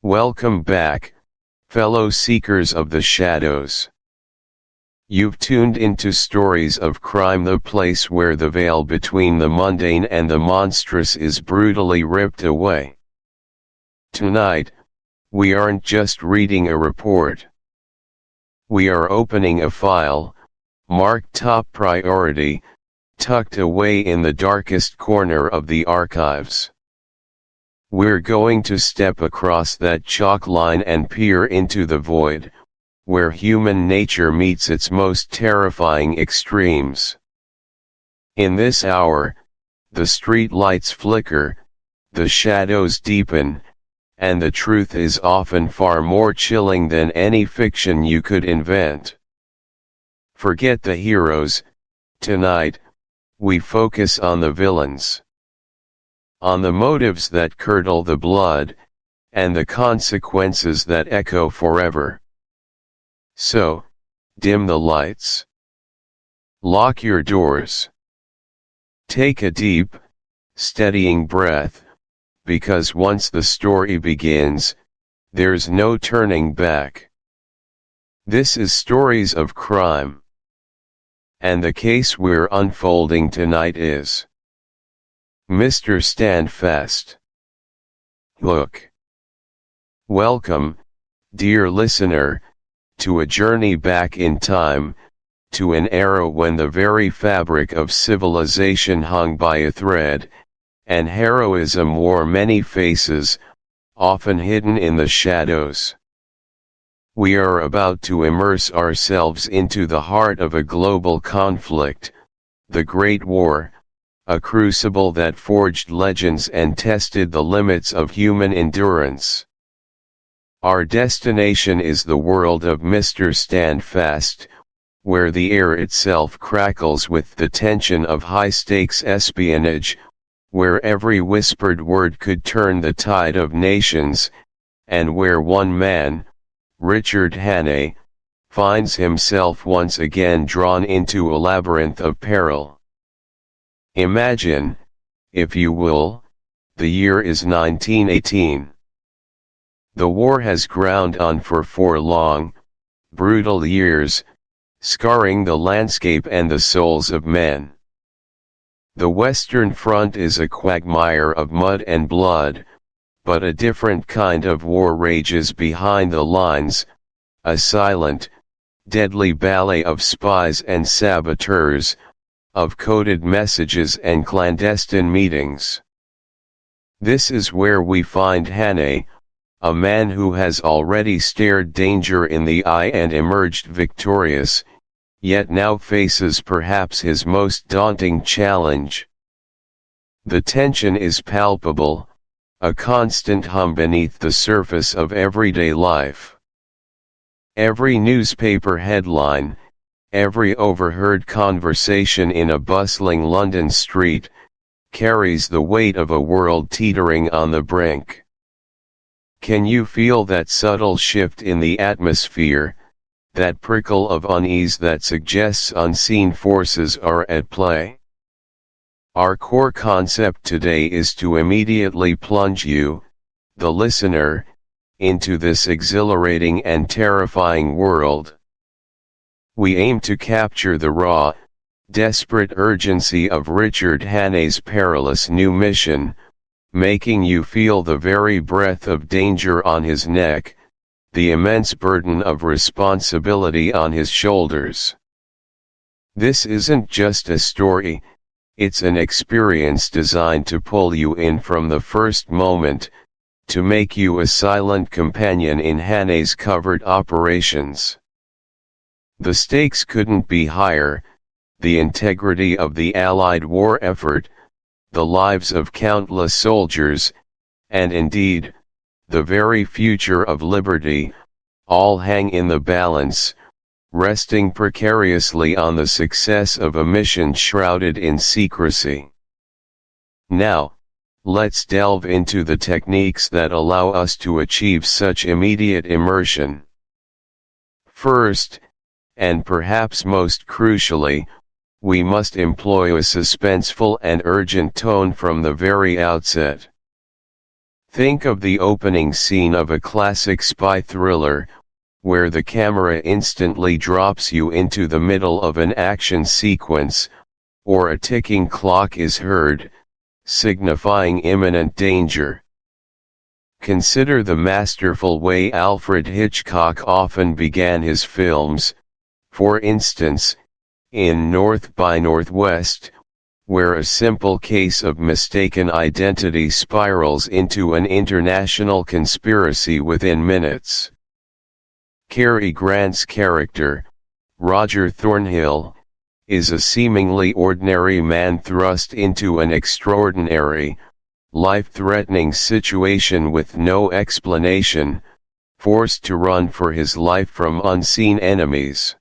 Welcome back, fellow seekers of the shadows. You've tuned into Stories of Crime, the place where the veil between the mundane and the monstrous is brutally ripped away. Tonight, we aren't just reading a report. We are opening a file, marked top priority, tucked away in the darkest corner of the archives. We're going to step across that chalk line and peer into the void, where human nature meets its most terrifying extremes. In this hour, the street lights flicker, the shadows deepen, and the truth is often far more chilling than any fiction you could invent. Forget the heroes. Tonight, we focus on the villains. On the motives that curdle the blood, and the consequences that echo forever. So, dim the lights. Lock your doors. Take a deep, steadying breath, because once the story begins, there's no turning back. This is Stories of Crime. And the case we're unfolding tonight is Mr. Standfast. Look. Welcome, dear listener, to a journey back in time, to an era when the very fabric of civilization hung by a thread, and heroism wore many faces, often hidden in the shadows. We are about to immerse ourselves into the heart of a global conflict, the Great War, a crucible that forged legends and tested the limits of human endurance. Our destination is the world of Mr. Standfast, where the air itself crackles with the tension of high-stakes espionage, where every whispered word could turn the tide of nations, and where one man, Richard Hannay, finds himself once again drawn into a labyrinth of peril. Imagine, if you will, the year is 1918. The war has ground on for 4 long, brutal years, scarring the landscape and the souls of men. The Western Front is a quagmire of mud and blood, but a different kind of war rages behind the lines, a silent, deadly ballet of spies and saboteurs, of coded messages and clandestine meetings. This is where we find Hannay, a man who has already stared danger in the eye and emerged victorious, yet now faces perhaps his most daunting challenge. The tension is palpable, a constant hum beneath the surface of everyday life. Every newspaper headline, every overheard conversation in a bustling London street, carries the weight of a world teetering on the brink. Can you feel that subtle shift in the atmosphere, that prickle of unease that suggests unseen forces are at play? Our core concept today is to immediately plunge you, the listener, into this exhilarating and terrifying world. We aim to capture the raw, desperate urgency of Richard Hannay's perilous new mission, making you feel the very breath of danger on his neck, the immense burden of responsibility on his shoulders. This isn't just a story, it's an experience designed to pull you in from the first moment, to make you a silent companion in Hannay's covert operations. The stakes couldn't be higher, the integrity of the Allied war effort, the lives of countless soldiers, and indeed, the very future of liberty, all hang in the balance, resting precariously on the success of a mission shrouded in secrecy. Now, let's delve into the techniques that allow us to achieve such immediate immersion. First, and perhaps most crucially, we must employ a suspenseful and urgent tone from the very outset. Think of the opening scene of a classic spy thriller, where the camera instantly drops you into the middle of an action sequence, or a ticking clock is heard, signifying imminent danger. Consider the masterful way Alfred Hitchcock often began his films, for instance, in North by Northwest, where a simple case of mistaken identity spirals into an international conspiracy within minutes. Cary Grant's character, Roger Thornhill, is a seemingly ordinary man thrust into an extraordinary, life-threatening situation with no explanation, forced to run for his life from unseen enemies.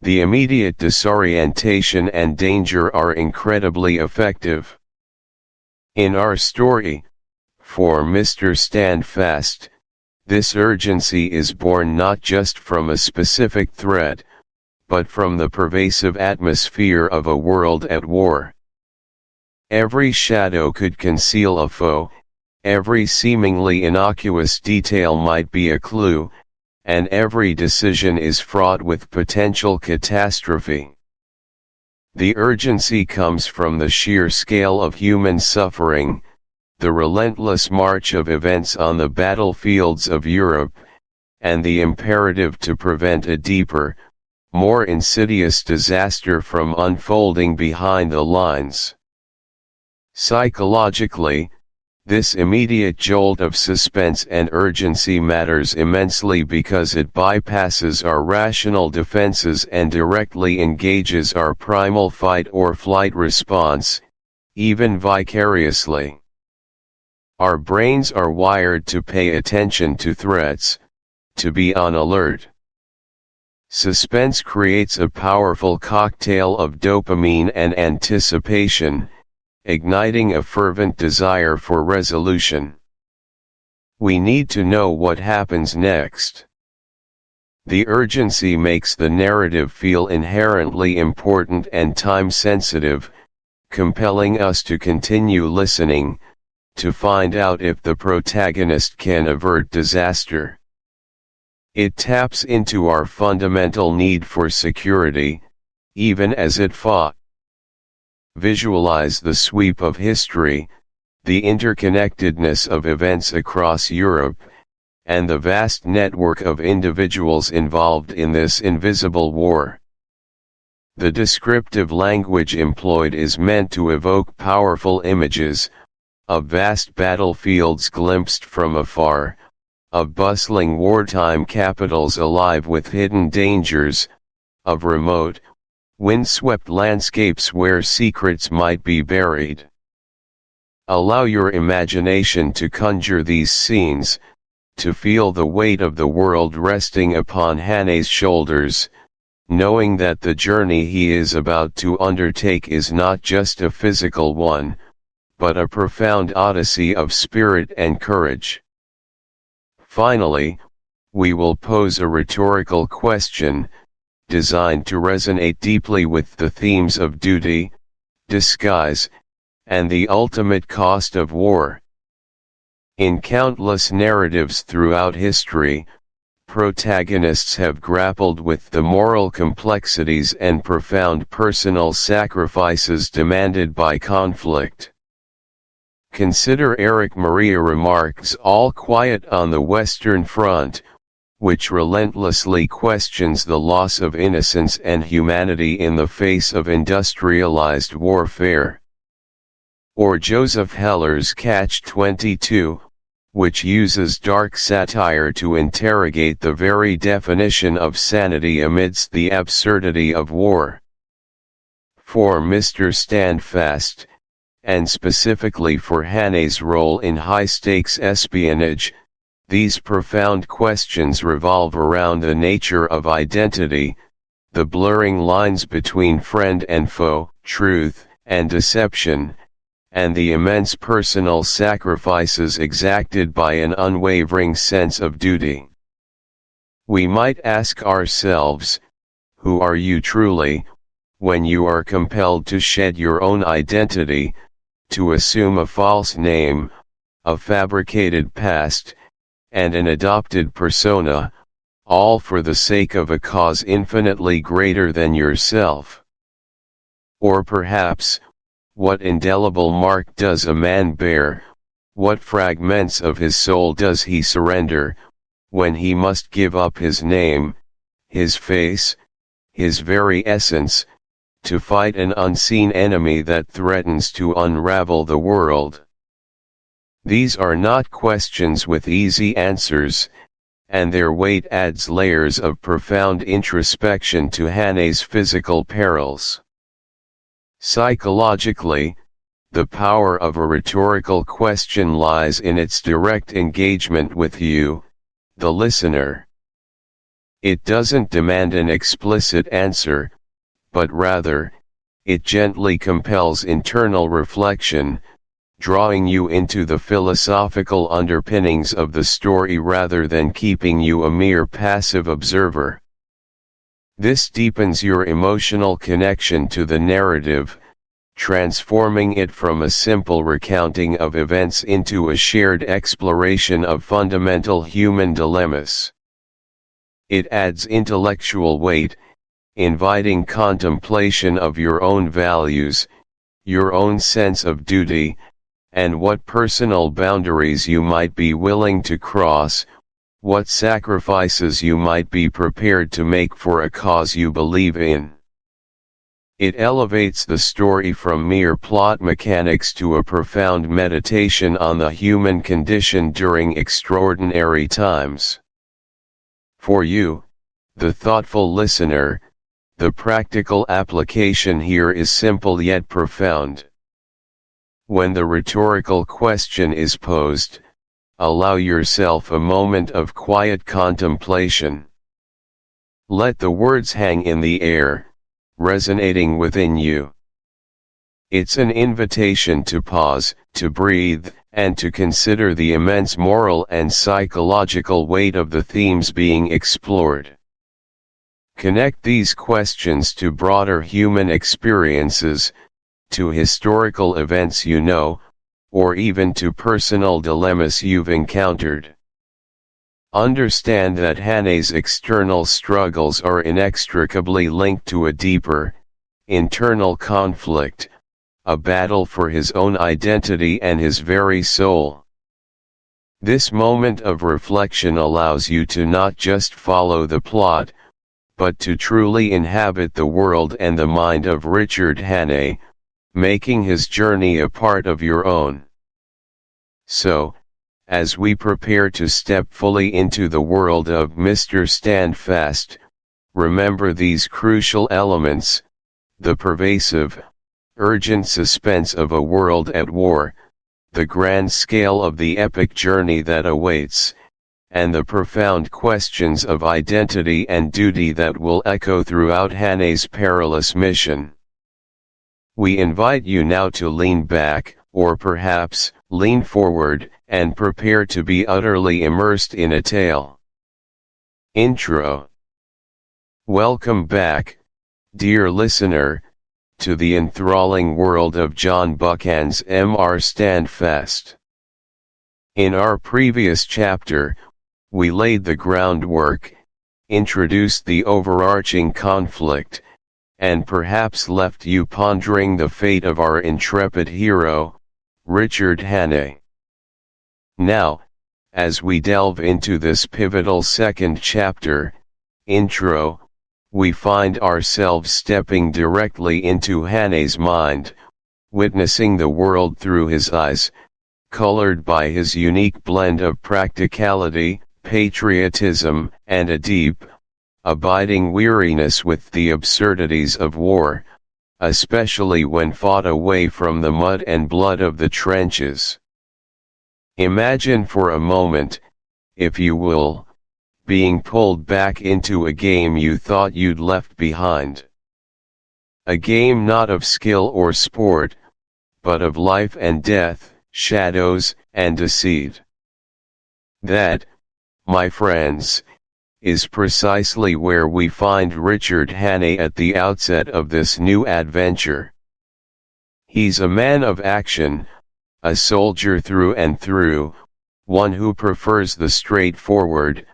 The immediate disorientation and danger are incredibly effective. In our story, for Mr. Standfast, this urgency is born not just from a specific threat, but from the pervasive atmosphere of a world at war. Every shadow could conceal a foe, every seemingly innocuous detail might be a clue, and every decision is fraught with potential catastrophe. The urgency comes from the sheer scale of human suffering, the relentless march of events on the battlefields of Europe, and the imperative to prevent a deeper, more insidious disaster from unfolding behind the lines. Psychologically, this immediate jolt of suspense and urgency matters immensely because it bypasses our rational defenses and directly engages our primal fight or flight response, even vicariously. Our brains are wired to pay attention to threats, to be on alert. Suspense creates a powerful cocktail of dopamine and anticipation, igniting a fervent desire for resolution. We need to know what happens next. The urgency makes the narrative feel inherently important and time-sensitive, compelling us to continue listening, to find out if the protagonist can avert disaster. It taps into our fundamental need for security, even as it fought. Visualize the sweep of history, the interconnectedness of events across Europe, and the vast network of individuals involved in this invisible war. The descriptive language employed is meant to evoke powerful images, of vast battlefields glimpsed from afar, of bustling wartime capitals alive with hidden dangers, of remote, windswept landscapes where secrets might be buried. Allow your imagination to conjure these scenes, to feel the weight of the world resting upon Hanne's shoulders, knowing that the journey he is about to undertake is not just a physical one, but a profound odyssey of spirit and courage. Finally, we will pose a rhetorical question, designed to resonate deeply with the themes of duty, disguise, and the ultimate cost of war. In countless narratives throughout history, protagonists have grappled with the moral complexities and profound personal sacrifices demanded by conflict. Consider Eric Maria Remarque's All Quiet on the Western Front, which relentlessly questions the loss of innocence and humanity in the face of industrialized warfare. Or Joseph Heller's Catch-22, which uses dark satire to interrogate the very definition of sanity amidst the absurdity of war. For Mr. Standfast, and specifically for Hanne's role in high-stakes espionage, these profound questions revolve around the nature of identity, the blurring lines between friend and foe, truth and deception, and the immense personal sacrifices exacted by an unwavering sense of duty. We might ask ourselves, who are you truly, when you are compelled to shed your own identity, to assume a false name, a fabricated past, and an adopted persona, all for the sake of a cause infinitely greater than yourself. Or perhaps, what indelible mark does a man bear, what fragments of his soul does he surrender, when he must give up his name, his face, his very essence, to fight an unseen enemy that threatens to unravel the world? These are not questions with easy answers, and their weight adds layers of profound introspection to Hane's physical perils. Psychologically, the power of a rhetorical question lies in its direct engagement with you, the listener. It doesn't demand an explicit answer, but rather, it gently compels internal reflection, drawing you into the philosophical underpinnings of the story rather than keeping you a mere passive observer. This deepens your emotional connection to the narrative, transforming it from a simple recounting of events into a shared exploration of fundamental human dilemmas. It adds intellectual weight, inviting contemplation of your own values, your own sense of duty, and what personal boundaries you might be willing to cross, what sacrifices you might be prepared to make for a cause you believe in. It elevates the story from mere plot mechanics to a profound meditation on the human condition during extraordinary times. For you, the thoughtful listener, the practical application here is simple yet profound. When the rhetorical question is posed, allow yourself a moment of quiet contemplation. Let the words hang in the air, resonating within you. It's an invitation to pause, to breathe, and to consider the immense moral and psychological weight of the themes being explored. Connect these questions to broader human experiences, to historical events you know, or even to personal dilemmas you've encountered. Understand that Hane's external struggles are inextricably linked to a deeper, internal conflict, a battle for his own identity and his very soul. This moment of reflection allows you to not just follow the plot, but to truly inhabit the world and the mind of Richard Hane, making his journey a part of your own. So, as we prepare to step fully into the world of Mr. Standfast, remember these crucial elements: the pervasive, urgent suspense of a world at war, the grand scale of the epic journey that awaits, and the profound questions of identity and duty that will echo throughout Hane's perilous mission. We invite you now to lean back, or perhaps, lean forward, and prepare to be utterly immersed in a tale. Intro. Welcome back, dear listener, to the enthralling world of John Buchan's Mr. Standfast. In our previous chapter, we laid the groundwork, introduced the overarching conflict, and perhaps left you pondering the fate of our intrepid hero, Richard Hane. Now, as we delve into this pivotal second chapter, intro, we find ourselves stepping directly into Hane's mind, witnessing the world through his eyes, colored by his unique blend of practicality, patriotism, and a deep, abiding weariness with the absurdities of war, especially when fought away from the mud and blood of the trenches. Imagine for a moment, if you will, being pulled back into a game you thought you'd left behind. A game not of skill or sport, but of life and death, shadows, and deceit. That, my friends, is precisely where we find Richard Hane at the outset of this new adventure. He's a man of action, a soldier through and through, one who prefers the straightforward,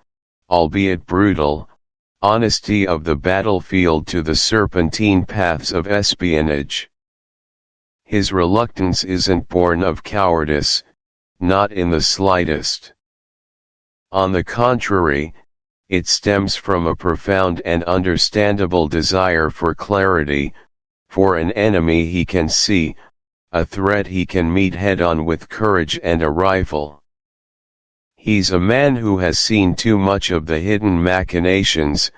albeit brutal, honesty of the battlefield to the serpentine paths of espionage. His reluctance isn't born of cowardice, not in the slightest. On the contrary, it stems from a profound and understandable desire for clarity, for an enemy he can see, a threat he can meet head-on with courage and a rifle. He's a man who has seen too much of the hidden machinations,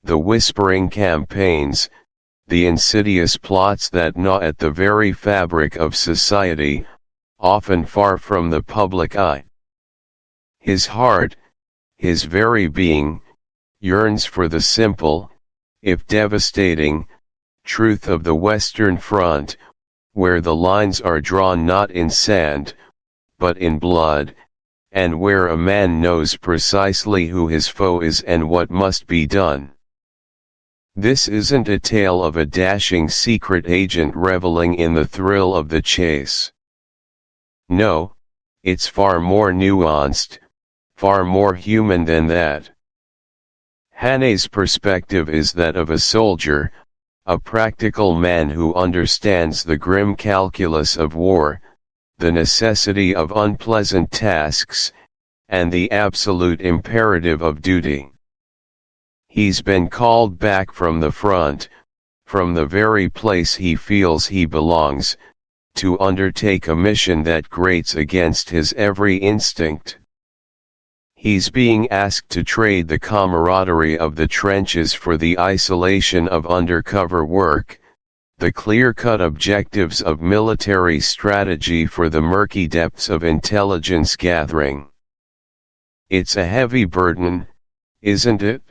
the whispering campaigns, the insidious plots that gnaw at the very fabric of society, often far from the public eye. His heart, his very being, yearns for the simple, if devastating, truth of the Western Front, where the lines are drawn not in sand, but in blood, and where a man knows precisely who his foe is and what must be done. This isn't a tale of a dashing secret agent reveling in the thrill of the chase. No, it's far more nuanced, far more human than that. Hane's perspective is that of a soldier, a practical man who understands the grim calculus of war, the necessity of unpleasant tasks, and the absolute imperative of duty. He's been called back from the front, from the very place he feels he belongs, to undertake a mission that grates against his every instinct. He's being asked to trade the camaraderie of the trenches for the isolation of undercover work, the clear-cut objectives of military strategy for the murky depths of intelligence gathering. It's a heavy burden, isn't it?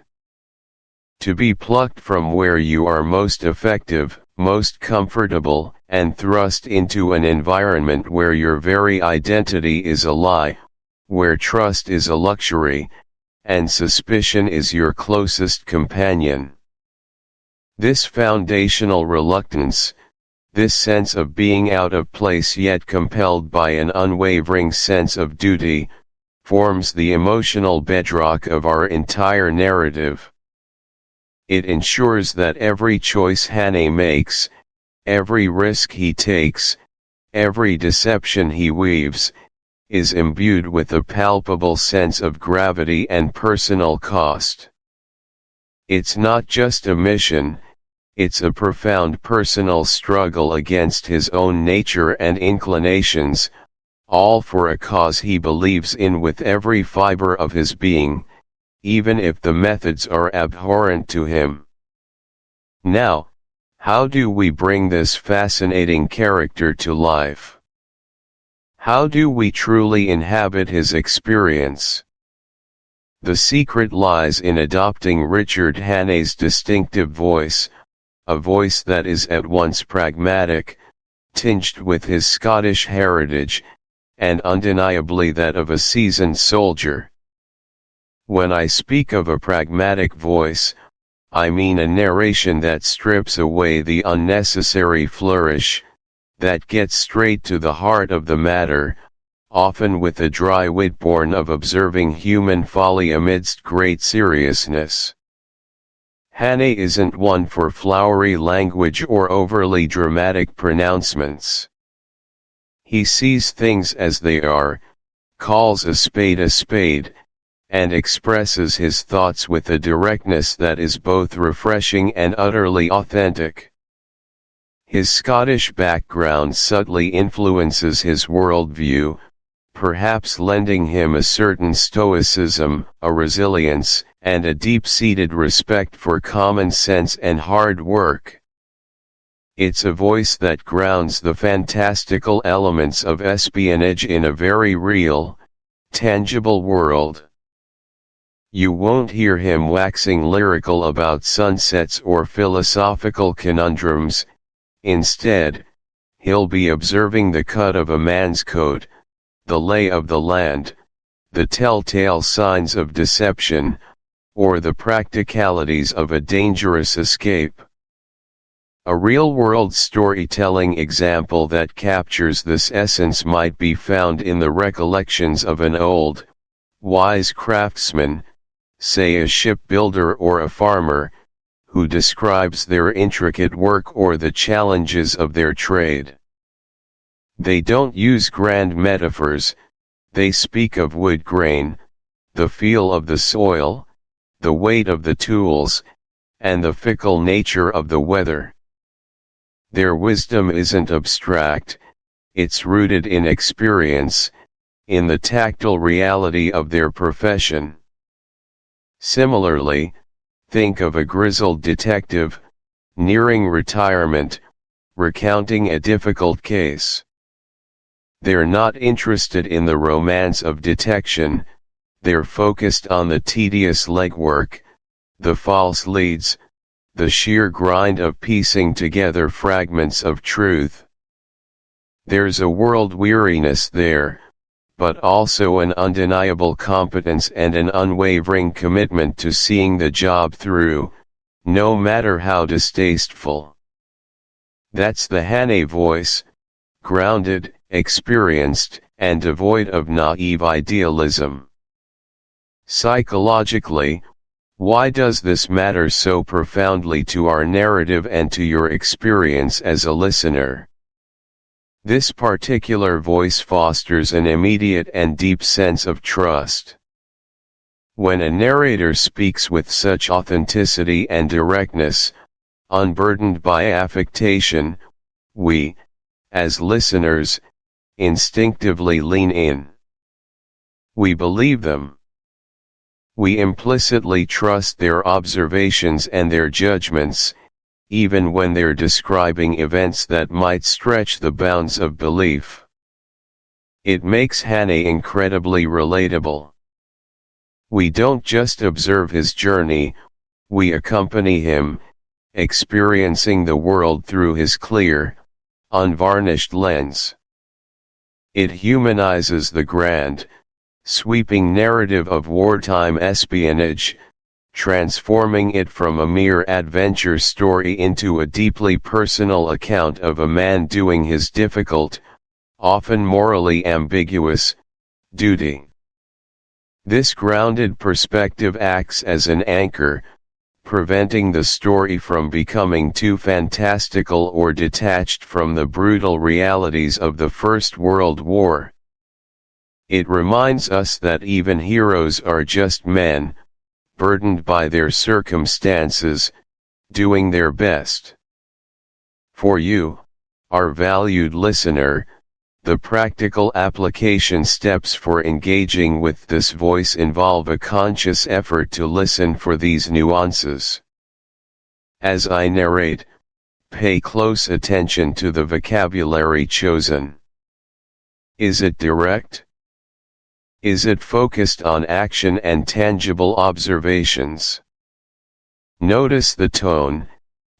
To be plucked from where you are most effective, most comfortable, and thrust into an environment where your very identity is a lie, where trust is a luxury, and suspicion is your closest companion. This foundational reluctance, this sense of being out of place yet compelled by an unwavering sense of duty, forms the emotional bedrock of our entire narrative. It ensures that every choice Hane makes, every risk he takes, every deception he weaves, is imbued with a palpable sense of gravity and personal cost. It's not just a mission, it's a profound personal struggle against his own nature and inclinations, all for a cause he believes in with every fiber of his being, even if the methods are abhorrent to him. Now, how do we bring this fascinating character to life? How do we truly inhabit his experience? The secret lies in adopting Richard Hane's distinctive voice, a voice that is at once pragmatic, tinged with his Scottish heritage, and undeniably that of a seasoned soldier. When I speak of a pragmatic voice, I mean a narration that strips away the unnecessary flourish, that gets straight to the heart of the matter, often with a dry wit born of observing human folly amidst great seriousness. Hane isn't one for flowery language or overly dramatic pronouncements. He sees things as they are, calls a spade, and expresses his thoughts with a directness that is both refreshing and utterly authentic. His Scottish background subtly influences his worldview, perhaps lending him a certain stoicism, a resilience, and a deep-seated respect for common sense and hard work. It's a voice that grounds the fantastical elements of espionage in a very real, tangible world. You won't hear him waxing lyrical about sunsets or philosophical conundrums. Instead, he'll be observing the cut of a man's coat, the lay of the land, the telltale signs of deception, or the practicalities of a dangerous escape. A real-world storytelling example that captures this essence might be found in the recollections of an old, wise craftsman, say a shipbuilder or a farmer, who describes their intricate work or the challenges of their trade. They don't use grand metaphors, they speak of wood grain, the feel of the soil, the weight of the tools, and the fickle nature of the weather. Their wisdom isn't abstract, it's rooted in experience, in the tactile reality of their profession. Similarly, think of a grizzled detective, nearing retirement, recounting a difficult case. They're not interested in the romance of detection, they're focused on the tedious legwork, the false leads, the sheer grind of piecing together fragments of truth. There's a world weariness there, but also an undeniable competence and an unwavering commitment to seeing the job through, no matter how distasteful. That's the Hane voice, grounded, experienced, and devoid of naive idealism. Psychologically, why does this matter so profoundly to our narrative and to your experience as a listener? This particular voice fosters an immediate and deep sense of trust. When a narrator speaks with such authenticity and directness, unburdened by affectation, we, as listeners, instinctively lean in. We believe them. We implicitly trust their observations and their judgments, even when they're describing events that might stretch the bounds of belief. It makes Hane incredibly relatable. We don't just observe his journey, we accompany him, experiencing the world through his clear, unvarnished lens. It humanizes the grand, sweeping narrative of wartime espionage, transforming it from a mere adventure story into a deeply personal account of a man doing his difficult, often morally ambiguous, duty. This grounded perspective acts as an anchor, preventing the story from becoming too fantastical or detached from the brutal realities of the First World War. It reminds us that even heroes are just men, burdened by their circumstances, doing their best. For you, our valued listener, the practical application steps for engaging with this voice involve a conscious effort to listen for these nuances. As I narrate, pay close attention to the vocabulary chosen. Is it direct? Is it focused on action and tangible observations? Notice the tone.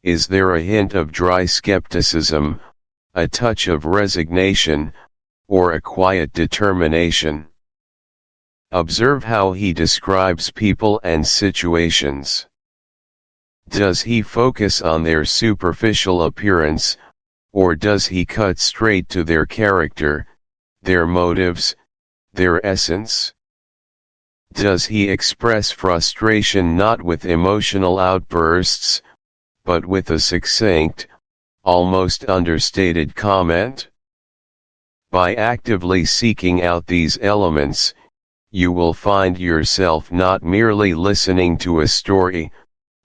Is there a hint of dry skepticism, a touch of resignation, or a quiet determination? Observe how he describes people and situations. Does he focus on their superficial appearance, or does he cut straight to their character, their motives, their essence? Does he express frustration not with emotional outbursts, but with a succinct, almost understated comment? By actively seeking out these elements, you will find yourself not merely listening to a story,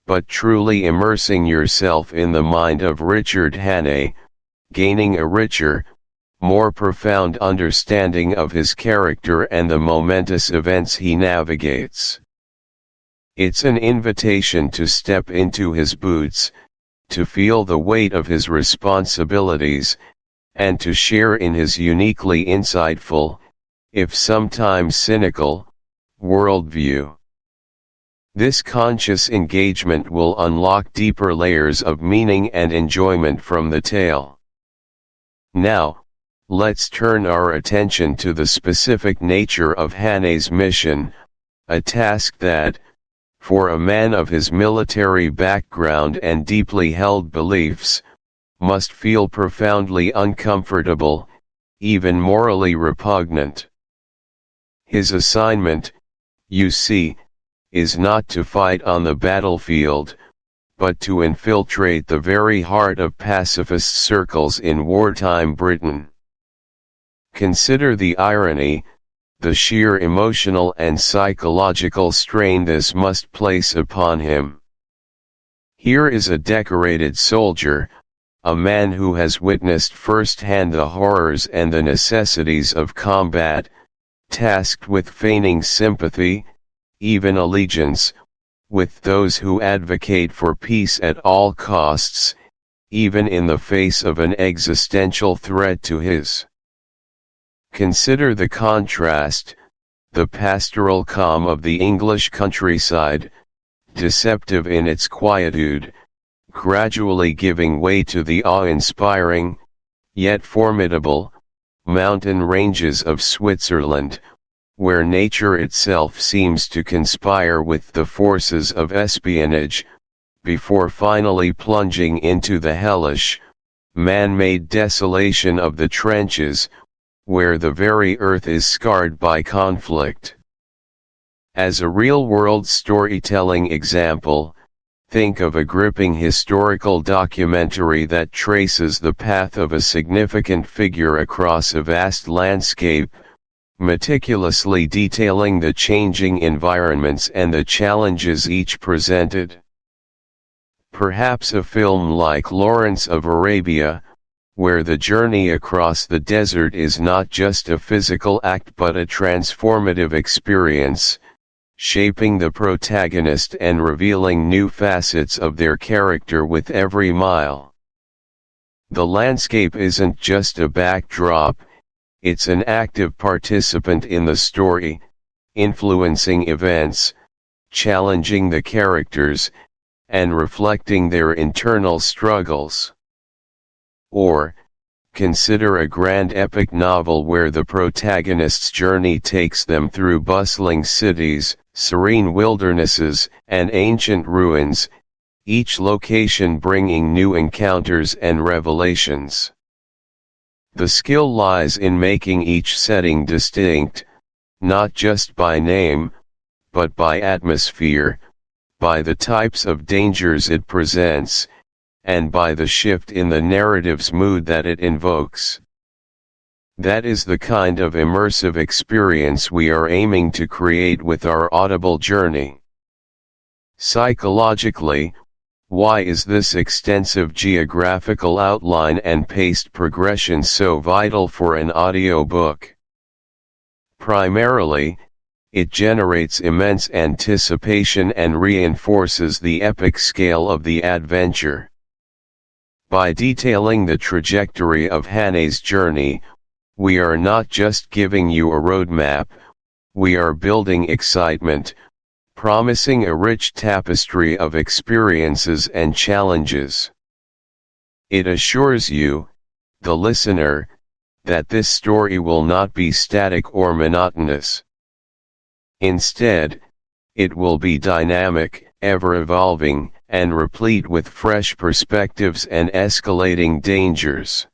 but truly immersing yourself in the mind of Richard Hane, gaining a richer, more profound understanding of his character and the momentous events he navigates. It's an invitation to step into his boots, to feel the weight of his responsibilities, and to share in his uniquely insightful, if sometimes cynical, worldview. This conscious engagement will unlock deeper layers of meaning and enjoyment from the tale. Now, let's turn our attention to the specific nature of Hane's mission, a task that, for a man of his military background and deeply held beliefs, must feel profoundly uncomfortable, even morally repugnant. His assignment, you see, is not to fight on the battlefield, but to infiltrate the very heart of pacifist circles in wartime Britain. Consider the irony, the sheer emotional and psychological strain this must place upon him. Here is a decorated soldier, a man who has witnessed firsthand the horrors and the necessities of combat, tasked with feigning sympathy, even allegiance, with those who advocate for peace at all costs, even in the face of an existential threat to his. Consider the contrast, the pastoral calm of the English countryside, deceptive in its quietude, gradually giving way to the awe-inspiring, yet formidable, mountain ranges of Switzerland, where nature itself seems to conspire with the forces of espionage, before finally plunging into the hellish, man-made desolation of the trenches, where the very earth is scarred by conflict. As a real-world storytelling example, think of a gripping historical documentary that traces the path of a significant figure across a vast landscape, meticulously detailing the changing environments and the challenges each presented. Perhaps a film like Lawrence of Arabia, where the journey across the desert is not just a physical act but a transformative experience, shaping the protagonist and revealing new facets of their character with every mile. The landscape isn't just a backdrop, it's an active participant in the story, influencing events, challenging the characters, and reflecting their internal struggles. Or, consider a grand epic novel where the protagonist's journey takes them through bustling cities, serene wildernesses, and ancient ruins, each location bringing new encounters and revelations. The skill lies in making each setting distinct, not just by name, but by atmosphere, by the types of dangers it presents, and by the shift in the narrative's mood that it invokes. That is the kind of immersive experience we are aiming to create with our Audible journey. Psychologically, why is this extensive geographical outline and paced progression so vital for an audiobook? Primarily, it generates immense anticipation and reinforces the epic scale of the adventure. By detailing the trajectory of Hannah's journey, we are not just giving you a roadmap, we are building excitement, promising a rich tapestry of experiences and challenges. It assures you, the listener, that this story will not be static or monotonous. Instead, it will be dynamic, ever-evolving, and replete with fresh perspectives and escalating dangers.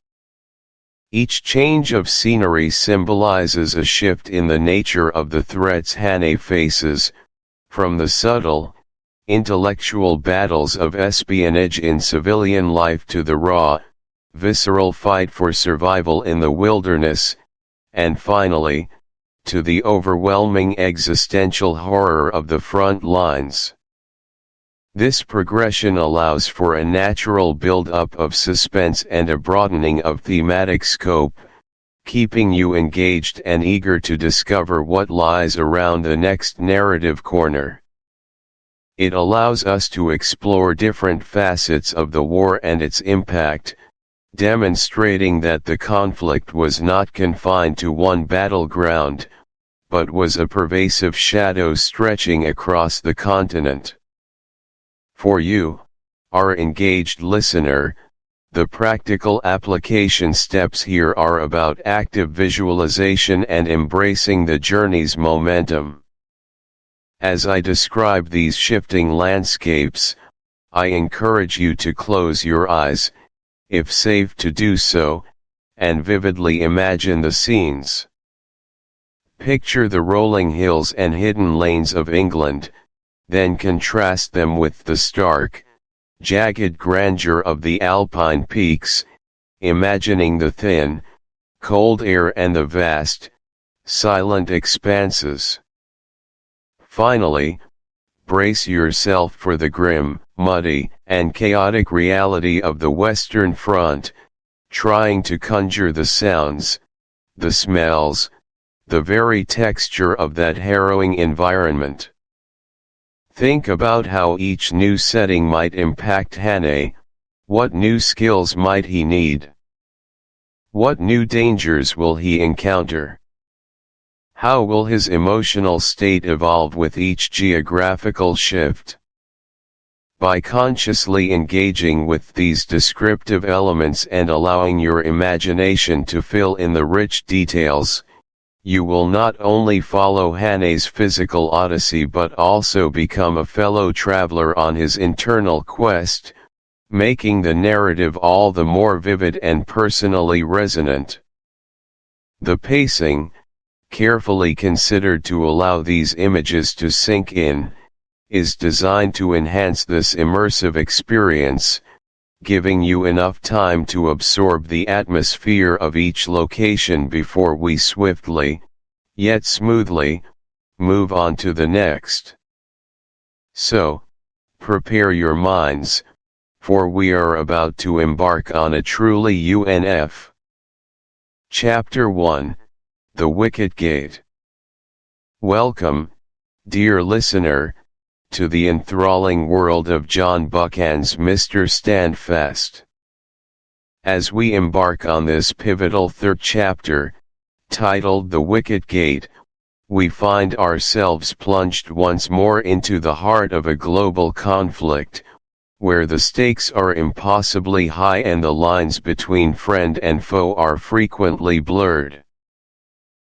Each change of scenery symbolizes a shift in the nature of the threats Hannah faces, from the subtle, intellectual battles of espionage in civilian life to the raw, visceral fight for survival in the wilderness, and finally, to the overwhelming existential horror of the front lines. This progression allows for a natural build-up of suspense and a broadening of thematic scope, keeping you engaged and eager to discover what lies around the next narrative corner. It allows us to explore different facets of the war and its impact, demonstrating that the conflict was not confined to one battleground, but was a pervasive shadow stretching across the continent. For you, our engaged listener, the practical application steps here are about active visualization and embracing the journey's momentum. As I describe these shifting landscapes, I encourage you to close your eyes, if safe to do so, and vividly imagine the scenes. Picture the rolling hills and hidden lanes of England, then contrast them with the stark, jagged grandeur of the Alpine peaks, imagining the thin, cold air and the vast, silent expanses. Finally, brace yourself for the grim, muddy, and chaotic reality of the Western Front, trying to conjure the sounds, the smells, the very texture of that harrowing environment. Think about how each new setting might impact Hannay. What new skills might he need? What new dangers will he encounter? How will his emotional state evolve with each geographical shift? By consciously engaging with these descriptive elements and allowing your imagination to fill in the rich details, you will not only follow Hannay's physical odyssey but also become a fellow traveler on his internal quest, making the narrative all the more vivid and personally resonant. The pacing, carefully considered to allow these images to sink in, is designed to enhance this immersive experience, giving you enough time to absorb the atmosphere of each location before we swiftly, yet smoothly, move on to the next. So, prepare your minds, for we are about to embark on a truly UNF. Chapter 1, The Wicket Gate. Welcome, dear listener, to the enthralling world of John Buchan's Mr. Standfast. As we embark on this pivotal third chapter, titled The Wicket Gate, we find ourselves plunged once more into the heart of a global conflict, where the stakes are impossibly high and the lines between friend and foe are frequently blurred.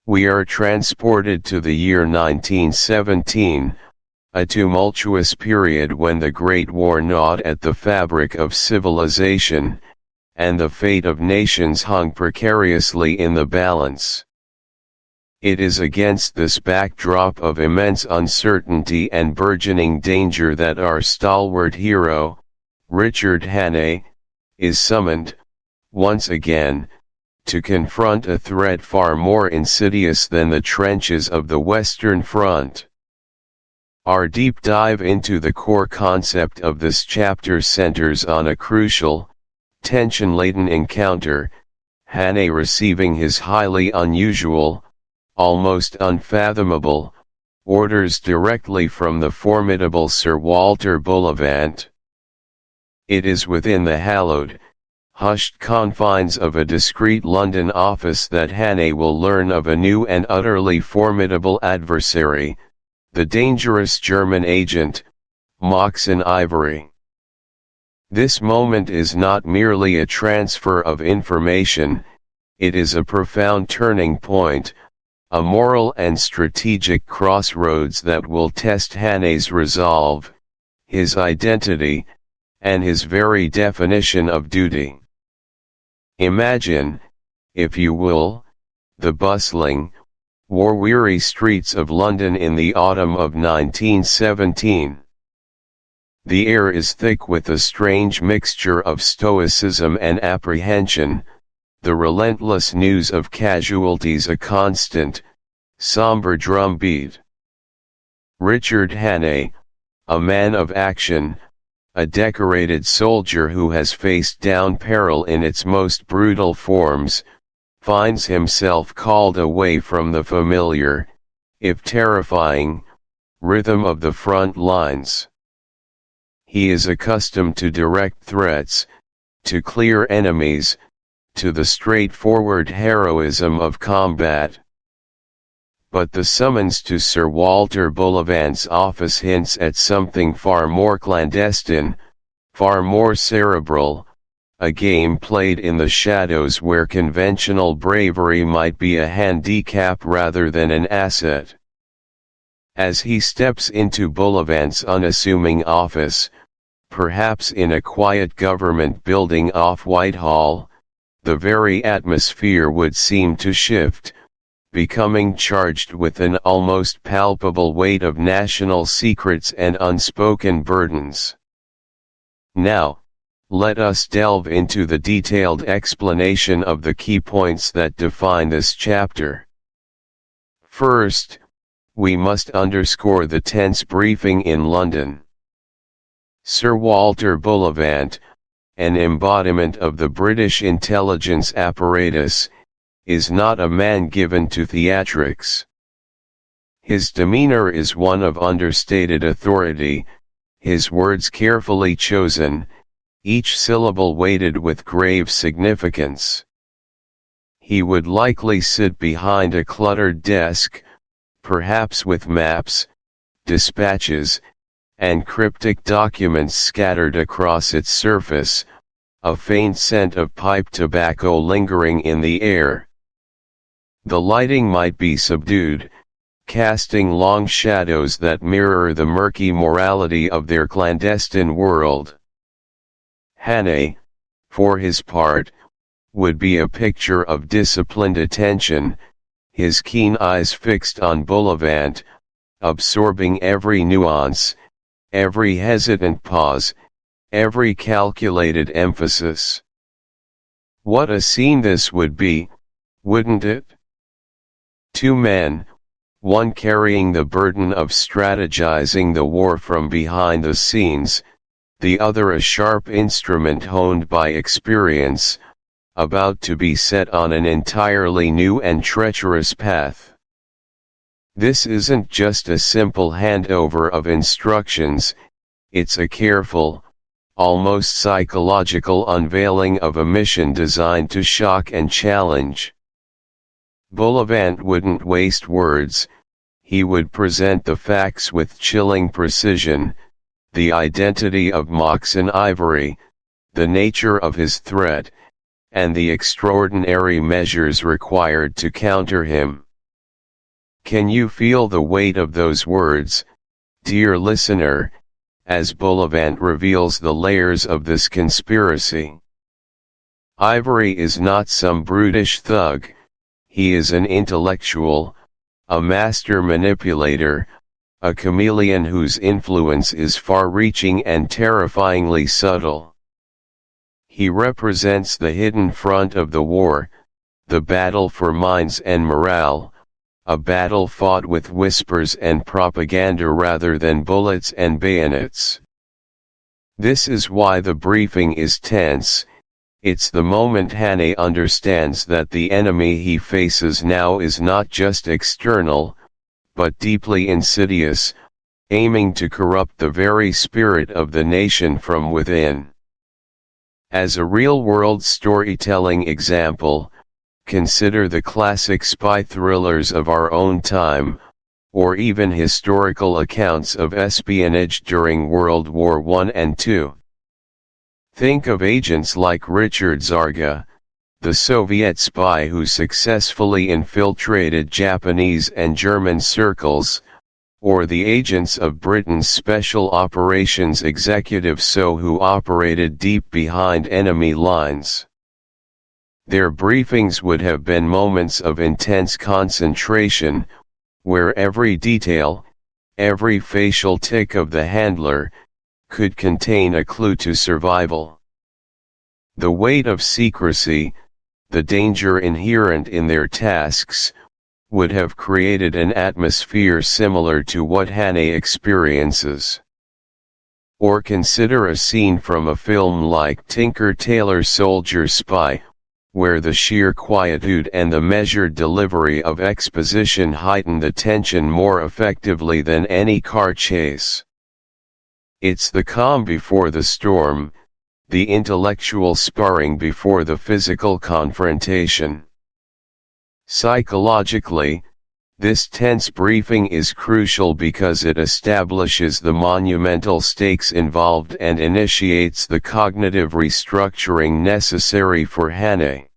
We are transported to the year 1917, a tumultuous period when the Great War gnawed at the fabric of civilization, and the fate of nations hung precariously in the balance. It is against this backdrop of immense uncertainty and burgeoning danger that our stalwart hero, Richard Hannay, is summoned, once again, to confront a threat far more insidious than the trenches of the Western Front. Our deep dive into the core concept of this chapter centers on a crucial, tension-laden encounter, Hannay receiving his highly unusual, almost unfathomable, orders directly from the formidable Sir Walter Bullivant. It is within the hallowed, hushed confines of a discreet London office that Hannay will learn of a new and utterly formidable adversary, the dangerous German agent, Moxon Ivory. This moment is not merely a transfer of information, it is a profound turning point, a moral and strategic crossroads that will test Hannay's resolve, his identity, and his very definition of duty. Imagine, if you will, the bustling, war-weary streets of London in the autumn of 1917. The air is thick with a strange mixture of stoicism and apprehension, the relentless news of casualties a constant, somber drumbeat. Richard Hannay, a man of action, a decorated soldier who has faced down peril in its most brutal forms, finds himself called away from the familiar, if terrifying, rhythm of the front lines. He is accustomed to direct threats, to clear enemies, to the straightforward heroism of combat. But the summons to Sir Walter Bullivant's office hints at something far more clandestine, far more cerebral, a game played in the shadows where conventional bravery might be a handicap rather than an asset. As he steps into Bullivant's unassuming office, perhaps in a quiet government building off Whitehall, the very atmosphere would seem to shift, becoming charged with an almost palpable weight of national secrets and unspoken burdens. Now, let us delve into the detailed explanation of the key points that define this chapter. First, we must underscore the tense briefing in London. Sir Walter Bullivant, an embodiment of the British intelligence apparatus, is not a man given to theatrics. His demeanor is one of understated authority, his words carefully chosen, each syllable weighted with grave significance. He would likely sit behind a cluttered desk, perhaps with maps, dispatches, and cryptic documents scattered across its surface, a faint scent of pipe tobacco lingering in the air. The lighting might be subdued, casting long shadows that mirror the murky morality of their clandestine world. Hannay, for his part, would be a picture of disciplined attention, his keen eyes fixed on Bullivant, absorbing every nuance, every hesitant pause, every calculated emphasis. What a scene this would be, wouldn't it? Two men, one carrying the burden of strategizing the war from behind the scenes, the other a sharp instrument honed by experience, about to be set on an entirely new and treacherous path. This isn't just a simple handover of instructions, it's a careful, almost psychological unveiling of a mission designed to shock and challenge. Bullivant wouldn't waste words, he would present the facts with chilling precision, the identity of Moxon Ivory, the nature of his threat, and the extraordinary measures required to counter him. Can you feel the weight of those words, dear listener, as Bullivant reveals the layers of this conspiracy? Ivory is not some brutish thug, he is an intellectual, a master manipulator, a chameleon whose influence is far-reaching and terrifyingly subtle. He represents the hidden front of the war, the battle for minds and morale, a battle fought with whispers and propaganda rather than bullets and bayonets. This is why the briefing is tense. It's the moment Hannay understands that the enemy he faces now is not just external, but deeply insidious, aiming to corrupt the very spirit of the nation from within. As a real-world storytelling example, consider the classic spy thrillers of our own time, or even historical accounts of espionage during World War I and II. Think of agents like Richard Zarga, the Soviet spy who successfully infiltrated Japanese and German circles, or the agents of Britain's Special Operations Executive So who operated deep behind enemy lines. Their briefings would have been moments of intense concentration, where every detail, every facial tic of the handler, could contain a clue to survival. The weight of secrecy, the danger inherent in their tasks, would have created an atmosphere similar to what Hannay experiences. Or consider a scene from a film like Tinker Tailor Soldier Spy, where the sheer quietude and the measured delivery of exposition heighten the tension more effectively than any car chase. It's the calm before the storm, the intellectual sparring before the physical confrontation. Psychologically, this tense briefing is crucial because it establishes the monumental stakes involved and initiates the cognitive restructuring necessary for Hannay.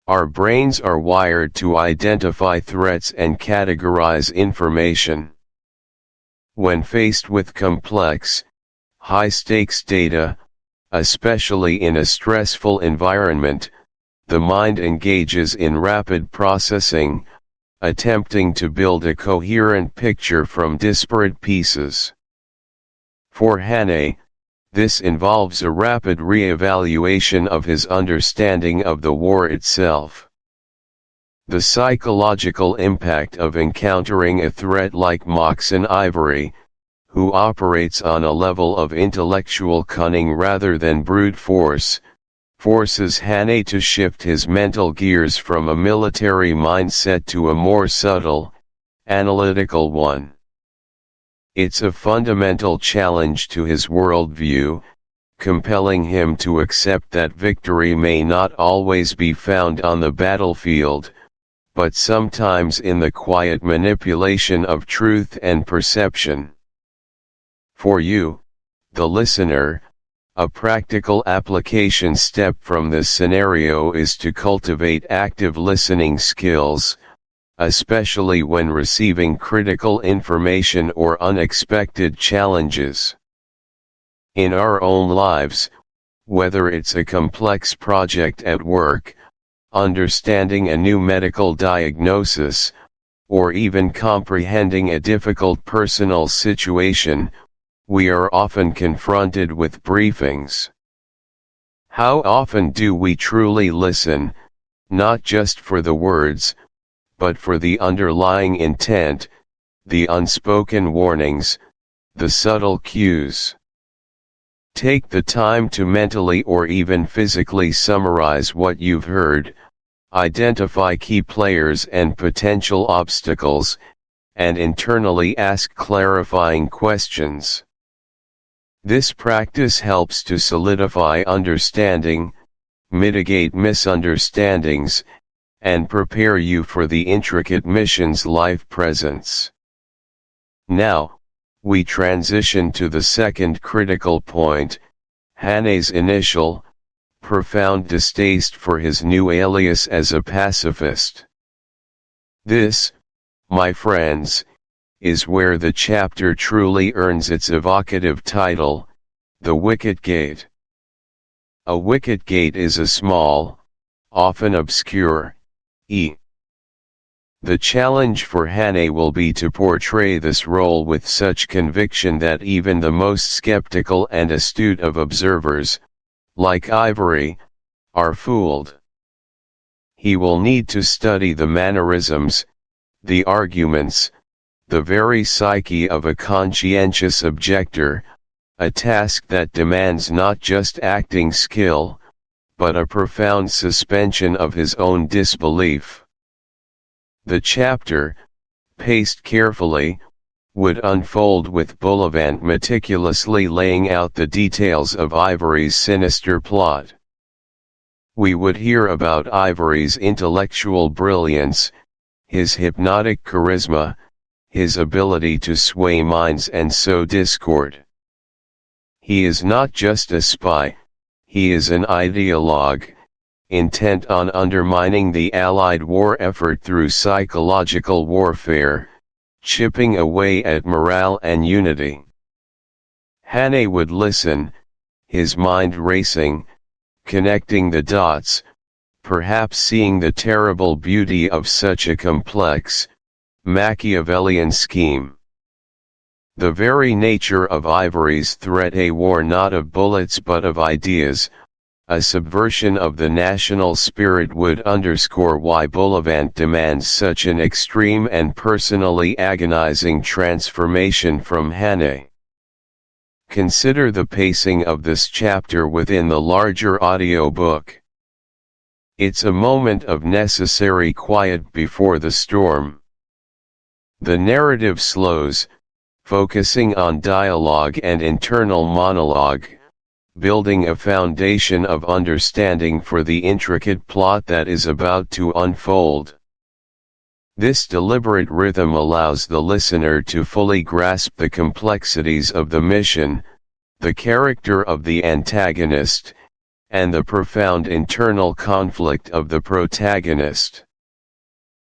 Our brains are wired to identify threats and categorize information. When faced with complex, high-stakes data, especially in a stressful environment. The mind engages in rapid processing, attempting to build a coherent picture from disparate pieces. For Hannay, this involves a rapid re-evaluation of his understanding of the war itself. The psychological impact of encountering a threat like Moxon Ivory, who operates on a level of intellectual cunning rather than brute force, forces Hannay to shift his mental gears from a military mindset to a more subtle, analytical one. It's a fundamental challenge to his worldview, compelling him to accept that victory may not always be found on the battlefield, but sometimes in the quiet manipulation of truth and perception. For you, the listener, a practical application step from this scenario is to cultivate active listening skills, especially when receiving critical information or unexpected challenges. In our own lives, whether it's a complex project at work, understanding a new medical diagnosis, or even comprehending a difficult personal situation, we are often confronted with briefings. How often do we truly listen, not just for the words, but for the underlying intent, the unspoken warnings, the subtle cues? Take the time to mentally or even physically summarize what you've heard, identify key players and potential obstacles, and internally ask clarifying questions. This practice helps to solidify understanding, mitigate misunderstandings, and prepare you for the intricate missions life presents. Now, we transition to the second critical point, Hannay's initial, profound distaste for his new alias as a pacifist. This, my friends, is where the chapter truly earns its evocative title, The Wicket Gate. A wicket gate is a small, often obscure, The challenge for Hannay will be to portray this role with such conviction that even the most skeptical and astute of observers, like Ivory, are fooled. He will need to study the mannerisms, the arguments, the very psyche of a conscientious objector, a task that demands not just acting skill, but a profound suspension of his own disbelief. The chapter, paced carefully, would unfold with Bullivant meticulously laying out the details of Ivory's sinister plot. We would hear about Ivory's intellectual brilliance, his hypnotic charisma, his ability to sway minds and sow discord. He is not just a spy, he is an ideologue, intent on undermining the Allied war effort through psychological warfare, chipping away at morale and unity. Hannay would listen, his mind racing, connecting the dots, perhaps seeing the terrible beauty of such a complex, Machiavellian scheme. The very nature of Ivory's threat, a war not of bullets but of ideas, a subversion of the national spirit, would underscore why Bullivant demands such an extreme and personally agonizing transformation from Hannay. Consider the pacing of this chapter within the larger audiobook. It's a moment of necessary quiet before the storm. The narrative slows, focusing on dialogue and internal monologue, building a foundation of understanding for the intricate plot that is about to unfold. This deliberate rhythm allows the listener to fully grasp the complexities of the mission, the character of the antagonist, and the profound internal conflict of the protagonist.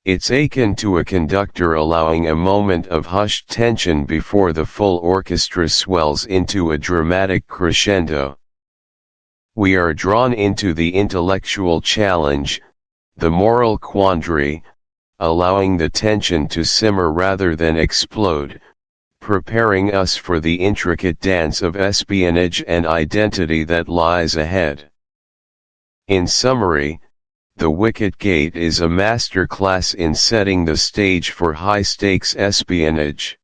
It's akin to a conductor allowing a moment of hushed tension before the full orchestra swells into a dramatic crescendo. We are drawn into the intellectual challenge, the moral quandary, allowing the tension to simmer rather than explode, preparing us for the intricate dance of espionage and identity that lies ahead. In summary, The Wicket Gate is a masterclass in setting the stage for high-stakes espionage.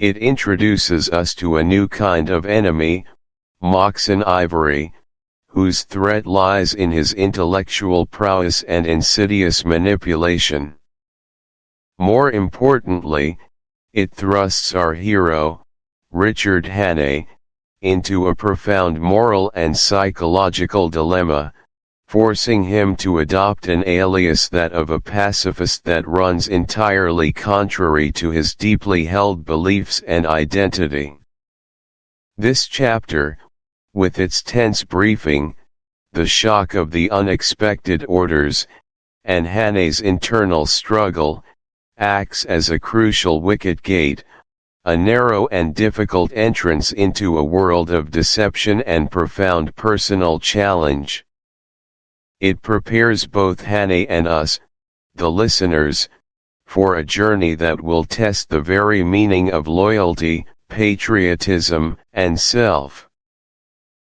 It introduces us to a new kind of enemy, Moxon Ivory, whose threat lies in his intellectual prowess and insidious manipulation. More importantly, it thrusts our hero, Richard Hannay, into a profound moral and psychological dilemma, forcing him to adopt an alias, that of a pacifist, that runs entirely contrary to his deeply held beliefs and identity. This chapter, with its tense briefing, the shock of the unexpected orders, and Hannay's internal struggle, acts as a crucial wicket gate, a narrow and difficult entrance into a world of deception and profound personal challenge. It prepares both Hannay and us, the listeners, for a journey that will test the very meaning of loyalty, patriotism, and self.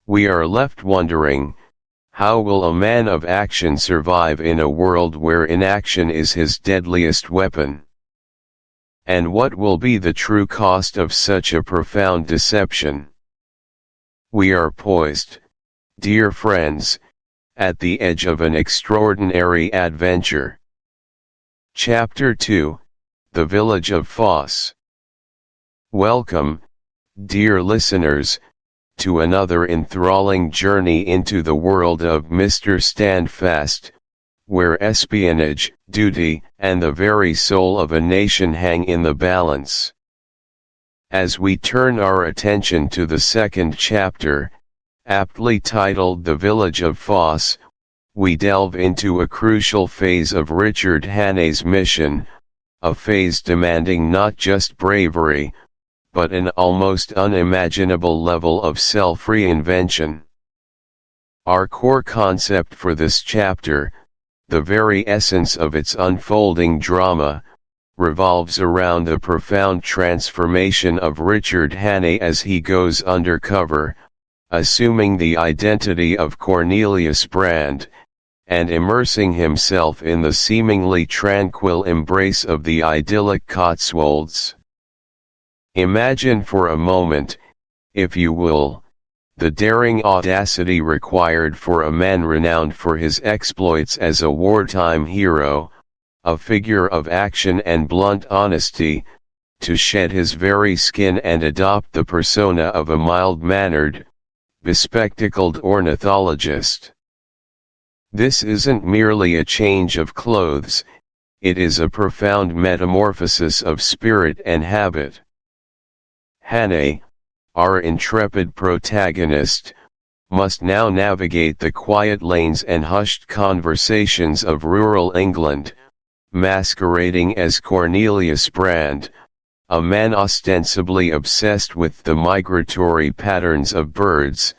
We are left wondering, how will a man of action survive in a world where inaction is his deadliest weapon? And what will be the true cost of such a profound deception? We are poised, dear friends, at the edge of an extraordinary adventure. Chapter 2, The Village of Foss. Welcome, dear listeners, to another enthralling journey into the world of Mr. Standfast, where espionage, duty, and the very soul of a nation hang in the balance. As we turn our attention to the second chapter, aptly titled The Village of Foss, we delve into a crucial phase of Richard Hannay's mission, a phase demanding not just bravery, but an almost unimaginable level of self-reinvention. Our core concept for this chapter, the very essence of its unfolding drama, revolves around the profound transformation of Richard Hannay as he goes undercover, assuming the identity of Cornelius Brand, and immersing himself in the seemingly tranquil embrace of the idyllic Cotswolds. Imagine for a moment, if you will, the daring audacity required for a man renowned for his exploits as a wartime hero, a figure of action and blunt honesty, to shed his very skin and adopt the persona of a mild-mannered, bespectacled ornithologist. This isn't merely a change of clothes, it is a profound metamorphosis of spirit and habit. Hannay, our intrepid protagonist, must now navigate the quiet lanes and hushed conversations of rural England, masquerading as Cornelius Brand, a man ostensibly obsessed with the migratory patterns of birds,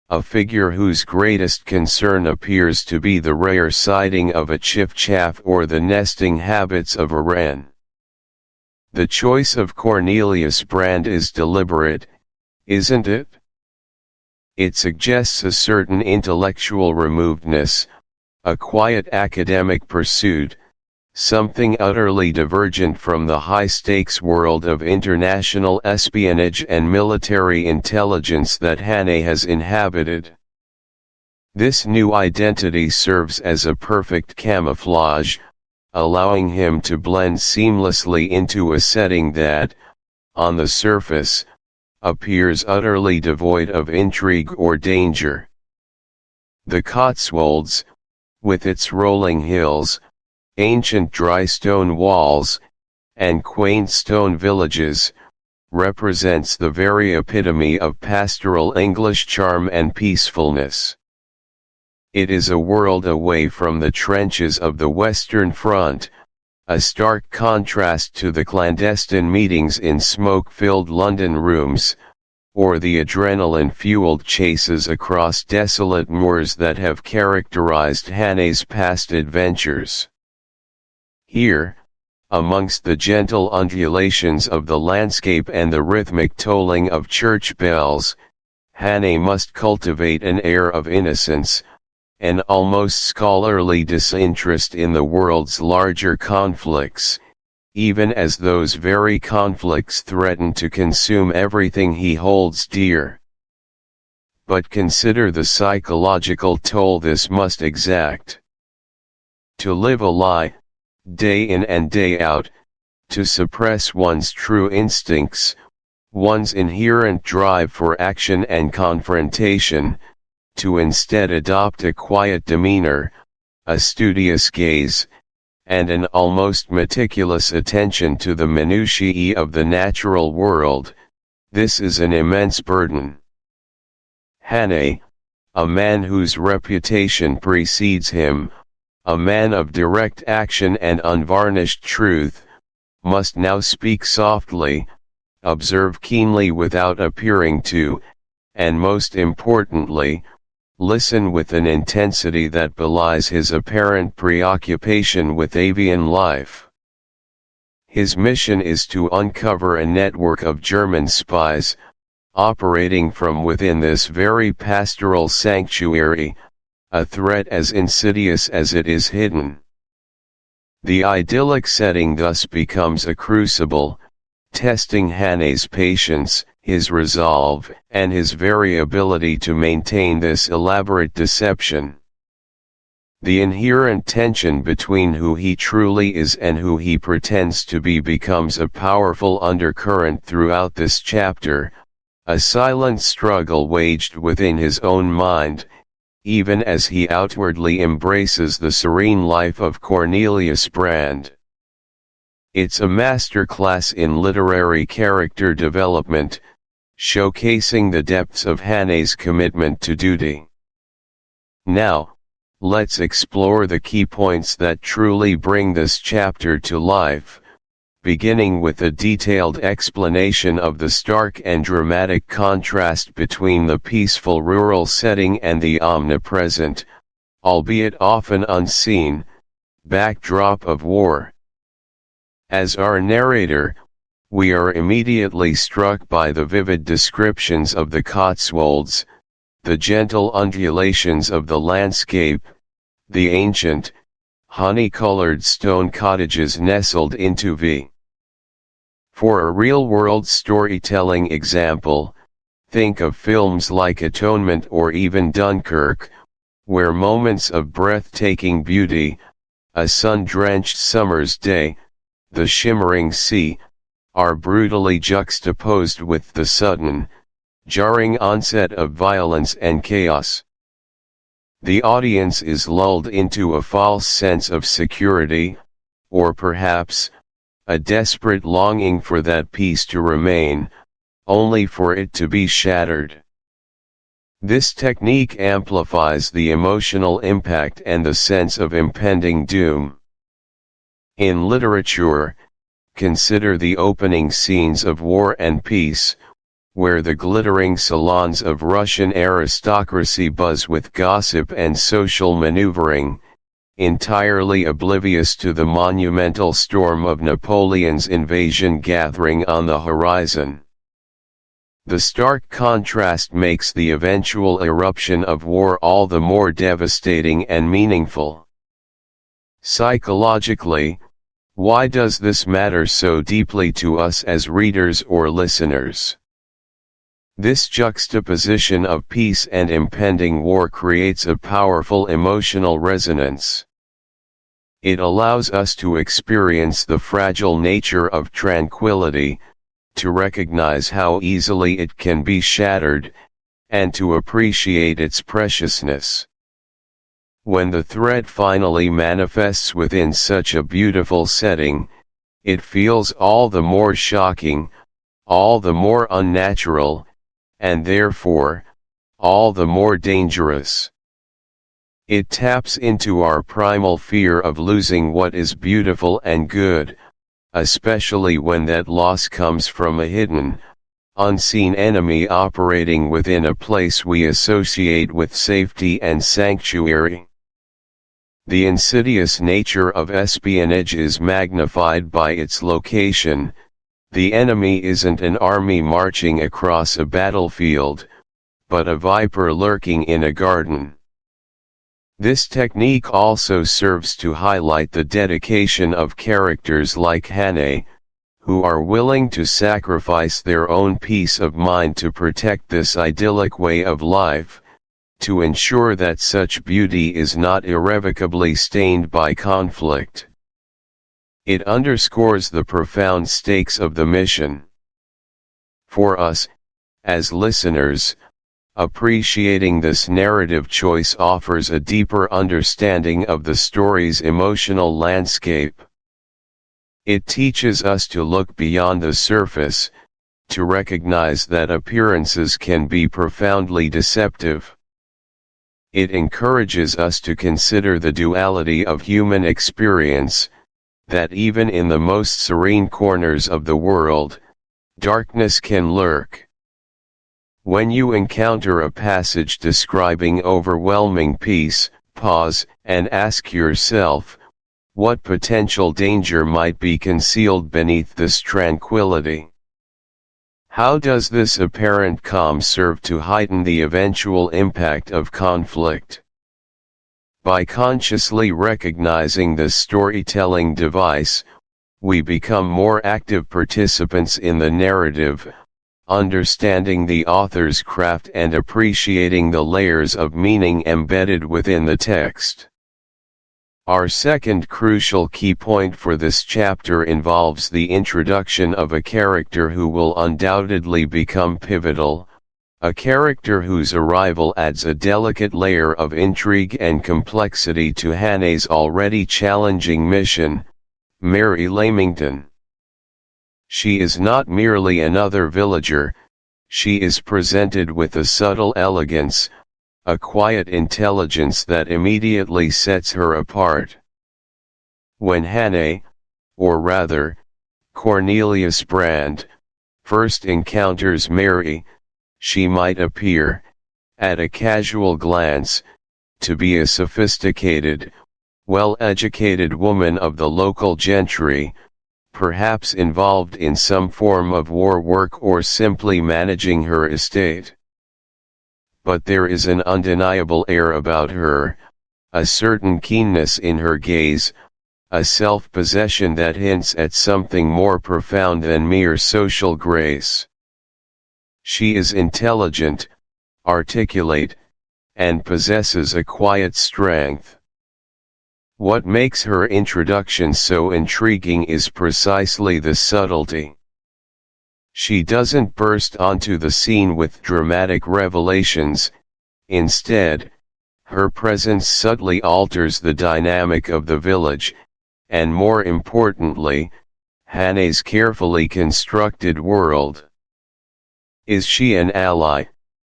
a figure whose greatest concern appears to be the rare sighting of a chiffchaff or the nesting habits of a wren. The choice of Cornelius Brand is deliberate, isn't it? It suggests a certain intellectual removedness, a quiet academic pursuit, something utterly divergent from the high-stakes world of international espionage and military intelligence that Hannay has inhabited. This new identity serves as a perfect camouflage, allowing him to blend seamlessly into a setting that, on the surface, appears utterly devoid of intrigue or danger. The Cotswolds, with its rolling hills, ancient dry stone walls, and quaint stone villages, represents the very epitome of pastoral English charm and peacefulness. It is a world away from the trenches of the Western Front, a stark contrast to the clandestine meetings in smoke-filled London rooms, or the adrenaline-fueled chases across desolate moors that have characterized Hannay's past adventures. Here, amongst the gentle undulations of the landscape and the rhythmic tolling of church bells, Hannay must cultivate an air of innocence, an almost scholarly disinterest in the world's larger conflicts, even as those very conflicts threaten to consume everything he holds dear. But consider the psychological toll this must exact. To live a lie, day in and day out, to suppress one's true instincts, one's inherent drive for action and confrontation, to instead adopt a quiet demeanor, a studious gaze, and an almost meticulous attention to the minutiae of the natural world, this is an immense burden. Hannay, a man whose reputation precedes him, a man of direct action and unvarnished truth, must now speak softly, observe keenly without appearing to, and most importantly, listen with an intensity that belies his apparent preoccupation with avian life. His mission is to uncover a network of German spies, operating from within this very pastoral sanctuary, a threat as insidious as it is hidden. The idyllic setting thus becomes a crucible, testing Hannay's patience, his resolve, and his very ability to maintain this elaborate deception. The inherent tension between who he truly is and who he pretends to be becomes a powerful undercurrent throughout this chapter, a silent struggle waged within his own mind, even as he outwardly embraces the serene life of Cornelius Brand. It's a masterclass in literary character development, showcasing the depths of Hannay's commitment to duty. Now, let's explore the key points that truly bring this chapter to life, beginning with a detailed explanation of the stark and dramatic contrast between the peaceful rural setting and the omnipresent, albeit often unseen, backdrop of war. As our narrator, we are immediately struck by the vivid descriptions of the Cotswolds, the gentle undulations of the landscape, the ancient, honey-colored stone cottages nestled into V. For a real-world storytelling example, think of films like Atonement or even Dunkirk, where moments of breathtaking beauty, a sun-drenched summer's day, the shimmering sea, are brutally juxtaposed with the sudden, jarring onset of violence and chaos. The audience is lulled into a false sense of security, or perhaps, a desperate longing for that peace to remain, only for it to be shattered. This technique amplifies the emotional impact and the sense of impending doom. In literature, consider the opening scenes of War and Peace, where the glittering salons of Russian aristocracy buzz with gossip and social maneuvering, entirely oblivious to the monumental storm of Napoleon's invasion gathering on the horizon. The stark contrast makes the eventual eruption of war all the more devastating and meaningful. Psychologically, why does this matter so deeply to us as readers or listeners? This juxtaposition of peace and impending war creates a powerful emotional resonance. It allows us to experience the fragile nature of tranquility, to recognize how easily it can be shattered, and to appreciate its preciousness. When the threat finally manifests within such a beautiful setting, it feels all the more shocking, all the more unnatural, and therefore, all the more dangerous. It taps into our primal fear of losing what is beautiful and good, especially when that loss comes from a hidden, unseen enemy operating within a place we associate with safety and sanctuary. The insidious nature of espionage is magnified by its location. The enemy isn't an army marching across a battlefield, but a viper lurking in a garden. This technique also serves to highlight the dedication of characters like Hannah, who are willing to sacrifice their own peace of mind to protect this idyllic way of life, to ensure that such beauty is not irrevocably stained by conflict. It underscores the profound stakes of the mission. For us, as listeners, appreciating this narrative choice offers a deeper understanding of the story's emotional landscape. It teaches us to look beyond the surface, to recognize that appearances can be profoundly deceptive. It encourages us to consider the duality of human experience, that even in the most serene corners of the world, darkness can lurk. When you encounter a passage describing overwhelming peace, pause and ask yourself, what potential danger might be concealed beneath this tranquility? How does this apparent calm serve to heighten the eventual impact of conflict? By consciously recognizing this storytelling device, we become more active participants in the narrative, understanding the author's craft and appreciating the layers of meaning embedded within the text. Our second crucial key point for this chapter involves the introduction of a character who will undoubtedly become pivotal, a character whose arrival adds a delicate layer of intrigue and complexity to Hannah's already challenging mission, Mary Lamington. She is not merely another villager, she is presented with a subtle elegance, a quiet intelligence that immediately sets her apart. When Hannah, or rather, Cornelius Brand, first encounters Mary, she might appear, at a casual glance, to be a sophisticated, well-educated woman of the local gentry, perhaps involved in some form of war work or simply managing her estate. But there is an undeniable air about her, a certain keenness in her gaze, a self-possession that hints at something more profound than mere social grace. She is intelligent, articulate, and possesses a quiet strength. What makes her introduction so intriguing is precisely the subtlety. She doesn't burst onto the scene with dramatic revelations, instead, her presence subtly alters the dynamic of the village, and more importantly, Hannah's carefully constructed world. Is she an ally,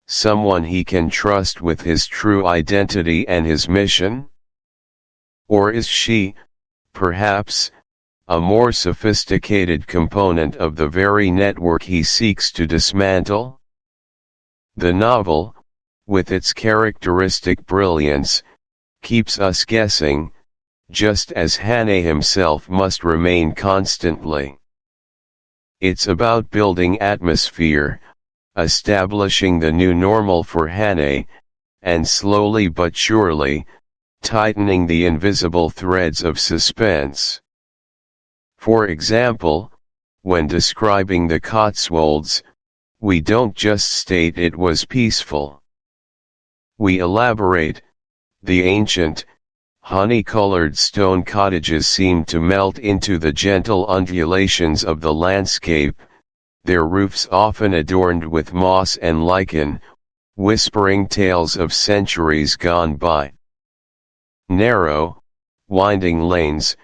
someone he can trust with his true identity and his mission? Or is she, perhaps, a more sophisticated component of the very network he seeks to dismantle? The novel, with its characteristic brilliance, keeps us guessing, just as Hannah himself must remain constantly. It's about building atmosphere, establishing the new normal for Hannah, and slowly but surely, tightening the invisible threads of suspense. For example, when describing the Cotswolds, we don't just state it was peaceful. We elaborate. The ancient, honey-colored stone cottages seemed to melt into the gentle undulations of the landscape, their roofs often adorned with moss and lichen, whispering tales of centuries gone by. Narrow, winding lanes,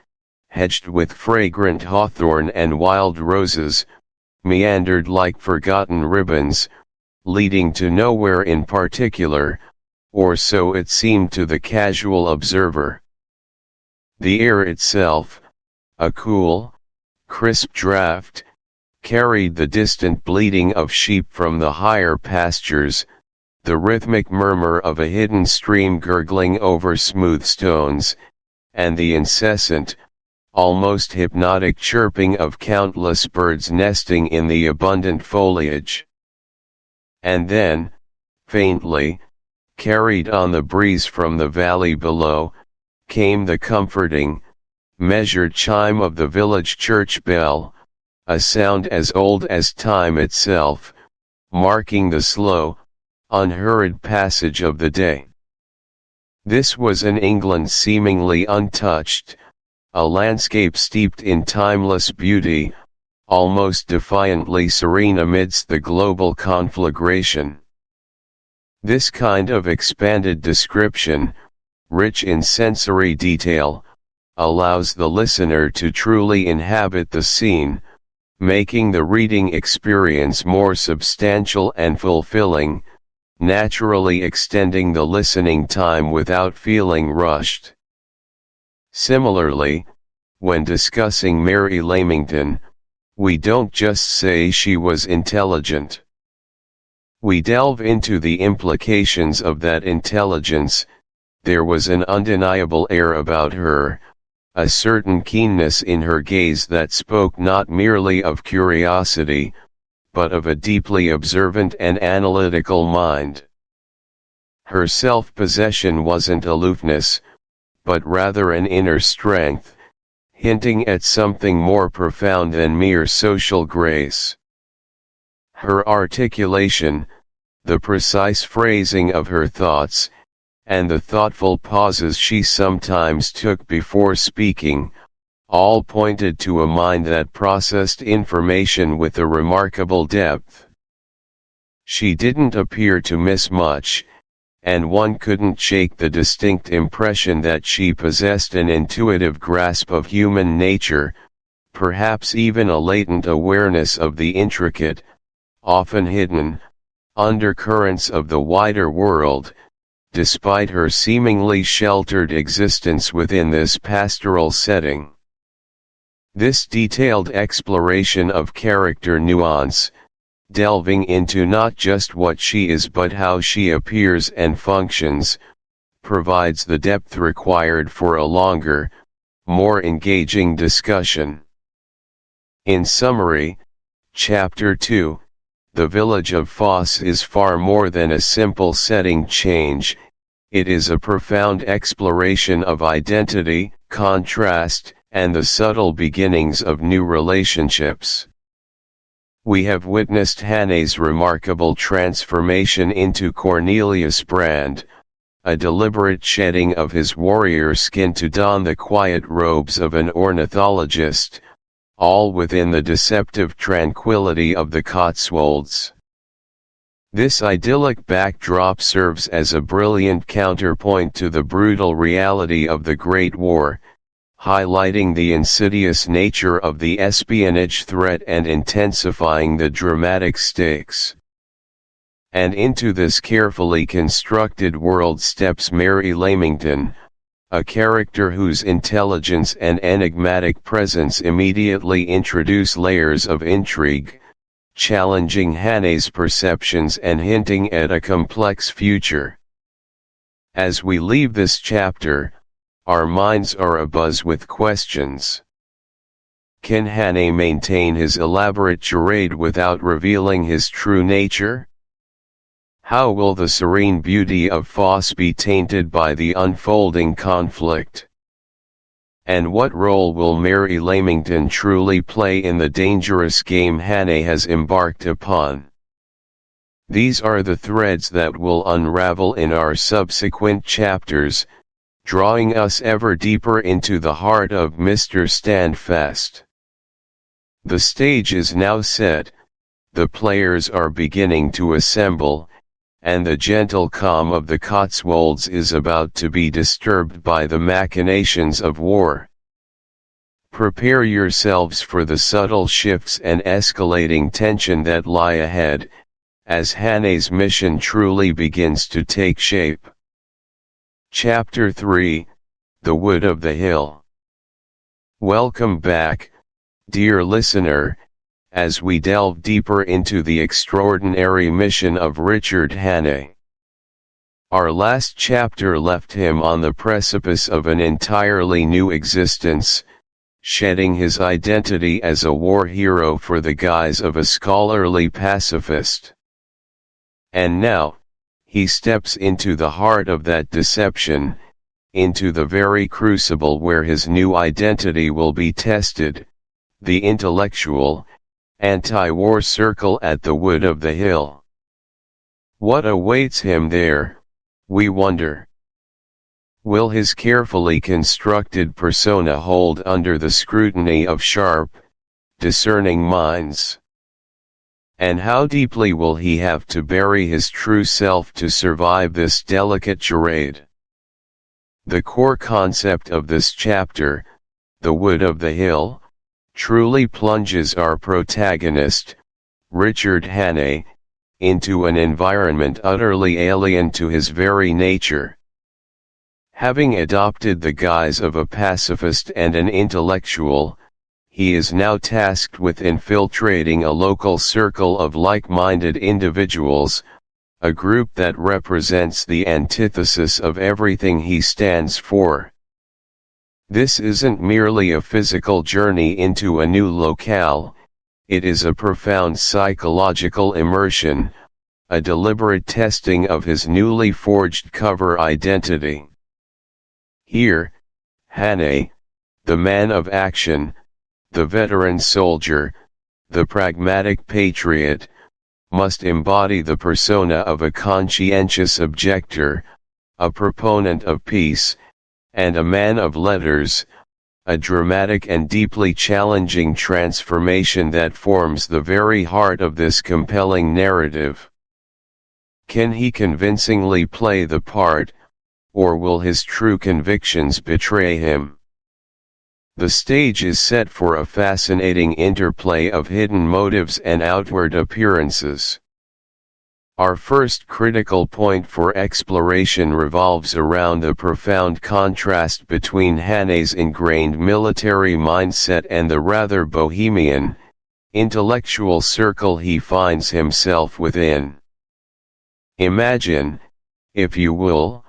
hedged with fragrant hawthorn and wild roses, meandered like forgotten ribbons, leading to nowhere in particular, or so it seemed to the casual observer. The air itself, a cool, crisp draught, carried the distant bleating of sheep from the higher pastures, the rhythmic murmur of a hidden stream gurgling over smooth stones, and the incessant, almost hypnotic chirping of countless birds nesting in the abundant foliage. And then, faintly, carried on the breeze from the valley below, came the comforting, measured chime of the village church bell, a sound as old as time itself, marking the slow, unhurried passage of the day. This was an England seemingly untouched, a landscape steeped in timeless beauty, almost defiantly serene amidst the global conflagration. This kind of expanded description, rich in sensory detail, allows the listener to truly inhabit the scene, making the reading experience more substantial and fulfilling, naturally extending the listening time without feeling rushed. Similarly, when discussing Mary Lamington, we don't just say she was intelligent. We delve into the implications of that intelligence. There was an undeniable air about her, a certain keenness in her gaze that spoke not merely of curiosity, but of a deeply observant and analytical mind. Her self-possession wasn't aloofness, but rather an inner strength, hinting at something more profound than mere social grace. Her articulation, the precise phrasing of her thoughts, and the thoughtful pauses she sometimes took before speaking, all pointed to a mind that processed information with a remarkable depth. She didn't appear to miss much, and one couldn't shake the distinct impression that she possessed an intuitive grasp of human nature, perhaps even a latent awareness of the intricate, often hidden, undercurrents of the wider world, despite her seemingly sheltered existence within this pastoral setting. This detailed exploration of character nuance, delving into not just what she is but how she appears and functions, provides the depth required for a longer, more engaging discussion. In summary, Chapter 2, The Village of Foss is far more than a simple setting change. It is a profound exploration of identity, contrast, and the subtle beginnings of new relationships. We have witnessed Hannah's remarkable transformation into Cornelius Brand, a deliberate shedding of his warrior skin to don the quiet robes of an ornithologist, all within the deceptive tranquility of the Cotswolds. This idyllic backdrop serves as a brilliant counterpoint to the brutal reality of the Great War, highlighting the insidious nature of the espionage threat and intensifying the dramatic stakes. And into this carefully constructed world steps Mary Lamington, a character whose intelligence and enigmatic presence immediately introduce layers of intrigue, challenging Hannah's perceptions and hinting at a complex future. As we leave this chapter, our minds are abuzz with questions. Can Hannah maintain his elaborate charade without revealing his true nature? How will the serene beauty of Foss be tainted by the unfolding conflict? And what role will Mary Lamington truly play in the dangerous game Hannah has embarked upon? These are the threads that will unravel in our subsequent chapters, drawing us ever deeper into the heart of Mr. Standfast. The stage is now set, the players are beginning to assemble, and the gentle calm of the Cotswolds is about to be disturbed by the machinations of war. Prepare yourselves for the subtle shifts and escalating tension that lie ahead, as Hannah's mission truly begins to take shape. Chapter 3, The Wood of the Hill. Welcome back, dear listener, as we delve deeper into the extraordinary mission of Richard Hannay. Our last chapter left him on the precipice of an entirely new existence, shedding his identity as a war hero for the guise of a scholarly pacifist. And now, he steps into the heart of that deception, into the very crucible where his new identity will be tested, the intellectual, anti-war circle at the Wood of the Hill. What awaits him there, we wonder? Will his carefully constructed persona hold under the scrutiny of sharp, discerning minds? And how deeply will he have to bury his true self to survive this delicate charade? The core concept of this chapter, The Wood of the Hill, truly plunges our protagonist, Richard Hannay, into an environment utterly alien to his very nature. Having adopted the guise of a pacifist and an intellectual, he is now tasked with infiltrating a local circle of like-minded individuals, a group that represents the antithesis of everything he stands for. This isn't merely a physical journey into a new locale, it is a profound psychological immersion, a deliberate testing of his newly forged cover identity. Here, Hannay, the man of action, the veteran soldier, the pragmatic patriot, must embody the persona of a conscientious objector, a proponent of peace, and a man of letters, a dramatic and deeply challenging transformation that forms the very heart of this compelling narrative. Can he convincingly play the part, or will his true convictions betray him? The stage is set for a fascinating interplay of hidden motives and outward appearances. Our first critical point for exploration revolves around the profound contrast between Hannay's ingrained military mindset and the rather bohemian, intellectual circle he finds himself within. Imagine, if you will,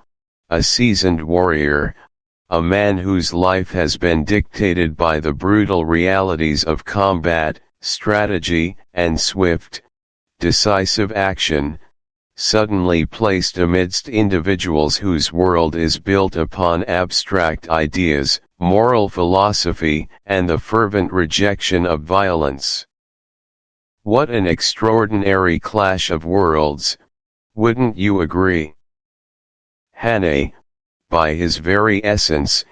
a seasoned warrior, a man whose life has been dictated by the brutal realities of combat, strategy, and swift, decisive action, suddenly placed amidst individuals whose world is built upon abstract ideas, moral philosophy, and the fervent rejection of violence. What an extraordinary clash of worlds, wouldn't you agree? Hannay, by his very essence,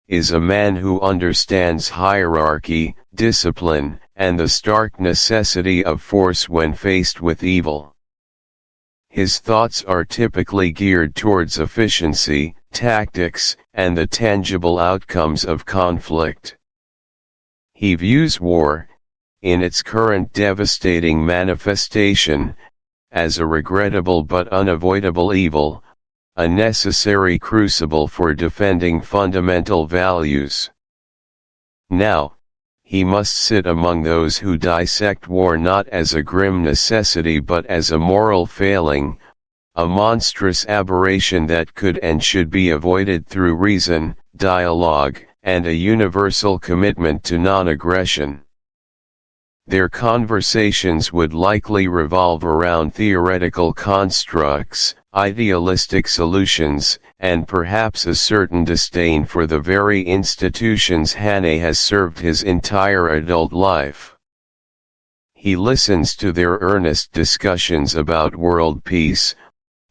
is a man who understands hierarchy, discipline, and the stark necessity of force when faced with evil. His thoughts are typically geared towards efficiency, tactics, and the tangible outcomes of conflict. He views war, in its current devastating manifestation, as a regrettable but unavoidable evil, a necessary crucible for defending fundamental values. Now, he must sit among those who dissect war not as a grim necessity but as a moral failing, a monstrous aberration that could and should be avoided through reason, dialogue, and a universal commitment to non-aggression. Their conversations would likely revolve around theoretical constructs, idealistic solutions, and perhaps a certain disdain for the very institutions Hannay has served his entire adult life. He listens to their earnest discussions about world peace,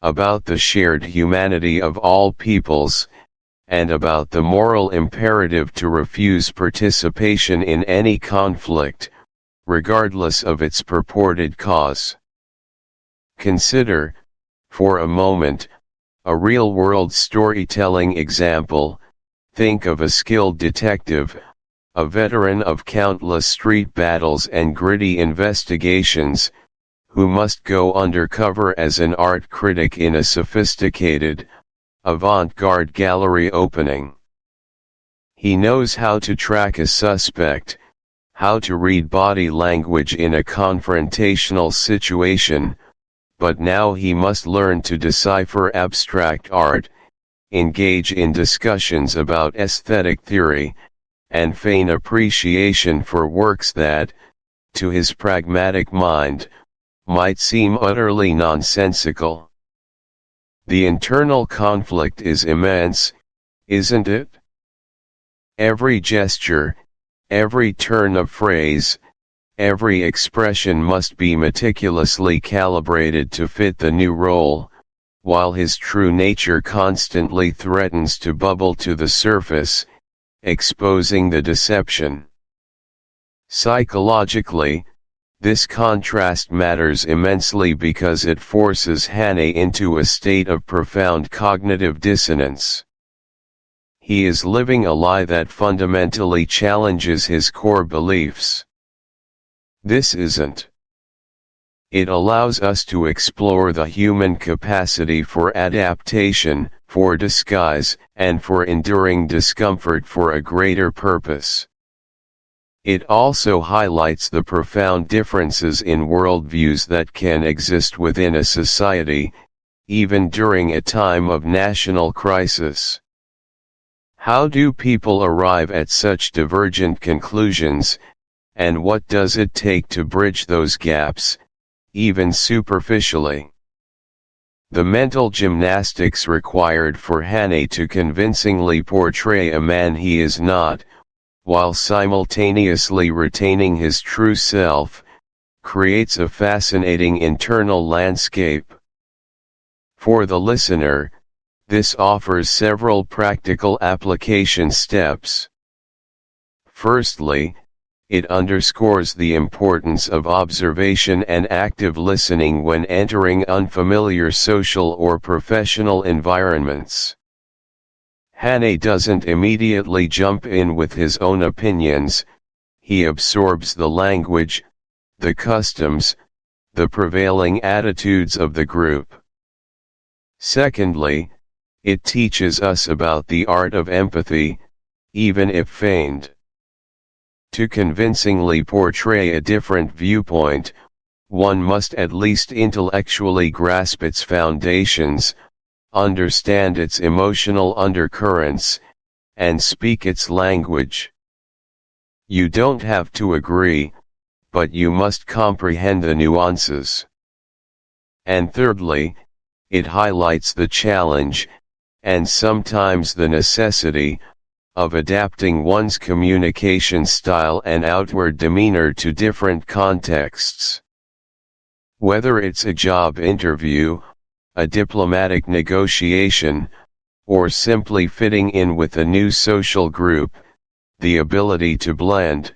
about the shared humanity of all peoples, and about the moral imperative to refuse participation in any conflict, regardless of its purported cause. Consider, for a moment, a real-world storytelling example. Think of a skilled detective, a veteran of countless street battles and gritty investigations, who must go undercover as an art critic in a sophisticated, avant-garde gallery opening. He knows how to track a suspect, how to read body language in a confrontational situation, but now he must learn to decipher abstract art, engage in discussions about aesthetic theory, and feign appreciation for works that, to his pragmatic mind, might seem utterly nonsensical. The internal conflict is immense, isn't it? Every gesture, every turn of phrase, every expression must be meticulously calibrated to fit the new role, while his true nature constantly threatens to bubble to the surface, exposing the deception. Psychologically, this contrast matters immensely because it forces Hane into a state of profound cognitive dissonance. He is living a lie that fundamentally challenges his core beliefs. This isn't. It allows us to explore the human capacity for adaptation, for disguise, and for enduring discomfort for a greater purpose. It also highlights the profound differences in worldviews that can exist within a society, even during a time of national crisis. How do people arrive at such divergent conclusions, and what does it take to bridge those gaps, even superficially? The mental gymnastics required for Hane to convincingly portray a man he is not, while simultaneously retaining his true self, creates a fascinating internal landscape. For the listener, this offers several practical application steps. Firstly, it underscores the importance of observation and active listening when entering unfamiliar social or professional environments. Hane doesn't immediately jump in with his own opinions, he absorbs the language, the customs, the prevailing attitudes of the group. Secondly, it teaches us about the art of empathy, even if feigned. To convincingly portray a different viewpoint, one must at least intellectually grasp its foundations, understand its emotional undercurrents, and speak its language. You don't have to agree, but you must comprehend the nuances. And thirdly, it highlights the challenge, and sometimes the necessity, of adapting one's communication style and outward demeanor to different contexts. Whether it's a job interview, a diplomatic negotiation, or simply fitting in with a new social group, the ability to blend,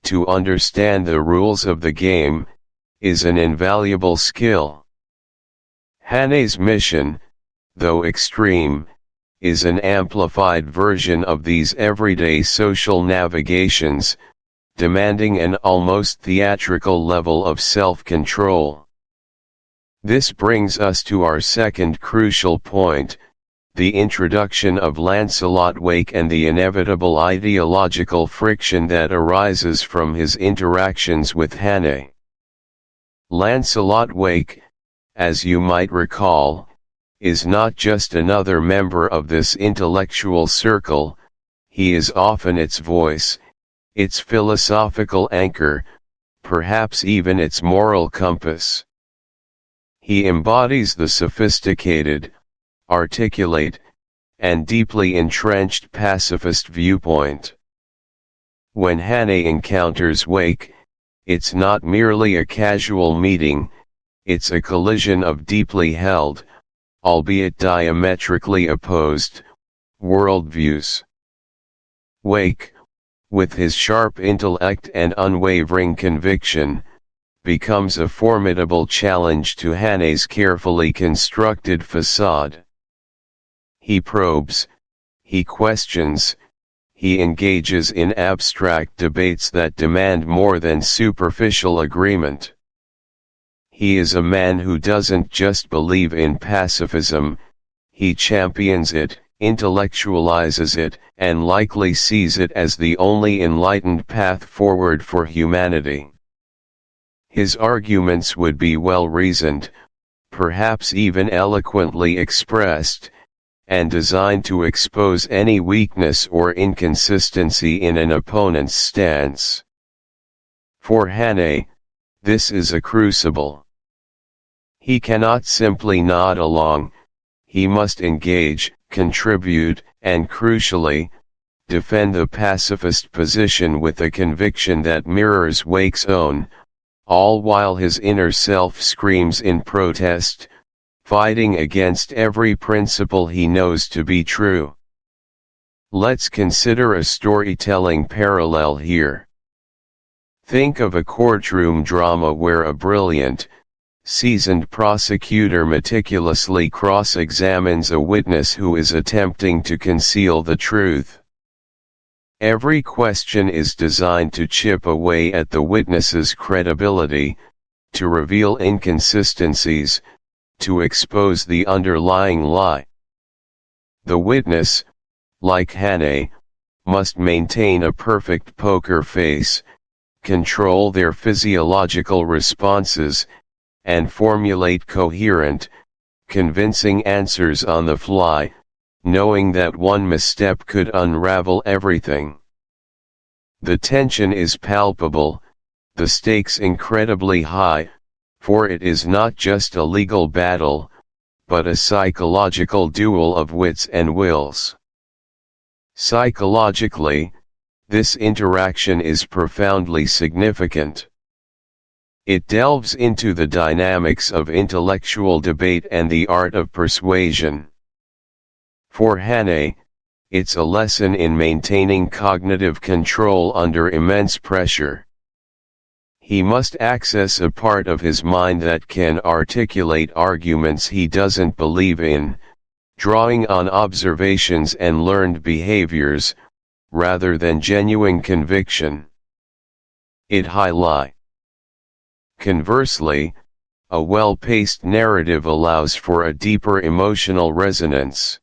to understand the rules of the game, is an invaluable skill. Hane's mission, though extreme, is an amplified version of these everyday social navigations, demanding an almost theatrical level of self-control. This brings us to our second crucial point, the introduction of Lancelot Wake and the inevitable ideological friction that arises from his interactions with Hane. Lancelot Wake, as you might recall, is not just another member of this intellectual circle, he is often its voice, its philosophical anchor, perhaps even its moral compass. He embodies the sophisticated, articulate, and deeply entrenched pacifist viewpoint. When Hane encounters Wake, it's not merely a casual meeting, it's a collision of deeply held, albeit diametrically opposed, worldviews. Wake, with his sharp intellect and unwavering conviction, becomes a formidable challenge to Hane's carefully constructed facade. He probes, he questions, he engages in abstract debates that demand more than superficial agreement. He is a man who doesn't just believe in pacifism, he champions it, intellectualizes it, and likely sees it as the only enlightened path forward for humanity. His arguments would be well reasoned, perhaps even eloquently expressed, and designed to expose any weakness or inconsistency in an opponent's stance. For Hannay, this is a crucible. He cannot simply nod along, he must engage, contribute, and crucially, defend the pacifist position with a conviction that mirrors Wake's own, all while his inner self screams in protest, fighting against every principle he knows to be true. Let's consider a storytelling parallel here. Think of a courtroom drama where a brilliant, seasoned prosecutor meticulously cross-examines a witness who is attempting to conceal the truth. Every question is designed to chip away at the witness's credibility, to reveal inconsistencies, to expose the underlying lie. The witness, like Hannay, must maintain a perfect poker face, control their physiological responses, and formulate coherent, convincing answers on the fly, knowing that one misstep could unravel everything. The tension is palpable, the stakes incredibly high, for it is not just a legal battle, but a psychological duel of wits and wills. Psychologically, this interaction is profoundly significant. It delves into the dynamics of intellectual debate and the art of persuasion. For Hannay, it's a lesson in maintaining cognitive control under immense pressure. He must access a part of his mind that can articulate arguments he doesn't believe in, drawing on observations and learned behaviors, rather than genuine conviction. It highlights. Conversely, a well-paced narrative allows for a deeper emotional resonance.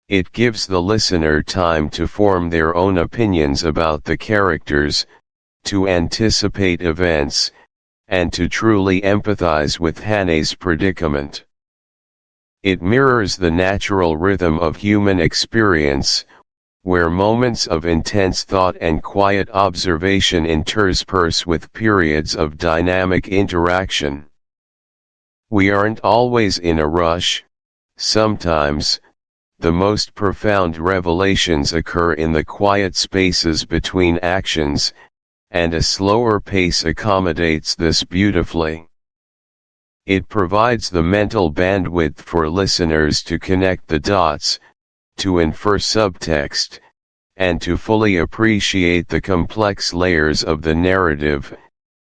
It gives the listener time to form their own opinions about the characters, to anticipate events, and to truly empathize with Hannay's predicament. It mirrors the natural rhythm of human experience, where moments of intense thought and quiet observation intersperse with periods of dynamic interaction. We aren't always in a rush. Sometimes, the most profound revelations occur in the quiet spaces between actions, and a slower pace accommodates this beautifully. It provides the mental bandwidth for listeners to connect the dots, to infer subtext, and to fully appreciate the complex layers of the narrative,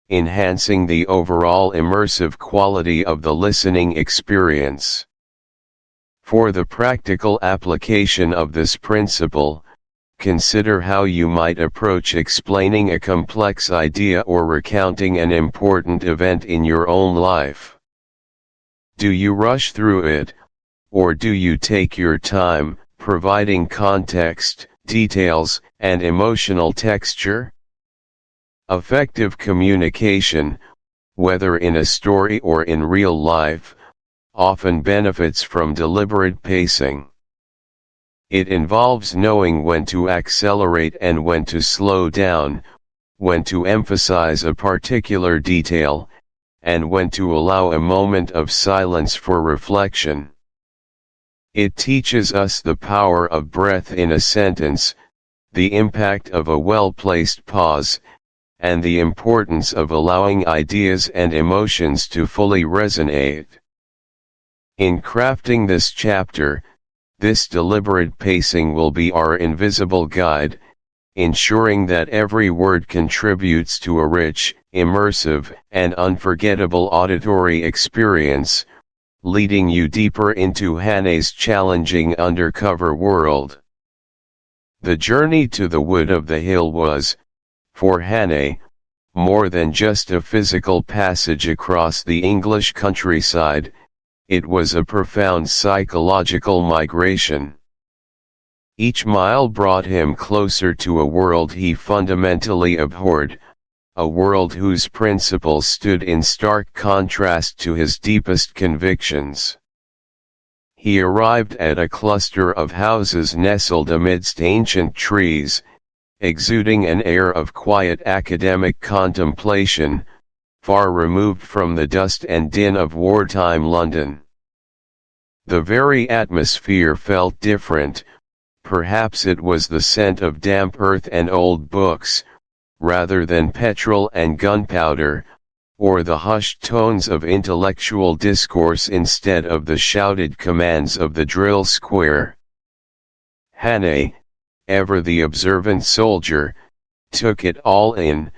enhancing the overall immersive quality of the listening experience. For the practical application of this principle, consider how you might approach explaining a complex idea or recounting an important event in your own life. Do you rush through it, or do you take your time, providing context, details, and emotional texture? Effective communication, whether in a story or in real life, often benefits from deliberate pacing. It involves knowing when to accelerate and when to slow down, when to emphasize a particular detail, and when to allow a moment of silence for reflection. It teaches us the power of breath in a sentence, the impact of a well-placed pause, and the importance of allowing ideas and emotions to fully resonate. In crafting this chapter, this deliberate pacing will be our invisible guide, ensuring that every word contributes to a rich, immersive, and unforgettable auditory experience, leading you deeper into Hannay's challenging undercover world. The journey to the Wood of the Hill was, for Hannay, more than just a physical passage across the English countryside. it was a profound psychological migration. Each mile brought him closer to a world he fundamentally abhorred, a world whose principles stood in stark contrast to his deepest convictions. He arrived at a cluster of houses nestled amidst ancient trees, exuding an air of quiet academic contemplation, far removed from the dust and din of wartime London. The very atmosphere felt different. Perhaps it was the scent of damp earth and old books, rather than petrol and gunpowder, or the hushed tones of intellectual discourse instead of the shouted commands of the drill square. Hannay, ever the observant soldier, took it all in,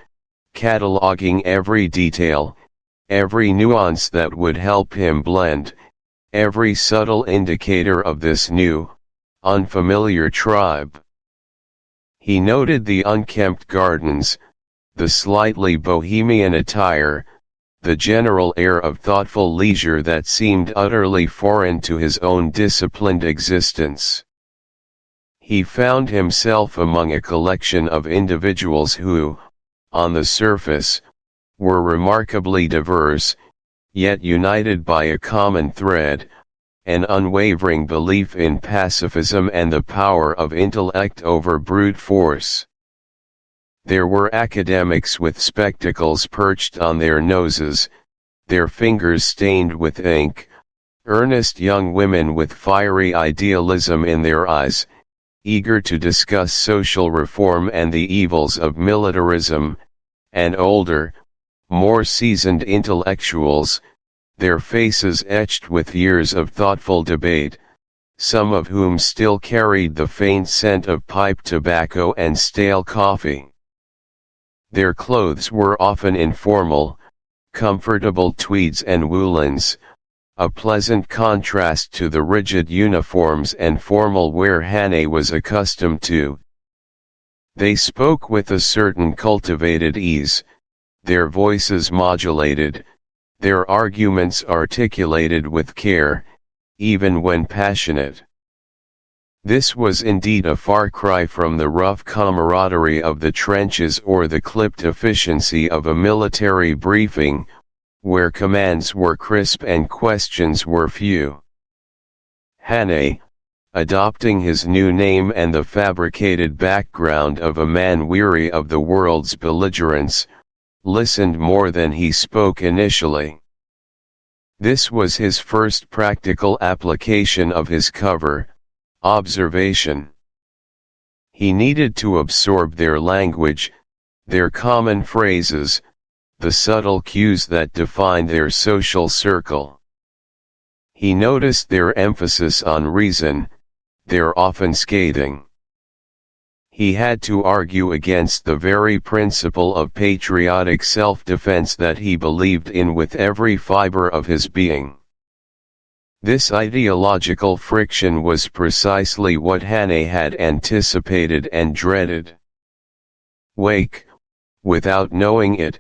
cataloguing every detail, every nuance that would help him blend, every subtle indicator of this new, unfamiliar tribe. He noted the unkempt gardens, the slightly bohemian attire, the general air of thoughtful leisure that seemed utterly foreign to his own disciplined existence. He found himself among a collection of individuals who, on the surface, were remarkably diverse, yet united by a common thread, an unwavering belief in pacifism and the power of intellect over brute force. There were academics with spectacles perched on their noses, their fingers stained with ink, earnest young women with fiery idealism in their eyes, eager to discuss social reform and the evils of militarism, and older, more seasoned intellectuals, their faces etched with years of thoughtful debate, some of whom still carried the faint scent of pipe tobacco and stale coffee. Their clothes were often informal, comfortable tweeds and woolens, a pleasant contrast to the rigid uniforms and formal wear Hannay was accustomed to. They spoke with a certain cultivated ease, their voices modulated, their arguments articulated with care, even when passionate. This was indeed a far cry from the rough camaraderie of the trenches or the clipped efficiency of a military briefing, where commands were crisp and questions were few. Hannay, adopting his new name and the fabricated background of a man weary of the world's belligerence, listened more than he spoke initially. This was his first practical application of his cover, observation. He needed to absorb their language, their common phrases, the subtle cues that defined their social circle. He noticed their emphasis on reason, their often scathing. He had to argue against the very principle of patriotic self-defense that he believed in with every fiber of his being. This ideological friction was precisely what Hannay had anticipated and dreaded. Wake, without knowing it,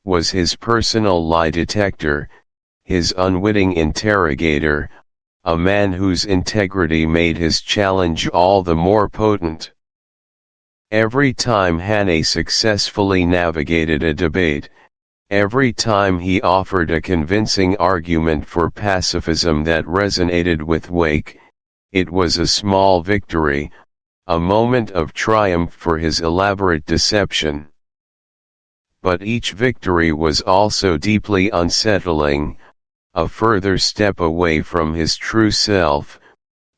was his personal lie detector, his unwitting interrogator, a man whose integrity made his challenge all the more potent. Every time Hannay successfully navigated a debate, every time he offered a convincing argument for pacifism that resonated with Wake, it was a small victory, a moment of triumph for his elaborate deception. But each victory was also deeply unsettling, a further step away from his true self,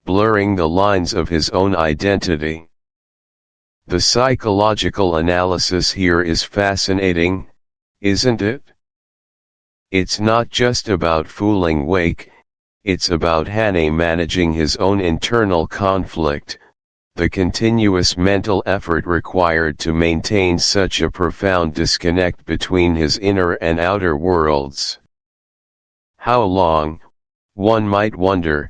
blurring the lines of his own identity. The psychological analysis here is fascinating, isn't it? It's not just about fooling Wake, it's about Hannay managing his own internal conflict, the continuous mental effort required to maintain such a profound disconnect between his inner and outer worlds. How long, one might wonder,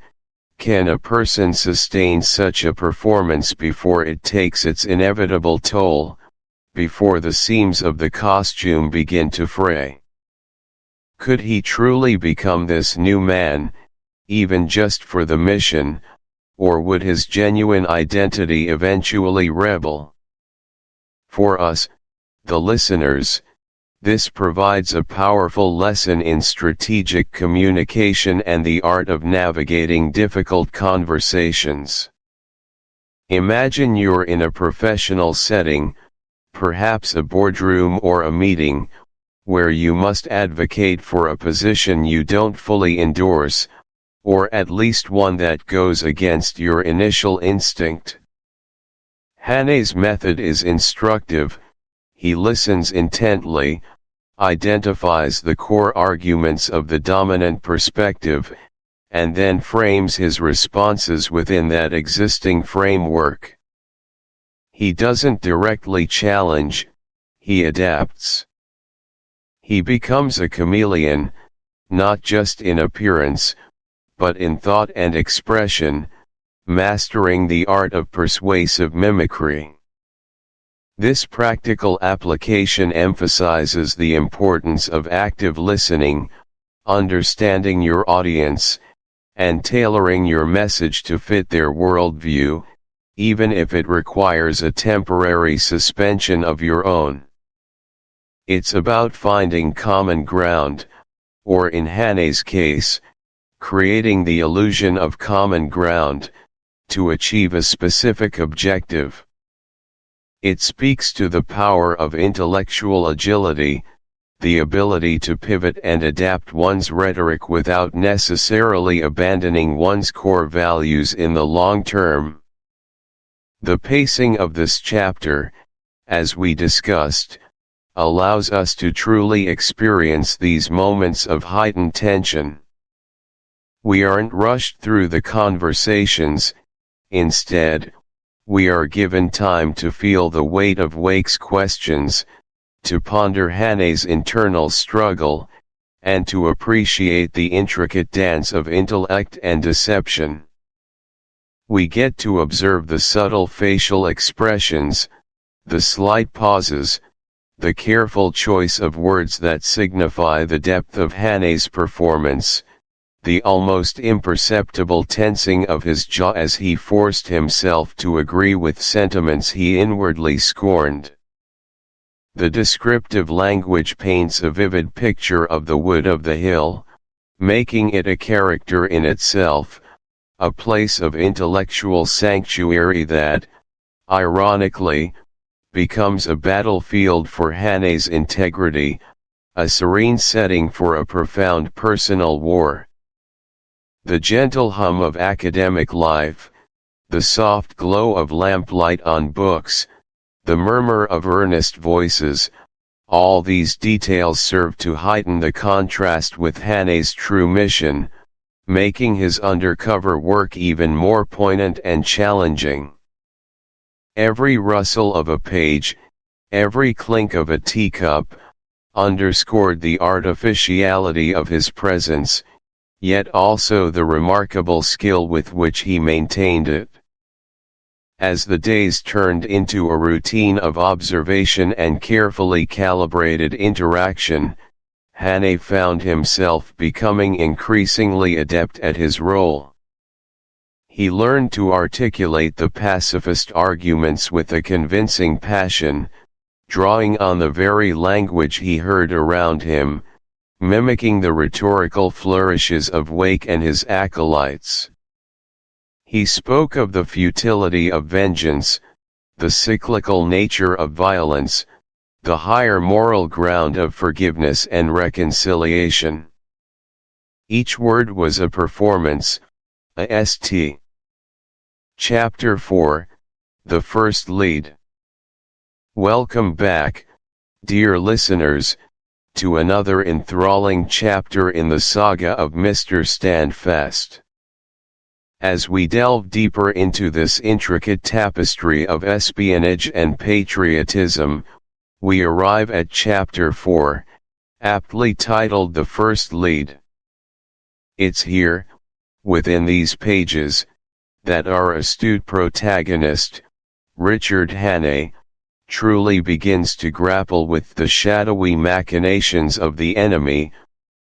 can a person sustain such a performance before it takes its inevitable toll, before the seams of the costume begin to fray? Could he truly become this new man, even just for the mission, or would his genuine identity eventually rebel? For us, the listeners, this provides a powerful lesson in strategic communication and the art of navigating difficult conversations. Imagine you're in a professional setting, perhaps a boardroom or a meeting, where you must advocate for a position you don't fully endorse, or at least one that goes against your initial instinct. Hane's method is instructive. He listens intently, identifies the core arguments of the dominant perspective, and then frames his responses within that existing framework. He doesn't directly challenge, he adapts. He becomes a chameleon, not just in appearance, but in thought and expression, mastering the art of persuasive mimicry. This practical application emphasizes the importance of active listening, understanding your audience, and tailoring your message to fit their worldview, even if it requires a temporary suspension of your own. It's about finding common ground, or in Hane's case, creating the illusion of common ground, to achieve a specific objective. It speaks to the power of intellectual agility, the ability to pivot and adapt one's rhetoric without necessarily abandoning one's core values in the long term. The pacing of this chapter, as we discussed, allows us to truly experience these moments of heightened tension. We aren't rushed through the conversations, instead, we are given time to feel the weight of Wake's questions, to ponder Hane's internal struggle, and to appreciate the intricate dance of intellect and deception. We get to observe the subtle facial expressions, the slight pauses, the careful choice of words that signify the depth of Hane's performance, the almost imperceptible tensing of his jaw as he forced himself to agree with sentiments he inwardly scorned. The descriptive language paints a vivid picture of the wood of the hill, making it a character in itself, a place of intellectual sanctuary that, ironically, becomes a battlefield for Hane's integrity, a serene setting for a profound personal war. The gentle hum of academic life, the soft glow of lamplight on books, the murmur of earnest voices, all these details serve to heighten the contrast with Hane's true mission, making his undercover work even more poignant and challenging. Every rustle of a page, every clink of a teacup, underscored the artificiality of his presence, yet also the remarkable skill with which he maintained it. As the days turned into a routine of observation and carefully calibrated interaction, Hane found himself becoming increasingly adept at his role. He learned to articulate the pacifist arguments with a convincing passion, drawing on the very language he heard around him, mimicking the rhetorical flourishes of Wake and his acolytes. He spoke of the futility of vengeance, the cyclical nature of violence, the higher moral ground of forgiveness and reconciliation. Each word was a performance, a st. Chapter 4, The First Lead. Welcome back, dear listeners, to another enthralling chapter in the saga of Mr. Standfast. As we delve deeper into this intricate tapestry of espionage and patriotism, we arrive at Chapter 4, aptly titled The First Lead. It's here, within these pages, that our astute protagonist, Richard Hane, truly begins to grapple with the shadowy machinations of the enemy,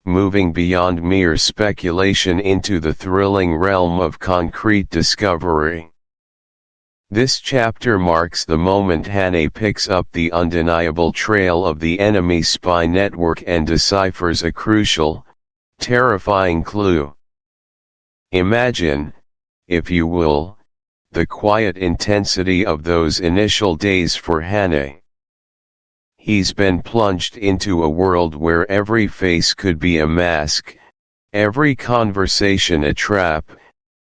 moving beyond mere speculation into the thrilling realm of concrete discovery. This chapter marks the moment Hannah picks up the undeniable trail of the enemy spy network and deciphers a crucial, terrifying clue. Imagine, if you will, the quiet intensity of those initial days for Hannah. He's been plunged into a world where every face could be a mask, every conversation a trap,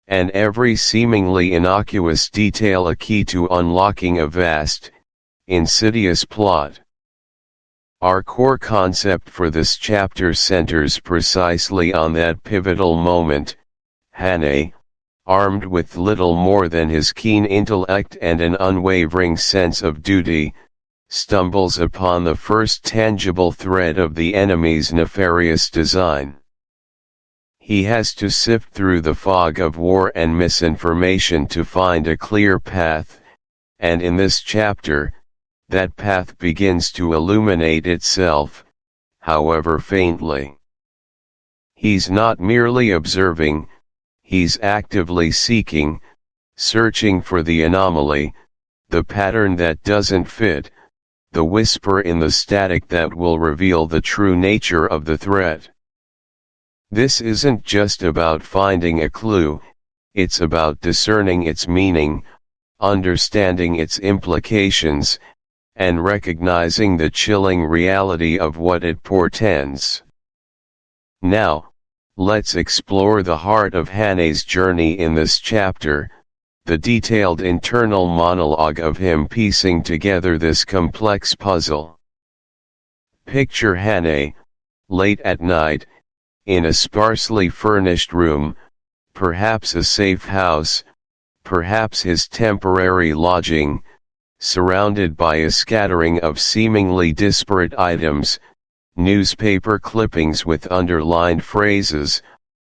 and every seemingly innocuous detail a key to unlocking a vast, insidious plot. Our core concept for this chapter centers precisely on that pivotal moment. Hannah, armed with little more than his keen intellect and an unwavering sense of duty, stumbles upon the first tangible thread of the enemy's nefarious design. He has to sift through the fog of war and misinformation to find a clear path, and in this chapter, that path begins to illuminate itself, however faintly. He's not merely observing, he's actively seeking, searching for the anomaly, the pattern that doesn't fit, the whisper in the static that will reveal the true nature of the threat. This isn't just about finding a clue, it's about discerning its meaning, understanding its implications, and recognizing the chilling reality of what it portends. Now, let's explore the heart of Hannah's journey in this chapter, the detailed internal monologue of him piecing together this complex puzzle. Picture Hannah, late at night, in a sparsely furnished room, perhaps a safe house, perhaps his temporary lodging, surrounded by a scattering of seemingly disparate items, newspaper clippings with underlined phrases,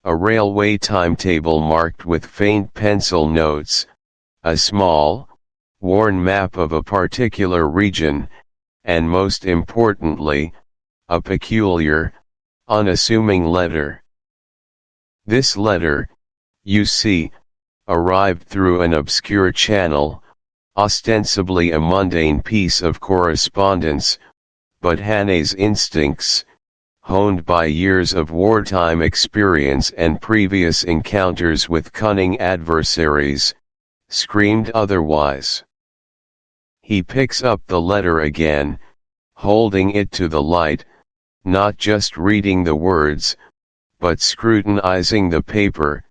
a railway timetable marked with faint pencil notes, a small, worn map of a particular region, and most importantly, a peculiar, unassuming letter. This letter, you see, arrived through an obscure channel, ostensibly a mundane piece of correspondence, but Hannah's instincts, honed by years of wartime experience and previous encounters with cunning adversaries, screamed otherwise. He picks up the letter again, holding it to the light, not just reading the words, but scrutinizing the paper,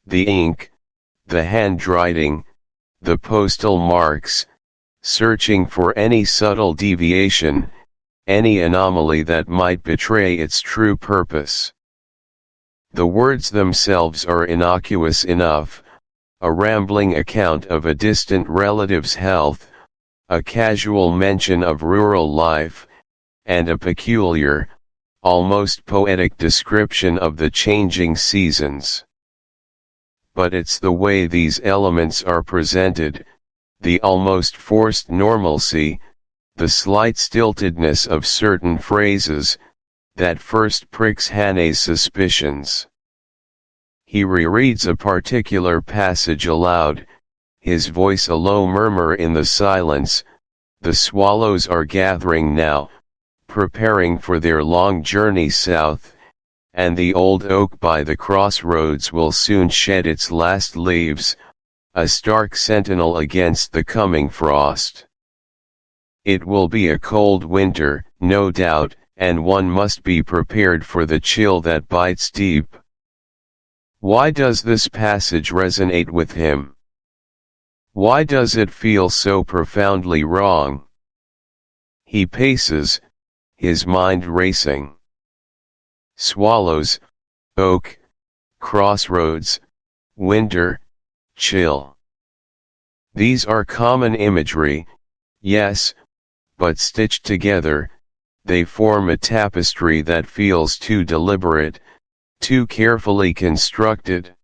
the ink, the handwriting, the postal marks, searching for any subtle deviation, any anomaly that might betray its true purpose. The words themselves are innocuous enough, a rambling account of a distant relative's health, a casual mention of rural life, and a peculiar, almost poetic description of the changing seasons. But it's the way these elements are presented, the almost forced normalcy, the slight stiltedness of certain phrases, that first pricks Hannah's suspicions. He rereads a particular passage aloud, his voice a low murmur in the silence. The swallows are gathering now, preparing for their long journey south, and the old oak by the crossroads will soon shed its last leaves, a stark sentinel against the coming frost. It will be a cold winter, no doubt, and one must be prepared for the chill that bites deep. Why does this passage resonate with him? Why does it feel so profoundly wrong? He paces, his mind racing. Swallows, oak, crossroads, winter, chill. These are common imagery, yes, but stitched together, they form a tapestry that feels too deliberate, too carefully constructed.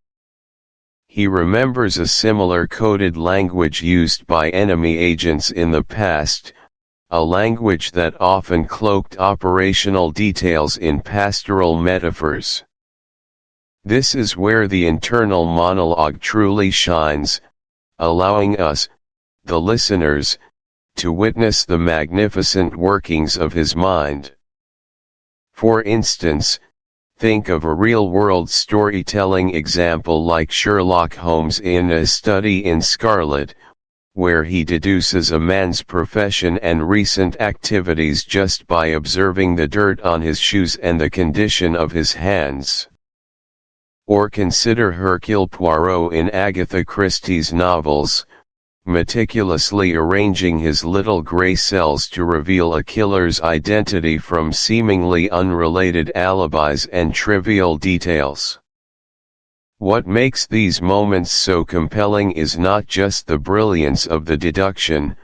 He remembers a similar coded language used by enemy agents in the past, a language that often cloaked operational details in pastoral metaphors. This is where the internal monologue truly shines, allowing us, the listeners, to witness the magnificent workings of his mind. For instance, think of a real-world storytelling example like Sherlock Holmes in A Study in Scarlet, where he deduces a man's profession and recent activities just by observing the dirt on his shoes and the condition of his hands. Or consider Hercule Poirot in Agatha Christie's novels, meticulously arranging his little gray cells to reveal a killer's identity from seemingly unrelated alibis and trivial details. What makes these moments so compelling is not just the brilliance of the deduction,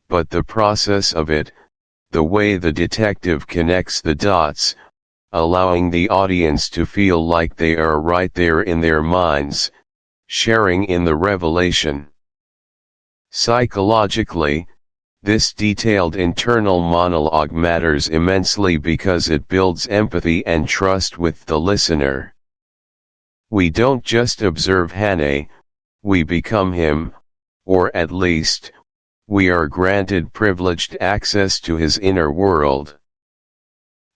but the process of it, the way the detective connects the dots, allowing the audience to feel like they are right there in their minds, sharing in the revelation. Psychologically, this detailed internal monologue matters immensely because it builds empathy and trust with the listener. We don't just observe Hannay, we become him, or at least, we are granted privileged access to his inner world.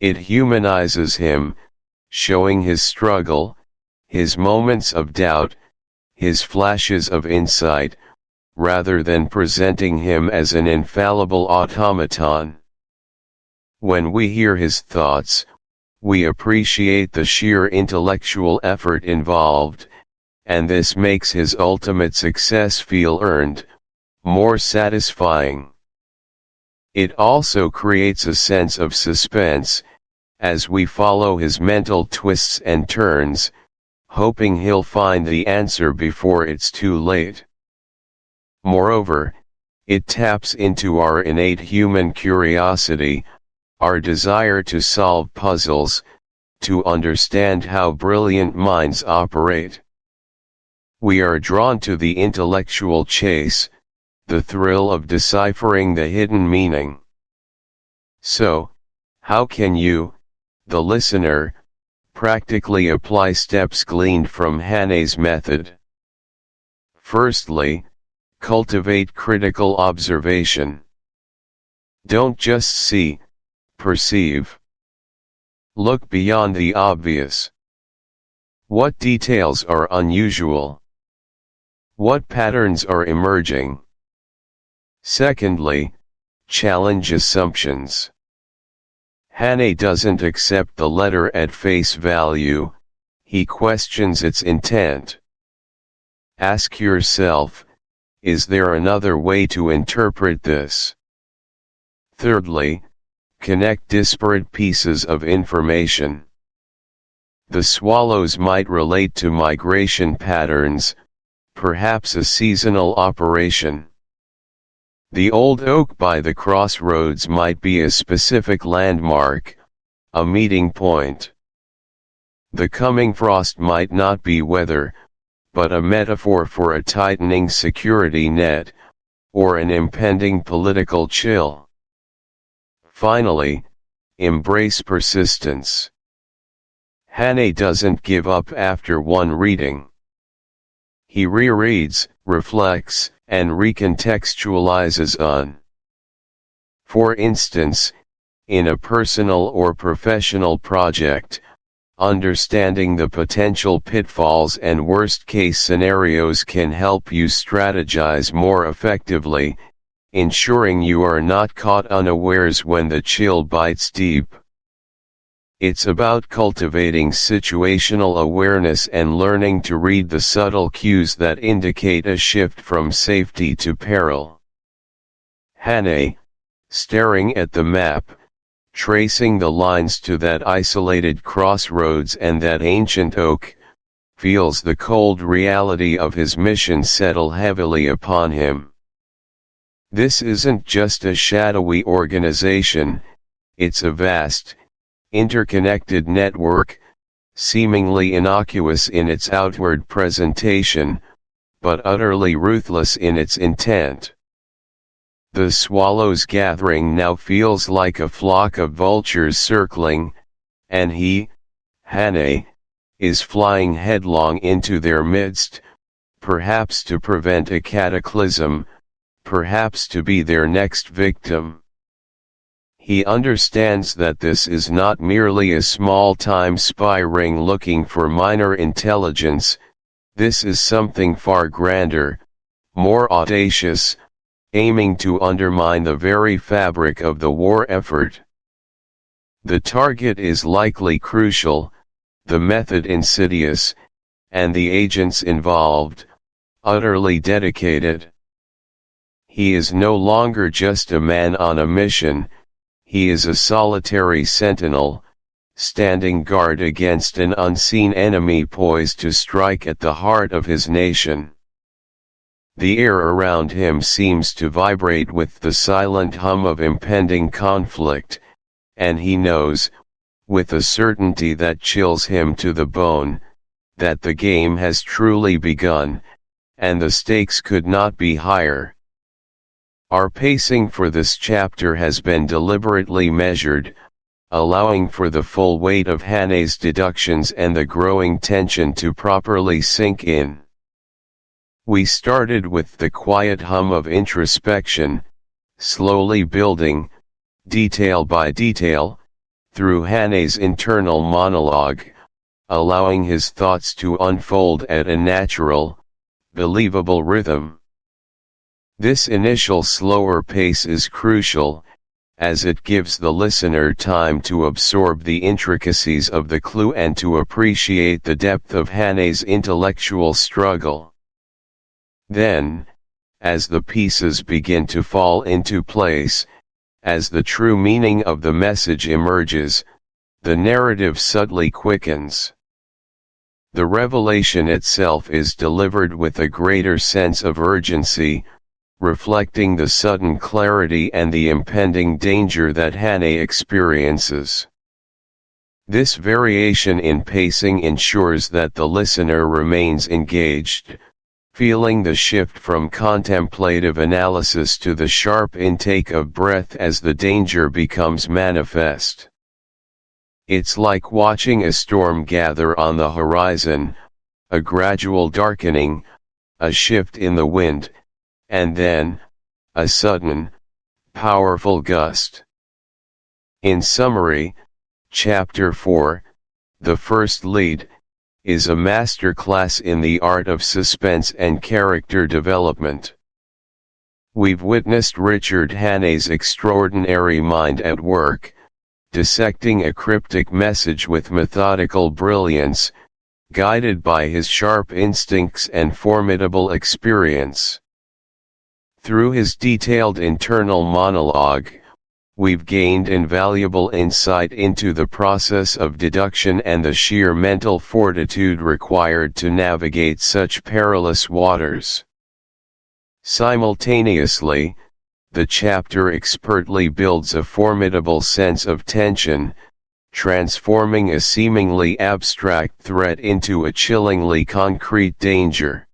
It humanizes him, showing his struggle, his moments of doubt, his flashes of insight, rather than presenting him as an infallible automaton. When we hear his thoughts, we appreciate the sheer intellectual effort involved, and this makes his ultimate success feel earned, more satisfying. It also creates a sense of suspense, as we follow his mental twists and turns, hoping he'll find the answer before it's too late. Moreover, it taps into our innate human curiosity, our desire to solve puzzles, to understand how brilliant minds operate. We are drawn to the intellectual chase, the thrill of deciphering the hidden meaning. So, how can you, the listener, practically apply steps gleaned from Hannay's method? Firstly, cultivate critical observation. Don't just see, perceive. Look beyond the obvious. What details are unusual? What patterns are emerging? Secondly, challenge assumptions. Hannay doesn't accept the letter at face value, he questions its intent. Ask yourself, is there another way to interpret this? Thirdly, connect disparate pieces of information. The swallows might relate to migration patterns, perhaps a seasonal operation. The old oak by the crossroads might be a specific landmark, a meeting point. The coming frost might not be weather, but a metaphor for a tightening security net, or an impending political chill. Finally, embrace persistence. Hannay doesn't give up after one reading. He rereads, reflects, and recontextualizes on. For instance, in a personal or professional project, understanding the potential pitfalls and worst-case scenarios can help you strategize more effectively, ensuring you are not caught unawares when the chill bites deep. It's about cultivating situational awareness and learning to read the subtle cues that indicate a shift from safety to peril. Hannay, staring at the map, tracing the lines to that isolated crossroads and that ancient oak, feels the cold reality of his mission settle heavily upon him. This isn't just a shadowy organization, it's a vast, interconnected network, seemingly innocuous in its outward presentation, but utterly ruthless in its intent. The swallows gathering now feels like a flock of vultures circling, and he, Hane, is flying headlong into their midst, perhaps to prevent a cataclysm, perhaps to be their next victim. He understands that this is not merely a small-time spy ring looking for minor intelligence, this is something far grander, more audacious, aiming to undermine the very fabric of the war effort. The target is likely crucial, the method insidious, and the agents involved, utterly dedicated. He is no longer just a man on a mission, he is a solitary sentinel, standing guard against an unseen enemy poised to strike at the heart of his nation. The air around him seems to vibrate with the silent hum of impending conflict, and he knows, with a certainty that chills him to the bone, that the game has truly begun, and the stakes could not be higher. Our pacing for this chapter has been deliberately measured, allowing for the full weight of Hane's deductions and the growing tension to properly sink in. We started with the quiet hum of introspection, slowly building, detail by detail, through Hane's internal monologue, allowing his thoughts to unfold at a natural, believable rhythm. This initial slower pace is crucial, as it gives the listener time to absorb the intricacies of the clue and to appreciate the depth of Hane's intellectual struggle. Then, as the pieces begin to fall into place, as the true meaning of the message emerges, the narrative subtly quickens. The revelation itself is delivered with a greater sense of urgency, reflecting the sudden clarity and the impending danger that Hane experiences. This variation in pacing ensures that the listener remains engaged, feeling the shift from contemplative analysis to the sharp intake of breath as the danger becomes manifest. It's like watching a storm gather on the horizon, a gradual darkening, a shift in the wind, and then, a sudden, powerful gust. In summary, Chapter 4, The First Lead, is a masterclass in the art of suspense and character development. We've witnessed Richard Hane's extraordinary mind at work, dissecting a cryptic message with methodical brilliance, guided by his sharp instincts and formidable experience. Through his detailed internal monologue, we've gained invaluable insight into the process of deduction and the sheer mental fortitude required to navigate such perilous waters. Simultaneously, the chapter expertly builds a formidable sense of tension, transforming a seemingly abstract threat into a chillingly concrete danger.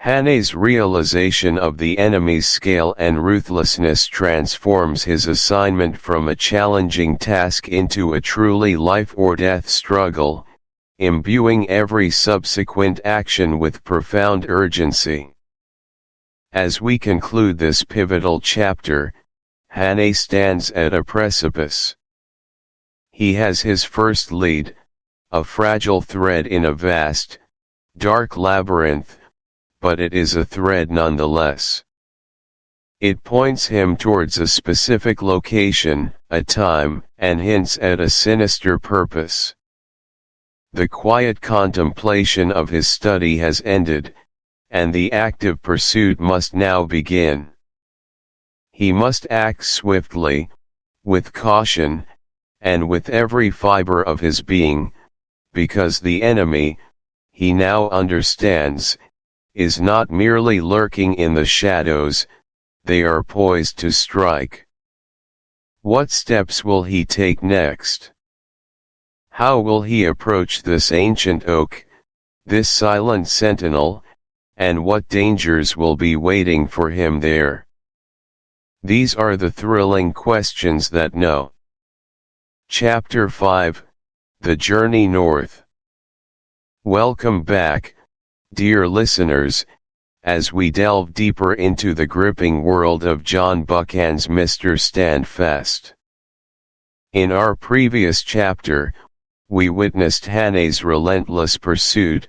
Hane's realization of the enemy's scale and ruthlessness transforms his assignment from a challenging task into a truly life-or-death struggle, imbuing every subsequent action with profound urgency. As we conclude this pivotal chapter, Hane stands at a precipice. He has his first lead, a fragile thread in a vast, dark labyrinth, but it is a thread nonetheless. It points him towards a specific location, a time, and hints at a sinister purpose. The quiet contemplation of his study has ended, and the active pursuit must now begin. He must act swiftly, with caution, and with every fiber of his being, because the enemy, he now understands, is not merely lurking in the shadows, they are poised to strike. What steps will he take next? How will he approach this ancient oak, this silent sentinel, and what dangers will be waiting for him there? These are the thrilling questions that know. Chapter 5, The Journey North. Welcome back, dear listeners, as we delve deeper into the gripping world of John Buchan's Mr. Standfast. In our previous chapter, we witnessed Hannah's relentless pursuit,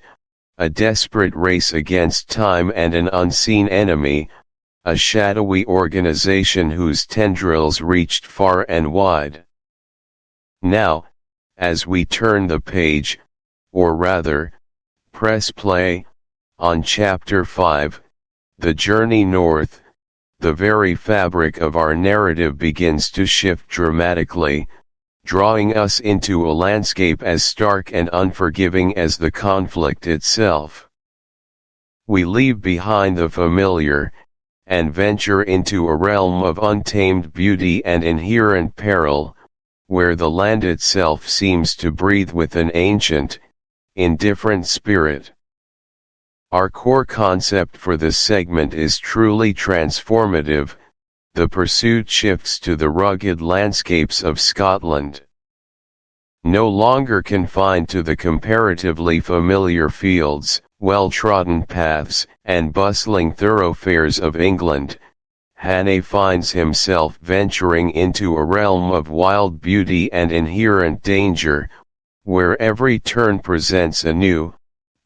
a desperate race against time and an unseen enemy, a shadowy organization whose tendrils reached far and wide. Now, as we turn the page, or rather, press play, on Chapter 5, The Journey North, the very fabric of our narrative begins to shift dramatically, drawing us into a landscape as stark and unforgiving as the conflict itself. We leave behind the familiar, and venture into a realm of untamed beauty and inherent peril, where the land itself seems to breathe with an ancient, indifferent spirit. Our core concept for this segment is truly transformative. The pursuit shifts to the rugged landscapes of Scotland. No longer confined to the comparatively familiar fields, well-trodden paths, and bustling thoroughfares of England, Hannah finds himself venturing into a realm of wild beauty and inherent danger, where every turn presents a new,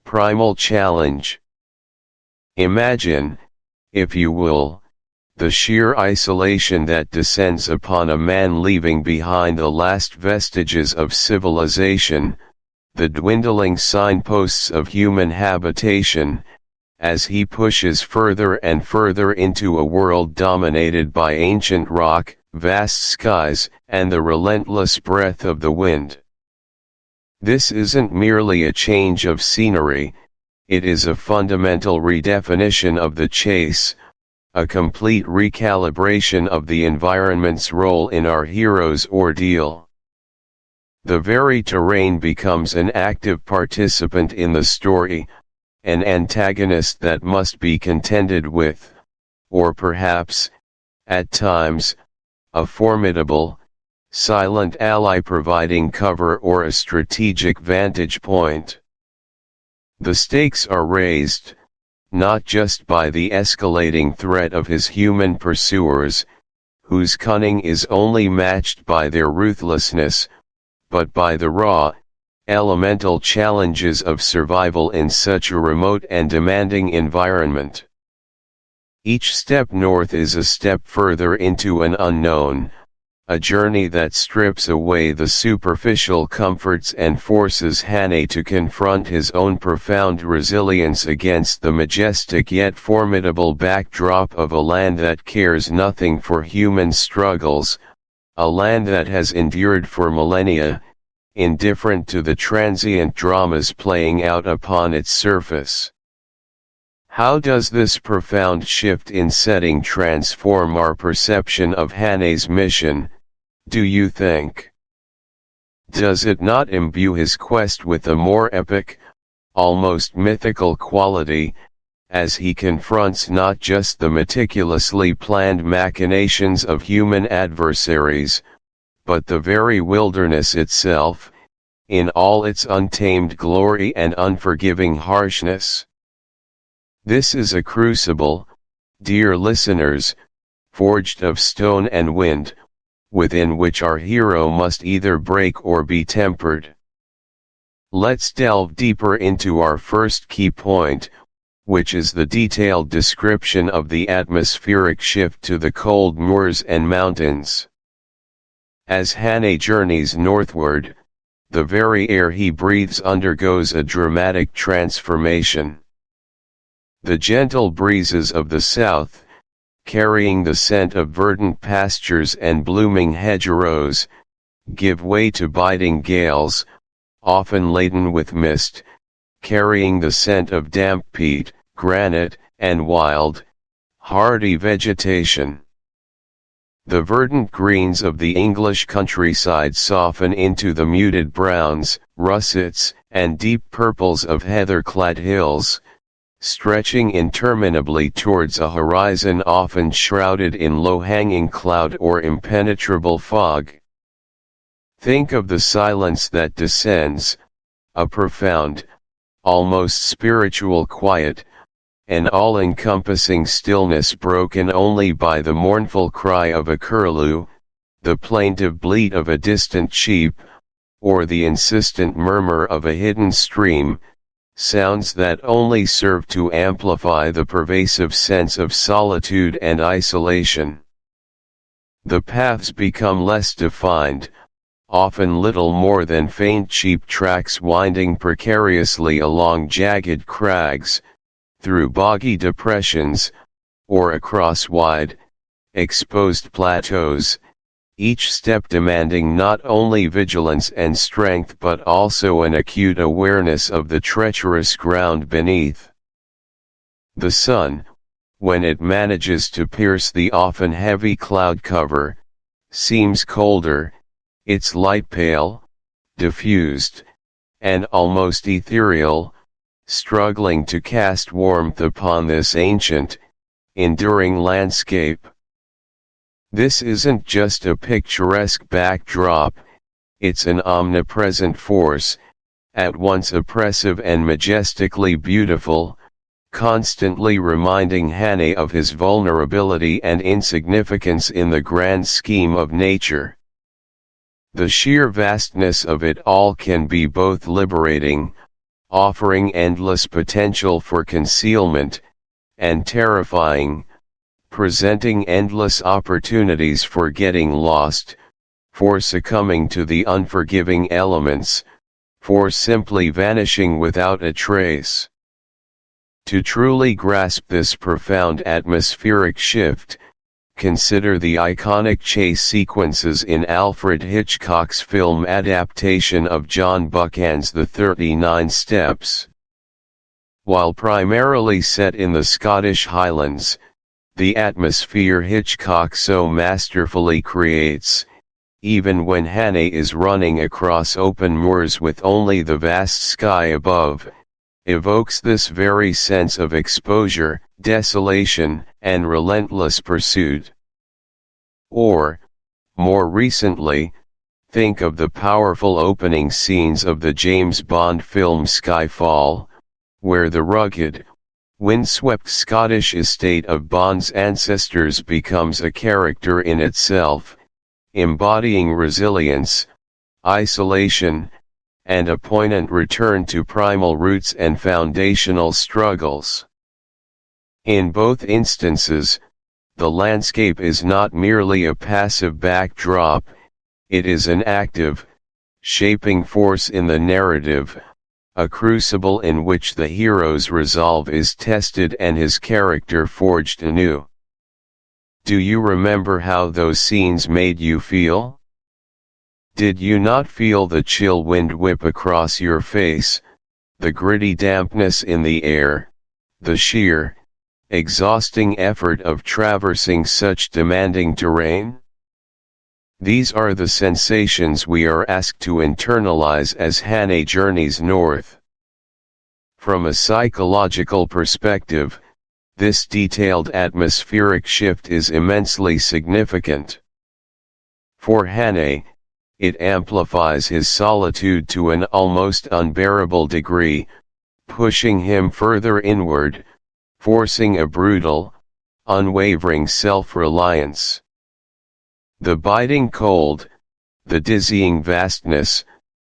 primal challenge. Imagine, if you will, the sheer isolation that descends upon a man leaving behind the last vestiges of civilization, the dwindling signposts of human habitation, as he pushes further and further into a world dominated by ancient rock, vast skies, and the relentless breath of the wind. This isn't merely a change of scenery, it is a fundamental redefinition of the chase, a complete recalibration of the environment's role in our hero's ordeal. The very terrain becomes an active participant in the story, an antagonist that must be contended with, or perhaps, at times, a formidable, silent ally providing cover or a strategic vantage point. The stakes are raised, not just by the escalating threat of his human pursuers, whose cunning is only matched by their ruthlessness, but by the raw, elemental challenges of survival in such a remote and demanding environment. Each step north is a step further into an unknown, a journey that strips away the superficial comforts and forces Hannah to confront his own profound resilience against the majestic yet formidable backdrop of a land that cares nothing for human struggles, a land that has endured for millennia, indifferent to the transient dramas playing out upon its surface. How does this profound shift in setting transform our perception of Hannah's mission, do you think? Does it not imbue his quest with a more epic, almost mythical quality, as he confronts not just the meticulously planned machinations of human adversaries, but the very wilderness itself, in all its untamed glory and unforgiving harshness? This is a crucible, dear listeners, forged of stone and wind, within which our hero must either break or be tempered. Let's delve deeper into our first key point, which is the detailed description of the atmospheric shift to the cold moors and mountains. As Hannah journeys northward, the very air he breathes undergoes a dramatic transformation. The gentle breezes of the south, carrying the scent of verdant pastures and blooming hedgerows, give way to biting gales, often laden with mist, carrying the scent of damp peat, granite, and wild, hardy vegetation. The verdant greens of the English countryside soften into the muted browns, russets, and deep purples of heather-clad hills, stretching interminably towards a horizon often shrouded in low-hanging cloud or impenetrable fog. Think of the silence that descends, a profound, almost spiritual quiet, an all-encompassing stillness broken only by the mournful cry of a curlew, the plaintive bleat of a distant sheep, or the insistent murmur of a hidden stream, sounds that only serve to amplify the pervasive sense of solitude and isolation. The paths become less defined, often little more than faint sheep tracks winding precariously along jagged crags, through boggy depressions, or across wide, exposed plateaus, each step demanding not only vigilance and strength but also an acute awareness of the treacherous ground beneath. The sun, when it manages to pierce the often heavy cloud cover, seems colder, its light pale, diffused, and almost ethereal, struggling to cast warmth upon this ancient, enduring landscape. This isn't just a picturesque backdrop, it's an omnipresent force, at once oppressive and majestically beautiful, constantly reminding Hane of his vulnerability and insignificance in the grand scheme of nature. The sheer vastness of it all can be both liberating, offering endless potential for concealment, and terrifying, presenting endless opportunities for getting lost, for succumbing to the unforgiving elements, for simply vanishing without a trace. To truly grasp this profound atmospheric shift, consider the iconic chase sequences in Alfred Hitchcock's film adaptation of John Buchan's The 39 Steps. While primarily set in the Scottish Highlands, the atmosphere Hitchcock so masterfully creates, even when Hane is running across open moors with only the vast sky above, evokes this very sense of exposure, desolation, and relentless pursuit. Or, more recently, think of the powerful opening scenes of the James Bond film Skyfall, where the rugged, windswept Scottish estate of Bond's ancestors becomes a character in itself, embodying resilience, isolation, and a poignant return to primal roots and foundational struggles. In both instances, the landscape is not merely a passive backdrop, it is an active, shaping force in the narrative, a crucible in which the hero's resolve is tested and his character forged anew. Do you remember how those scenes made you feel? Did you not feel the chill wind whip across your face, the gritty dampness in the air, the sheer, exhausting effort of traversing such demanding terrain? These are the sensations we are asked to internalize as Hane journeys north. From a psychological perspective, this detailed atmospheric shift is immensely significant. For Hane, it amplifies his solitude to an almost unbearable degree, pushing him further inward, forcing a brutal, unwavering self-reliance. The biting cold, the dizzying vastness,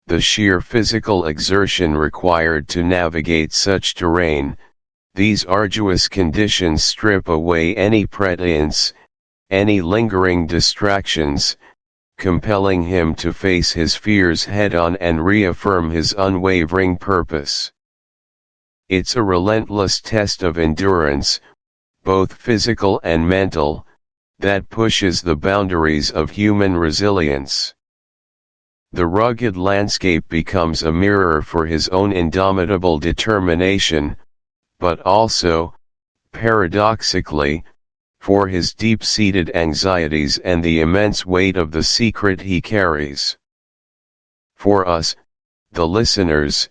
the sheer physical exertion required to navigate such terrain, these arduous conditions strip away any pretense, any lingering distractions, compelling him to face his fears head-on and reaffirm his unwavering purpose. It's a relentless test of endurance, both physical and mental, that pushes the boundaries of human resilience. The rugged landscape becomes a mirror for his own indomitable determination, but also, paradoxically, for his deep-seated anxieties and the immense weight of the secret he carries. For us, the listeners,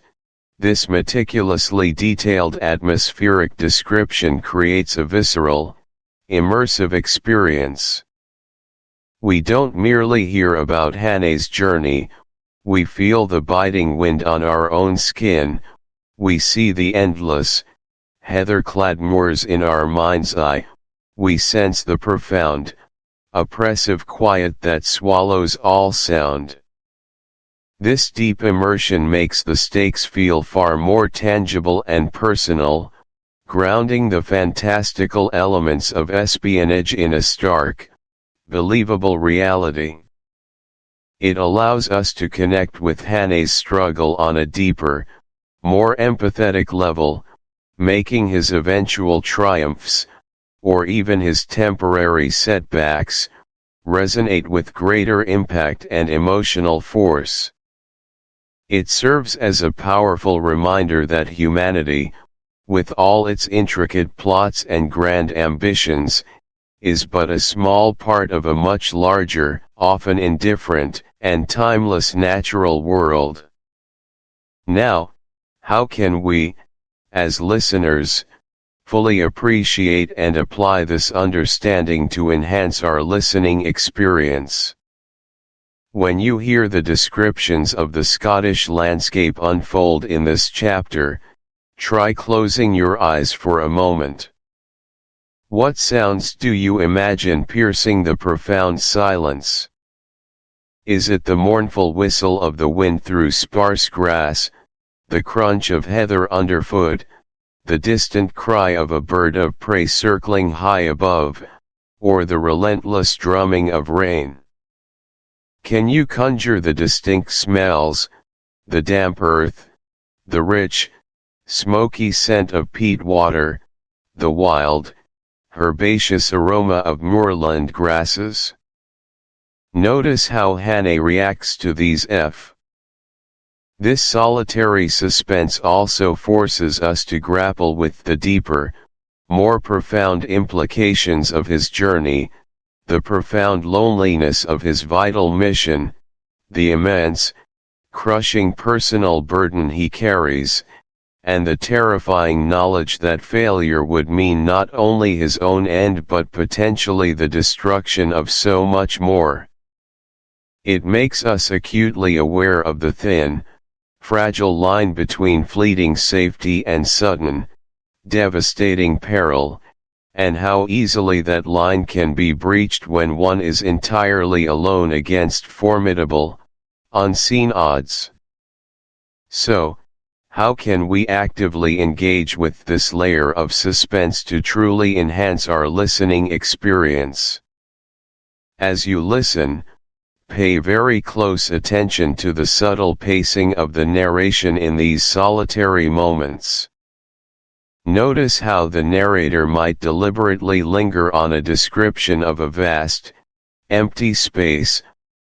This meticulously detailed atmospheric description creates a visceral, immersive experience. We don't merely hear about Hane's journey, we feel the biting wind on our own skin, we see the endless, heather-clad moors in our mind's eye, we sense the profound, oppressive quiet that swallows all sound. This deep immersion makes the stakes feel far more tangible and personal, grounding the fantastical elements of espionage in a stark, believable reality. It allows us to connect with Hane's struggle on a deeper, more empathetic level, making his eventual triumphs, or even his temporary setbacks, resonate with greater impact and emotional force. It serves as a powerful reminder that humanity, with all its intricate plots and grand ambitions, is but a small part of a much larger, often indifferent, and timeless natural world. Now, how can we, as listeners, fully appreciate and apply this understanding to enhance our listening experience? When you hear the descriptions of the Scottish landscape unfold in this chapter, try closing your eyes for a moment. What sounds do you imagine piercing the profound silence? Is it the mournful whistle of the wind through sparse grass, the crunch of heather underfoot, the distant cry of a bird of prey circling high above, or the relentless drumming of rain? Can you conjure the distinct smells, the damp earth, the rich, smoky scent of peat water, the wild, herbaceous aroma of moorland grasses? Notice how Hane reacts to these This solitary suspense also forces us to grapple with the deeper, more profound implications of his journey, the profound loneliness of his vital mission, the immense, crushing personal burden he carries, and the terrifying knowledge that failure would mean not only his own end but potentially the destruction of so much more. It makes us acutely aware of the thin, fragile line between fleeting safety and sudden, devastating peril, and how easily that line can be breached when one is entirely alone against formidable, unseen odds. So, how can we actively engage with this layer of suspense to truly enhance our listening experience? As you listen, pay very close attention to the subtle pacing of the narration in these solitary moments. Notice how the narrator might deliberately linger on a description of a vast, empty space,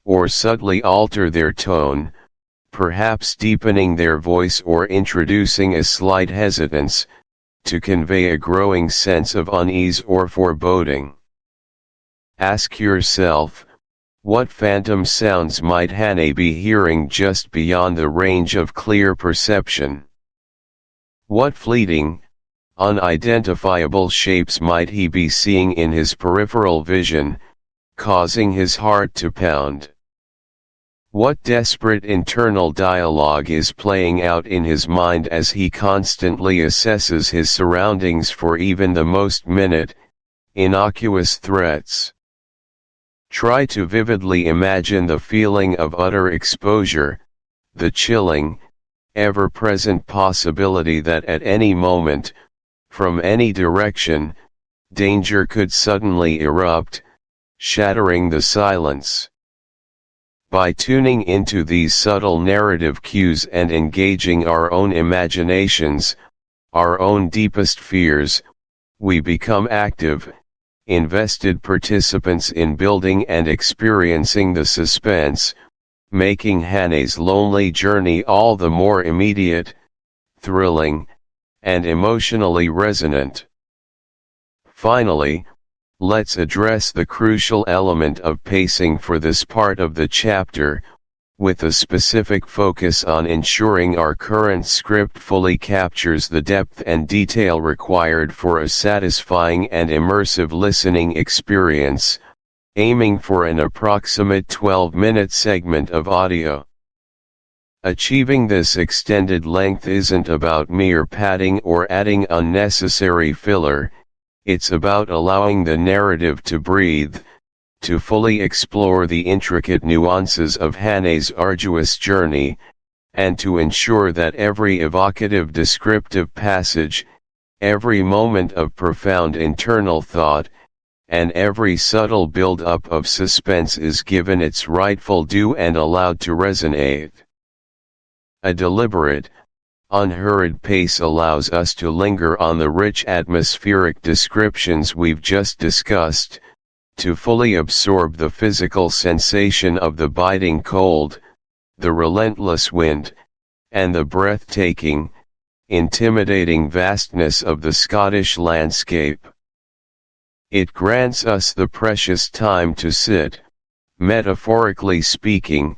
or subtly alter their tone, perhaps deepening their voice or introducing a slight hesitance, to convey a growing sense of unease or foreboding. Ask yourself, what phantom sounds might Hane be hearing just beyond the range of clear perception? What fleeting, unidentifiable shapes might he be seeing in his peripheral vision, causing his heart to pound? What desperate internal dialogue is playing out in his mind as he constantly assesses his surroundings for even the most minute, innocuous threats? Try to vividly imagine the feeling of utter exposure, the chilling, ever-present possibility that at any moment, from any direction, danger could suddenly erupt, shattering the silence. By tuning into these subtle narrative cues and engaging our own imaginations, our own deepest fears, we become active, invested participants in building and experiencing the suspense, making Hane's lonely journey all the more immediate, thrilling, and emotionally resonant. Finally, let's address the crucial element of pacing for this part of the chapter, with a specific focus on ensuring our current script fully captures the depth and detail required for a satisfying and immersive listening experience, aiming for an approximate 12-minute segment of audio. Achieving this extended length isn't about mere padding or adding unnecessary filler, it's about allowing the narrative to breathe, to fully explore the intricate nuances of Hane's arduous journey, and to ensure that every evocative descriptive passage, every moment of profound internal thought, and every subtle build-up of suspense is given its rightful due and allowed to resonate. A deliberate, unhurried pace allows us to linger on the rich atmospheric descriptions we've just discussed, to fully absorb the physical sensation of the biting cold, the relentless wind, and the breathtaking, intimidating vastness of the Scottish landscape. It grants us the precious time to sit, metaphorically speaking,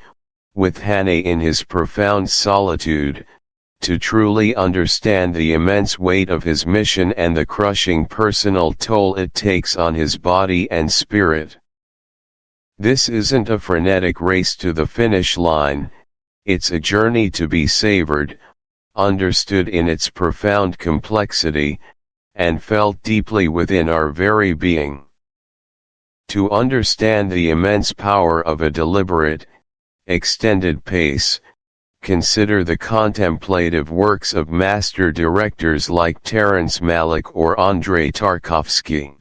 with Hane in his profound solitude, to truly understand the immense weight of his mission and the crushing personal toll it takes on his body and spirit. This isn't a frenetic race to the finish line, it's a journey to be savored, understood in its profound complexity, and felt deeply within our very being. To understand the immense power of a deliberate, extended pace, consider the contemplative works of master directors like Terrence Malick or Andrei Tarkovsky.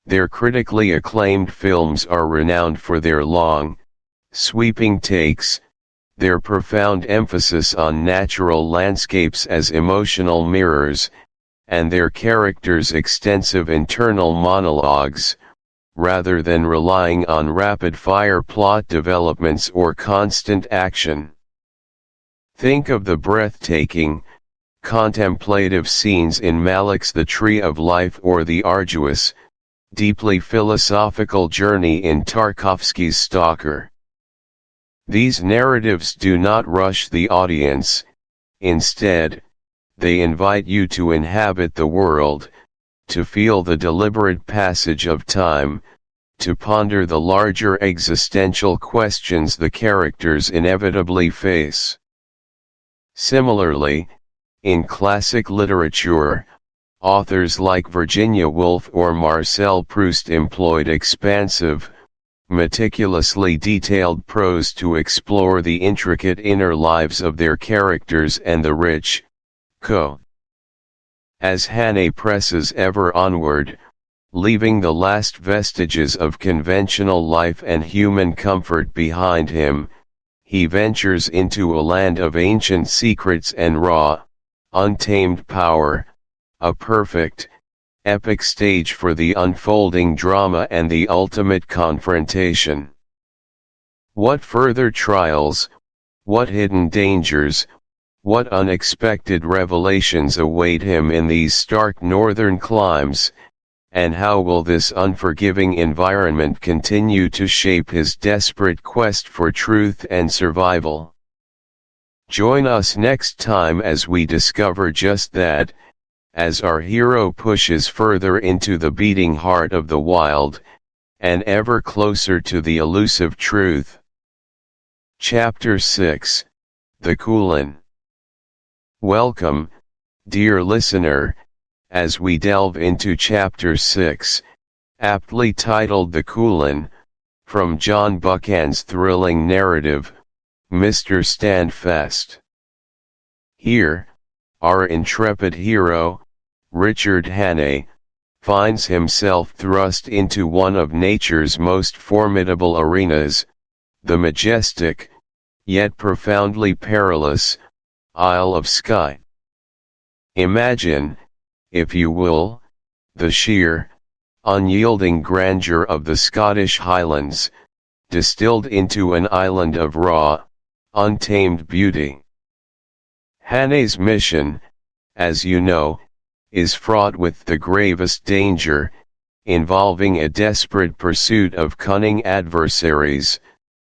Their critically acclaimed films are renowned for their long, sweeping takes, their profound emphasis on natural landscapes as emotional mirrors, and their characters' extensive internal monologues, rather than relying on rapid-fire plot developments or constant action. Think of the breathtaking, contemplative scenes in Malick's The Tree of Life or the arduous, deeply philosophical journey in Tarkovsky's Stalker. These narratives do not rush the audience, instead, they invite you to inhabit the world, to feel the deliberate passage of time, to ponder the larger existential questions the characters inevitably face. Similarly, in classic literature, authors like Virginia Woolf or Marcel Proust employed expansive, meticulously detailed prose to explore the intricate inner lives of their characters and the rich, as Hane presses ever onward, leaving the last vestiges of conventional life and human comfort behind him, he ventures into a land of ancient secrets and raw, untamed power, a perfect, epic stage for the unfolding drama and the ultimate confrontation. What further trials, what hidden dangers, what unexpected revelations await him in these stark northern climes, and how will this unforgiving environment continue to shape his desperate quest for truth and survival? Join us next time as we discover just that, as our hero pushes further into the beating heart of the wild, and ever closer to the elusive truth. Chapter 6, The Coolin. Welcome, dear listener, as we delve into Chapter 6, aptly titled The Coolin, from John Buchan's thrilling narrative, Mr. Standfast. Here, our intrepid hero, Richard Hane, finds himself thrust into one of nature's most formidable arenas, the majestic, yet profoundly perilous, Isle of Skye. Imagine, if you will, the sheer, unyielding grandeur of the Scottish Highlands, distilled into an island of raw, untamed beauty. Hane's mission, as you know, is fraught with the gravest danger, involving a desperate pursuit of cunning adversaries,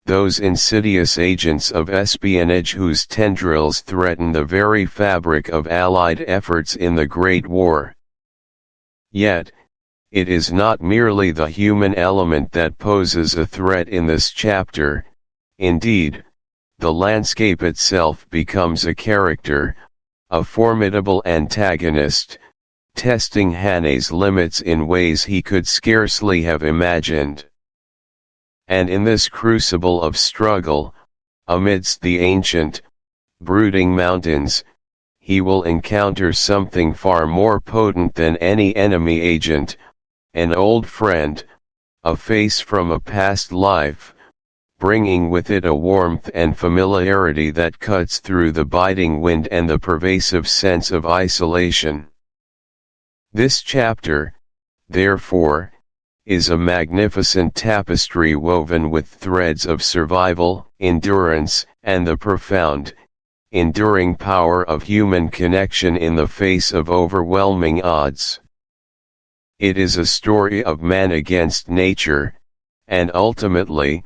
those insidious agents of espionage whose tendrils threaten the very fabric of Allied efforts in the Great War. Yet, it is not merely the human element that poses a threat in this chapter. Indeed, the landscape itself becomes a character, a formidable antagonist, testing Hane's limits in ways he could scarcely have imagined. And in this crucible of struggle, amidst the ancient, brooding mountains, he will encounter something far more potent than any enemy agent, an old friend, a face from a past life, bringing with it a warmth and familiarity that cuts through the biting wind and the pervasive sense of isolation. This chapter, therefore, is a magnificent tapestry woven with threads of survival, endurance, and the profound, enduring power of human connection in the face of overwhelming odds. It is a story of man against nature, and ultimately,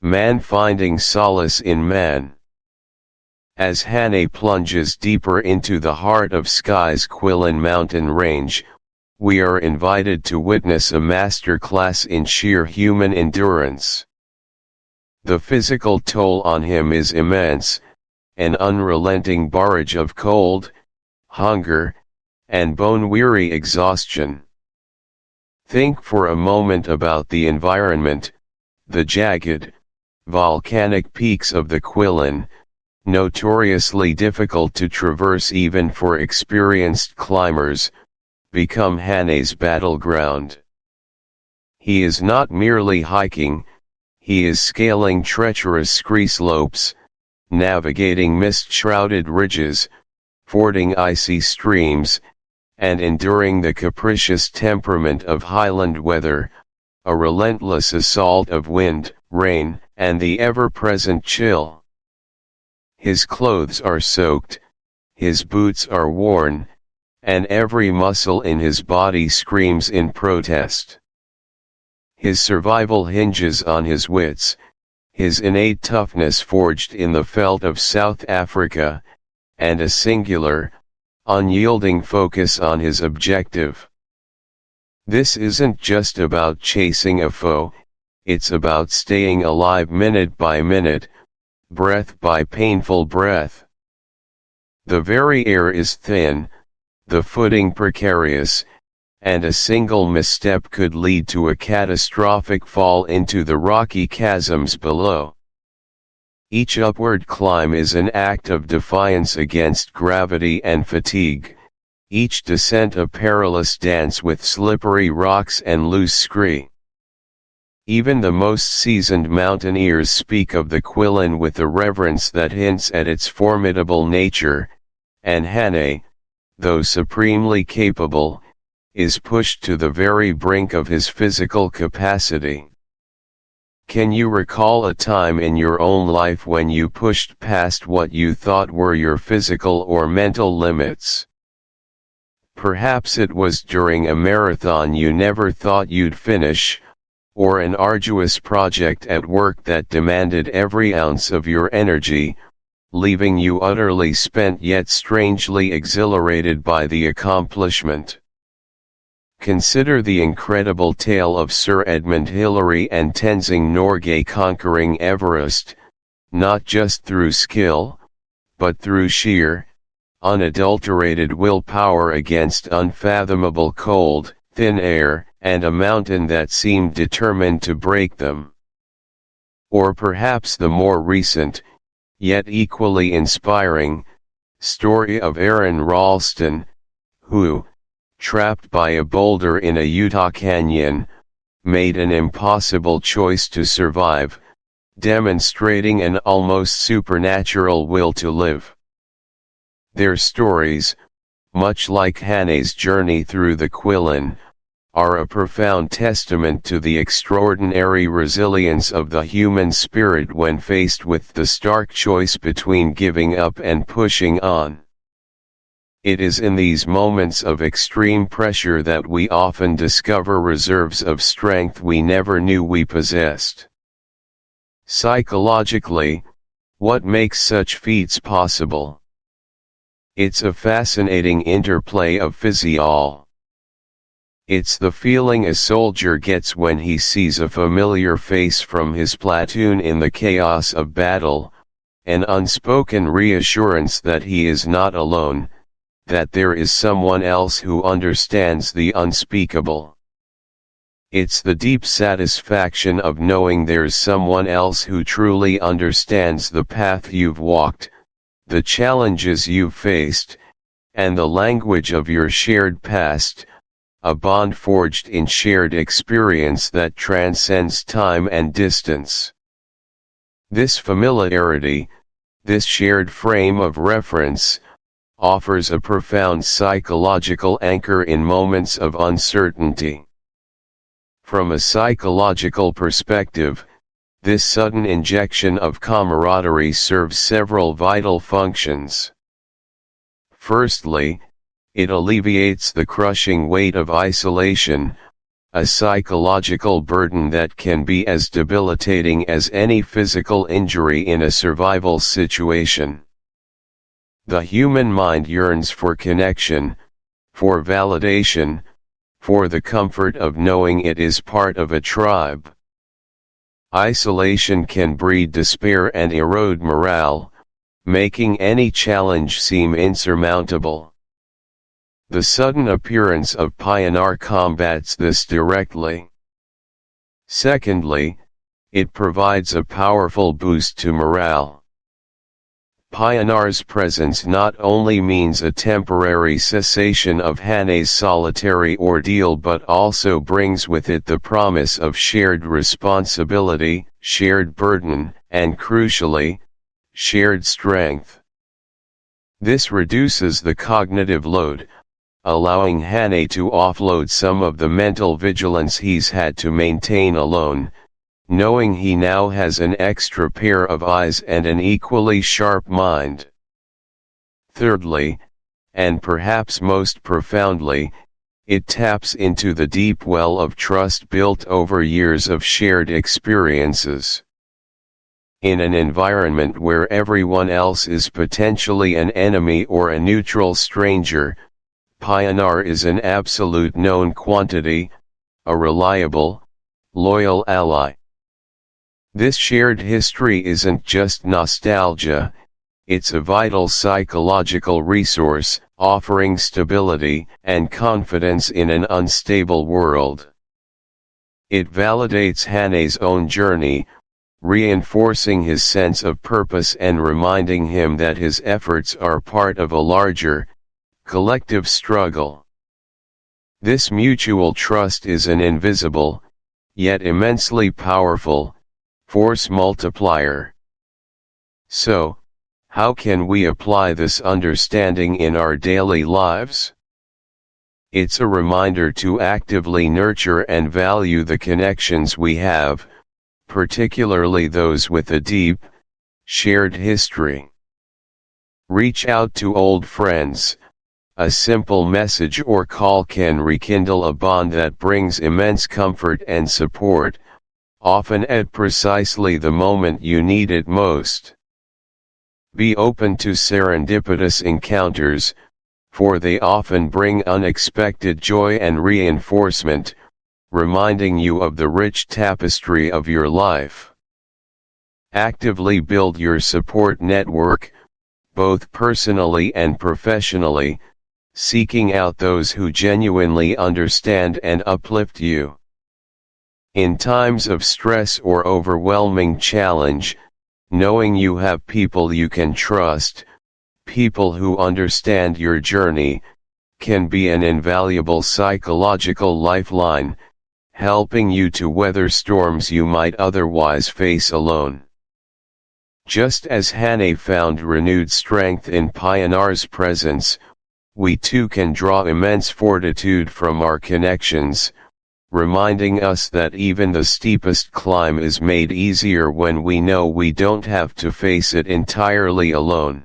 man finding solace in man. As Hane plunges deeper into the heart of Skye's Quillen mountain range, we are invited to witness a masterclass in sheer human endurance. The physical toll on him is immense, an unrelenting barrage of cold, hunger, and bone-weary exhaustion. Think for a moment about the environment, the jagged, volcanic peaks of the Quillen, notoriously difficult to traverse even for experienced climbers, become Hane's battleground. He is not merely hiking, he is scaling treacherous scree slopes, navigating mist-shrouded ridges, fording icy streams, and enduring the capricious temperament of highland weather, a relentless assault of wind, rain, and the ever-present chill. His clothes are soaked, his boots are worn, and every muscle in his body screams in protest. His survival hinges on his wits, his innate toughness forged in the veldt of South Africa, and a singular, unyielding focus on his objective. This isn't just about chasing a foe, it's about staying alive minute by minute, breath by painful breath. The very air is thin, the footing precarious, and a single misstep could lead to a catastrophic fall into the rocky chasms below. Each upward climb is an act of defiance against gravity and fatigue, each descent a perilous dance with slippery rocks and loose scree. Even the most seasoned mountaineers speak of the Quillen with a reverence that hints at its formidable nature, and Hane, though supremely capable, is pushed to the very brink of his physical capacity. Can you recall a time in your own life when you pushed past what you thought were your physical or mental limits? Perhaps it was during a marathon you never thought you'd finish, or an arduous project at work that demanded every ounce of your energy, leaving you utterly spent yet strangely exhilarated by the accomplishment. Consider the incredible tale of Sir Edmund Hillary and Tenzing Norgay conquering Everest, not just through skill, but through sheer, unadulterated willpower against unfathomable cold, thin air, and a mountain that seemed determined to break them. Or perhaps the more recent, yet equally inspiring, story of Aaron Ralston, who, trapped by a boulder in a Utah canyon, made an impossible choice to survive, demonstrating an almost supernatural will to live. Their stories, much like Hane's journey through the Quillen, are a profound testament to the extraordinary resilience of the human spirit when faced with the stark choice between giving up and pushing on. It is in these moments of extreme pressure that we often discover reserves of strength we never knew we possessed. Psychologically, what makes such feats possible? It's a fascinating interplay of physiology. It's the feeling a soldier gets when he sees a familiar face from his platoon in the chaos of battle, an unspoken reassurance that he is not alone, that there is someone else who understands the unspeakable. It's the deep satisfaction of knowing there's someone else who truly understands the path you've walked, the challenges you've faced, and the language of your shared past, a bond forged in shared experience that transcends time and distance. This familiarity, this shared frame of reference, offers a profound psychological anchor in moments of uncertainty. From a psychological perspective, this sudden injection of camaraderie serves several vital functions. Firstly, it alleviates the crushing weight of isolation, a psychological burden that can be as debilitating as any physical injury in a survival situation. The human mind yearns for connection, for validation, for the comfort of knowing it is part of a tribe. Isolation can breed despair and erode morale, making any challenge seem insurmountable. The sudden appearance of pioneer combats this directly. Secondly, it provides a powerful boost to morale. Pioneer's presence not only means a temporary cessation of Hane's solitary ordeal but also brings with it the promise of shared responsibility, shared burden, and crucially, shared strength. This reduces the cognitive load, allowing Hane to offload some of the mental vigilance he's had to maintain alone, knowing he now has an extra pair of eyes and an equally sharp mind. Thirdly, and perhaps most profoundly, it taps into the deep well of trust built over years of shared experiences. In an environment where everyone else is potentially an enemy or a neutral stranger, Pioneer is an absolute known quantity, a reliable, loyal ally. This shared history isn't just nostalgia, it's a vital psychological resource, offering stability and confidence in an unstable world. It validates Hane's own journey, reinforcing his sense of purpose and reminding him that his efforts are part of a larger, collective struggle. This mutual trust is an invisible, yet immensely powerful, force multiplier. So, how can we apply this understanding in our daily lives? It's a reminder to actively nurture and value the connections we have, particularly those with a deep, shared history. Reach out to old friends. A simple message or call can rekindle a bond that brings immense comfort and support, often at precisely the moment you need it most. Be open to serendipitous encounters, for they often bring unexpected joy and reinforcement, reminding you of the rich tapestry of your life. Actively build your support network, both personally and professionally, seeking out those who genuinely understand and uplift you. In times of stress or overwhelming challenge, knowing you have people you can trust, people who understand your journey, can be an invaluable psychological lifeline, helping you to weather storms you might otherwise face alone. Just as Hane found renewed strength in Pioneer's presence, we too can draw immense fortitude from our connections, reminding us that even the steepest climb is made easier when we know we don't have to face it entirely alone.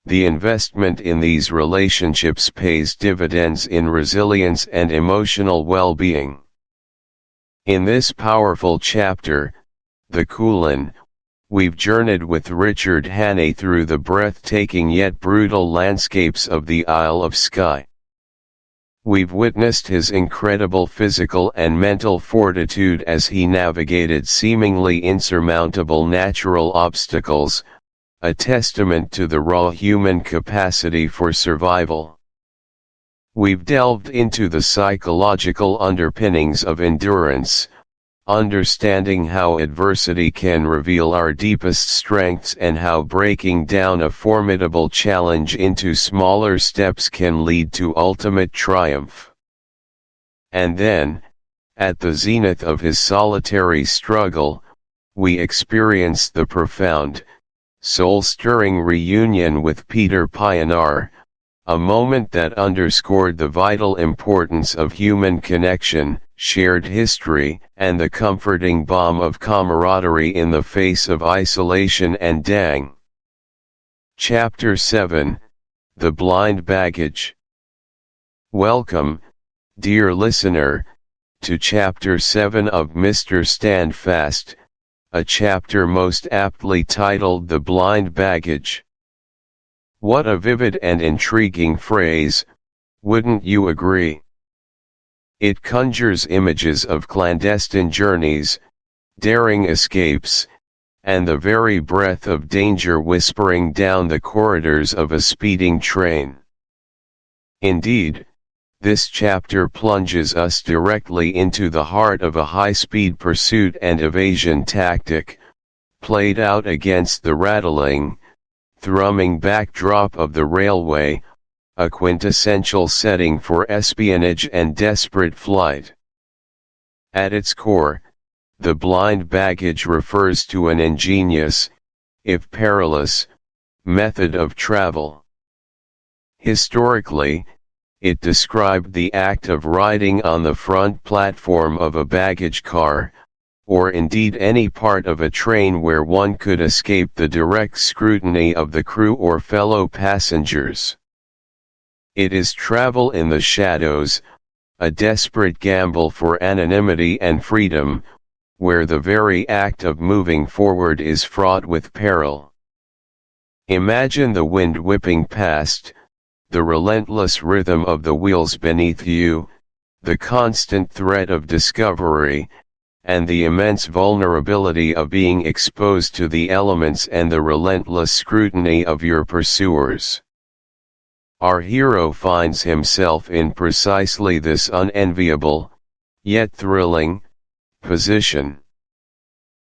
The investment in these relationships pays dividends in resilience and emotional well-being. In this powerful chapter, the Kulin, we've journeyed with Richard Hannay through the breathtaking yet brutal landscapes of the Isle of Skye. We've witnessed his incredible physical and mental fortitude as he navigated seemingly insurmountable natural obstacles, a testament to the raw human capacity for survival. We've delved into the psychological underpinnings of endurance, understanding how adversity can reveal our deepest strengths and how breaking down a formidable challenge into smaller steps can lead to ultimate triumph. And then, at the zenith of his solitary struggle, we experienced the profound, soul-stirring reunion with Peter Pioneer, a moment that underscored the vital importance of human connection, shared history, and the comforting balm of camaraderie in the face of isolation and dang. Chapter 7, The Blind Baggage. Welcome, dear listener, to Chapter 7 of Mr. Standfast, a chapter most aptly titled The Blind Baggage. What a vivid and intriguing phrase, wouldn't you agree? It conjures images of clandestine journeys, daring escapes, and the very breath of danger whispering down the corridors of a speeding train. Indeed, this chapter plunges us directly into the heart of a high-speed pursuit and evasion tactic, played out against the rattling, thrumming backdrop of the railway, a quintessential setting for espionage and desperate flight. At its core, the blind baggage refers to an ingenious, if perilous, method of travel. Historically, it described the act of riding on the front platform of a baggage car, or indeed any part of a train where one could escape the direct scrutiny of the crew or fellow passengers. It is travel in the shadows, a desperate gamble for anonymity and freedom, where the very act of moving forward is fraught with peril. Imagine the wind whipping past, the relentless rhythm of the wheels beneath you, the constant threat of discovery, and the immense vulnerability of being exposed to the elements and the relentless scrutiny of your pursuers. Our hero finds himself in precisely this unenviable, yet thrilling, position.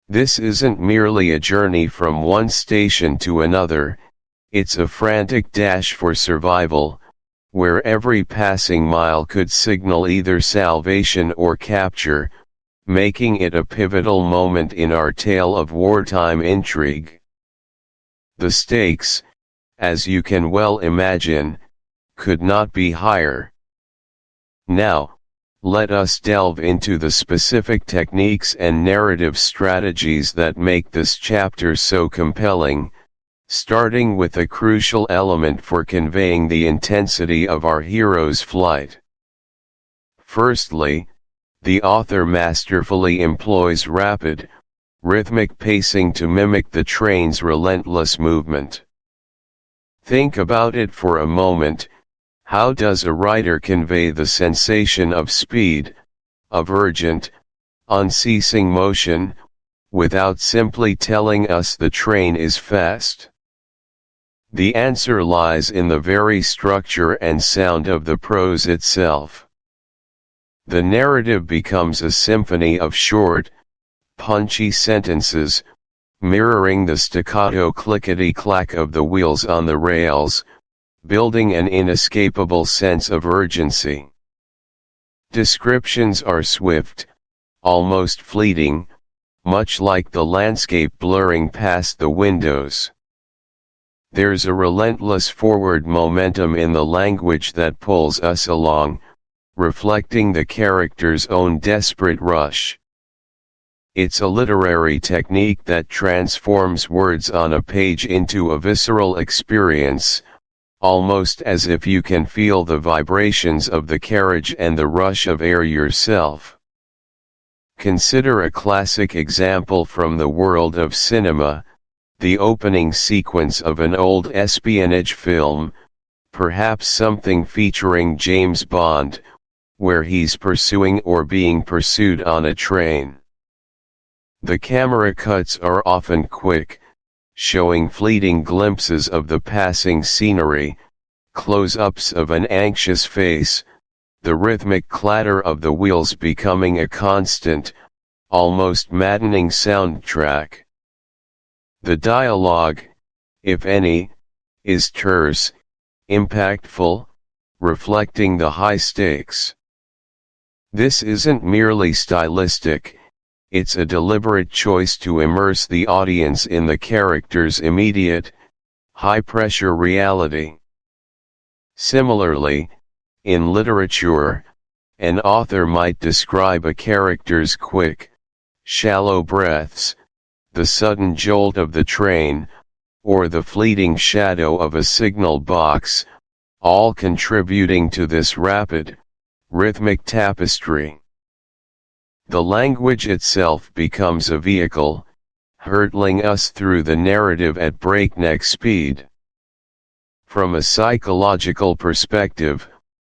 This isn't merely a journey from one station to another, it's a frantic dash for survival, where every passing mile could signal either salvation or capture, making it a pivotal moment in our tale of wartime intrigue. The stakes, as you can well imagine, could not be higher. Now, let us delve into the specific techniques and narrative strategies that make this chapter so compelling, starting with a crucial element for conveying the intensity of our hero's flight. Firstly, the author masterfully employs rapid, rhythmic pacing to mimic the train's relentless movement. Think about it for a moment. How does a writer convey the sensation of speed, of urgent, unceasing motion, without simply telling us the train is fast? The answer lies in the very structure and sound of the prose itself. The narrative becomes a symphony of short, punchy sentences, mirroring the staccato clickety-clack of the wheels on the rails, building an inescapable sense of urgency. Descriptions are swift, almost fleeting, much like the landscape blurring past the windows. There's a relentless forward momentum in the language that pulls us along, reflecting the character's own desperate rush. It's a literary technique that transforms words on a page into a visceral experience, almost as if you can feel the vibrations of the carriage and the rush of air yourself. Consider a classic example from the world of cinema, the opening sequence of an old espionage film, perhaps something featuring James Bond, where he's pursuing or being pursued on a train. The camera cuts are often quick, showing fleeting glimpses of the passing scenery, close-ups of an anxious face, the rhythmic clatter of the wheels becoming a constant, almost maddening soundtrack. The dialogue, if any, is terse, impactful, reflecting the high stakes. This isn't merely stylistic, it's a deliberate choice to immerse the audience in the character's immediate, high-pressure reality. Similarly, in literature, an author might describe a character's quick, shallow breaths, the sudden jolt of the train, or the fleeting shadow of a signal box, all contributing to this rapid, rhythmic tapestry. The language itself becomes a vehicle, hurtling us through the narrative at breakneck speed. From a psychological perspective,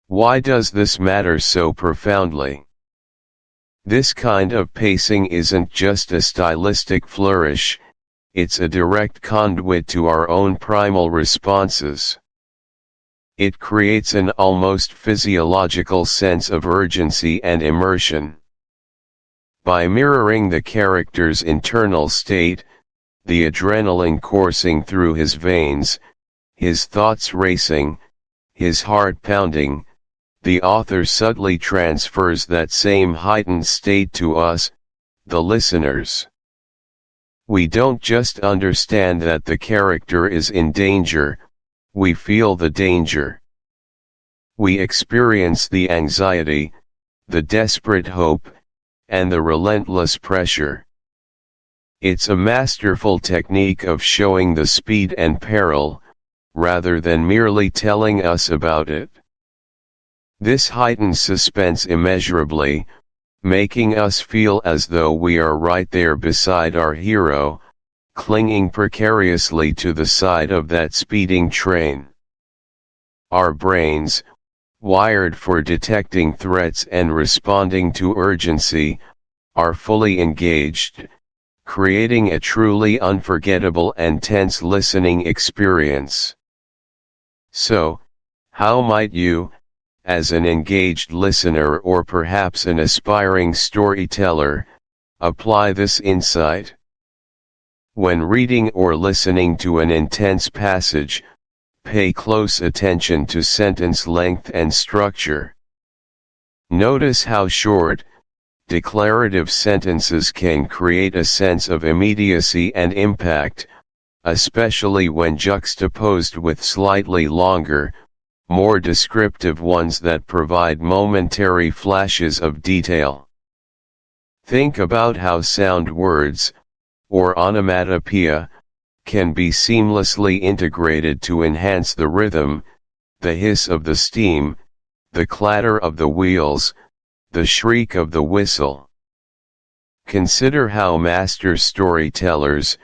why does this matter so profoundly? This kind of pacing isn't just a stylistic flourish, it's a direct conduit to our own primal responses. It creates an almost physiological sense of urgency and immersion. By mirroring the character's internal state, the adrenaline coursing through his veins, his thoughts racing, his heart pounding, the author subtly transfers that same heightened state to us, the listeners. We don't just understand that the character is in danger, we feel the danger. We experience the anxiety, the desperate hope, and the relentless pressure. It's a masterful technique of showing the speed and peril, rather than merely telling us about it. This heightens suspense immeasurably, making us feel as though we are right there beside our hero, clinging precariously to the side of that speeding train. Our brains, wired for detecting threats and responding to urgency, are fully engaged, creating a truly unforgettable and tense listening experience. So, how might you, as an engaged listener or perhaps an aspiring storyteller, apply this insight? When reading or listening to an intense passage, pay close attention to sentence length and structure. Notice how short, declarative sentences can create a sense of immediacy and impact, especially when juxtaposed with slightly longer, more descriptive ones that provide momentary flashes of detail. Think about how sound words, or onomatopoeia, can be seamlessly integrated to enhance the rhythm, the hiss of the steam, the clatter of the wheels, the shriek of the whistle. Consider how master storytellers,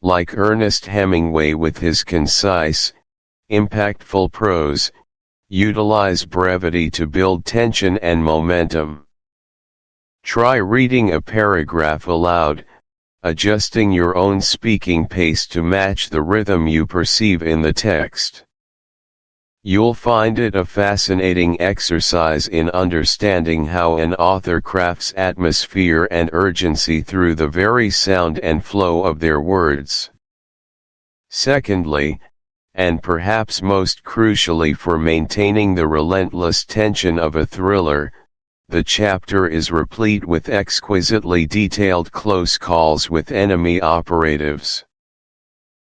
like Ernest Hemingway with his concise, impactful prose, utilize brevity to build tension and momentum. Try reading a paragraph aloud, adjusting your own speaking pace to match the rhythm you perceive in the text. You'll find it a fascinating exercise in understanding how an author crafts atmosphere and urgency through the very sound and flow of their words. Secondly, and perhaps most crucially for maintaining the relentless tension of a thriller, the chapter is replete with exquisitely detailed close calls with enemy operatives.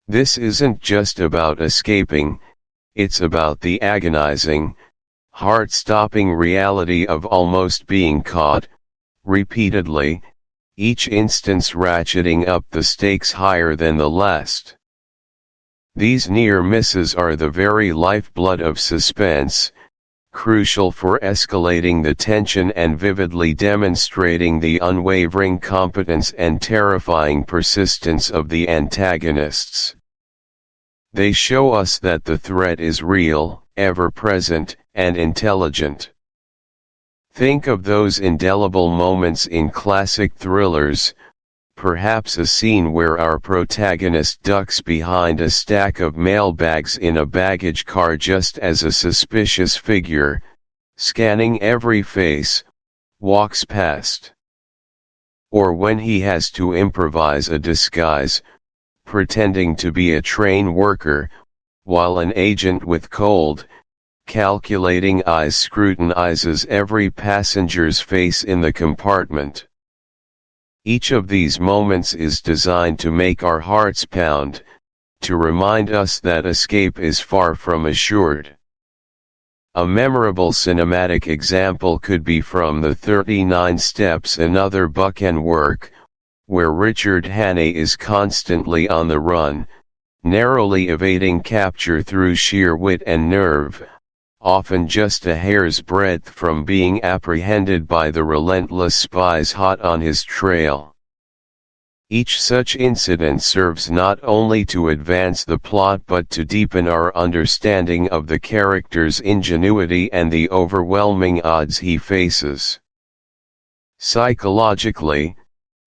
This isn't just about escaping, it's about the agonizing, heart-stopping reality of almost being caught, repeatedly, each instance ratcheting up the stakes higher than the last. These near misses are the very lifeblood of suspense, crucial for escalating the tension and vividly demonstrating the unwavering competence and terrifying persistence of the antagonists. They show us that the threat is real, ever-present, and intelligent. Think of those indelible moments in classic thrillers, perhaps a scene where our protagonist ducks behind a stack of mailbags in a baggage car just as a suspicious figure, scanning every face, walks past. Or when he has to improvise a disguise, pretending to be a train worker, while an agent with cold, calculating eyes scrutinizes every passenger's face in the compartment. Each of these moments is designed to make our hearts pound, to remind us that escape is far from assured. A memorable cinematic example could be from the 39 Steps, another Buchan work, where Richard Hannay is constantly on the run, narrowly evading capture through sheer wit and nerve, often just a hair's breadth from being apprehended by the relentless spies hot on his trail. Each such incident serves not only to advance the plot but to deepen our understanding of the character's ingenuity and the overwhelming odds he faces. Psychologically,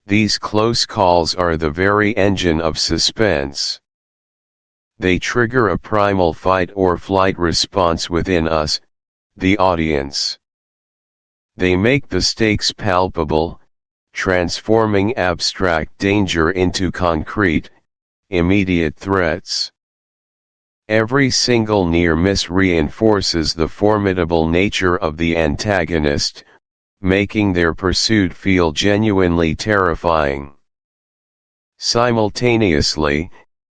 these close calls are the very engine of suspense. They trigger a primal fight or flight response within us, the audience. They make the stakes palpable, transforming abstract danger into concrete, immediate threats. Every single near miss reinforces the formidable nature of the antagonist, making their pursuit feel genuinely terrifying. Simultaneously,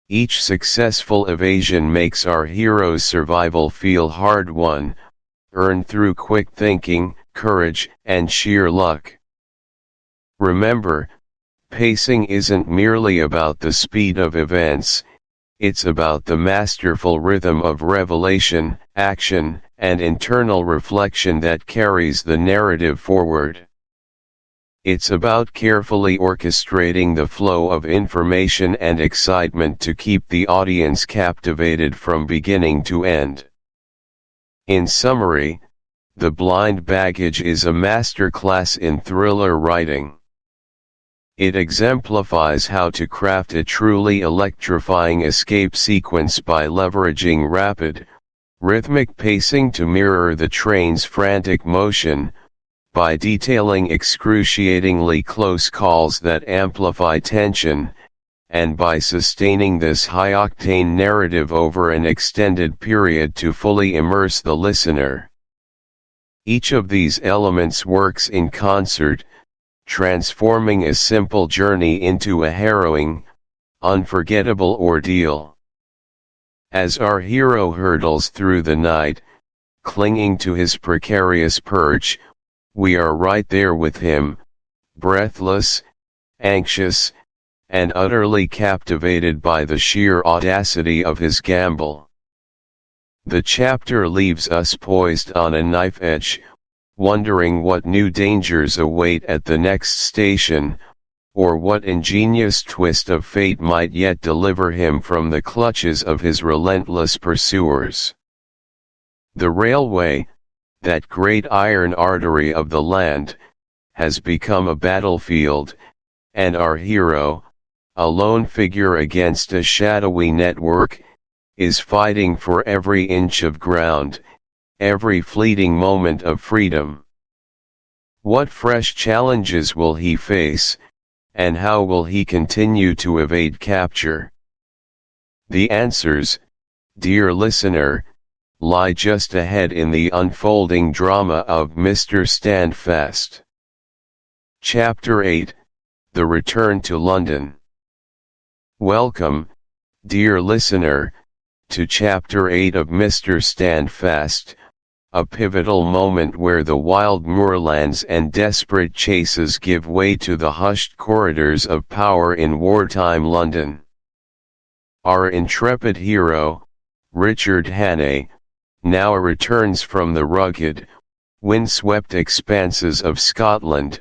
each successful evasion makes our hero's survival feel hard-won, earned through quick thinking, courage, and sheer luck. Remember, pacing isn't merely about the speed of events, it's about the masterful rhythm of revelation, action, and internal reflection that carries the narrative forward. It's about carefully orchestrating the flow of information and excitement to keep the audience captivated from beginning to end. In summary, The Blind Baggage is a masterclass in thriller writing. It exemplifies how to craft a truly electrifying escape sequence by leveraging rapid, rhythmic pacing to mirror the train's frantic motion, by detailing excruciatingly close calls that amplify tension, and by sustaining this high-octane narrative over an extended period to fully immerse the listener. Each of these elements works in concert, transforming a simple journey into a harrowing, unforgettable ordeal. As our hero hurtles through the night, clinging to his precarious perch, we are right there with him, breathless, anxious, and utterly captivated by the sheer audacity of his gamble. The chapter leaves us poised on a knife edge, wondering what new dangers await at the next station, or what ingenious twist of fate might yet deliver him from the clutches of his relentless pursuers. The railway, that great iron artery of the land, has become a battlefield, and our hero, a lone figure against a shadowy network, is fighting for every inch of ground, every fleeting moment of freedom. What fresh challenges will he face, and how will he continue to evade capture? The answers, dear listener, lie just ahead in the unfolding drama of Mr. Standfast. Chapter 8, The Return to London. Welcome, dear listener, to Chapter 8 of Mr. Standfast, a pivotal moment where the wild moorlands and desperate chases give way to the hushed corridors of power in wartime London. Our intrepid hero, Richard Hannay, now returns from the rugged, windswept expanses of Scotland,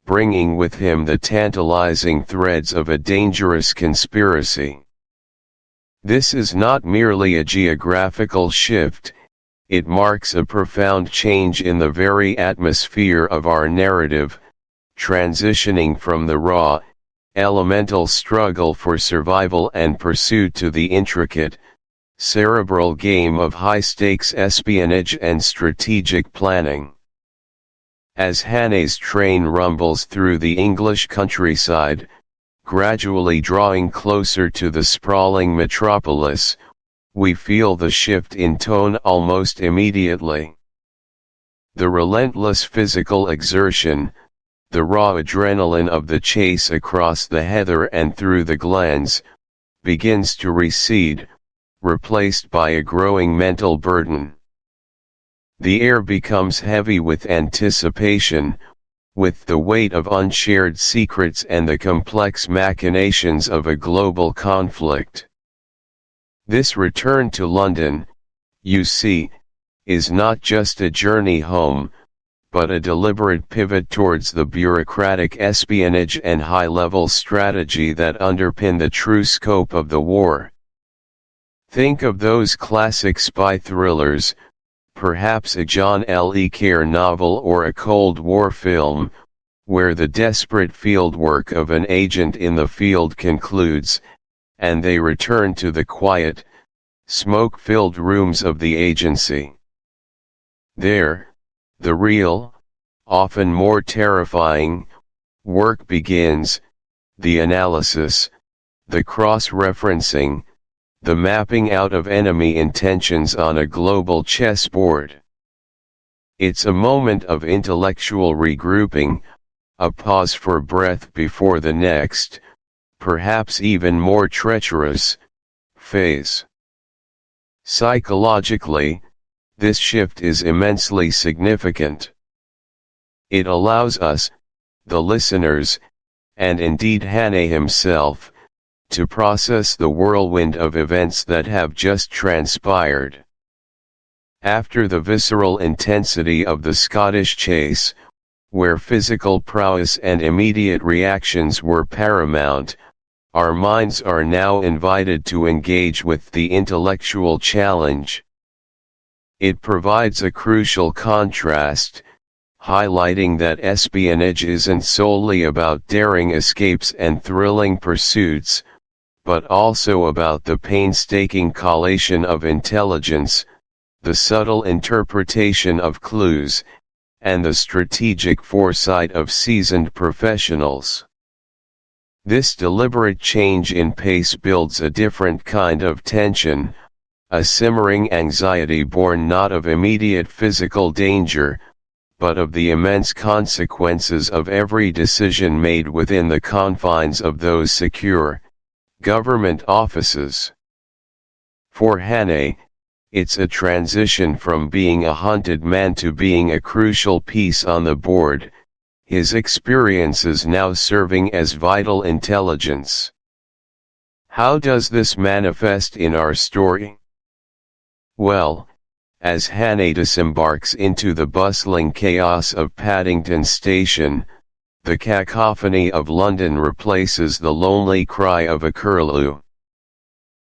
bringing with him the tantalizing threads of a dangerous conspiracy. This is not merely a geographical shift, it marks a profound change in the very atmosphere of our narrative, transitioning from the raw, elemental struggle for survival and pursuit to the intricate, cerebral game of high-stakes espionage and strategic planning. As Hannay's train rumbles through the English countryside, gradually drawing closer to the sprawling metropolis, we feel the shift in tone almost immediately. The relentless physical exertion, the raw adrenaline of the chase across the heather and through the glens, begins to recede, replaced by a growing mental burden. The air becomes heavy with anticipation, with the weight of unshared secrets and the complex machinations of a global conflict. This return to London, you see, is not just a journey home, but a deliberate pivot towards the bureaucratic espionage and high-level strategy that underpin the true scope of the war. Think of those classic spy thrillers, perhaps a John Le Carre novel or a Cold War film, where the desperate fieldwork of an agent in the field concludes, and they return to the quiet, smoke-filled rooms of the agency. There, the real, often more terrifying, work begins, the analysis, the cross-referencing, the mapping out of enemy intentions on a global chessboard. It's a moment of intellectual regrouping, a pause for breath before the next, perhaps even more treacherous, phase. Psychologically, this shift is immensely significant. It allows us, the listeners, and indeed Hannay himself, to process the whirlwind of events that have just transpired. After the visceral intensity of the Scottish chase, where physical prowess and immediate reactions were paramount, our minds are now invited to engage with the intellectual challenge. It provides a crucial contrast, highlighting that espionage isn't solely about daring escapes and thrilling pursuits, but also about the painstaking collation of intelligence, the subtle interpretation of clues, and the strategic foresight of seasoned professionals. This deliberate change in pace builds a different kind of tension, a simmering anxiety born not of immediate physical danger, but of the immense consequences of every decision made within the confines of those secure, government offices. For Hannay, it's a transition from being a hunted man to being a crucial piece on the board, his experiences now serving as vital intelligence. How does this manifest in our story? Well, as Hannay disembarks into the bustling chaos of Paddington Station, the cacophony of London replaces the lonely cry of a curlew.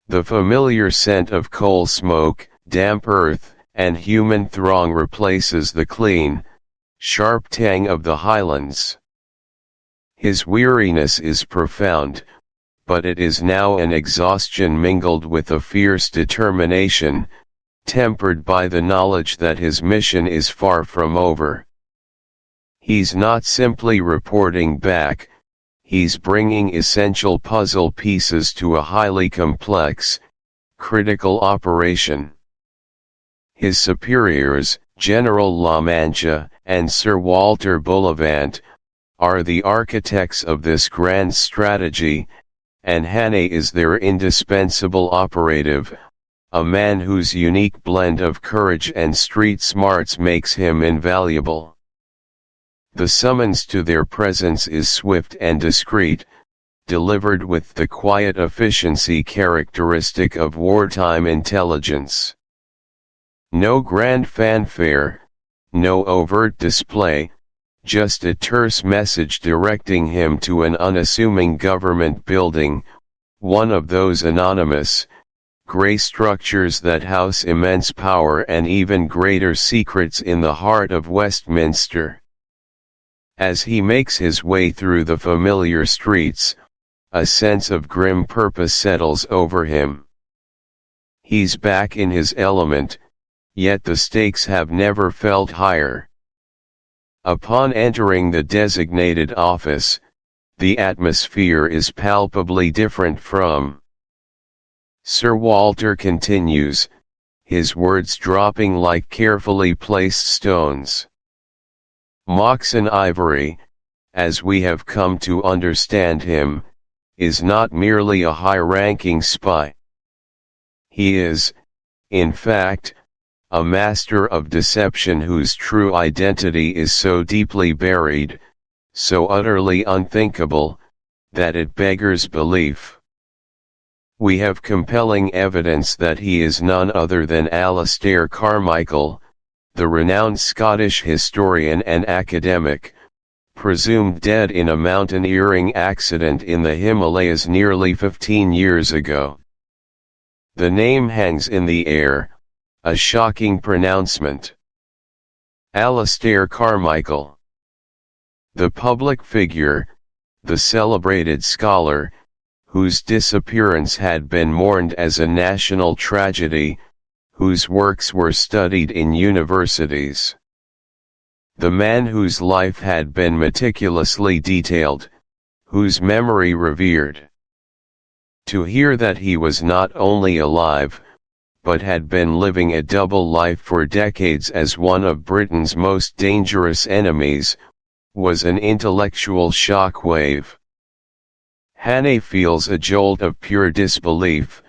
The familiar scent of coal smoke, damp earth, and human throng replaces the clean, sharp tang of the Highlands. His weariness is profound, but it is now an exhaustion mingled with a fierce determination, tempered by the knowledge that his mission is far from over. He's not simply reporting back, he's bringing essential puzzle pieces to a highly complex, critical operation. His superiors, General La Mancha and Sir Walter Bullivant, are the architects of this grand strategy, and Hannay is their indispensable operative, a man whose unique blend of courage and street smarts makes him invaluable. The summons to their presence is swift and discreet, delivered with the quiet efficiency characteristic of wartime intelligence. No grand fanfare, no overt display, just a terse message directing him to an unassuming government building, one of those anonymous, gray structures that house immense power and even greater secrets in the heart of Westminster. As he makes his way through the familiar streets, a sense of grim purpose settles over him. He's back in his element, yet the stakes have never felt higher. Upon entering the designated office, the atmosphere is palpably different from. Sir Walter continues, his words dropping like carefully placed stones. Moxon Ivory, as we have come to understand him, is not merely a high-ranking spy. He is, in fact, a master of deception whose true identity is so deeply buried, so utterly unthinkable, that it beggars belief. We have compelling evidence that he is none other than Alastair Carmichael, the renowned Scottish historian and academic, presumed dead in a mountaineering accident in the Himalayas nearly 15 years ago. The name hangs in the air, a shocking pronouncement. Alastair Carmichael. The public figure, the celebrated scholar, whose disappearance had been mourned as a national tragedy, whose works were studied in universities. The man whose life had been meticulously detailed, whose memory revered. To hear that he was not only alive, but had been living a double life for decades as one of Britain's most dangerous enemies, was an intellectual shockwave. Hannay feels a jolt of pure disbelief,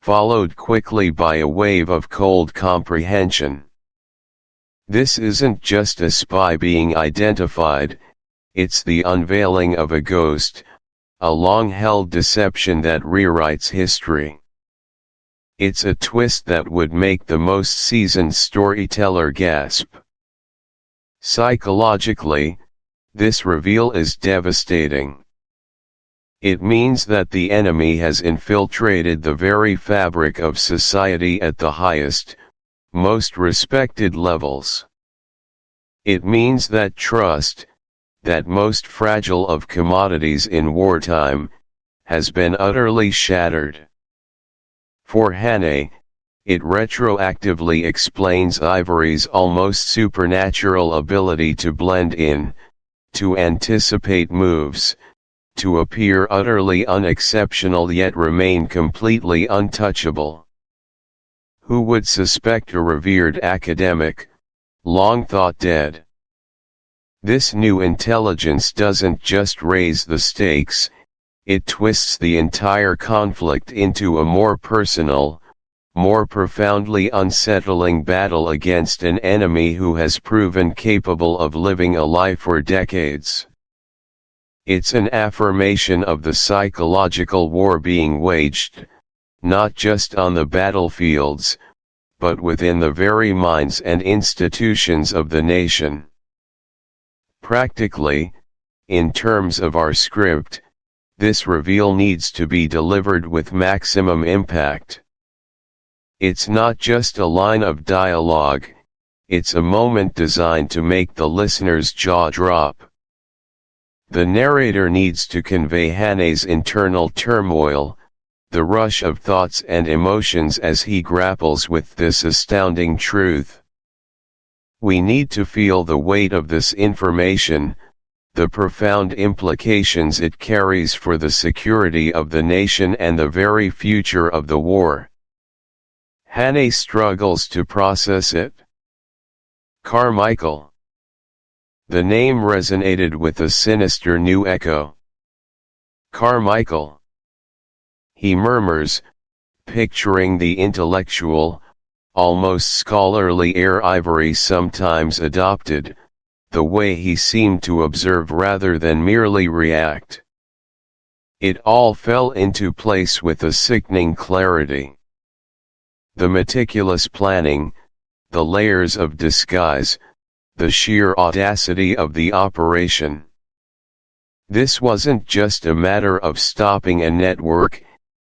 followed quickly by a wave of cold comprehension. This isn't just a spy being identified, it's the unveiling of a ghost, a long-held deception that rewrites history. It's a twist that would make the most seasoned storyteller gasp. Psychologically, this reveal is devastating. It means that the enemy has infiltrated the very fabric of society at the highest, most respected levels. It means that trust, that most fragile of commodities in wartime, has been utterly shattered. For Hannay, it retroactively explains Ivory's almost supernatural ability to blend in, to anticipate moves, to appear utterly unexceptional yet remain completely untouchable. Who would suspect a revered academic, long thought dead? This new intelligence doesn't just raise the stakes, it twists the entire conflict into a more personal, more profoundly unsettling battle against an enemy who has proven capable of living a life for decades. It's an affirmation of the psychological war being waged, not just on the battlefields, but within the very minds and institutions of the nation. Practically, in terms of our script, this reveal needs to be delivered with maximum impact. It's not just a line of dialogue, it's a moment designed to make the listener's jaw drop. The narrator needs to convey Hannay's internal turmoil, the rush of thoughts and emotions as he grapples with this astounding truth. We need to feel the weight of this information, the profound implications it carries for the security of the nation and the very future of the war. Hannay struggles to process it. Carmichael. The name resonated with a sinister new echo. Carmichael. He murmurs, picturing the intellectual, almost scholarly air Ivory sometimes adopted, the way he seemed to observe rather than merely react. It all fell into place with a sickening clarity. The meticulous planning, the layers of disguise, the sheer audacity of the operation. This wasn't just a matter of stopping a network,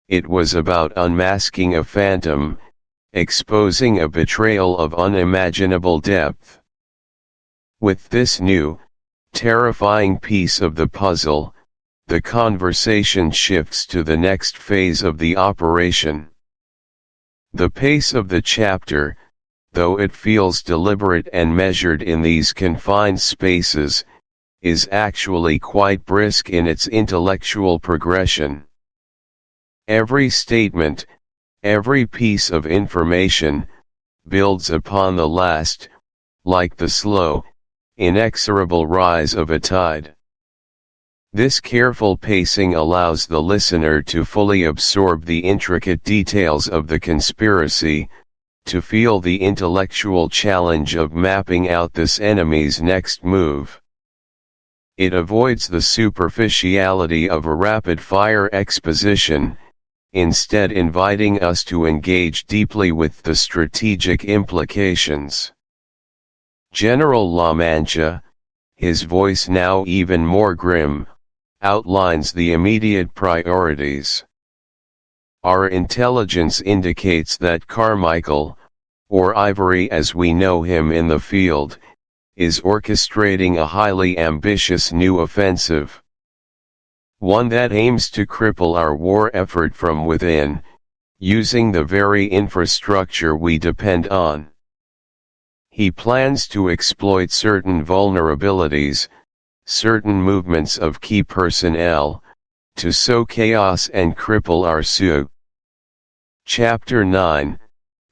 it was about unmasking a phantom, exposing a betrayal of unimaginable depth. With this new, terrifying piece of the puzzle, the conversation shifts to the next phase of the operation. The pace of the chapter, though it feels deliberate and measured in these confined spaces, is actually quite brisk in its intellectual progression. Every statement, every piece of information, builds upon the last, like the slow, inexorable rise of a tide. This careful pacing allows the listener to fully absorb the intricate details of the conspiracy, to feel the intellectual challenge of mapping out this enemy's next move. It avoids the superficiality of a rapid-fire exposition, instead inviting us to engage deeply with the strategic implications. General La Mancha, his voice now even more grim, outlines the immediate priorities. Our intelligence indicates that Carmichael, or Ivory as we know him in the field, is orchestrating a highly ambitious new offensive. One that aims to cripple our war effort from within, using the very infrastructure we depend on. He plans to exploit certain vulnerabilities, certain movements of key personnel, to sow chaos and cripple our coup. Chapter 9,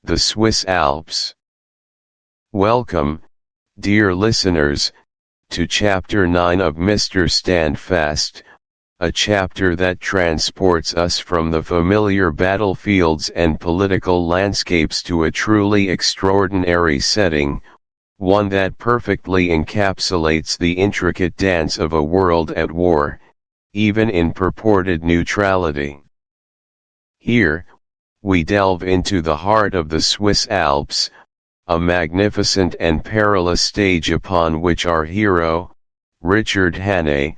The Swiss Alps. Welcome, dear listeners, to Chapter 9 of Mr. Standfast, a chapter that transports us from the familiar battlefields and political landscapes to a truly extraordinary setting, one that perfectly encapsulates the intricate dance of a world at war, even in purported neutrality. Here, we delve into the heart of the Swiss Alps, a magnificent and perilous stage upon which our hero, Richard Hannay,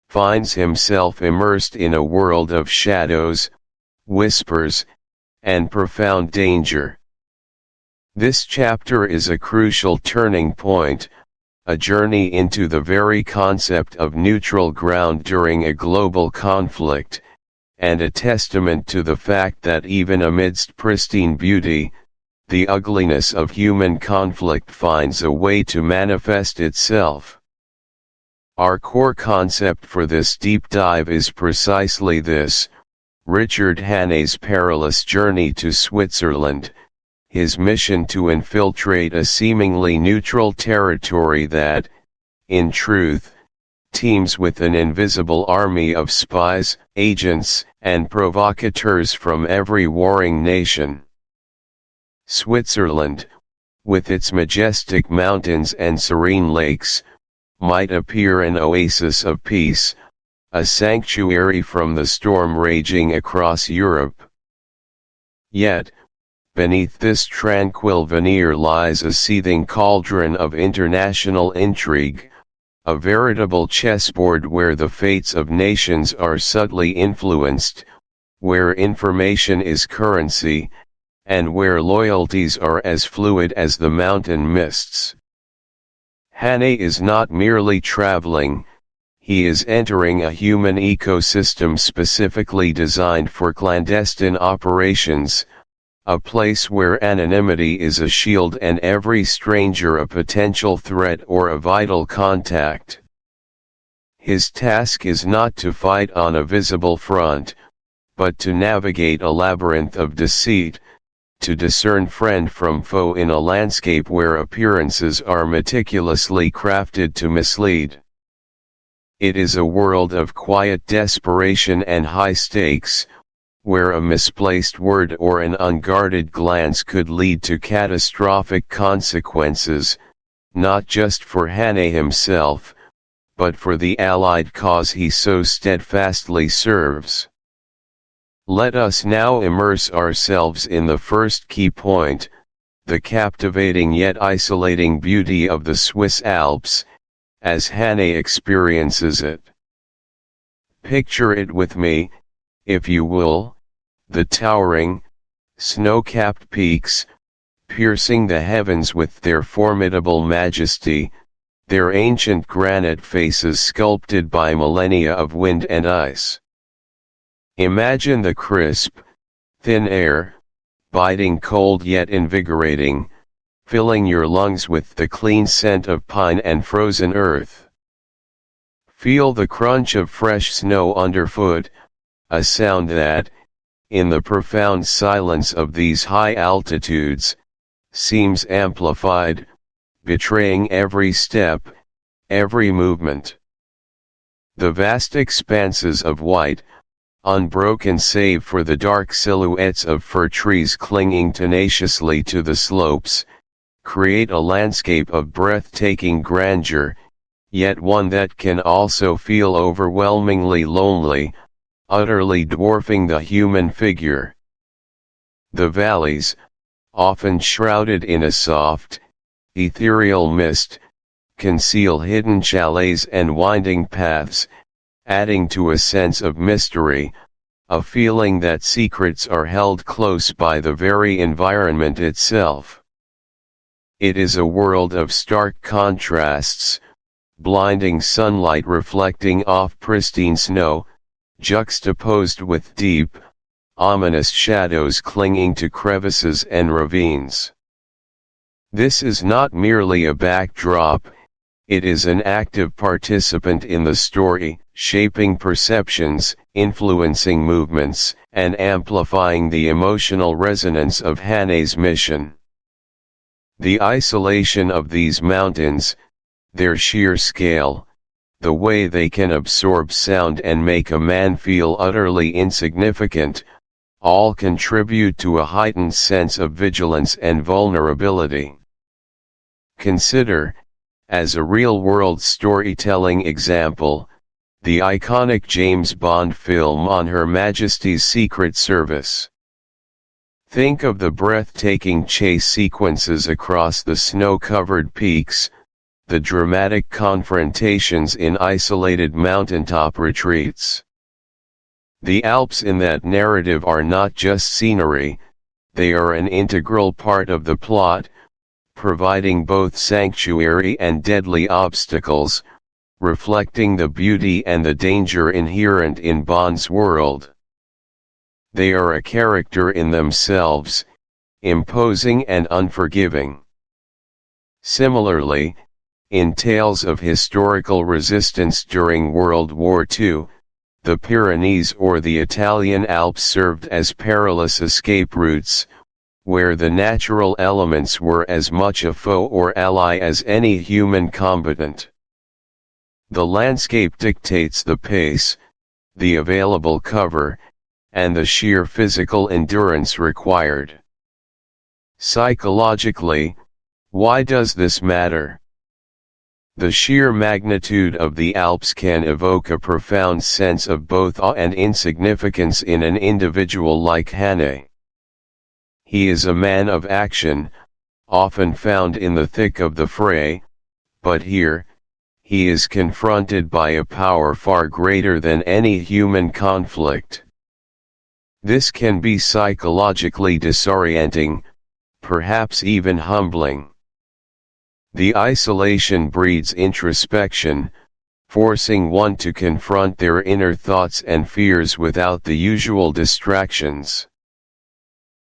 finds himself immersed in a world of shadows, whispers, and profound danger. This chapter is a crucial turning point, a journey into the very concept of neutral ground during a global conflict, and a testament to the fact that even amidst pristine beauty, the ugliness of human conflict finds a way to manifest itself. Our core concept for this deep dive is precisely this: Richard Hannay's perilous journey to Switzerland, his mission to infiltrate a seemingly neutral territory that, in truth, teems with an invisible army of spies, agents, and provocateurs from every warring nation. Switzerland, with its majestic mountains and serene lakes, might appear an oasis of peace, a sanctuary from the storm raging across Europe. Yet, beneath this tranquil veneer lies a seething cauldron of international intrigue, a veritable chessboard where the fates of nations are subtly influenced, where information is currency, and where loyalties are as fluid as the mountain mists. Hannay is not merely traveling, he is entering a human ecosystem specifically designed for clandestine operations, a place where anonymity is a shield and every stranger a potential threat or a vital contact. His task is not to fight on a visible front, but to navigate a labyrinth of deceit, to discern friend from foe in a landscape where appearances are meticulously crafted to mislead. It is a world of quiet desperation and high stakes, where a misplaced word or an unguarded glance could lead to catastrophic consequences, not just for Hannay himself, but for the allied cause he so steadfastly serves. Let us now immerse ourselves in the first key point, the captivating yet isolating beauty of the Swiss Alps, as Hannah experiences it. Picture it with me, if you will, the towering, snow-capped peaks, piercing the heavens with their formidable majesty, their ancient granite faces sculpted by millennia of wind and ice. Imagine the crisp, thin air, biting cold yet invigorating, filling your lungs with the clean scent of pine and frozen earth. Feel the crunch of fresh snow underfoot, a sound that, in the profound silence of these high altitudes, seems amplified, betraying every step, every movement. The vast expanses of white, unbroken save for the dark silhouettes of fir trees clinging tenaciously to the slopes, create a landscape of breathtaking grandeur, yet one that can also feel overwhelmingly lonely, utterly dwarfing the human figure. The valleys, often shrouded in a soft, ethereal mist, conceal hidden chalets and winding paths, adding to a sense of mystery, a feeling that secrets are held close by the very environment itself. It is a world of stark contrasts, blinding sunlight reflecting off pristine snow, juxtaposed with deep, ominous shadows clinging to crevices and ravines. This is not merely a backdrop, it is an active participant in the story, shaping perceptions, influencing movements, and amplifying the emotional resonance of Hannah's mission. The isolation of these mountains, their sheer scale, the way they can absorb sound and make a man feel utterly insignificant, all contribute to a heightened sense of vigilance and vulnerability. Consider, as a real-world storytelling example, the iconic James Bond film On Her Majesty's Secret Service. Think of the breathtaking chase sequences across the snow-covered peaks, the dramatic confrontations in isolated mountaintop retreats. The Alps in that narrative are not just scenery, they are an integral part of the plot, providing both sanctuary and deadly obstacles, reflecting the beauty and the danger inherent in Bond's world. They are a character in themselves, imposing and unforgiving. Similarly, in tales of historical resistance during World War II, the Pyrenees or the Italian Alps served as perilous escape routes, where the natural elements were as much a foe or ally as any human combatant. The landscape dictates the pace, the available cover, and the sheer physical endurance required. Psychologically, why does this matter? The sheer magnitude of the Alps can evoke a profound sense of both awe and insignificance in an individual like Hannah. He is a man of action, often found in the thick of the fray, but here, he is confronted by a power far greater than any human conflict. This can be psychologically disorienting, perhaps even humbling. The isolation breeds introspection, forcing one to confront their inner thoughts and fears without the usual distractions.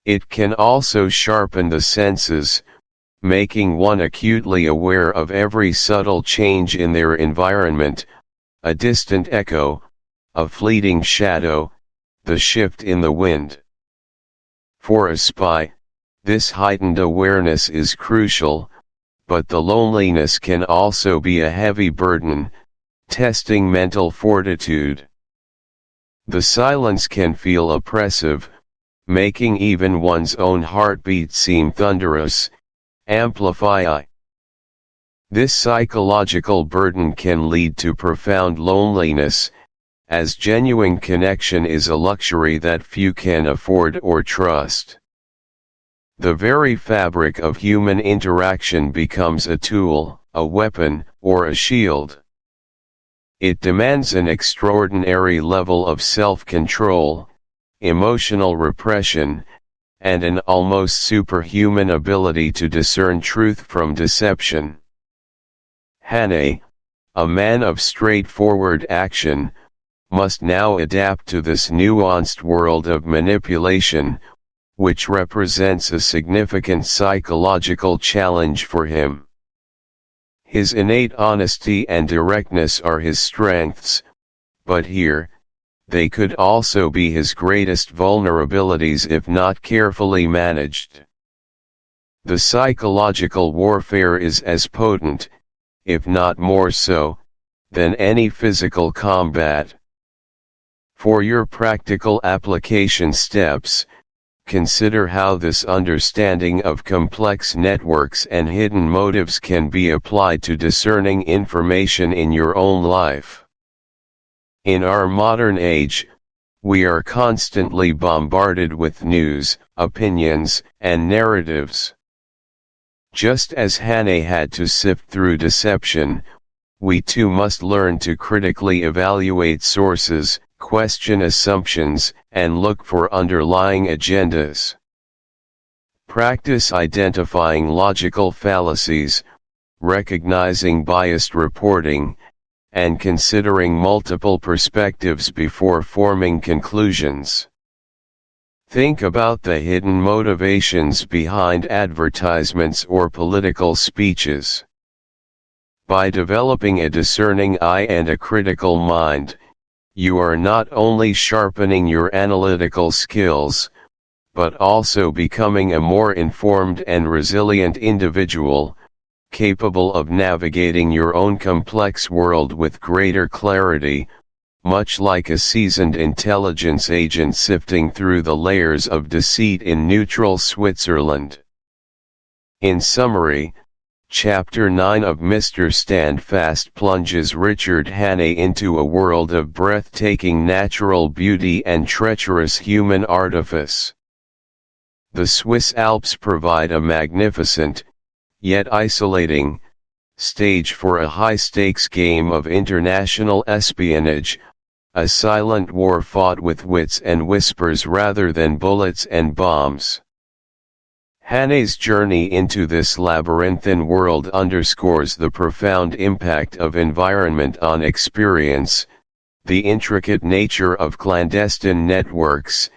It can also sharpen the senses, making one acutely aware of every subtle change in their environment, a distant echo, a fleeting shadow, the shift in the wind. For a spy, this heightened awareness is crucial, but the loneliness can also be a heavy burden, testing mental fortitude. The silence can feel oppressive, making even one's own heartbeat seem thunderous, amplify. This psychological burden can lead to profound loneliness, as genuine connection is a luxury that few can afford or trust. The very fabric of human interaction becomes a tool, a weapon, or a shield. It demands an extraordinary level of self-control, emotional repression, and an almost superhuman ability to discern truth from deception. Hannay, a man of straightforward action, must now adapt to this nuanced world of manipulation, which represents a significant psychological challenge for him. His innate honesty and directness are his strengths, but here, they could also be his greatest vulnerabilities if not carefully managed. The psychological warfare is as potent, if not more so, than any physical combat. For your practical application steps, consider how this understanding of complex networks and hidden motives can be applied to discerning information in your own life. In our modern age, we are constantly bombarded with news, opinions, and narratives. Just as Hannay had to sift through deception, we too must learn to critically evaluate sources, question assumptions, and look for underlying agendas. Practice identifying logical fallacies, recognizing biased reporting, and considering multiple perspectives before forming conclusions. Think about the hidden motivations behind advertisements or political speeches. By developing a discerning eye and a critical mind, you are not only sharpening your analytical skills, but also becoming a more informed and resilient individual, capable of navigating your own complex world with greater clarity, much like a seasoned intelligence agent sifting through the layers of deceit in neutral Switzerland. In summary, Chapter 9 of Mr. Standfast plunges Richard Hannay into a world of breathtaking natural beauty and treacherous human artifice. The Swiss Alps provide a magnificent, yet isolating, stage for a high-stakes game of international espionage, a silent war fought with wits and whispers rather than bullets and bombs. Hannay's journey into this labyrinthine world underscores the profound impact of environment on experience, the intricate nature of clandestine networks,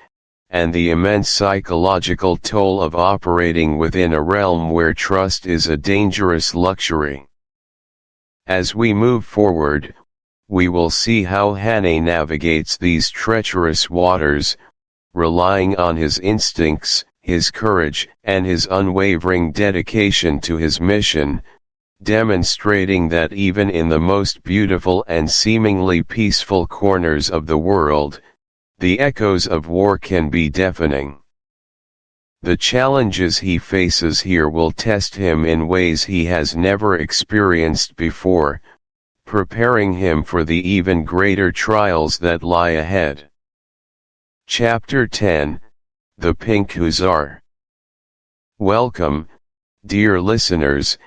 and the immense psychological toll of operating within a realm where trust is a dangerous luxury. As we move forward, we will see how Hannay navigates these treacherous waters, relying on his instincts, his courage, and his unwavering dedication to his mission, demonstrating that even in the most beautiful and seemingly peaceful corners of the world, the echoes of war can be deafening. The challenges he faces here will test him in ways he has never experienced before, preparing him for the even greater trials that lie ahead. Chapter 10, The Pink Hussar. Welcome, dear listeners,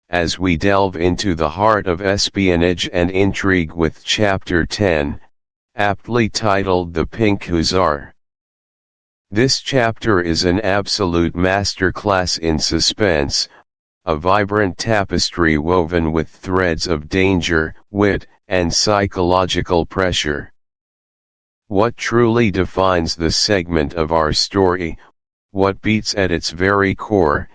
as we delve into the heart of espionage and intrigue with Chapter 10, aptly titled The Pink Hussar. This chapter is an absolute masterclass in suspense, a vibrant tapestry woven with threads of danger, wit, and psychological pressure. What truly defines this segment of our story, what beats at its very core,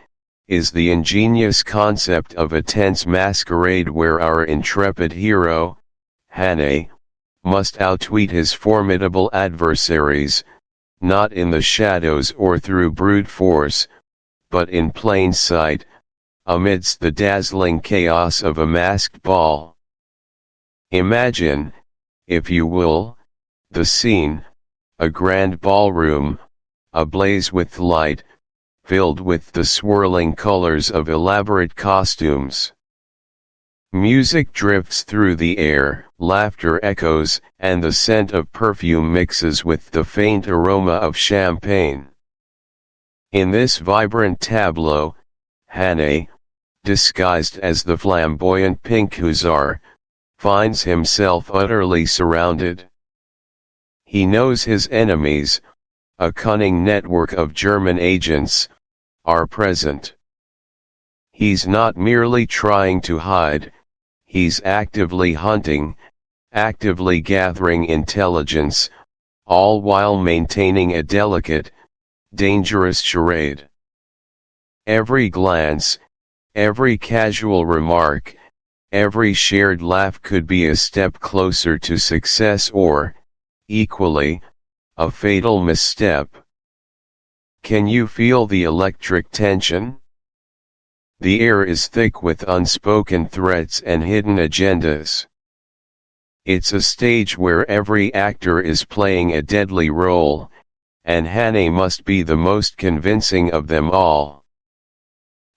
is the ingenious concept of a tense masquerade where our intrepid hero, Hannay, must outwit his formidable adversaries, not in the shadows or through brute force, but in plain sight, amidst the dazzling chaos of a masked ball. Imagine, if you will, the scene, a grand ballroom, ablaze with light, filled with the swirling colors of elaborate costumes. Music drifts through the air, laughter echoes, and the scent of perfume mixes with the faint aroma of champagne. In this vibrant tableau, Hannay, disguised as the flamboyant pink hussar, finds himself utterly surrounded. He knows his enemies, a cunning network of German agents, are present. He's not merely trying to hide, he's actively hunting, actively gathering intelligence, all while maintaining a delicate, dangerous charade. Every glance, every casual remark, every shared laugh could be a step closer to success or, equally, a fatal misstep. Can you feel the electric tension? The air is thick with unspoken threats and hidden agendas. It's a stage where every actor is playing a deadly role, and Hannay must be the most convincing of them all.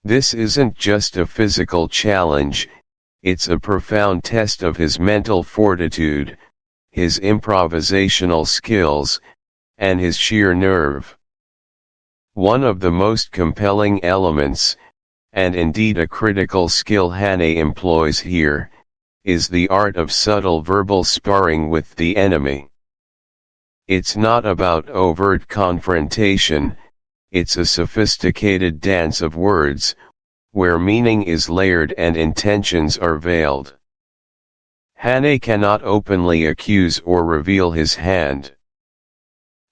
This isn't just a physical challenge, it's a profound test of his mental fortitude, his improvisational skills, and his sheer nerve. One of the most compelling elements, and indeed a critical skill Hannay employs here, is the art of subtle verbal sparring with the enemy. It's not about overt confrontation, it's a sophisticated dance of words, where meaning is layered and intentions are veiled. Hannay cannot openly accuse or reveal his hand.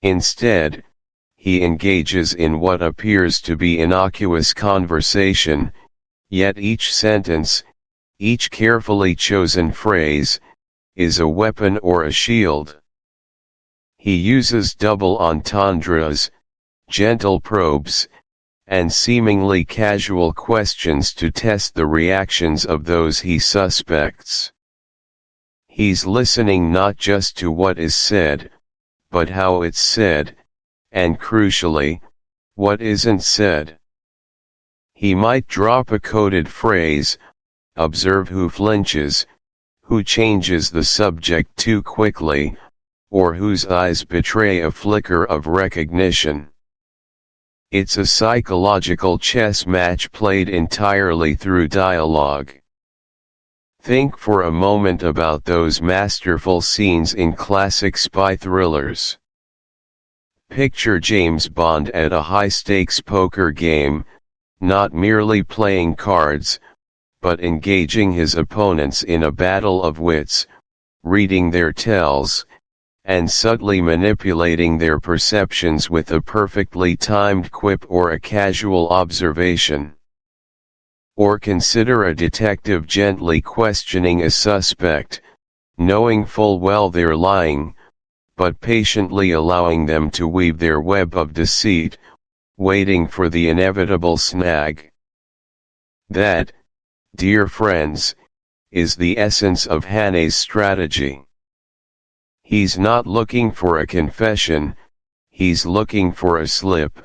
Instead, he engages in what appears to be innocuous conversation, yet each sentence, each carefully chosen phrase, is a weapon or a shield. He uses double entendres, gentle probes, and seemingly casual questions to test the reactions of those he suspects. He's listening not just to what is said, but how it's said, and crucially, what isn't said. He might drop a coded phrase, observe who flinches, who changes the subject too quickly, or whose eyes betray a flicker of recognition. It's a psychological chess match played entirely through dialogue. Think for a moment about those masterful scenes in classic spy thrillers. Picture James Bond at a high-stakes poker game, not merely playing cards, but engaging his opponents in a battle of wits, reading their tells, and subtly manipulating their perceptions with a perfectly timed quip or a casual observation. Or consider a detective gently questioning a suspect, knowing full well they're lying, but patiently allowing them to weave their web of deceit, waiting for the inevitable snag. That, dear friends, is the essence of Hannay's strategy. He's not looking for a confession, he's looking for a slip,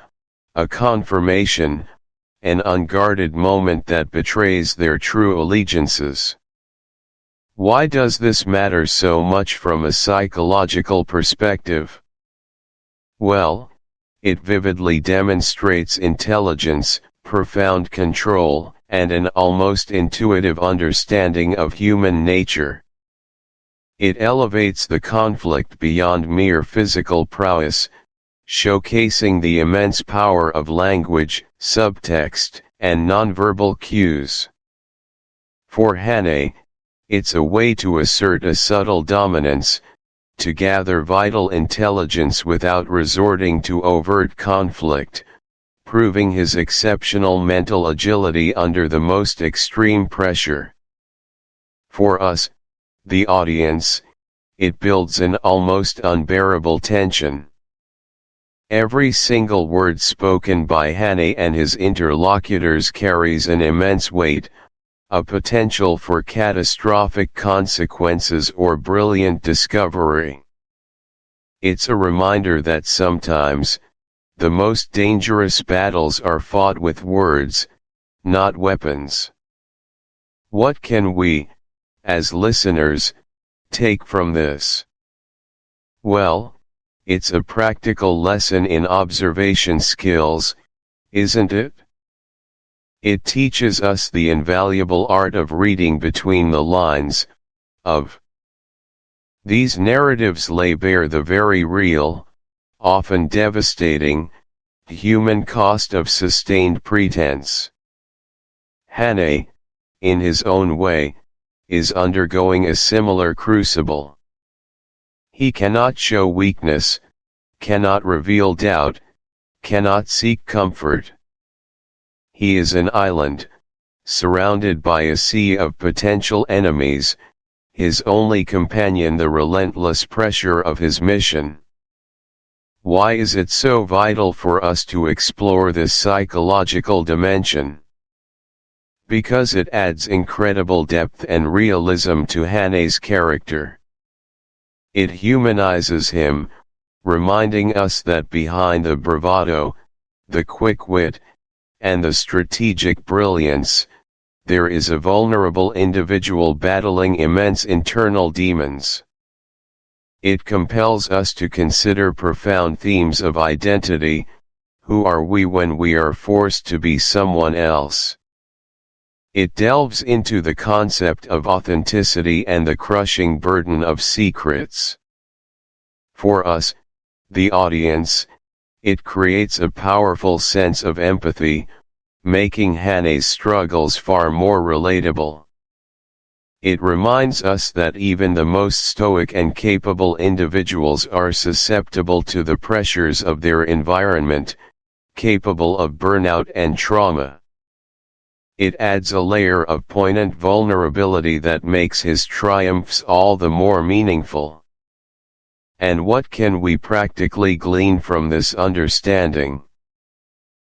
a confirmation, an unguarded moment that betrays their true allegiances. Why does this matter so much from a psychological perspective? Well, it vividly demonstrates intelligence, profound control, and an almost intuitive understanding of human nature. It elevates the conflict beyond mere physical prowess, showcasing the immense power of language, subtext, and nonverbal cues. For Hannay, it's a way to assert a subtle dominance, to gather vital intelligence without resorting to overt conflict, proving his exceptional mental agility under the most extreme pressure. For us, the audience, it builds an almost unbearable tension. Every single word spoken by Hannay and his interlocutors carries an immense weight, a potential for catastrophic consequences or brilliant discovery. It's a reminder that sometimes, the most dangerous battles are fought with words, not weapons. What can we, as listeners, take from this? Well, it's a practical lesson in observation skills, isn't it? It teaches us the invaluable art of reading between the lines, of these narratives lay bare the very real, often devastating, human cost of sustained pretense. Hannay, in his own way, is undergoing a similar crucible. He cannot show weakness, cannot reveal doubt, cannot seek comfort. He is an island, surrounded by a sea of potential enemies, his only companion the relentless pressure of his mission. Why is it so vital for us to explore this psychological dimension? Because it adds incredible depth and realism to Hannay's character. It humanizes him, reminding us that behind the bravado, the quick wit, and the strategic brilliance, there is a vulnerable individual battling immense internal demons. It compels us to consider profound themes of identity. Who are we when we are forced to be someone else? It delves into the concept of authenticity and the crushing burden of secrets. For us, the audience, it creates a powerful sense of empathy, making Hannay's struggles far more relatable. It reminds us that even the most stoic and capable individuals are susceptible to the pressures of their environment, capable of burnout and trauma. It adds a layer of poignant vulnerability that makes his triumphs all the more meaningful. And what can we practically glean from this understanding?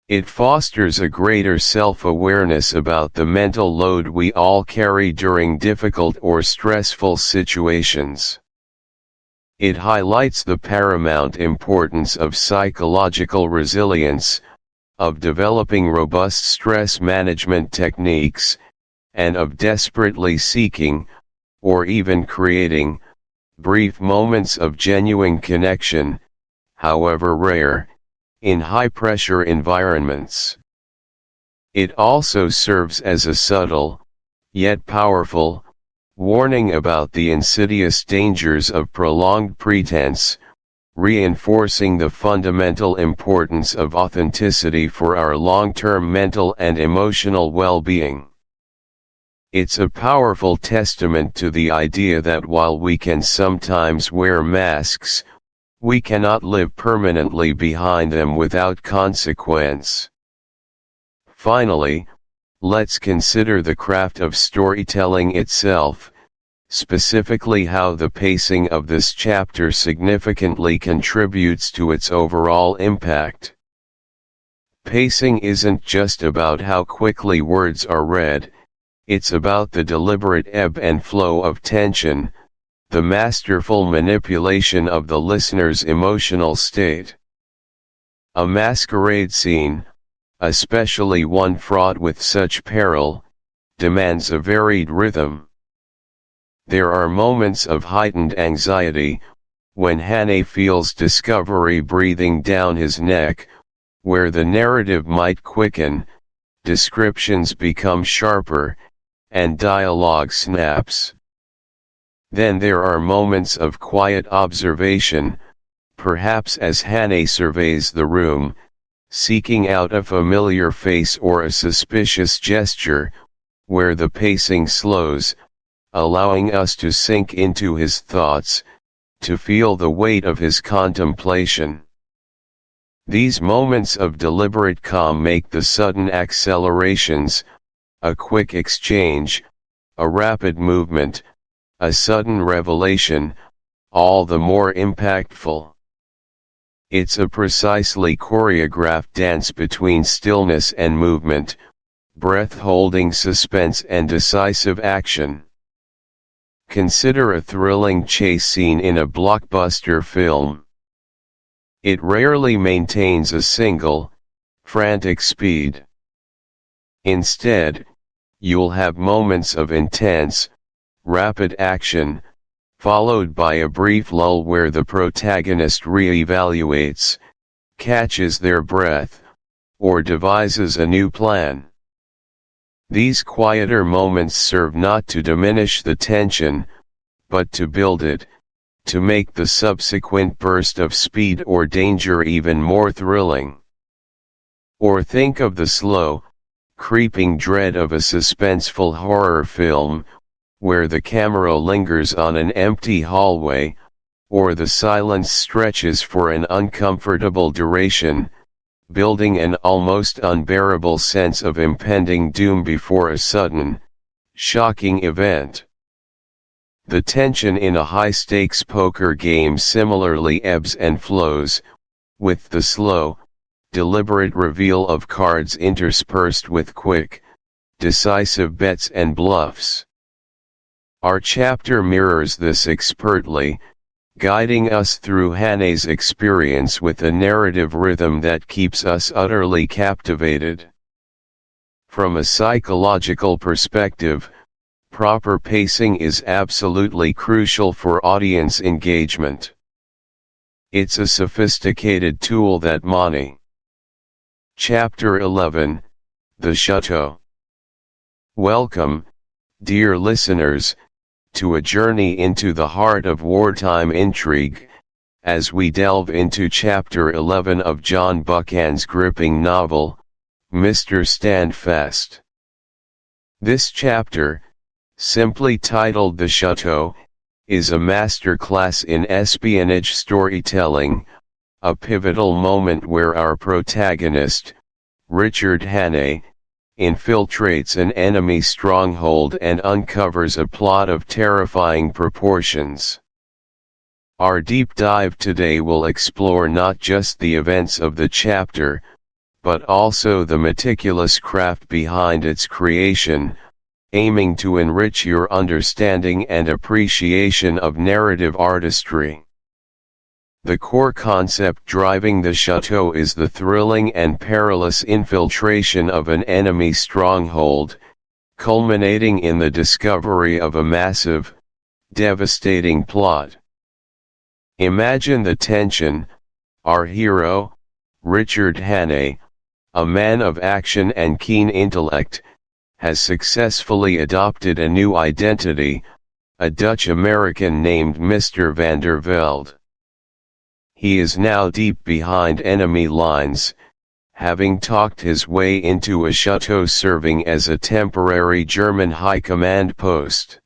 It fosters a greater self-awareness about the mental load we all carry during difficult or stressful situations. It highlights the paramount importance of psychological resilience, of developing robust stress management techniques, and of desperately seeking, or even creating, brief moments of genuine connection, however rare, in high-pressure environments. It also serves as a subtle, yet powerful, warning about the insidious dangers of prolonged pretense, reinforcing the fundamental importance of authenticity for our long-term mental and emotional well-being. It's a powerful testament to the idea that while we can sometimes wear masks, we cannot live permanently behind them without consequence. Finally, let's consider the craft of storytelling itself, specifically how the pacing of this chapter significantly contributes to its overall impact. Pacing isn't just about how quickly words are read, it's about the deliberate ebb and flow of tension, the masterful manipulation of the listener's emotional state. A masquerade scene, especially one fraught with such peril, demands a varied rhythm. There are moments of heightened anxiety, when Hannay feels discovery breathing down his neck, where the narrative might quicken, descriptions become sharper, and dialogue snaps. Then there are moments of quiet observation, perhaps as Hannay surveys the room, seeking out a familiar face or a suspicious gesture, where the pacing slows, allowing us to sink into his thoughts, to feel the weight of his contemplation. These moments of deliberate calm make the sudden accelerations, a quick exchange, a rapid movement, a sudden revelation, all the more impactful. It's a precisely choreographed dance between stillness and movement, breath-holding suspense and decisive action. Consider a thrilling chase scene in a blockbuster film. It rarely maintains a single, frantic speed. Instead, you'll have moments of intense, rapid action, followed by a brief lull where the protagonist re-evaluates, catches their breath, or devises a new plan. These quieter moments serve not to diminish the tension, but to build it, to make the subsequent burst of speed or danger even more thrilling. Or think of the slow, creeping dread of a suspenseful horror film, where the camera lingers on an empty hallway, or the silence stretches for an uncomfortable duration, building an almost unbearable sense of impending doom before a sudden, shocking event. The tension in a high-stakes poker game similarly ebbs and flows, with the slow, deliberate reveal of cards interspersed with quick, decisive bets and bluffs. Our chapter mirrors this expertly, guiding us through Hane's experience with a narrative rhythm that keeps us utterly captivated. From a psychological perspective, proper pacing is absolutely crucial for audience engagement. It's a sophisticated tool that Mani. Chapter 11, The Chateau. Welcome, dear listeners, to a journey into the heart of wartime intrigue, as we delve into Chapter 11 of John Buchan's gripping novel, Mr. Standfast. This chapter, simply titled The Chateau, is a masterclass in espionage storytelling, a pivotal moment where our protagonist, Richard Hannay, infiltrates an enemy stronghold and uncovers a plot of terrifying proportions. Our deep dive today will explore not just the events of the chapter, but also the meticulous craft behind its creation, aiming to enrich your understanding and appreciation of narrative artistry. The core concept driving the chateau is the thrilling and perilous infiltration of an enemy stronghold, culminating in the discovery of a massive, devastating plot. Imagine the tension. Our hero, Richard Hannay, a man of action and keen intellect, has successfully adopted a new identity, a Dutch-American named Mr. van der Velde. He is now deep behind enemy lines, having talked his way into a chateau serving as a temporary German high command post.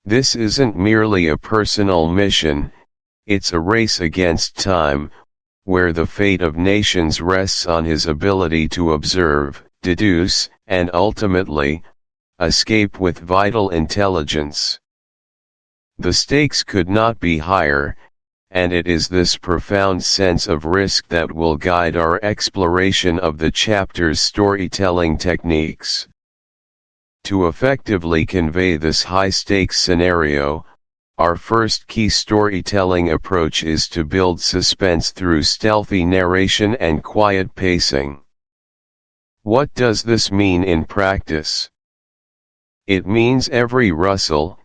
This isn't merely a personal mission, it's a race against time, where the fate of nations rests on his ability to observe, deduce, and ultimately, escape with vital intelligence. The stakes could not be higher, and it is this profound sense of risk that will guide our exploration of the chapter's storytelling techniques. To effectively convey this high-stakes scenario, our first key storytelling approach is to build suspense through stealthy narration and quiet pacing. What does this mean in practice? It means every rustle,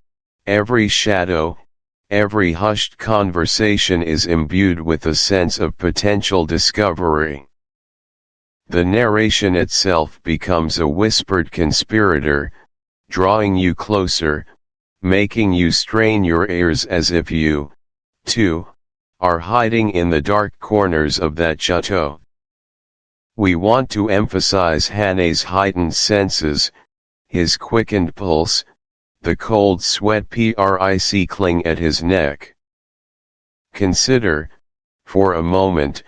every shadow, every hushed conversation is imbued with a sense of potential discovery. The narration itself becomes a whispered conspirator, drawing you closer, making you strain your ears as if you, too, are hiding in the dark corners of that chateau. We want to emphasize Hannay's heightened senses, his quickened pulse, the cold sweat prickling at his neck. Consider, for a moment,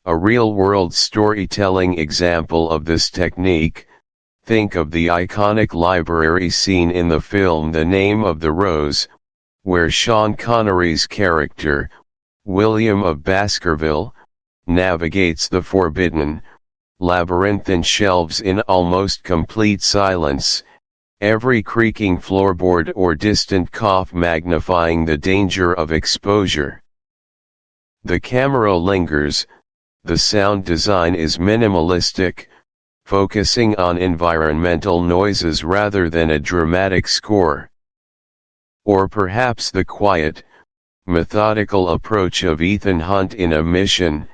a real-world storytelling example of this technique. Think of the iconic library scene in the film The Name of the Rose, where Sean Connery's character, William of Baskerville, navigates the forbidden, labyrinthine shelves in almost complete silence, every creaking floorboard or distant cough magnifying the danger of exposure. The camera lingers, the sound design is minimalistic, focusing on environmental noises rather than a dramatic score. Or perhaps the quiet, methodical approach of Ethan Hunt in A Mission,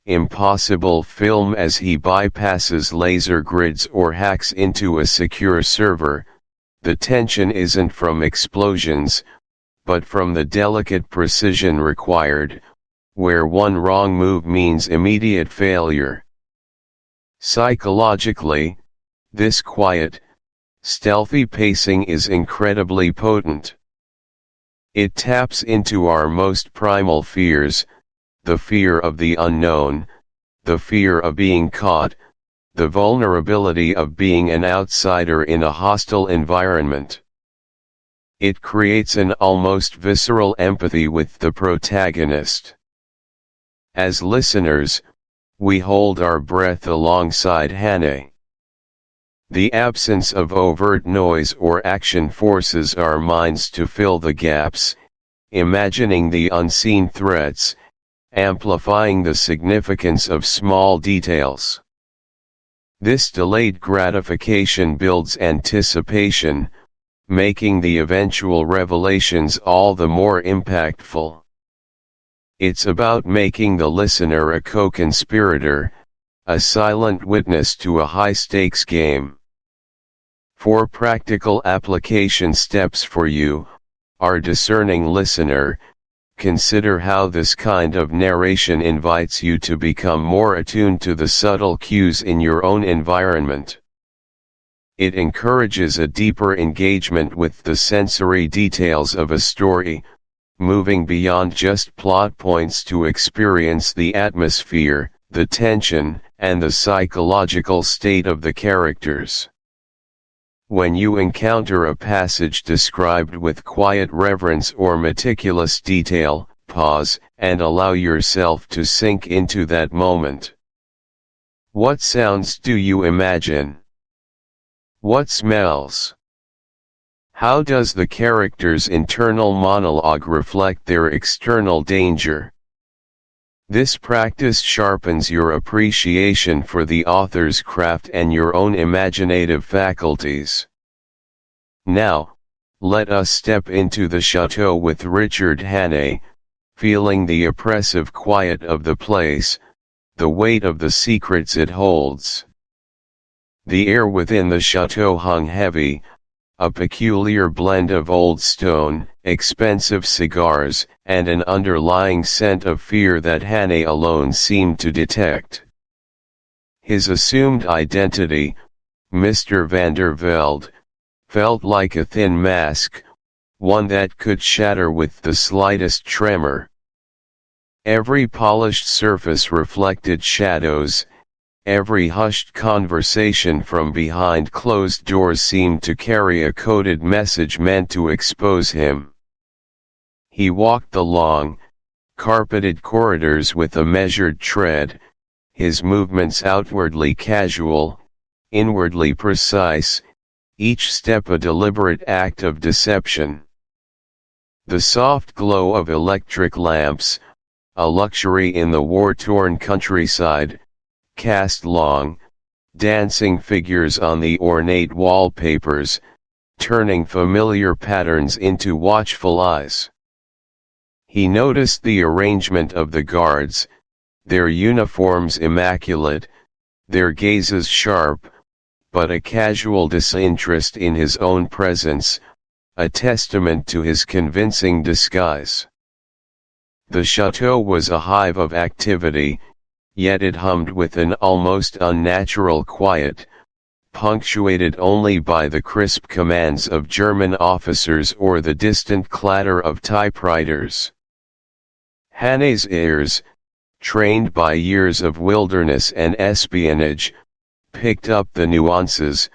impossible film as he bypasses laser grids or hacks into a secure server. The tension isn't from explosions, but from the delicate precision required, where one wrong move means immediate failure. Psychologically, this quiet, stealthy pacing is incredibly potent. It taps into our most primal fears, the fear of the unknown, the fear of being caught, the vulnerability of being an outsider in a hostile environment. It creates an almost visceral empathy with the protagonist. As listeners, we hold our breath alongside Hannah. The absence of overt noise or action forces our minds to fill the gaps, imagining the unseen threats, amplifying the significance of small details. This delayed gratification builds anticipation, making the eventual revelations all the more impactful. It's about making the listener a co-conspirator, a silent witness to a high-stakes game. 4 practical application steps for you, our discerning listener. Consider how this kind of narration invites you to become more attuned to the subtle cues in your own environment. It encourages a deeper engagement with the sensory details of a story, moving beyond just plot points to experience the atmosphere, the tension, and the psychological state of the characters. When you encounter a passage described with quiet reverence or meticulous detail, pause, and allow yourself to sink into that moment. What sounds do you imagine? What smells? How does the character's internal monologue reflect their external danger? This practice sharpens your appreciation for the author's craft and your own imaginative faculties. Now, let us step into the chateau with Richard Hannay, feeling the oppressive quiet of the place, the weight of the secrets it holds. The air within the chateau hung heavy, a peculiar blend of old stone, expensive cigars, and an underlying scent of fear that Hannay alone seemed to detect. His assumed identity, Mr. van der Velde, felt like a thin mask, one that could shatter with the slightest tremor. Every polished surface reflected shadows. Every hushed conversation from behind closed doors seemed to carry a coded message meant to expose him. He walked the long, carpeted corridors with a measured tread, his movements outwardly casual, inwardly precise, each step a deliberate act of deception. The soft glow of electric lamps, a luxury in the war-torn countryside, cast long, dancing figures on the ornate wallpapers, turning familiar patterns into watchful eyes. He noticed the arrangement of the guards, their uniforms immaculate, their gazes sharp, but a casual disinterest in his own presence, a testament to his convincing disguise. The chateau was a hive of activity, yet it hummed with an almost unnatural quiet, punctuated only by the crisp commands of German officers or the distant clatter of typewriters. Hannay's ears, trained by years of wilderness and espionage, picked up the nuances,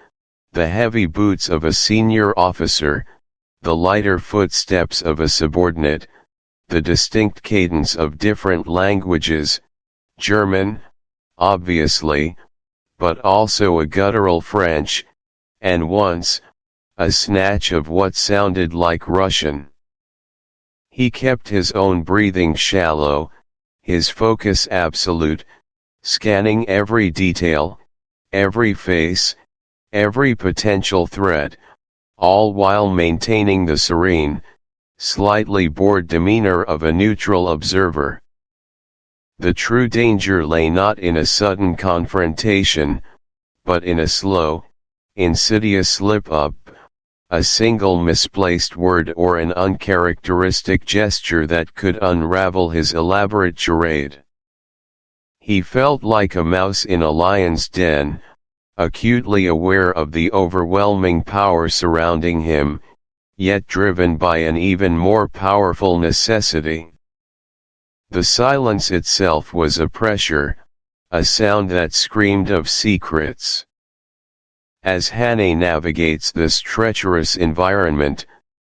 the heavy boots of a senior officer, the lighter footsteps of a subordinate, the distinct cadence of different languages, German, obviously, but also a guttural French, and once, a snatch of what sounded like Russian. He kept his own breathing shallow, his focus absolute, scanning every detail, every face, every potential threat, all while maintaining the serene, slightly bored demeanor of a neutral observer. The true danger lay not in a sudden confrontation, but in a slow, insidious slip-up, a single misplaced word or an uncharacteristic gesture that could unravel his elaborate charade. He felt like a mouse in a lion's den, acutely aware of the overwhelming power surrounding him, yet driven by an even more powerful necessity. The silence itself was a pressure, a sound that screamed of secrets. As Hannay navigates this treacherous environment,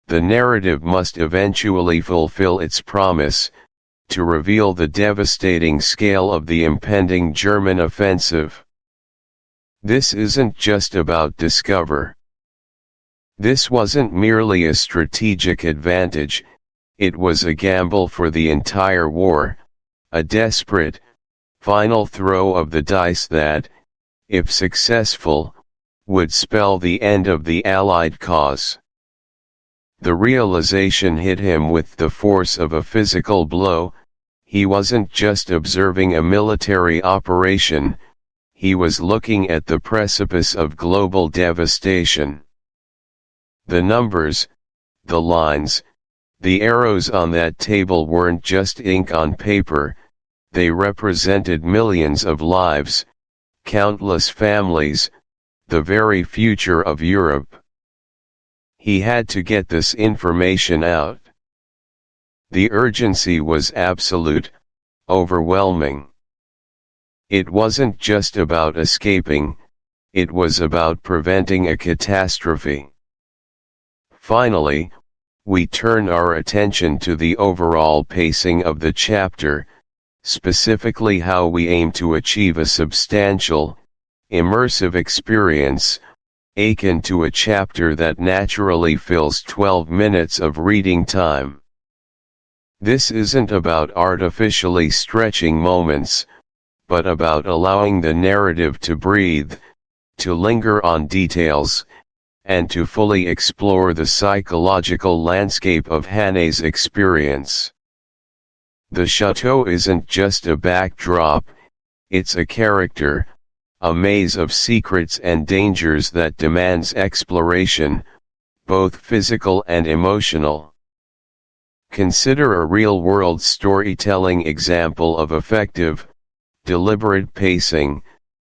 the narrative must eventually fulfill its promise, to reveal the devastating scale of the impending German offensive. This isn't just about discover. This wasn't merely a strategic advantage, it was a gamble for the entire war, a desperate, final throw of the dice that, if successful, would spell the end of the Allied cause. The realization hit him with the force of a physical blow. He wasn't just observing a military operation, he was looking at the precipice of global devastation. The numbers, the lines, the arrows on that table weren't just ink on paper, they represented millions of lives, countless families, the very future of Europe. He had to get this information out. The urgency was absolute, overwhelming. It wasn't just about escaping, it was about preventing a catastrophe. Finally, we turn our attention to the overall pacing of the chapter, specifically how we aim to achieve a substantial, immersive experience, akin to a chapter that naturally fills 12 minutes of reading time. This isn't about artificially stretching moments, but about allowing the narrative to breathe, to linger on details, and to fully explore the psychological landscape of Hannay's experience. The chateau isn't just a backdrop, it's a character, a maze of secrets and dangers that demands exploration, both physical and emotional. Consider a real-world storytelling example of effective, deliberate pacing.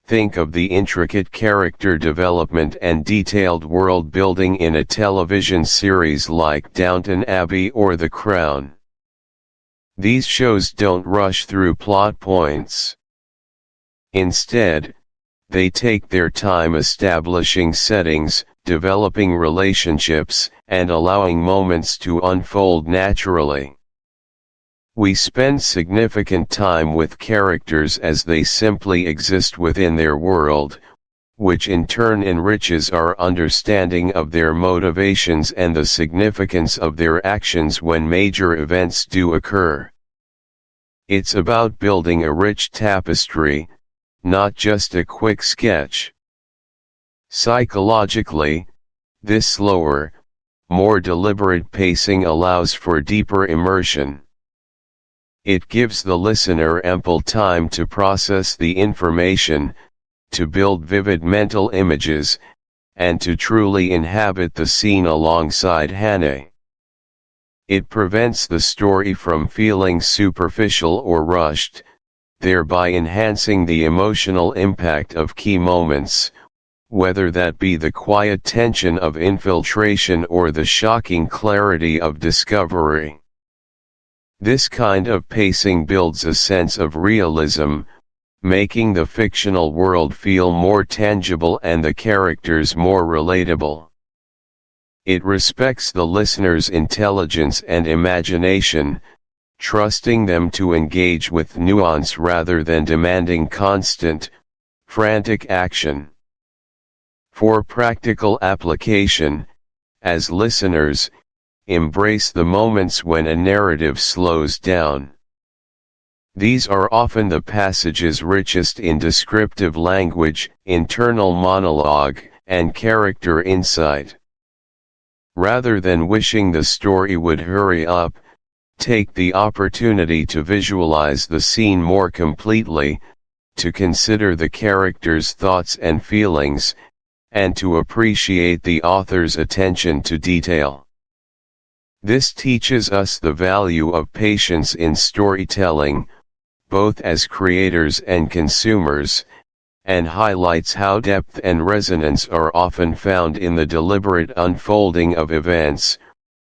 Think of the intricate character development and detailed world building in a television series like Downton Abbey or The Crown. These shows don't rush through plot points. Instead, they take their time establishing settings, developing relationships, and allowing moments to unfold naturally. We spend significant time with characters as they simply exist within their world, which in turn enriches our understanding of their motivations and the significance of their actions when major events do occur. It's about building a rich tapestry, not just a quick sketch. Psychologically, this slower, more deliberate pacing allows for deeper immersion. It gives the listener ample time to process the information, to build vivid mental images, and to truly inhabit the scene alongside Hannay. It prevents the story from feeling superficial or rushed, thereby enhancing the emotional impact of key moments, whether that be the quiet tension of infiltration or the shocking clarity of discovery. This kind of pacing builds a sense of realism, making the fictional world feel more tangible and the characters more relatable. It respects the listener's intelligence and imagination, trusting them to engage with nuance rather than demanding constant, frantic action. For practical application, as listeners, embrace the moments when a narrative slows down. These are often the passages richest in descriptive language, internal monologue, and character insight. Rather than wishing the story would hurry up, take the opportunity to visualize the scene more completely, to consider the characters' thoughts and feelings, and to appreciate the author's attention to detail. This teaches us the value of patience in storytelling, both as creators and consumers, and highlights how depth and resonance are often found in the deliberate unfolding of events,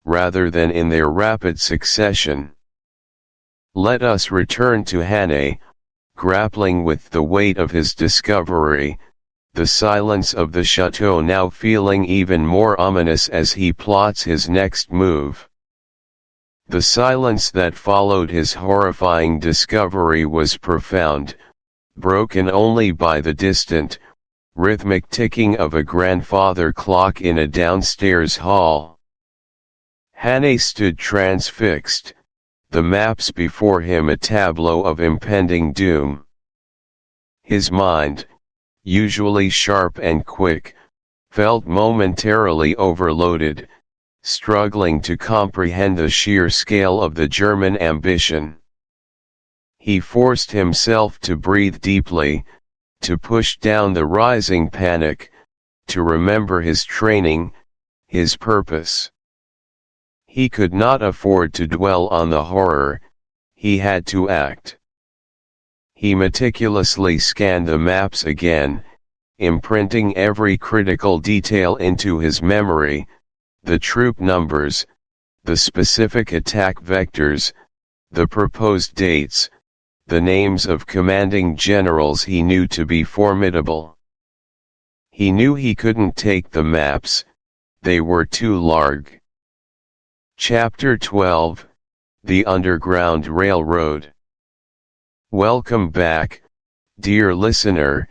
rather than in their rapid succession. Let us return to Hannay, grappling with the weight of his discovery, the silence of the chateau now feeling even more ominous as he plots his next move. The silence that followed his horrifying discovery was profound, broken only by the distant, rhythmic ticking of a grandfather clock in a downstairs hall. Hannay stood transfixed, the maps before him a tableau of impending doom. His mind, usually sharp and quick, felt momentarily overloaded, struggling to comprehend the sheer scale of the German ambition. He forced himself to breathe deeply, to push down the rising panic, to remember his training, his purpose. He could not afford to dwell on the horror, he had to act. He meticulously scanned the maps again, imprinting every critical detail into his memory, the troop numbers, the specific attack vectors, the proposed dates, the names of commanding generals he knew to be formidable. He knew he couldn't take the maps, they were too large. Chapter 12, The Underground Railroad. Welcome back, dear listener,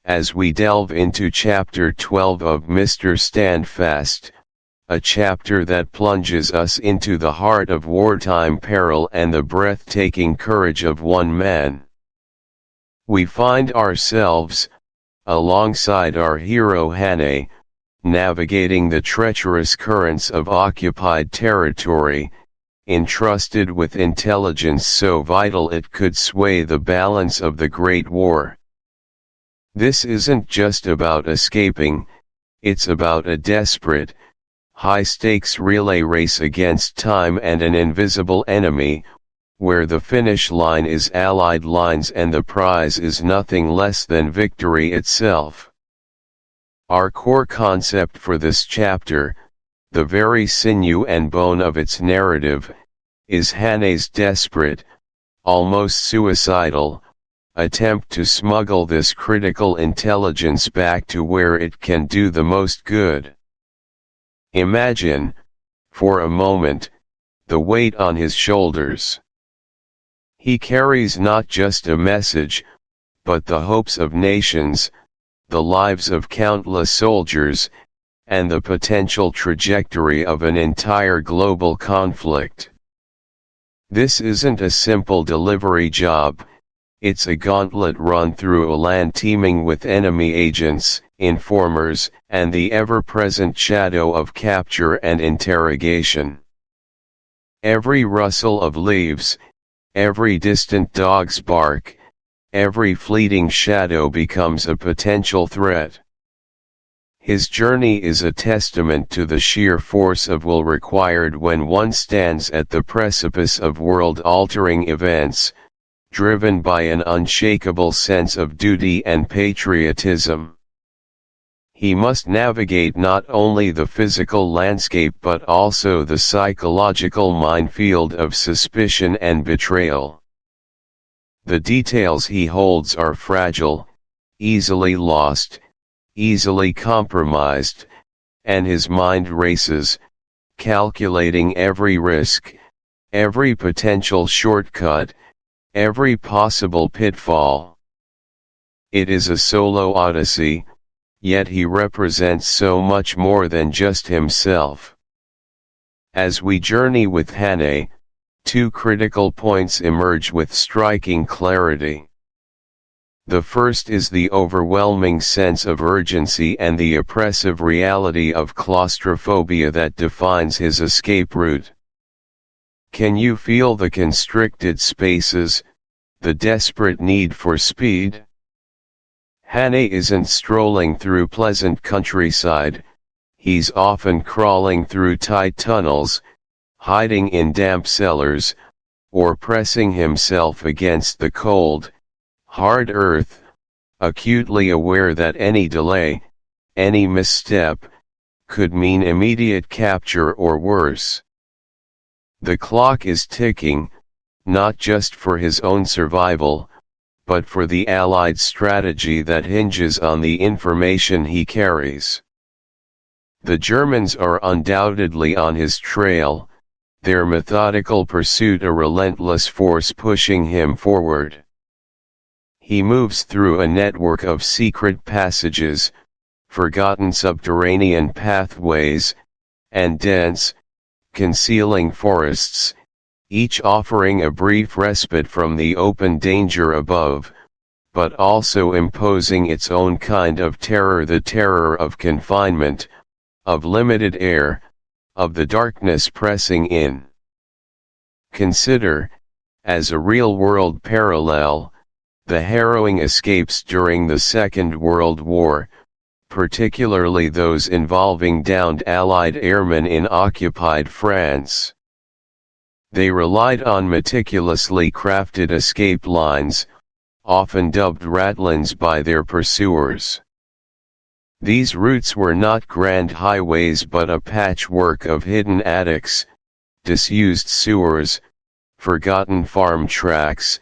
as we delve into Chapter 12 of Mr. Standfast, a chapter that plunges us into the heart of wartime peril and the breathtaking courage of one man. We find ourselves, alongside our hero Hannay, navigating the treacherous currents of occupied territory, entrusted with intelligence so vital it could sway the balance of the Great War. This isn't just about escaping, it's about a desperate, high-stakes relay race against time and an invisible enemy, where the finish line is Allied lines and the prize is nothing less than victory itself. Our core concept for this chapter, the very sinew and bone of its narrative, is Hannay's desperate, almost suicidal, attempt to smuggle this critical intelligence back to where it can do the most good. Imagine, for a moment, the weight on his shoulders. He carries not just a message, but the hopes of nations, the lives of countless soldiers, and the potential trajectory of an entire global conflict. This isn't a simple delivery job, it's a gauntlet run through a land teeming with enemy agents, informers, and the ever-present shadow of capture and interrogation. Every rustle of leaves, every distant dog's bark, every fleeting shadow becomes a potential threat. His journey is a testament to the sheer force of will required when one stands at the precipice of world-altering events, driven by an unshakable sense of duty and patriotism. He must navigate not only the physical landscape but also the psychological minefield of suspicion and betrayal. The details he holds are fragile, easily lost, easily compromised, and his mind races, calculating every risk, every potential shortcut, every possible pitfall. It is a solo odyssey, yet he represents so much more than just himself. As we journey with Hannay, two critical points emerge with striking clarity. The first is the overwhelming sense of urgency and the oppressive reality of claustrophobia that defines his escape route. Can you feel the constricted spaces, the desperate need for speed? Hane isn't strolling through pleasant countryside, he's often crawling through tight tunnels, hiding in damp cellars, or pressing himself against the cold, hard earth, acutely aware that any delay, any misstep, could mean immediate capture or worse. The clock is ticking, not just for his own survival, but for the Allied strategy that hinges on the information he carries. The Germans are undoubtedly on his trail, their methodical pursuit a relentless force pushing him forward. He moves through a network of secret passages, forgotten subterranean pathways, and dense, concealing forests, each offering a brief respite from the open danger above, but also imposing its own kind of terror, the terror of confinement, of limited air, of the darkness pressing in. Consider, as a real-world parallel, the harrowing escapes during the Second World War, particularly those involving downed Allied airmen in occupied France. They relied on meticulously crafted escape lines, often dubbed ratlins by their pursuers. These routes were not grand highways but a patchwork of hidden attics, disused sewers, forgotten farm tracks,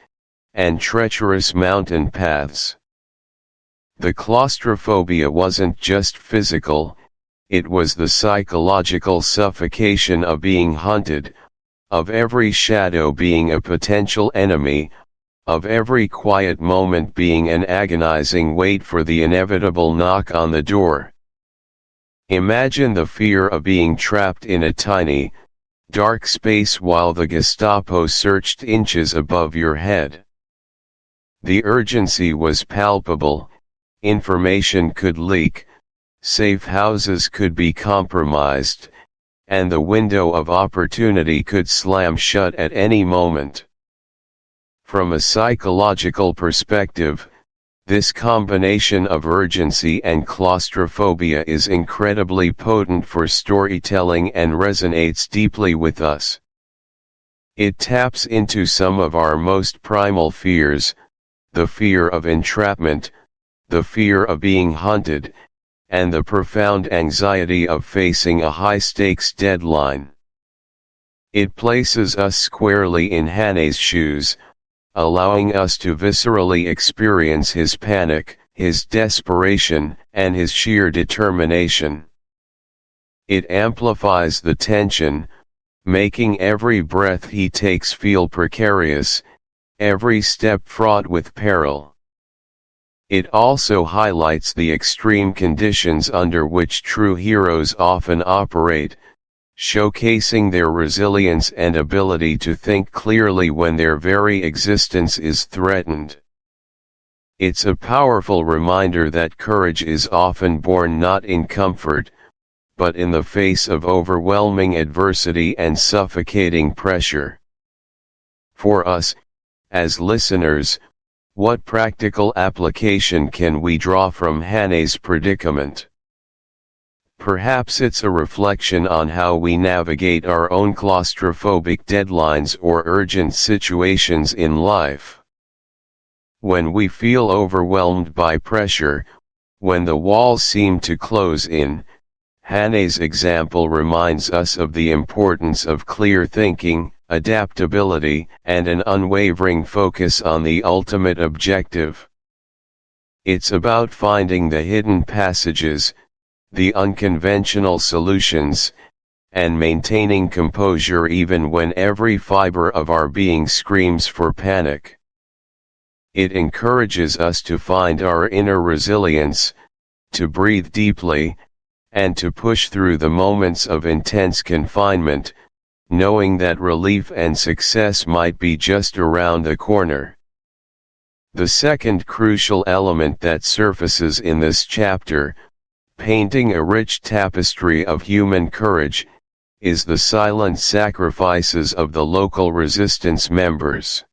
and treacherous mountain paths. The claustrophobia wasn't just physical, it was the psychological suffocation of being hunted, of every shadow being a potential enemy, of every quiet moment being an agonizing wait for the inevitable knock on the door. Imagine the fear of being trapped in a tiny, dark space while the Gestapo searched inches above your head. The urgency was palpable, information could leak, safe houses could be compromised, and the window of opportunity could slam shut at any moment. From a psychological perspective, this combination of urgency and claustrophobia is incredibly potent for storytelling and resonates deeply with us. It taps into some of our most primal fears, the fear of entrapment, the fear of being hunted, and the profound anxiety of facing a high-stakes deadline. It places us squarely in Hane's shoes, allowing us to viscerally experience his panic, his desperation, and his sheer determination. It amplifies the tension, making every breath he takes feel precarious, every step fraught with peril. It also highlights the extreme conditions under which true heroes often operate, showcasing their resilience and ability to think clearly when their very existence is threatened. It's a powerful reminder that courage is often born not in comfort, but in the face of overwhelming adversity and suffocating pressure. For us, as listeners, what practical application can we draw from Hane's predicament? Perhaps it's a reflection on how we navigate our own claustrophobic deadlines or urgent situations in life. When we feel overwhelmed by pressure, when the walls seem to close in, Hane's example reminds us of the importance of clear thinking, adaptability, and an unwavering focus on the ultimate objective. It's about finding the hidden passages, the unconventional solutions, and maintaining composure even when every fiber of our being screams for panic. It encourages us to find our inner resilience, to breathe deeply, and to push through the moments of intense confinement, knowing that relief and success might be just around the corner. The second crucial element that surfaces in this chapter, painting a rich tapestry of human courage, is the silent sacrifices of the local resistance members.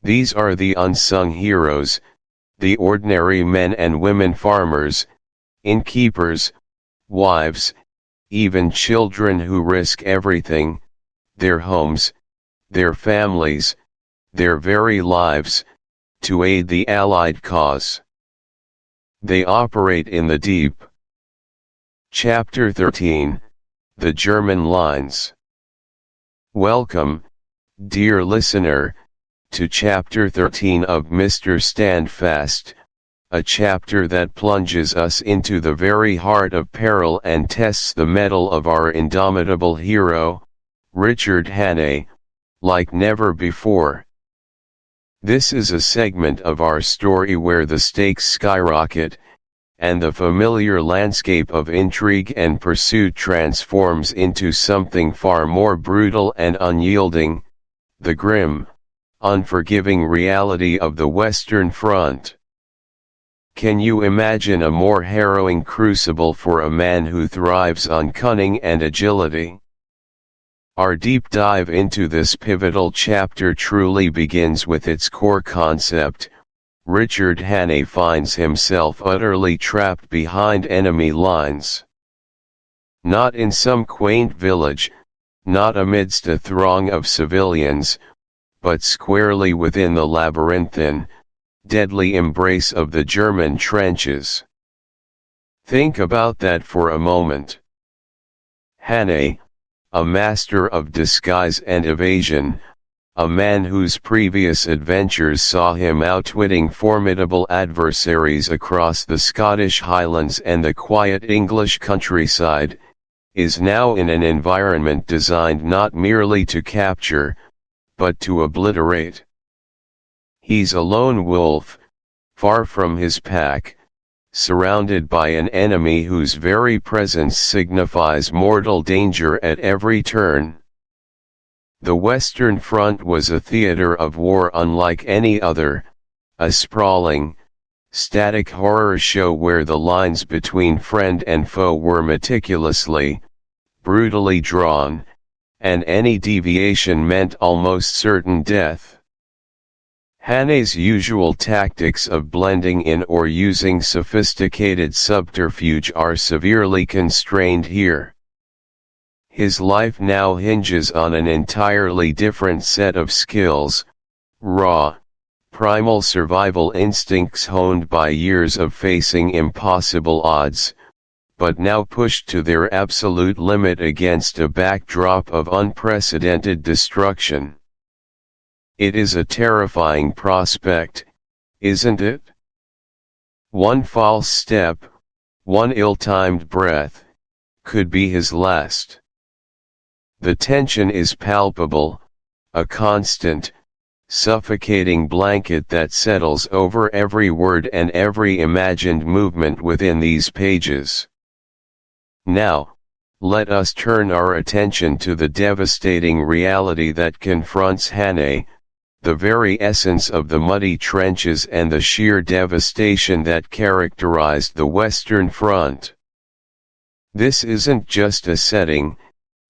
These are the unsung heroes, the ordinary men and women farmers, innkeepers, wives, even children who risk everything, their homes, their families, their very lives, to aid the Allied cause. They operate in the deep. Chapter 13, The German Lines. Welcome, dear listener, to Chapter 13 of Mr. Standfast, a chapter that plunges us into the very heart of peril and tests the mettle of our indomitable hero, Richard Hannay, like never before. This is a segment of our story where the stakes skyrocket, and the familiar landscape of intrigue and pursuit transforms into something far more brutal and unyielding, the grim, unforgiving reality of the Western Front. Can you imagine a more harrowing crucible for a man who thrives on cunning and agility? Our deep dive into this pivotal chapter truly begins with its core concept. Richard Hannay finds himself utterly trapped behind enemy lines. Not in some quaint village, not amidst a throng of civilians, but squarely within the labyrinthine, deadly embrace of the German trenches. Think about that for a moment. Hannay, a master of disguise and evasion, a man whose previous adventures saw him outwitting formidable adversaries across the Scottish Highlands and the quiet English countryside, is now in an environment designed not merely to capture, but to obliterate. He's a lone wolf, far from his pack, surrounded by an enemy whose very presence signifies mortal danger at every turn. The Western Front was a theater of war unlike any other, a sprawling, static horror show where the lines between friend and foe were meticulously, brutally drawn, and any deviation meant almost certain death. Hannay's usual tactics of blending in or using sophisticated subterfuge are severely constrained here. His life now hinges on an entirely different set of skills, raw, primal survival instincts honed by years of facing impossible odds, but now pushed to their absolute limit against a backdrop of unprecedented destruction. It is a terrifying prospect, isn't it? One false step, one ill-timed breath, could be his last. The tension is palpable, a constant, suffocating blanket that settles over every word and every imagined movement within these pages. Now, let us turn our attention to the devastating reality that confronts Hannay, the very essence of the muddy trenches and the sheer devastation that characterized the Western Front. This isn't just a setting,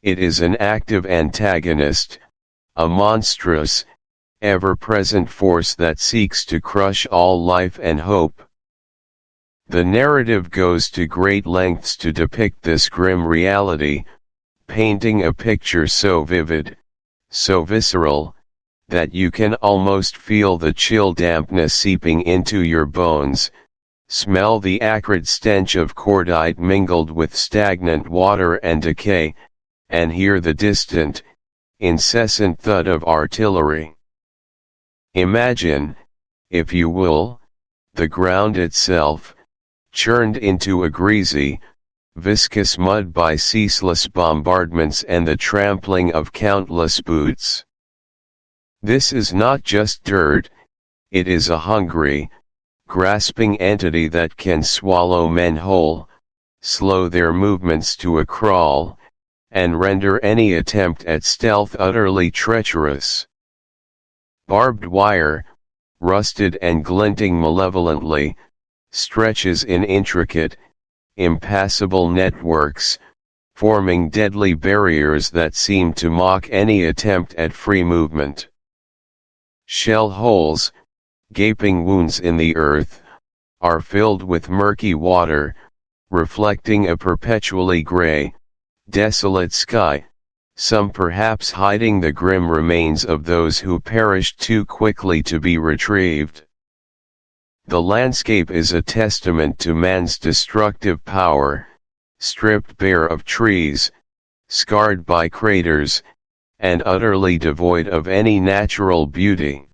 it is an active antagonist, a monstrous, ever-present force that seeks to crush all life and hope. The narrative goes to great lengths to depict this grim reality, painting a picture so vivid, so visceral, that you can almost feel the chill dampness seeping into your bones, smell the acrid stench of cordite mingled with stagnant water and decay, and hear the distant, incessant thud of artillery. Imagine, if you will, the ground itself, churned into a greasy, viscous mud by ceaseless bombardments and the trampling of countless boots. This is not just dirt, it is a hungry, grasping entity that can swallow men whole, slow their movements to a crawl, and render any attempt at stealth utterly treacherous. Barbed wire, rusted and glinting malevolently, stretches in intricate, impassable networks, forming deadly barriers that seem to mock any attempt at free movement. Shell holes, gaping wounds in the earth, are filled with murky water, reflecting a perpetually gray, desolate sky, some perhaps hiding the grim remains of those who perished too quickly to be retrieved. The landscape is a testament to man's destructive power, stripped bare of trees, scarred by craters, and utterly devoid of any natural beauty.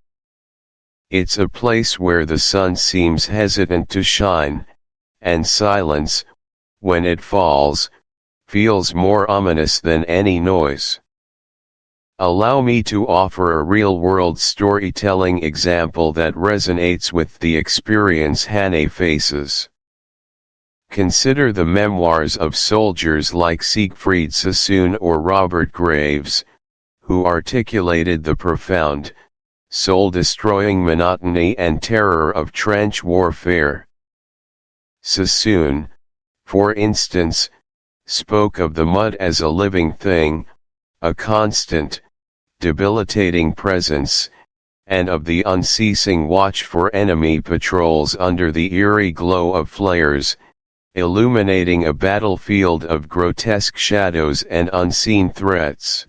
It's a place where the sun seems hesitant to shine, and silence, when it falls, feels more ominous than any noise. Allow me to offer a real-world storytelling example that resonates with the experience Hannay faces. Consider the memoirs of soldiers like Siegfried Sassoon or Robert Graves, who articulated the profound, soul-destroying monotony and terror of trench warfare. Sassoon, for instance, spoke of the mud as a living thing, a constant, debilitating presence, and of the unceasing watch for enemy patrols under the eerie glow of flares, illuminating a battlefield of grotesque shadows and unseen threats.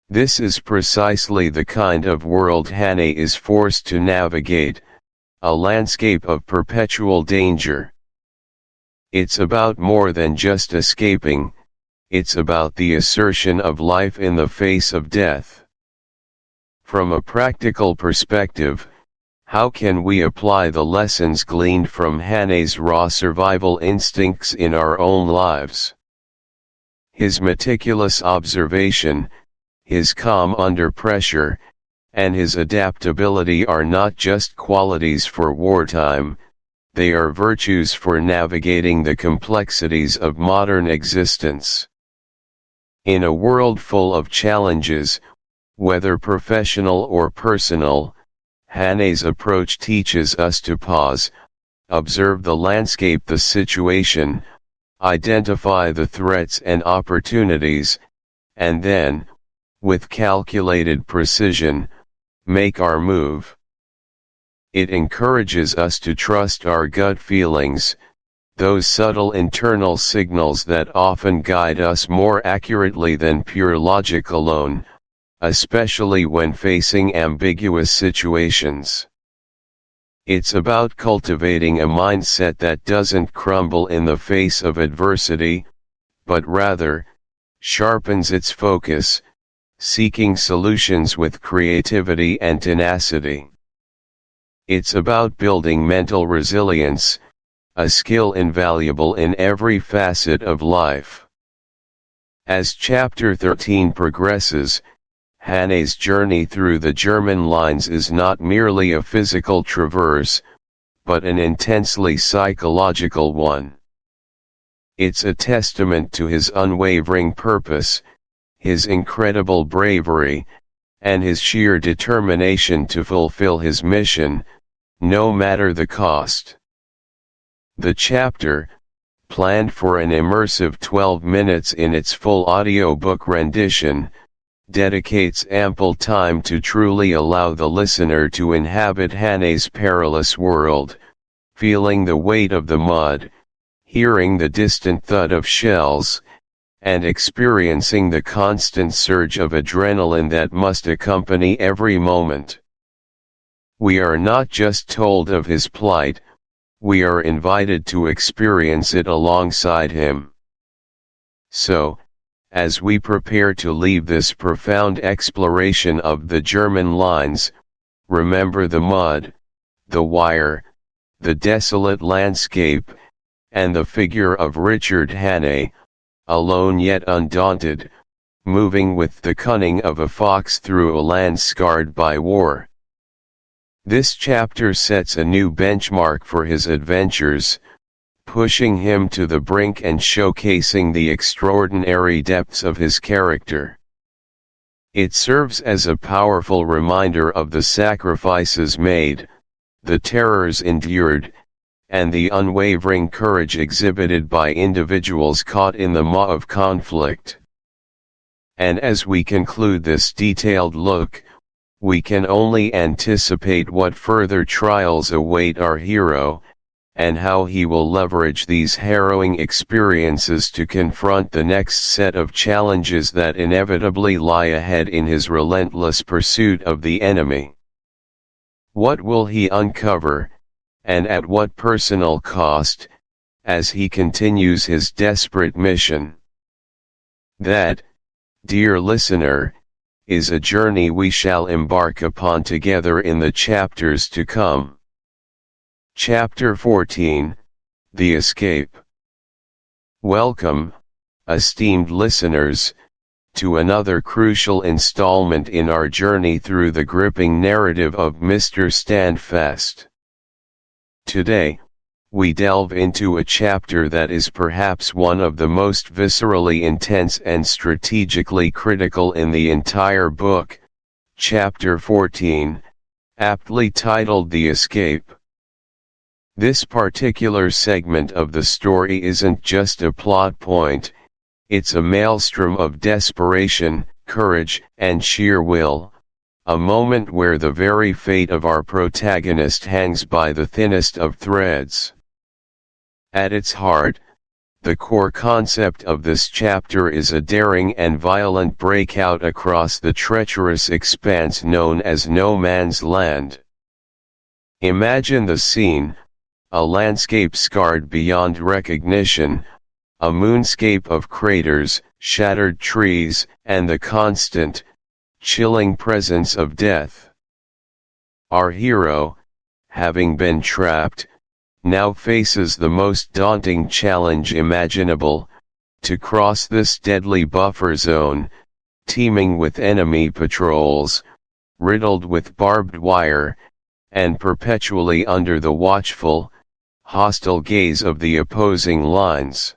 This is precisely the kind of world Hannay is forced to navigate, a landscape of perpetual danger. It's about more than just escaping, it's about the assertion of life in the face of death. From a practical perspective, how can we apply the lessons gleaned from Hannay's raw survival instincts in our own lives? His meticulous observation, his calm under pressure, and his adaptability are not just qualities for wartime, they are virtues for navigating the complexities of modern existence. In a world full of challenges, whether professional or personal, Hannay's approach teaches us to pause, observe the landscape, the situation, identify the threats and opportunities, and then, with calculated precision, make our move. It encourages us to trust our gut feelings, those subtle internal signals that often guide us more accurately than pure logic alone, especially when facing ambiguous situations. It's about cultivating a mindset that doesn't crumble in the face of adversity, but rather, sharpens its focus, seeking solutions with creativity and tenacity. It's about building mental resilience, a skill invaluable in every facet of life. As Chapter 13 progresses, Hannay's journey through the German lines is not merely a physical traverse, but an intensely psychological one. It's a testament to his unwavering purpose, his incredible bravery, and his sheer determination to fulfill his mission, no matter the cost. The chapter, planned for an immersive 12 minutes in its full audiobook rendition, dedicates ample time to truly allow the listener to inhabit Hannay's perilous world, feeling the weight of the mud, hearing the distant thud of shells, and experiencing the constant surge of adrenaline that must accompany every moment. We are not just told of his plight, we are invited to experience it alongside him. So, as we prepare to leave this profound exploration of the German lines, remember the mud, the wire, the desolate landscape, and the figure of Richard Hannay, alone yet undaunted, moving with the cunning of a fox through a land scarred by war. This chapter sets a new benchmark for his adventures, pushing him to the brink and showcasing the extraordinary depths of his character. It serves as a powerful reminder of the sacrifices made, the terrors endured, and the unwavering courage exhibited by individuals caught in the maw of conflict. And as we conclude this detailed look, we can only anticipate what further trials await our hero, and how he will leverage these harrowing experiences to confront the next set of challenges that inevitably lie ahead in his relentless pursuit of the enemy. What will he uncover, and at what personal cost, as he continues his desperate mission? That, dear listener, is a journey we shall embark upon together in the chapters to come. Chapter 14, The Escape. Welcome, esteemed listeners, to another crucial installment in our journey through the gripping narrative of Mr. Standfast. Today, we delve into a chapter that is perhaps one of the most viscerally intense and strategically critical in the entire book, Chapter 14, aptly titled The Escape. This particular segment of the story isn't just a plot point, it's a maelstrom of desperation, courage, and sheer will, a moment where the very fate of our protagonist hangs by the thinnest of threads. At its heart, the core concept of this chapter is a daring and violent breakout across the treacherous expanse known as No Man's Land. Imagine the scene: a landscape scarred beyond recognition, a moonscape of craters, shattered trees, and the constant, chilling presence of death. Our hero, having been trapped, now faces the most daunting challenge imaginable: to cross this deadly buffer zone, teeming with enemy patrols, riddled with barbed wire, and perpetually under the watchful, hostile gaze of the opposing lines.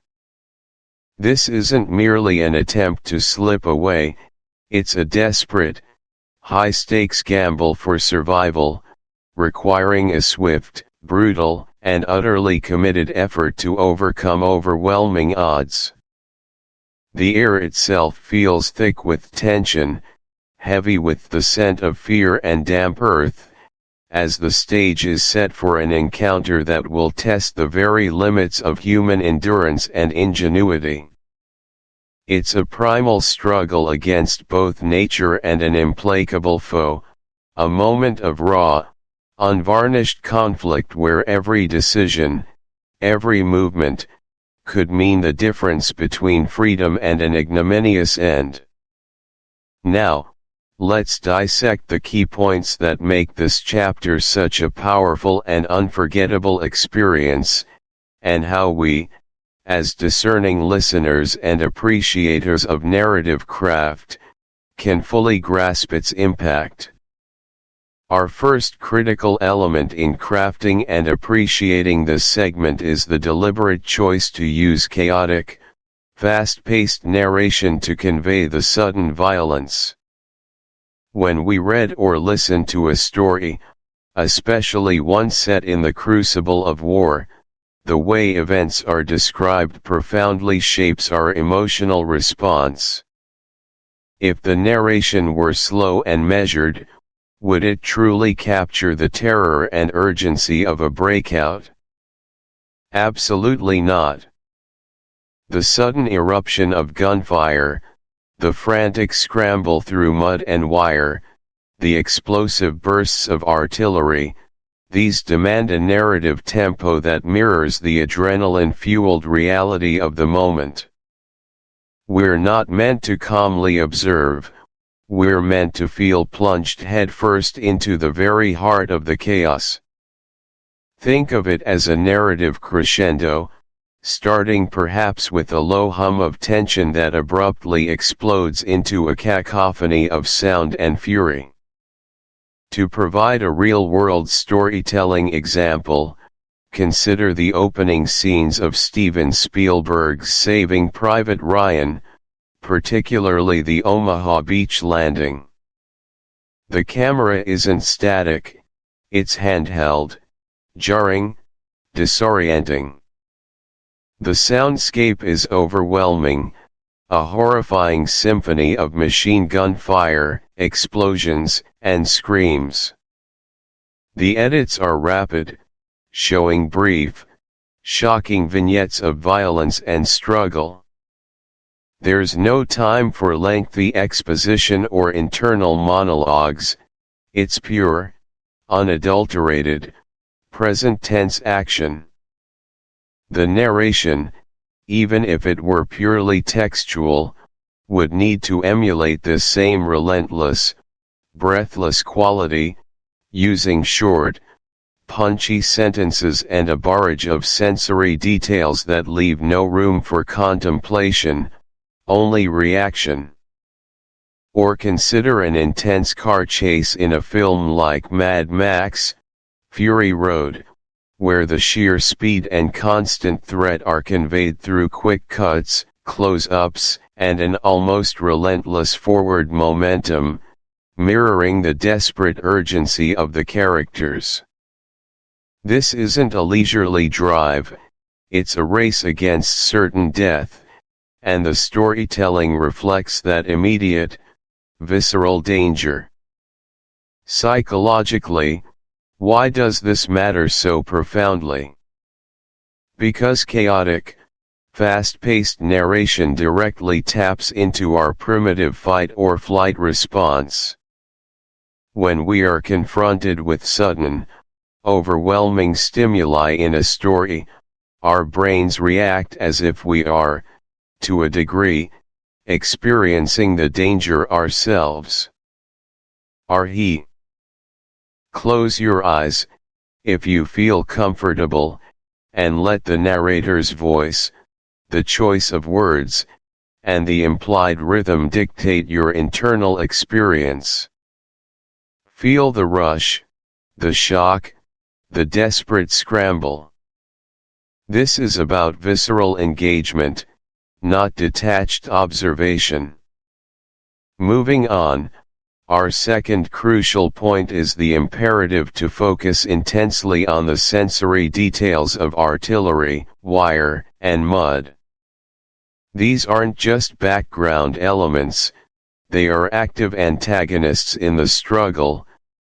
This isn't merely an attempt to slip away, it's a desperate, high-stakes gamble for survival, requiring a swift, brutal, and utterly committed effort to overcome overwhelming odds. The air itself feels thick with tension, heavy with the scent of fear and damp earth, as the stage is set for an encounter that will test the very limits of human endurance and ingenuity. It's a primal struggle against both nature and an implacable foe, a moment of raw, unvarnished conflict where every decision, every movement, could mean the difference between freedom and an ignominious end. Now, let's dissect the key points that make this chapter such a powerful and unforgettable experience, and how we, as discerning listeners and appreciators of narrative craft, can fully grasp its impact. Our first critical element in crafting and appreciating this segment is the deliberate choice to use chaotic, fast-paced narration to convey the sudden violence. When we read or listen to a story, especially one set in the crucible of war, the way events are described profoundly shapes our emotional response. If the narration were slow and measured, would it truly capture the terror and urgency of a breakout? Absolutely not. The sudden eruption of gunfire, the frantic scramble through mud and wire, the explosive bursts of artillery, these demand a narrative tempo that mirrors the adrenaline-fueled reality of the moment. We're not meant to calmly observe, we're meant to feel plunged headfirst into the very heart of the chaos. Think of it as a narrative crescendo, starting perhaps with a low hum of tension that abruptly explodes into a cacophony of sound and fury. To provide a real-world storytelling example, consider the opening scenes of Steven Spielberg's Saving Private Ryan, particularly the Omaha Beach landing. The camera isn't static, it's handheld, jarring, disorienting. The soundscape is overwhelming, a horrifying symphony of machine gun fire, explosions, and screams. The edits are rapid, showing brief, shocking vignettes of violence and struggle. There's no time for lengthy exposition or internal monologues, it's pure, unadulterated, present-tense action. The narration, even if it were purely textual, would need to emulate this same relentless, breathless quality, using short, punchy sentences and a barrage of sensory details that leave no room for contemplation, only reaction. Or consider an intense car chase in a film like Mad Max, Fury Road, where the sheer speed and constant threat are conveyed through quick cuts, close-ups, and an almost relentless forward momentum, mirroring the desperate urgency of the characters. This isn't a leisurely drive, it's a race against certain death, and the storytelling reflects that immediate, visceral danger. Psychologically, why does this matter so profoundly? Because chaotic, fast-paced narration directly taps into our primitive fight-or-flight response. When we are confronted with sudden, overwhelming stimuli in a story, our brains react as if we are, to a degree, experiencing the danger ourselves. Close your eyes, if you feel comfortable, and let the narrator's voice, the choice of words, and the implied rhythm dictate your internal experience. Feel the rush, the shock, the desperate scramble. This is about visceral engagement, not detached observation. Moving on, our second crucial point is the imperative to focus intensely on the sensory details of artillery, wire, and mud. These aren't just background elements, they are active antagonists in the struggle,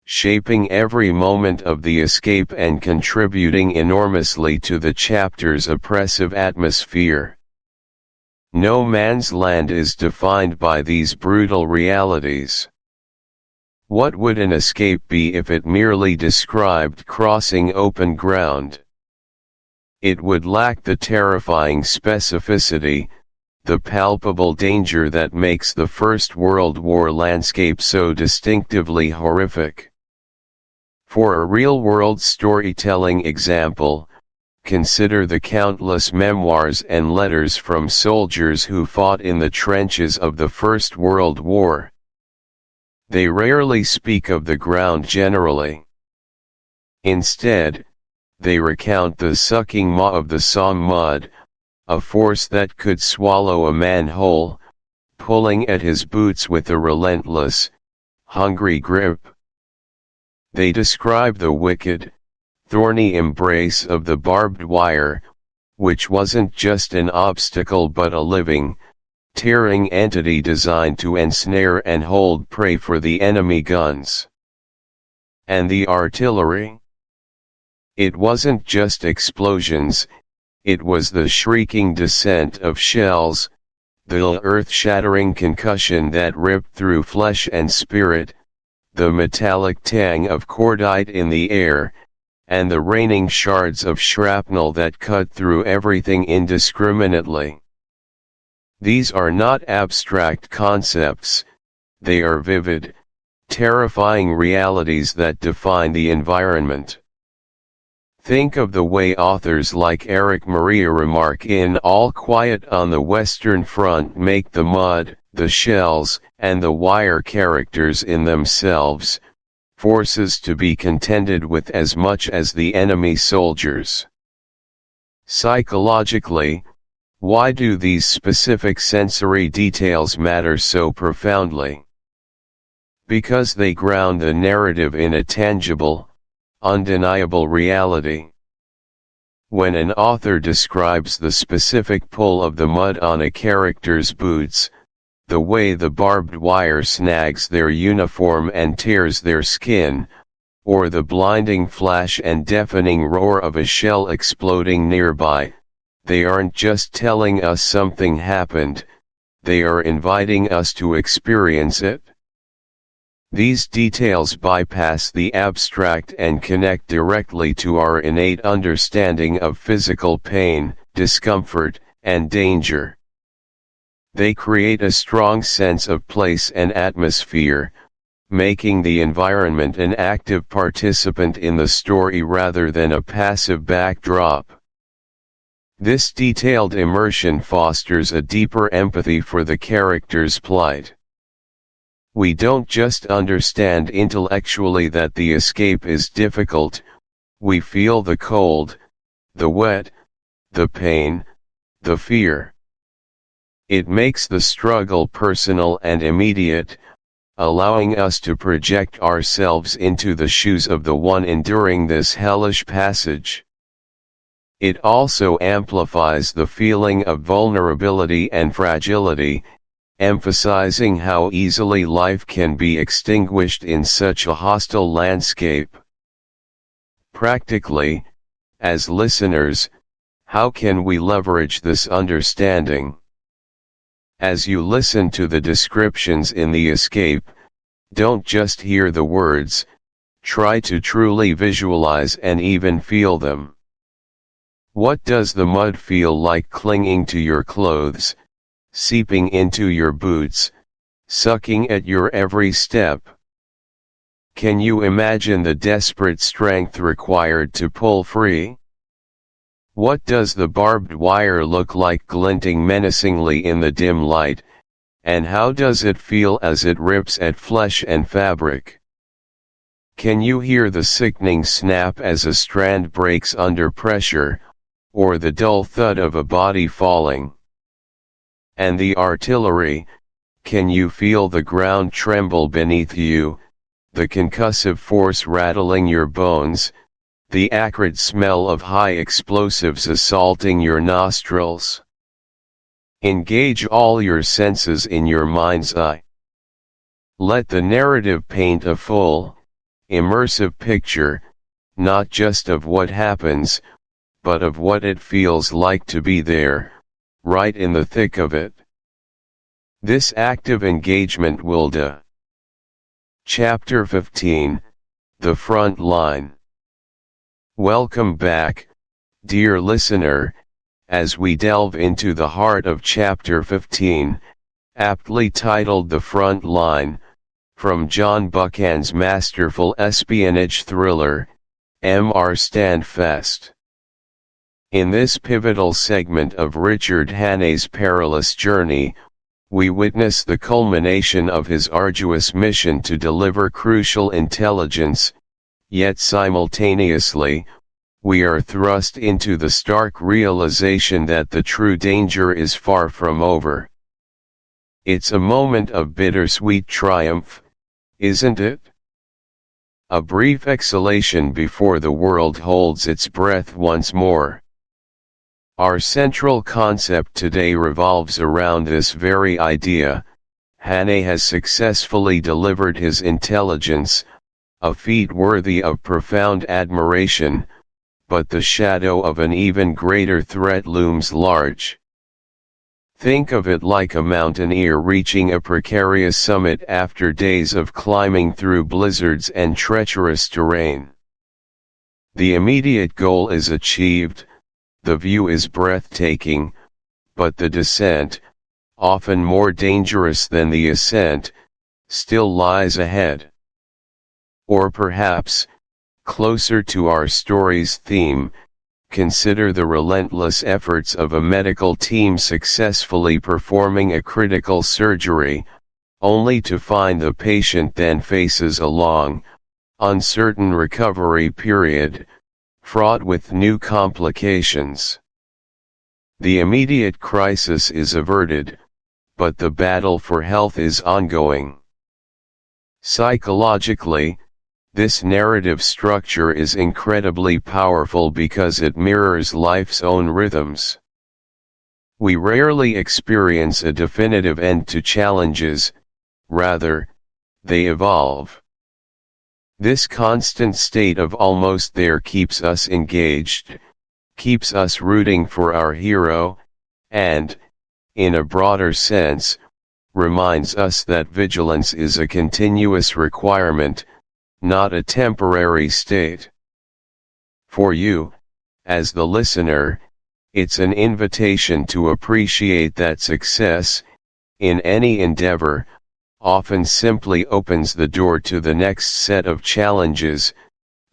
shaping every moment of the escape and contributing enormously to the chapter's oppressive atmosphere. No Man's Land is defined by these brutal realities. What would an escape be if it merely described crossing open ground? It would lack the terrifying specificity, the palpable danger that makes the First World War landscape so distinctively horrific. For a real-world storytelling example, consider the countless memoirs and letters from soldiers who fought in the trenches of the First World War. They rarely speak of the ground generally. Instead, they recount the sucking maw of the Somme mud, a force that could swallow a man whole, pulling at his boots with a relentless, hungry grip. They describe the wicked, thorny embrace of the barbed wire, which wasn't just an obstacle but a living, tearing entity designed to ensnare and hold prey for the enemy guns. And the artillery? It wasn't just explosions, it was the shrieking descent of shells, the earth-shattering concussion that ripped through flesh and spirit, the metallic tang of cordite in the air, and the raining shards of shrapnel that cut through everything indiscriminately. These are not abstract concepts, they are vivid, terrifying realities that define the environment. Think of the way authors like Eric Maria Remarque in All Quiet on the Western Front make the mud, the shells, and the wire characters in themselves, forces to be contended with as much as the enemy soldiers. Psychologically, why do these specific sensory details matter so profoundly? Because they ground the narrative in a tangible, undeniable reality. When an author describes the specific pull of the mud on a character's boots, the way the barbed wire snags their uniform and tears their skin, or the blinding flash and deafening roar of a shell exploding nearby, they aren't just telling us something happened, they are inviting us to experience it. These details bypass the abstract and connect directly to our innate understanding of physical pain, discomfort, and danger. They create a strong sense of place and atmosphere, making the environment an active participant in the story rather than a passive backdrop. This detailed immersion fosters a deeper empathy for the character's plight. We don't just understand intellectually that the escape is difficult, we feel the cold, the wet, the pain, the fear. It makes the struggle personal and immediate, allowing us to project ourselves into the shoes of the one enduring this hellish passage. It also amplifies the feeling of vulnerability and fragility, emphasizing how easily life can be extinguished in such a hostile landscape. Practically, as listeners, how can we leverage this understanding? As you listen to the descriptions in The Escape, don't just hear the words, try to truly visualize and even feel them. What does the mud feel like clinging to your clothes, seeping into your boots, sucking at your every step? Can you imagine the desperate strength required to pull free? What does the barbed wire look like glinting menacingly in the dim light, and how does it feel as it rips at flesh and fabric? Can you hear the sickening snap as a strand breaks under pressure, or the dull thud of a body falling? And the artillery, can you feel the ground tremble beneath you, the concussive force rattling your bones, the acrid smell of high explosives assaulting your nostrils? Engage all your senses in your mind's eye. Let the narrative paint a full, immersive picture, not just of what happens, but of what it feels like to be there, right in the thick of it. This active engagement will do. Chapter 15, The Front Line. Welcome back, dear listener, as we delve into the heart of Chapter 15, aptly titled The Front Line, from John Buchan's masterful espionage thriller, Mr. Standfast. In this pivotal segment of Richard Hannay's perilous journey, we witness the culmination of his arduous mission to deliver crucial intelligence, yet simultaneously, we are thrust into the stark realization that the true danger is far from over. It's a moment of bittersweet triumph, isn't it? A brief exhalation before the world holds its breath once more. Our central concept today revolves around this very idea. Hannay has successfully delivered his intelligence, a feat worthy of profound admiration, but the shadow of an even greater threat looms large. Think of it like a mountaineer reaching a precarious summit after days of climbing through blizzards and treacherous terrain. The immediate goal is achieved, the view is breathtaking, but the descent, often more dangerous than the ascent, still lies ahead. Or perhaps, closer to our story's theme, consider the relentless efforts of a medical team successfully performing a critical surgery, only to find the patient then faces a long, uncertain recovery period, fraught with new complications. The immediate crisis is averted, but the battle for health is ongoing. Psychologically, This narrative structure is incredibly powerful because it mirrors life's own rhythms. We rarely experience a definitive end to challenges, rather, they evolve. This constant state of almost there keeps us engaged, keeps us rooting for our hero, and, in a broader sense, reminds us that vigilance is a continuous requirement, not a temporary state. For you, as the listener, it's an invitation to appreciate that success, in any endeavor, often simply opens the door to the next set of challenges,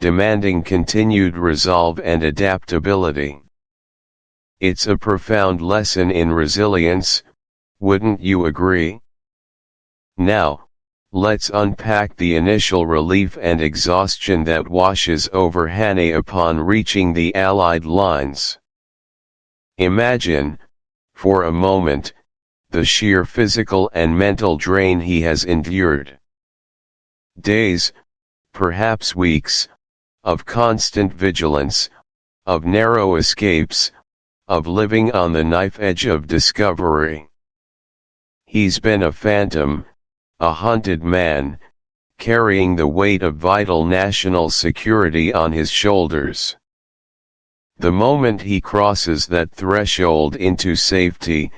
demanding continued resolve and adaptability. It's a profound lesson in resilience, wouldn't you agree? Now, let's unpack the initial relief and exhaustion that washes over Hannay upon reaching the Allied lines. Imagine, for a moment, the sheer physical and mental drain he has endured. Days, perhaps weeks, of constant vigilance, of narrow escapes, of living on the knife edge of discovery. He's been a phantom, a hunted man, carrying the weight of vital national security on his shoulders. The moment he crosses that threshold into safety,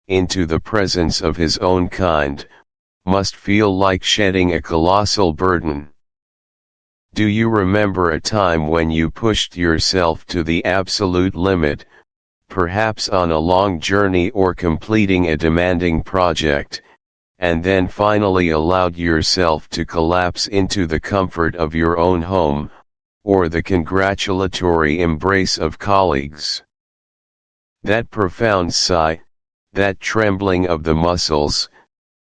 into the presence of his own kind, must feel like shedding a colossal burden. Do you remember a time when you pushed yourself to the absolute limit, perhaps on a long journey or completing a demanding project, and then finally allowed yourself to collapse into the comfort of your own home, or the congratulatory embrace of colleagues? That profound sigh, that trembling of the muscles,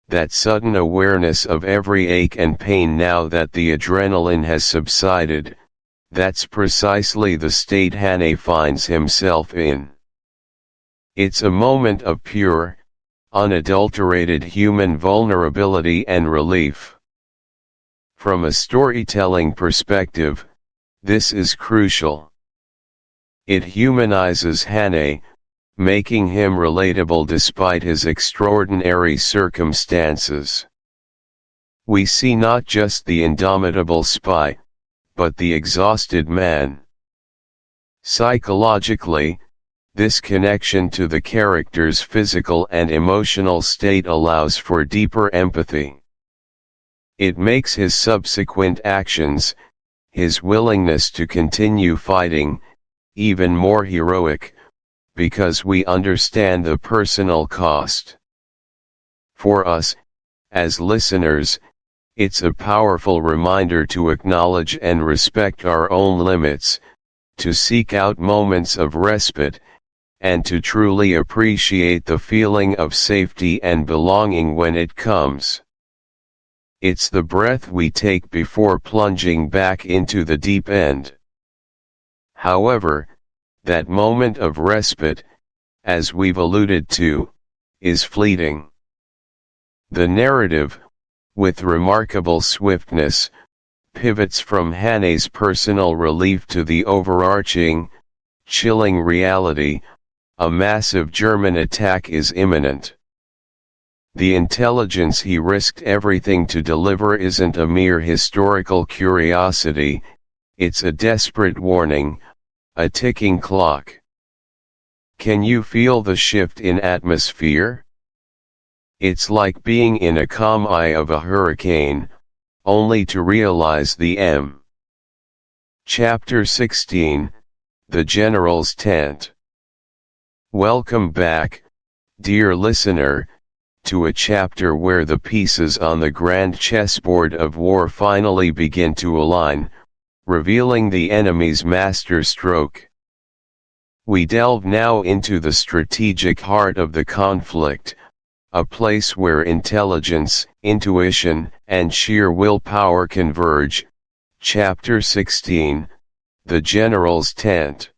that sudden awareness of every ache and pain now that the adrenaline has subsided, that's precisely the state Hannay finds himself in. It's a moment of pure, unadulterated human vulnerability and relief. From a storytelling perspective, this is crucial. It humanizes Hannay, making him relatable despite his extraordinary circumstances. We see not just the indomitable spy, but the exhausted man. Psychologically, this connection to the character's physical and emotional state allows for deeper empathy. It makes his subsequent actions, his willingness to continue fighting, even more heroic, because we understand the personal cost. For us, as listeners, it's a powerful reminder to acknowledge and respect our own limits, to seek out moments of respite, and to truly appreciate the feeling of safety and belonging when it comes. It's the breath we take before plunging back into the deep end. However, that moment of respite, as we've alluded to, is fleeting. The narrative, with remarkable swiftness, pivots from Hannay's personal relief to the overarching, chilling reality: a massive German attack is imminent. The intelligence he risked everything to deliver isn't a mere historical curiosity, it's a desperate warning, a ticking clock. Can you feel the shift in atmosphere? It's like being in a calm eye of a hurricane, only to realize the M. Chapter 16, The General's Tent. Welcome back, dear listener, to a chapter where the pieces on the grand chessboard of war finally begin to align, revealing the enemy's master stroke. We delve now into the strategic heart of the conflict, a place where intelligence, intuition, and sheer willpower converge. Chapter 16, The General's Tent.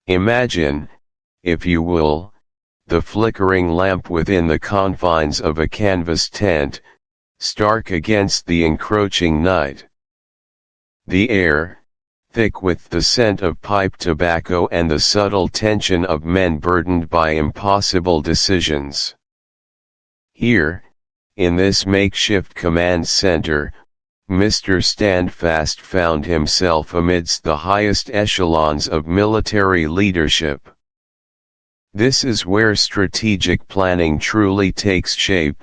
Imagine, if you will, the flickering lamp within the confines of a canvas tent, stark against the encroaching night. The air, thick with the scent of pipe tobacco and the subtle tension of men burdened by impossible decisions. Here, in this makeshift command center, Mr. Standfast found himself amidst the highest echelons of military leadership. This is where strategic planning truly takes shape,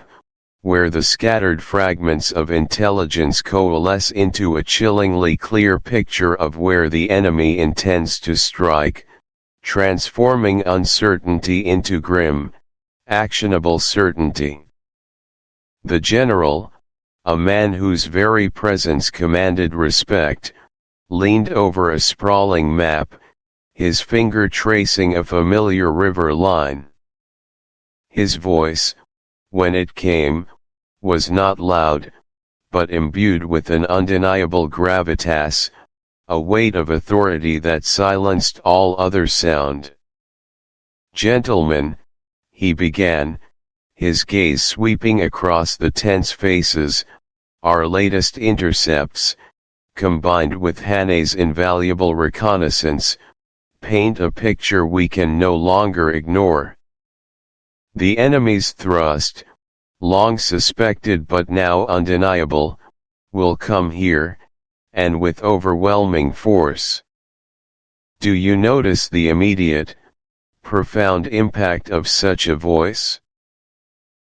where the scattered fragments of intelligence coalesce into a chillingly clear picture of where the enemy intends to strike, transforming uncertainty into grim, actionable certainty. The general, a man whose very presence commanded respect, leaned over a sprawling map, his finger tracing a familiar river line. His voice, when it came, was not loud, but imbued with an undeniable gravitas, a weight of authority that silenced all other sound. "Gentlemen," he began, his gaze sweeping across the tense faces, "our latest intercepts, combined with Hannay's invaluable reconnaissance, paint a picture we can no longer ignore. The enemy's thrust, long suspected but now undeniable, will come here, and with overwhelming force. Do you notice the immediate, profound impact of such a voice?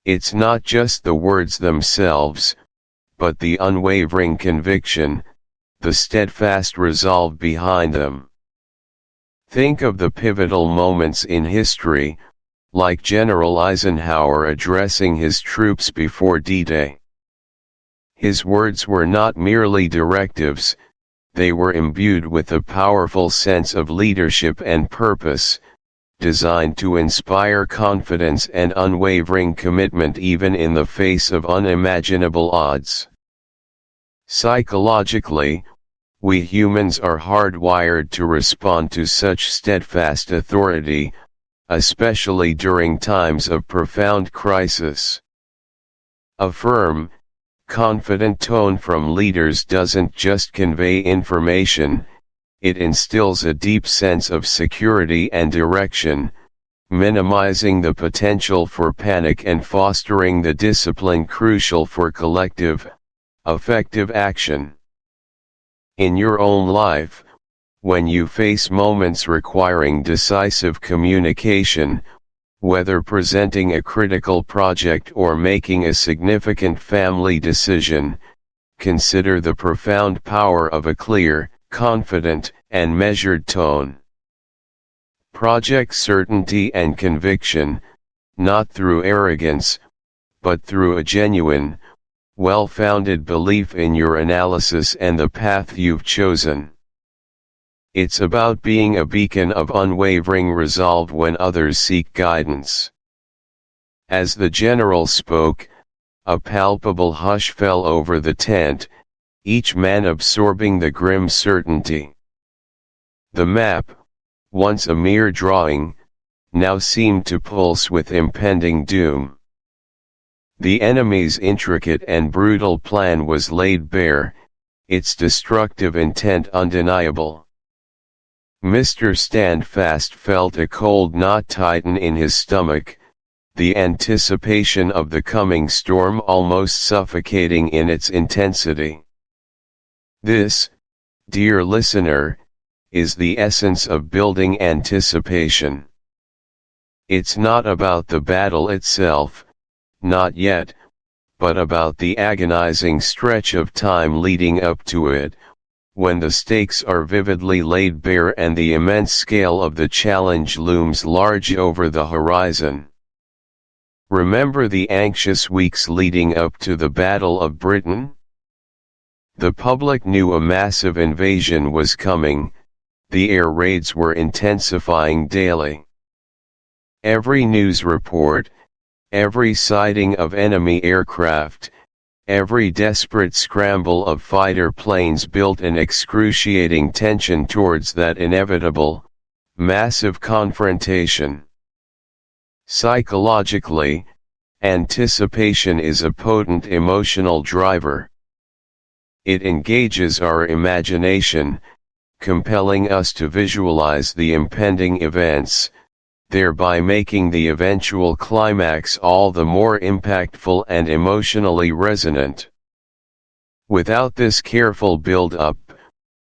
It's not just the words themselves, but the unwavering conviction, the steadfast resolve behind them. Think of the pivotal moments in history, like General Eisenhower addressing his troops before D-Day. His words were not merely directives, they were imbued with a powerful sense of leadership and purpose, designed to inspire confidence and unwavering commitment even in the face of unimaginable odds. Psychologically, we humans are hardwired to respond to such steadfast authority, especially during times of profound crisis. A firm, confident tone from leaders doesn't just convey information, it instills a deep sense of security and direction, minimizing the potential for panic and fostering the discipline crucial for collective, effective action. In your own life, when you face moments requiring decisive communication, whether presenting a critical project or making a significant family decision, consider the profound power of a clear, confident, and measured tone. Project certainty and conviction, not through arrogance, but through a genuine, well-founded belief in your analysis and the path you've chosen. It's about being a beacon of unwavering resolve when others seek guidance. As the general spoke, a palpable hush fell over the tent, each man absorbing the grim certainty. The map, once a mere drawing, now seemed to pulse with impending doom. The enemy's intricate and brutal plan was laid bare, its destructive intent undeniable. Mr. Standfast felt a cold knot tighten in his stomach, the anticipation of the coming storm almost suffocating in its intensity. This, dear listener, is the essence of building anticipation. It's not about the battle itself, not yet, but about the agonizing stretch of time leading up to it, when the stakes are vividly laid bare and the immense scale of the challenge looms large over the horizon. Remember the anxious weeks leading up to the Battle of Britain? The public knew a massive invasion was coming, the air raids were intensifying daily. Every news report, every sighting of enemy aircraft, every desperate scramble of fighter planes built an excruciating tension towards that inevitable, massive confrontation. Psychologically, anticipation is a potent emotional driver. It engages our imagination, compelling us to visualize the impending events, thereby making the eventual climax all the more impactful and emotionally resonant. Without this careful build-up,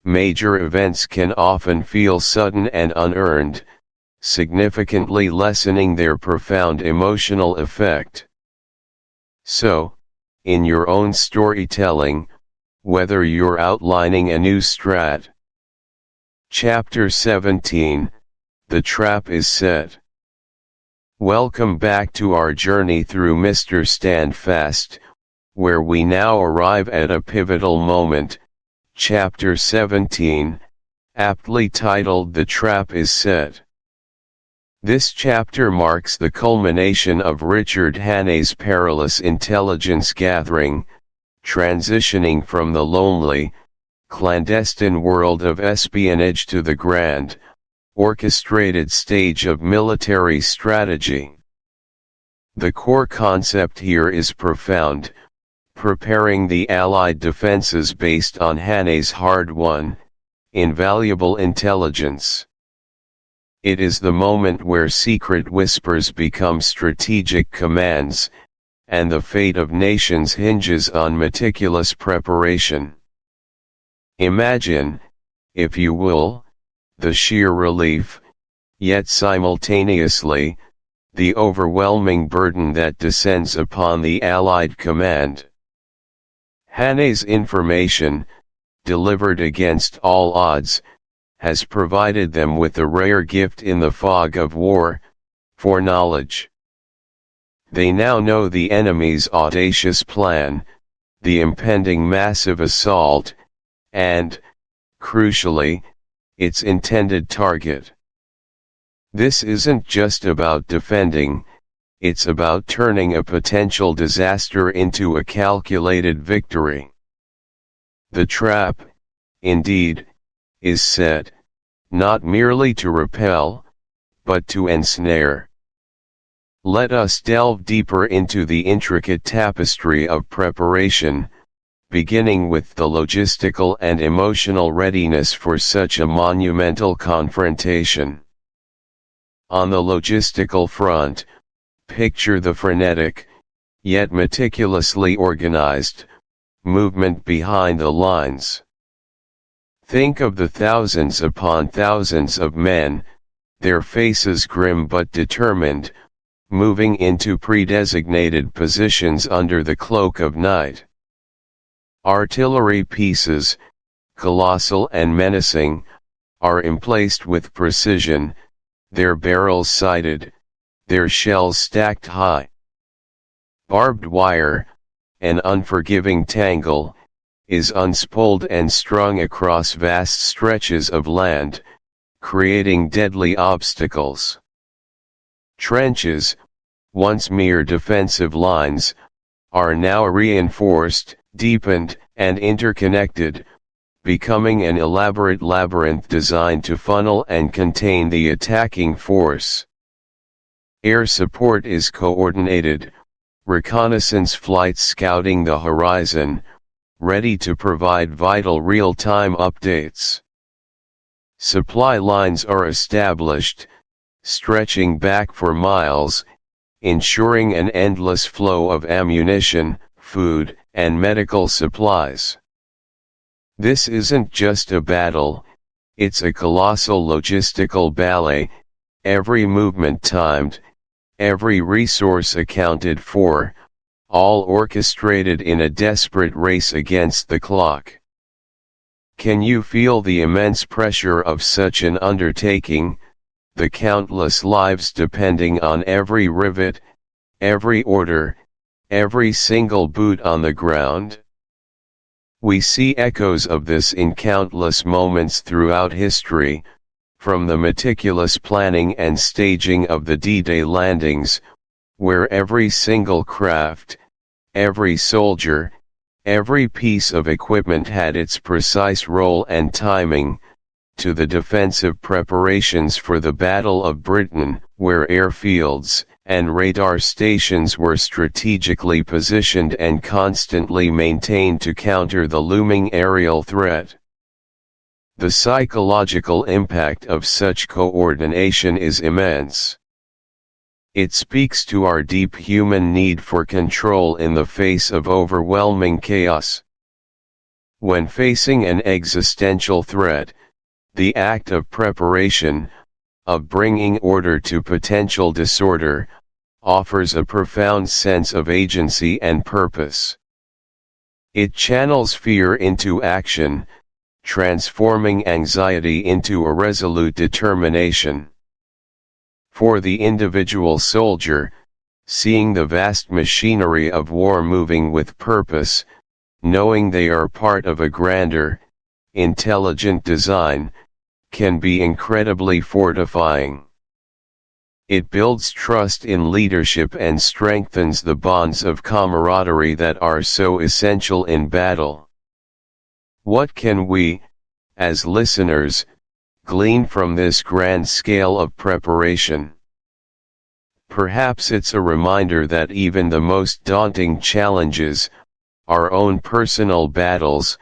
major events can often feel sudden and unearned, significantly lessening their profound emotional effect. So, in your own storytelling, whether you're outlining a new strat. Chapter 17, The Trap is Set. Welcome back to our journey through Mr. Standfast, where we now arrive at a pivotal moment, Chapter 17, aptly titled The Trap is Set. This chapter marks the culmination of Richard Hannay's perilous intelligence gathering, transitioning from the lonely, clandestine world of espionage to the grand, orchestrated stage of military strategy. The core concept here is profound, preparing the Allied defenses based on Hannay's hard-won, invaluable intelligence. It is the moment where secret whispers become strategic commands, and the fate of nations hinges on meticulous preparation. Imagine, if you will, the sheer relief, yet simultaneously, the overwhelming burden that descends upon the Allied command. Hannay's information, delivered against all odds, has provided them with a rare gift in the fog of war, foreknowledge. They now know the enemy's audacious plan, the impending massive assault, and, crucially, its intended target. This isn't just about defending, it's about turning a potential disaster into a calculated victory. The trap, indeed, is set, not merely to repel, but to ensnare. Let us delve deeper into the intricate tapestry of preparation, beginning with the logistical and emotional readiness for such a monumental confrontation. On the logistical front, picture the frenetic, yet meticulously organized, movement behind the lines. Think of the thousands upon thousands of men, their faces grim but determined, moving into predesignated positions under the cloak of night. Artillery pieces, colossal and menacing, are emplaced with precision, their barrels sighted, their shells stacked high. Barbed wire, an unforgiving tangle, is unspooled and strung across vast stretches of land, creating deadly obstacles. Trenches, once mere defensive lines, are now reinforced, deepened, and interconnected, becoming an elaborate labyrinth designed to funnel and contain the attacking force. Air support is coordinated, reconnaissance flights scouting the horizon, ready to provide vital real-time updates. Supply lines are established, stretching back for miles, ensuring an endless flow of ammunition, food, and medical supplies. This isn't just a battle, it's a colossal logistical ballet, every movement timed, every resource accounted for, all orchestrated in a desperate race against the clock. Can you feel the immense pressure of such an undertaking, the countless lives depending on every rivet, every order, every single boot on the ground? We see echoes of this in countless moments throughout history, from the meticulous planning and staging of the D-Day landings, where every single craft, every soldier, every piece of equipment had its precise role and timing, to the defensive preparations for the Battle of Britain, where airfields, and radar stations were strategically positioned and constantly maintained to counter the looming aerial threat. The psychological impact of such coordination is immense. It speaks to our deep human need for control in the face of overwhelming chaos. When facing an existential threat, the act of preparation, of bringing order to potential disorder, offers a profound sense of agency and purpose. It channels fear into action, transforming anxiety into a resolute determination. For the individual soldier, seeing the vast machinery of war moving with purpose, knowing they are part of a grander, intelligent design, can be incredibly fortifying. It builds trust in leadership and strengthens the bonds of camaraderie that are so essential in battle. What can we, as listeners, glean from this grand scale of preparation? Perhaps it's a reminder that even the most daunting challenges, our own personal battles,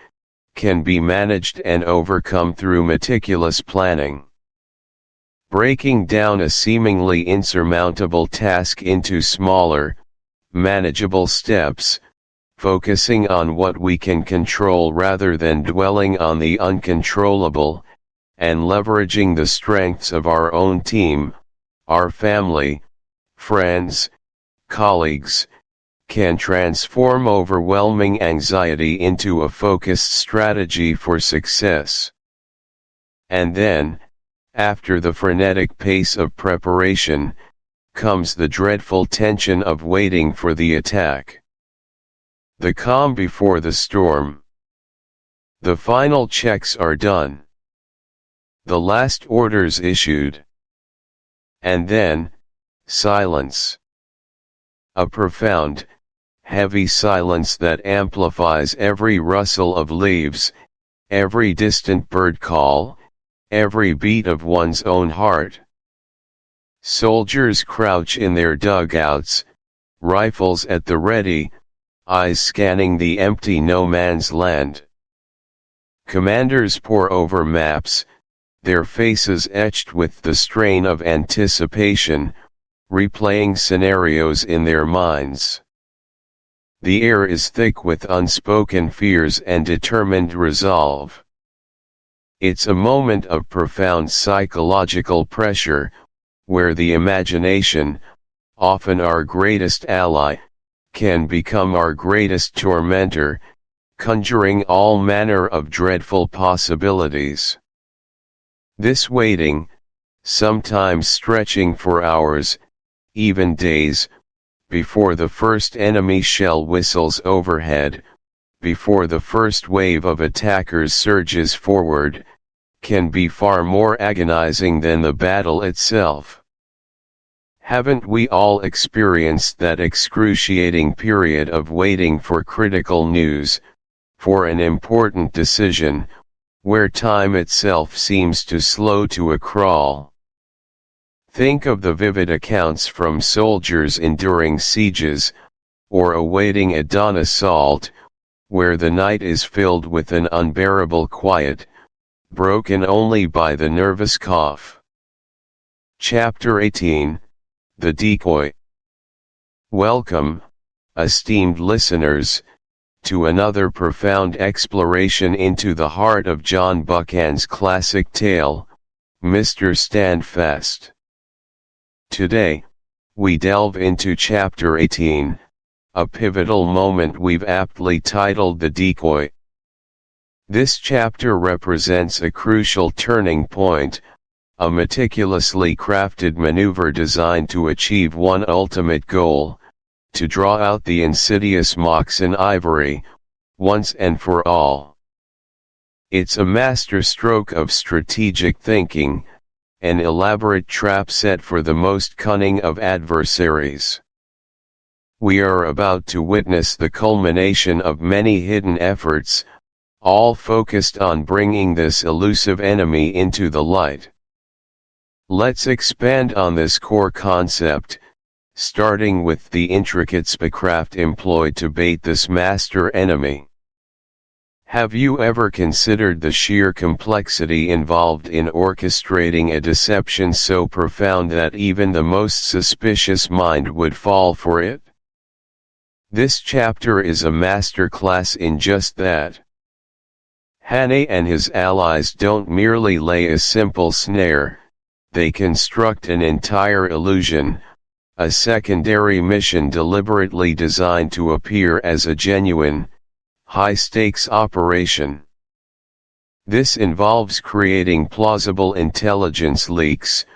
can be managed and overcome through meticulous planning. Breaking down a seemingly insurmountable task into smaller, manageable steps, focusing on what we can control rather than dwelling on the uncontrollable, and leveraging the strengths of our own team, our family, friends, colleagues, can transform overwhelming anxiety into a focused strategy for success. And then, after the frenetic pace of preparation, comes the dreadful tension of waiting for the attack. The calm before the storm. The final checks are done. The last orders issued. And then, silence. A profound, heavy silence that amplifies every rustle of leaves, every distant bird call, every beat of one's own heart. Soldiers crouch in their dugouts, rifles at the ready, eyes scanning the empty no-man's land. Commanders pore over maps, their faces etched with the strain of anticipation, replaying scenarios in their minds. The air is thick with unspoken fears and determined resolve. It's a moment of profound psychological pressure, where the imagination, often our greatest ally, can become our greatest tormentor, conjuring all manner of dreadful possibilities. This waiting, sometimes stretching for hours, even days, before the first enemy shell whistles overhead, before the first wave of attackers surges forward, can be far more agonizing than the battle itself. Haven't we all experienced that excruciating period of waiting for critical news, for an important decision, where time itself seems to slow to a crawl? Think of the vivid accounts from soldiers enduring sieges, or awaiting a dawn assault, where the night is filled with an unbearable quiet, broken only by the nervous cough. Chapter 18, The Decoy. Welcome, esteemed listeners, to another profound exploration into the heart of John Buchan's classic tale, Mr. Standfast. Today, we delve into Chapter 18, a pivotal moment we've aptly titled The Decoy. This chapter represents a crucial turning point, a meticulously crafted maneuver designed to achieve one ultimate goal: to draw out the insidious mox in ivory, once and for all. It's a masterstroke of strategic thinking, an elaborate trap set for the most cunning of adversaries. We are about to witness the culmination of many hidden efforts, all focused on bringing this elusive enemy into the light. Let's expand on this core concept, starting with the intricate spycraft employed to bait this master enemy. Have you ever considered the sheer complexity involved in orchestrating a deception so profound that even the most suspicious mind would fall for it? This chapter is a masterclass in just that. Hane and his allies don't merely lay a simple snare, they construct an entire illusion, a secondary mission deliberately designed to appear as a genuine, high-stakes operation. This involves creating plausible intelligence leaks,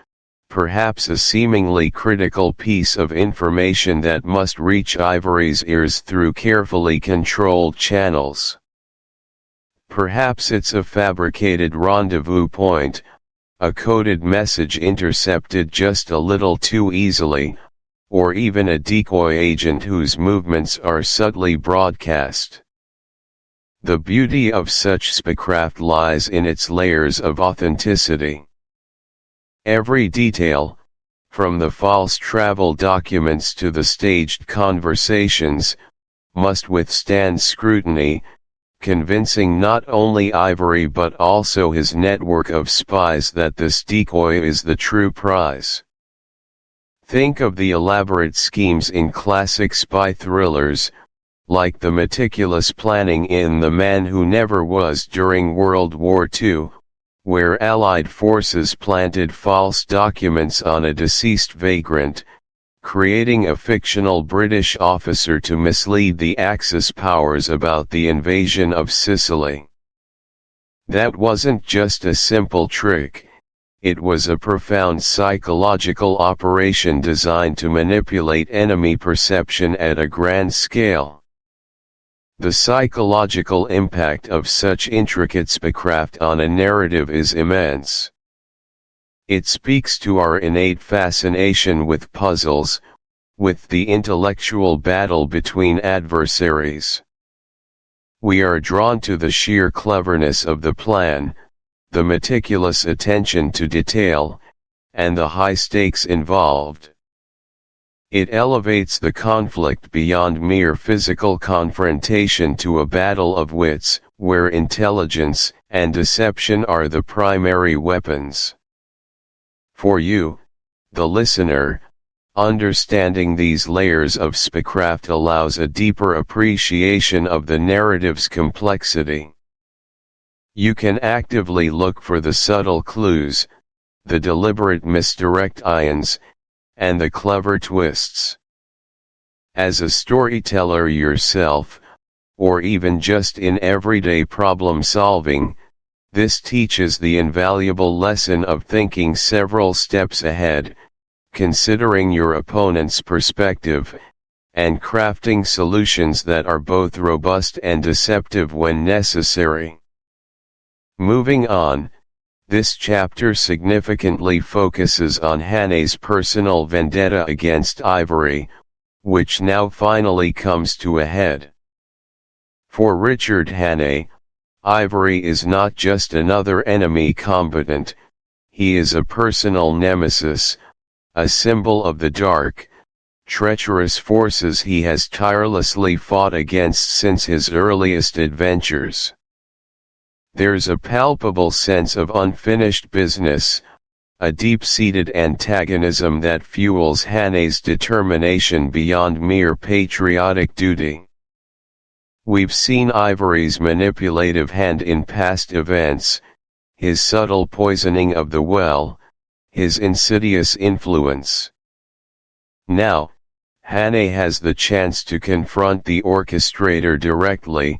perhaps a seemingly critical piece of information that must reach Ivory's ears through carefully controlled channels. Perhaps it's a fabricated rendezvous point, a coded message intercepted just a little too easily, or even a decoy agent whose movements are subtly broadcast. The beauty of such spycraft lies in its layers of authenticity. Every detail, from the false travel documents to the staged conversations, must withstand scrutiny, convincing not only Ivory but also his network of spies that this decoy is the true prize. Think of the elaborate schemes in classic spy thrillers, like the meticulous planning in The Man Who Never Was during World War II, where Allied forces planted false documents on a deceased vagrant, creating a fictional British officer to mislead the Axis powers about the invasion of Sicily. That wasn't just a simple trick, it was a profound psychological operation designed to manipulate enemy perception at a grand scale. The psychological impact of such intricate spycraft on a narrative is immense. It speaks to our innate fascination with puzzles, with the intellectual battle between adversaries. We are drawn to the sheer cleverness of the plan, the meticulous attention to detail, and the high stakes involved. It elevates the conflict beyond mere physical confrontation to a battle of wits, where intelligence and deception are the primary weapons. For you, the listener, understanding these layers of spycraft allows a deeper appreciation of the narrative's complexity. You can actively look for the subtle clues, the deliberate misdirect ions, and the clever twists. As a storyteller yourself, or even just in everyday problem solving, this teaches the invaluable lesson of thinking several steps ahead, considering your opponent's perspective, and crafting solutions that are both robust and deceptive when necessary. Moving on, this chapter significantly focuses on Hane's personal vendetta against Ivory, which now finally comes to a head. For Richard Hane, Ivory is not just another enemy combatant, he is a personal nemesis, a symbol of the dark, treacherous forces he has tirelessly fought against since his earliest adventures. There's a palpable sense of unfinished business, a deep-seated antagonism that fuels Hane's determination beyond mere patriotic duty. We've seen Ivory's manipulative hand in past events, his subtle poisoning of the well, his insidious influence. Now, Hane has the chance to confront the orchestrator directly,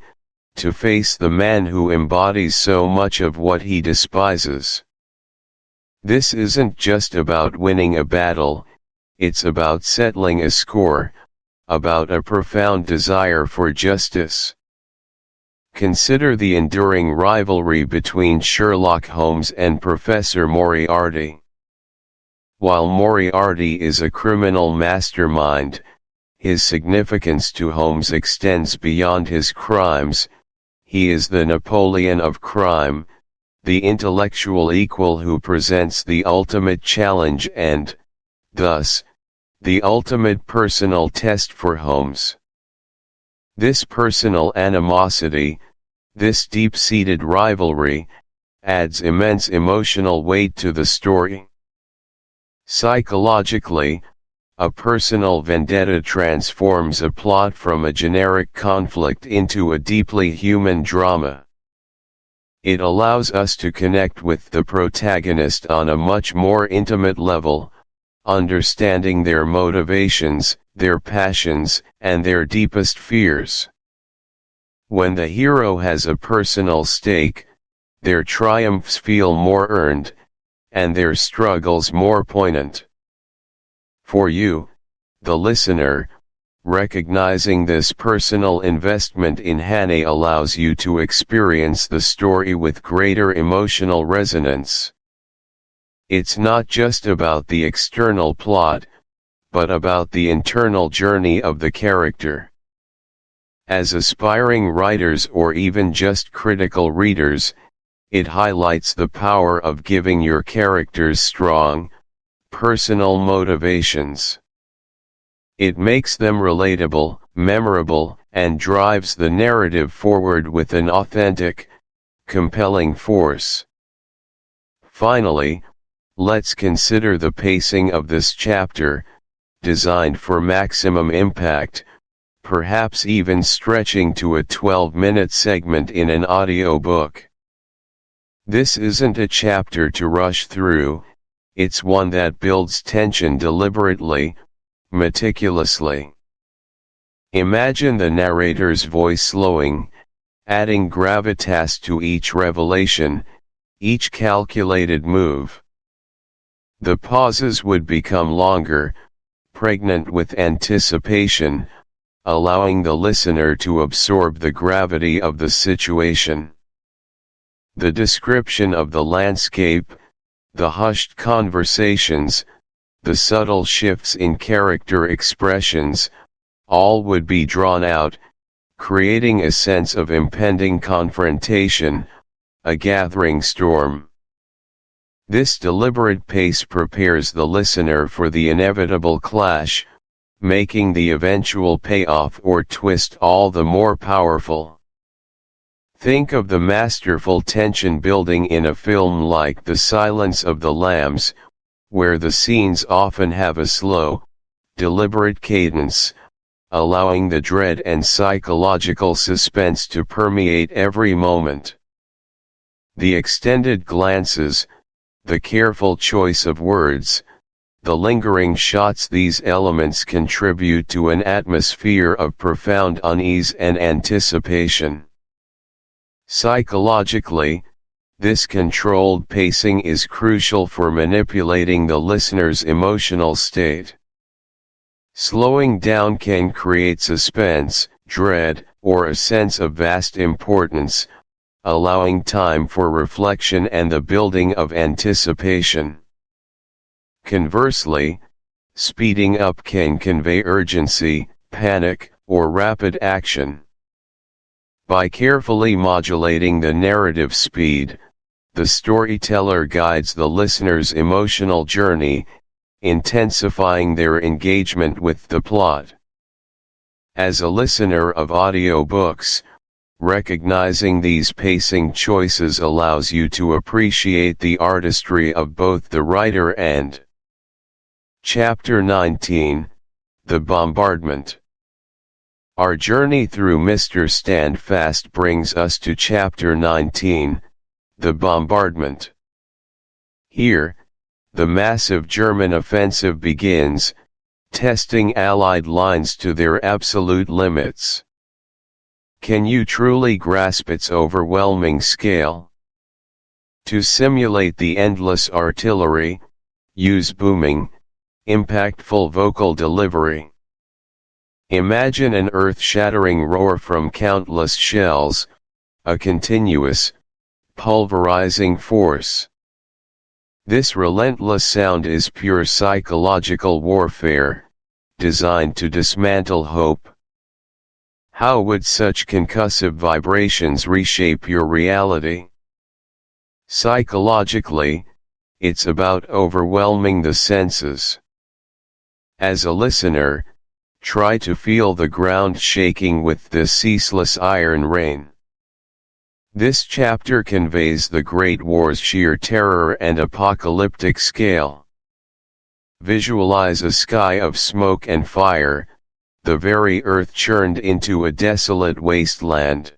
to face the man who embodies so much of what he despises. This isn't just about winning a battle, it's about settling a score, about a profound desire for justice. Consider the enduring rivalry between Sherlock Holmes and Professor Moriarty. While Moriarty is a criminal mastermind, his significance to Holmes extends beyond his crimes. He is the Napoleon of crime, the intellectual equal who presents the ultimate challenge and, thus, the ultimate personal test for Holmes. This personal animosity, this deep-seated rivalry, adds immense emotional weight to the story. Psychologically, a personal vendetta transforms a plot from a generic conflict into a deeply human drama. It allows us to connect with the protagonist on a much more intimate level, understanding their motivations, their passions, and their deepest fears. When the hero has a personal stake, their triumphs feel more earned, and their struggles more poignant. For you, the listener, recognizing this personal investment in Hannah allows you to experience the story with greater emotional resonance. It's not just about the external plot, but about the internal journey of the character. As aspiring writers or even just critical readers, it highlights the power of giving your characters strong, personal motivations. It makes them relatable, memorable, and drives the narrative forward with an authentic, compelling force. Finally, let's consider the pacing of this chapter, designed for maximum impact, perhaps even stretching to a 12-minute segment in an audiobook. This isn't a chapter to rush through, it's one that builds tension deliberately, meticulously. Imagine the narrator's voice slowing, adding gravitas to each revelation, each calculated move. The pauses would become longer, pregnant with anticipation, allowing the listener to absorb the gravity of the situation. The description of the landscape, the hushed conversations, the subtle shifts in character expressions, all would be drawn out, creating a sense of impending confrontation, a gathering storm. This deliberate pace prepares the listener for the inevitable clash, making the eventual payoff or twist all the more powerful. Think of the masterful tension building in a film like The Silence of the Lambs, where the scenes often have a slow, deliberate cadence, allowing the dread and psychological suspense to permeate every moment. The extended glances, the careful choice of words, the lingering shots, these elements contribute to an atmosphere of profound unease and anticipation. Psychologically, this controlled pacing is crucial for manipulating the listener's emotional state. Slowing down can create suspense, dread, or a sense of vast importance, allowing time for reflection and the building of anticipation. Conversely, speeding up can convey urgency, panic, or rapid action. By carefully modulating the narrative speed, the storyteller guides the listener's emotional journey, intensifying their engagement with the plot. As a listener of audiobooks, recognizing these pacing choices allows you to appreciate the artistry of both the writer and. Chapter 19, The Bombardment. Our journey through Mr. Standfast brings us to Chapter 19, The Bombardment. Here, the massive German offensive begins, testing Allied lines to their absolute limits. Can you truly grasp its overwhelming scale? To simulate the endless artillery, use booming, impactful vocal delivery. Imagine an earth-shattering roar from countless shells, a continuous, pulverizing force. This relentless sound is pure psychological warfare, designed to dismantle hope. How would such concussive vibrations reshape your reality? Psychologically, it's about overwhelming the senses. As a listener, try to feel the ground shaking with the ceaseless iron rain. This chapter conveys the Great War's sheer terror and apocalyptic scale. Visualize a sky of smoke and fire, the very earth churned into a desolate wasteland.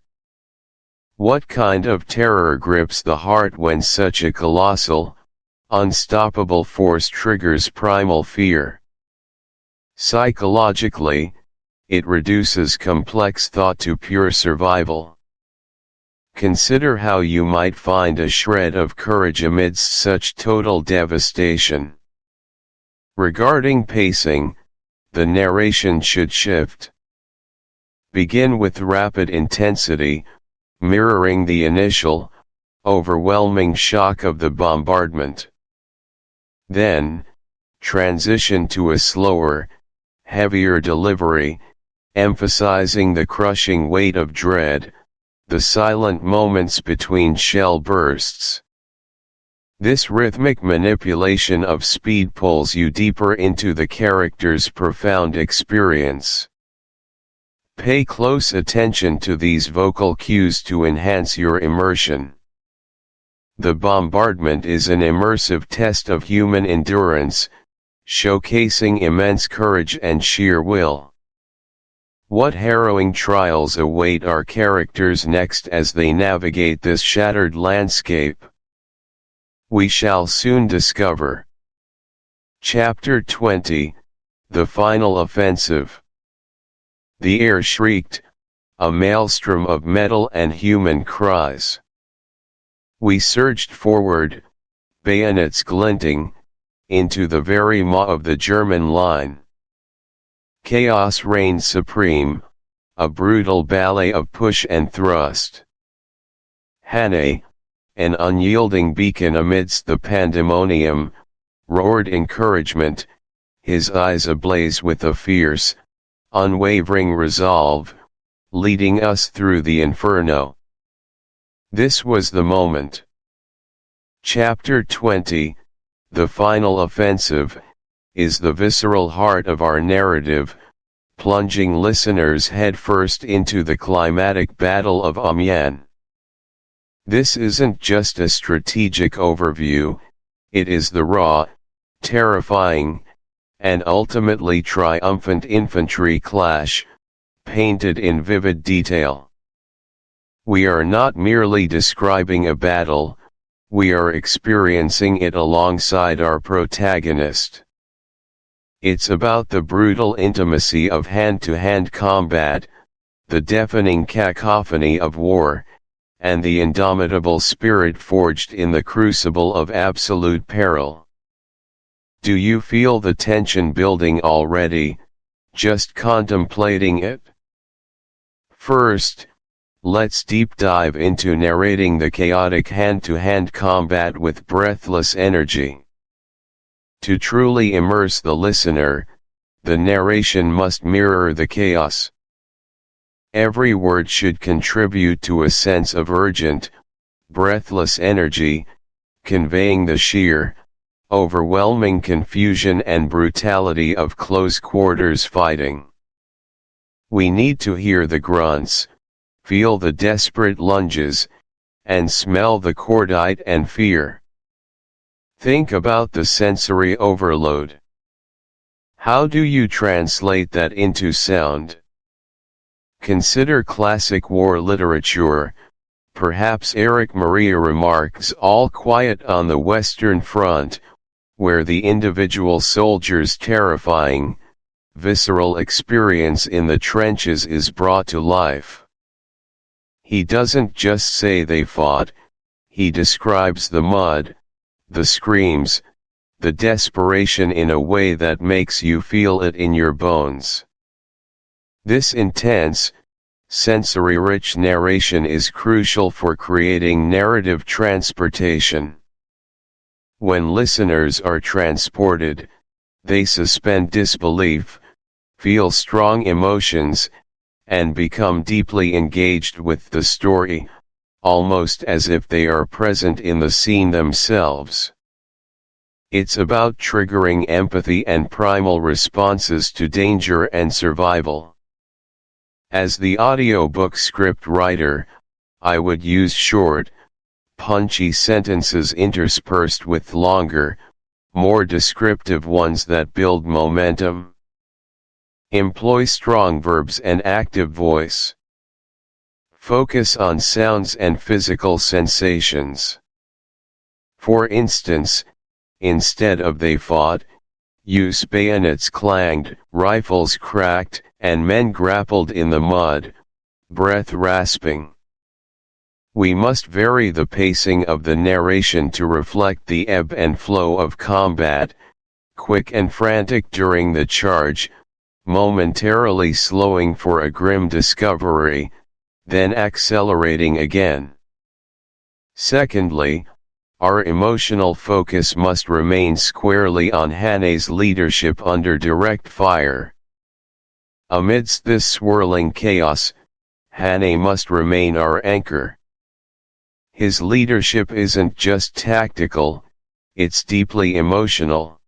What kind of terror grips the heart when such a colossal, unstoppable force triggers primal fear? Psychologically, it reduces complex thought to pure survival. Consider how you might find a shred of courage amidst such total devastation. Regarding pacing, the narration should shift. Begin with rapid intensity, mirroring the initial, overwhelming shock of the bombardment. Then, transition to a slower, heavier delivery, emphasizing the crushing weight of dread, the silent moments between shell bursts. This rhythmic manipulation of speed pulls you deeper into the character's profound experience. Pay close attention to these vocal cues to enhance your immersion. The bombardment is an immersive test of human endurance, showcasing immense courage and sheer will. What harrowing trials await our characters next as they navigate this shattered landscape? We shall soon discover. Chapter 20, The Final Offensive. The air shrieked, a maelstrom of metal and human cries. We surged forward, bayonets glinting, into the very maw of the German line. Chaos reigned supreme, a brutal ballet of push and thrust. Hannay, an unyielding beacon amidst the pandemonium, roared encouragement, his eyes ablaze with a fierce, unwavering resolve, leading us through the inferno. This was the moment. Chapter 20, The Final Offensive, is the visceral heart of our narrative, plunging listeners headfirst into the climatic battle of Amiens. This isn't just a strategic overview, it is the raw, terrifying, and ultimately triumphant infantry clash, painted in vivid detail. We are not merely describing a battle, we are experiencing it alongside our protagonist. It's about the brutal intimacy of hand-to-hand combat, the deafening cacophony of war, and the indomitable spirit forged in the crucible of absolute peril. Do you feel the tension building already, just contemplating it? First, let's deep dive into narrating the chaotic hand-to-hand combat with breathless energy. To truly immerse the listener, the narration must mirror the chaos. Every word should contribute to a sense of urgent, breathless energy, conveying the sheer, overwhelming confusion and brutality of close-quarters fighting. We need to hear the grunts, feel the desperate lunges, and smell the cordite and fear. Think about the sensory overload. How do you translate that into sound? Consider classic war literature, perhaps Erich Maria Remarque's All Quiet on the Western Front, where the individual soldier's terrifying, visceral experience in the trenches is brought to life. He doesn't just say they fought, he describes the mud, the screams, the desperation in a way that makes you feel it in your bones. This intense, sensory-rich narration is crucial for creating narrative transportation. When listeners are transported, they suspend disbelief, feel strong emotions, and become deeply engaged with the story, almost as if they are present in the scene themselves. It's about triggering empathy and primal responses to danger and survival. As the audiobook script writer, I would use short, punchy sentences interspersed with longer, more descriptive ones that build momentum. Employ strong verbs and active voice. Focus on sounds and physical sensations. For instance, instead of "they fought," use "bayonets clanged, rifles cracked, and men grappled in the mud, breath rasping." We must vary the pacing of the narration to reflect the ebb and flow of combat, quick and frantic during the charge, momentarily slowing for a grim discovery, then accelerating again. Secondly, our emotional focus must remain squarely on Hane's leadership under direct fire. Amidst this swirling chaos, Hane must remain our anchor. His leadership isn't just tactical, it's deeply emotional.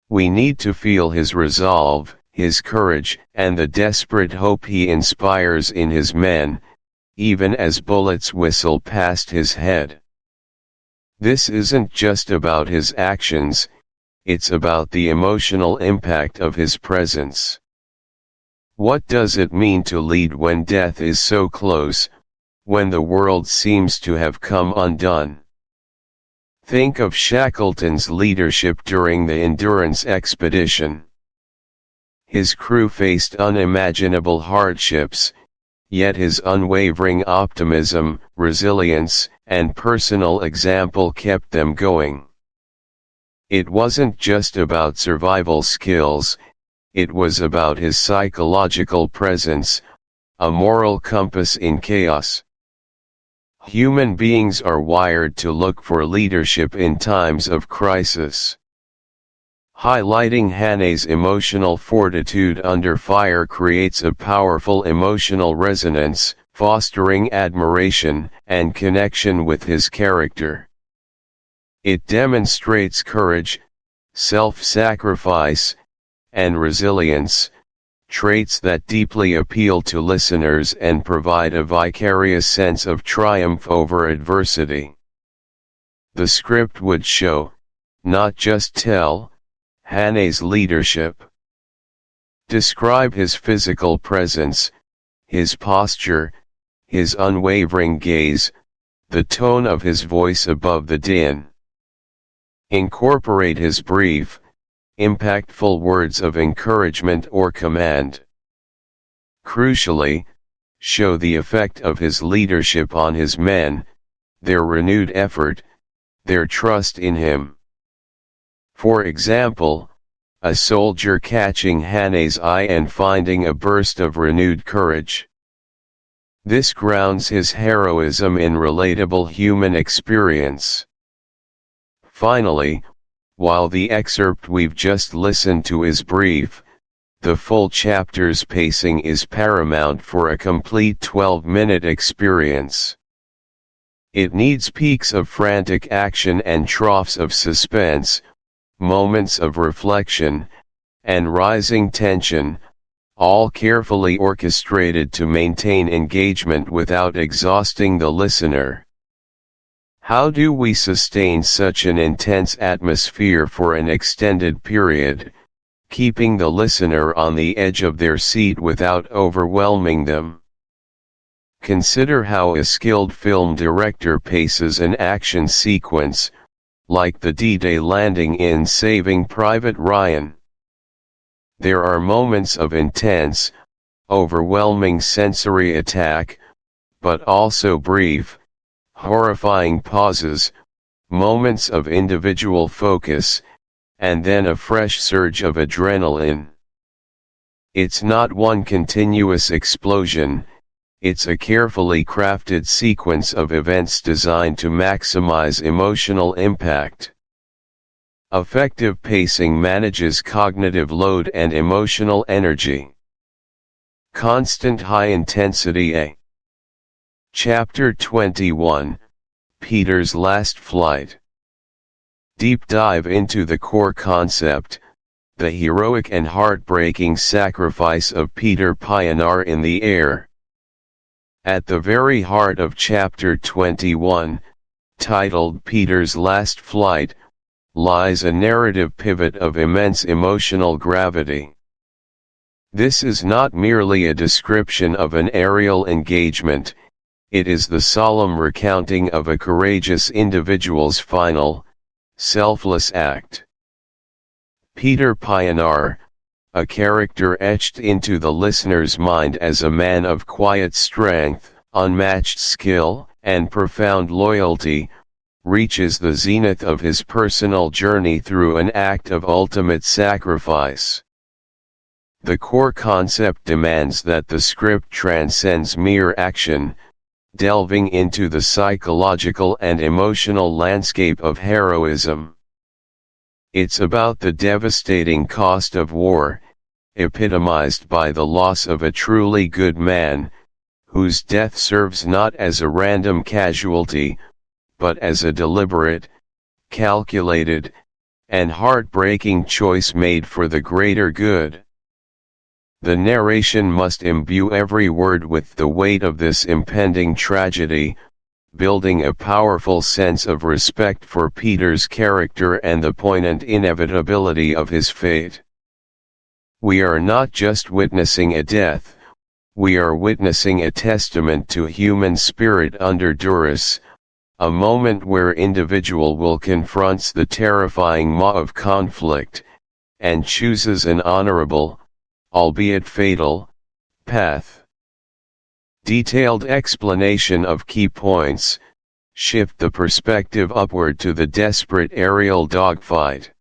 We need to feel his resolve, his courage, and the desperate hope he inspires in his men, even as bullets whistle past his head. This isn't just about his actions, it's about the emotional impact of his presence. What does it mean to lead when death is so close, when the world seems to have come undone? Think of Shackleton's leadership during the Endurance expedition. His crew faced unimaginable hardships, yet his unwavering optimism, resilience, and personal example kept them going. It wasn't just about survival skills, it was about his psychological presence, a moral compass in chaos. Human beings are wired to look for leadership in times of crisis. Highlighting Hane's emotional fortitude under fire creates a powerful emotional resonance, fostering admiration and connection with his character. It demonstrates courage, self-sacrifice, and resilience, traits that deeply appeal to listeners and provide a vicarious sense of triumph over adversity. The script would show, not just tell, Hane's leadership. Describe his physical presence, his posture, his unwavering gaze, the tone of his voice above the din. Incorporate his brief, impactful words of encouragement or command. Crucially, show the effect of his leadership on his men, their renewed effort, their trust in him. For example, a soldier catching Hane's eye and finding a burst of renewed courage. This grounds his heroism in relatable human experience. Finally, while the excerpt we've just listened to is brief, the full chapter's pacing is paramount for a complete 12-minute experience. It needs peaks of frantic action and troughs of suspense, moments of reflection, and rising tension, all carefully orchestrated to maintain engagement without exhausting the listener. How do we sustain such an intense atmosphere for an extended period, keeping the listener on the edge of their seat without overwhelming them? Consider how a skilled film director paces an action sequence, like the D-Day landing in Saving Private Ryan. There are moments of intense, overwhelming sensory attack, but also brief, horrifying pauses, moments of individual focus, and then a fresh surge of adrenaline. It's not one continuous explosion, it's a carefully crafted sequence of events designed to maximize emotional impact. Effective pacing manages cognitive load and emotional energy. Constant high intensity. Chapter 21, Peter's Last Flight. Deep dive into the core concept, the heroic and heartbreaking sacrifice of Peter Pioneer in the air. At the very heart of Chapter 21, titled Peter's Last Flight, lies a narrative pivot of immense emotional gravity. This is not merely a description of an aerial engagement, it is the solemn recounting of a courageous individual's final, selfless act. Peter Pioneer, a character etched into the listener's mind as a man of quiet strength, unmatched skill, and profound loyalty, reaches the zenith of his personal journey through an act of ultimate sacrifice. The core concept demands that the script transcends mere action, delving into the psychological and emotional landscape of heroism. It's about the devastating cost of war, epitomized by the loss of a truly good man, whose death serves not as a random casualty, but as a deliberate, calculated, and heartbreaking choice made for the greater good. The narration must imbue every word with the weight of this impending tragedy, building a powerful sense of respect for Peter's character and the poignant inevitability of his fate. We are not just witnessing a death, we are witnessing a testament to human spirit under duress, a moment where individual will confront the terrifying maw of conflict, and chooses an honorable, albeit fatal, path. Detailed explanation of key points, shift the perspective upward to the desperate aerial dogfight.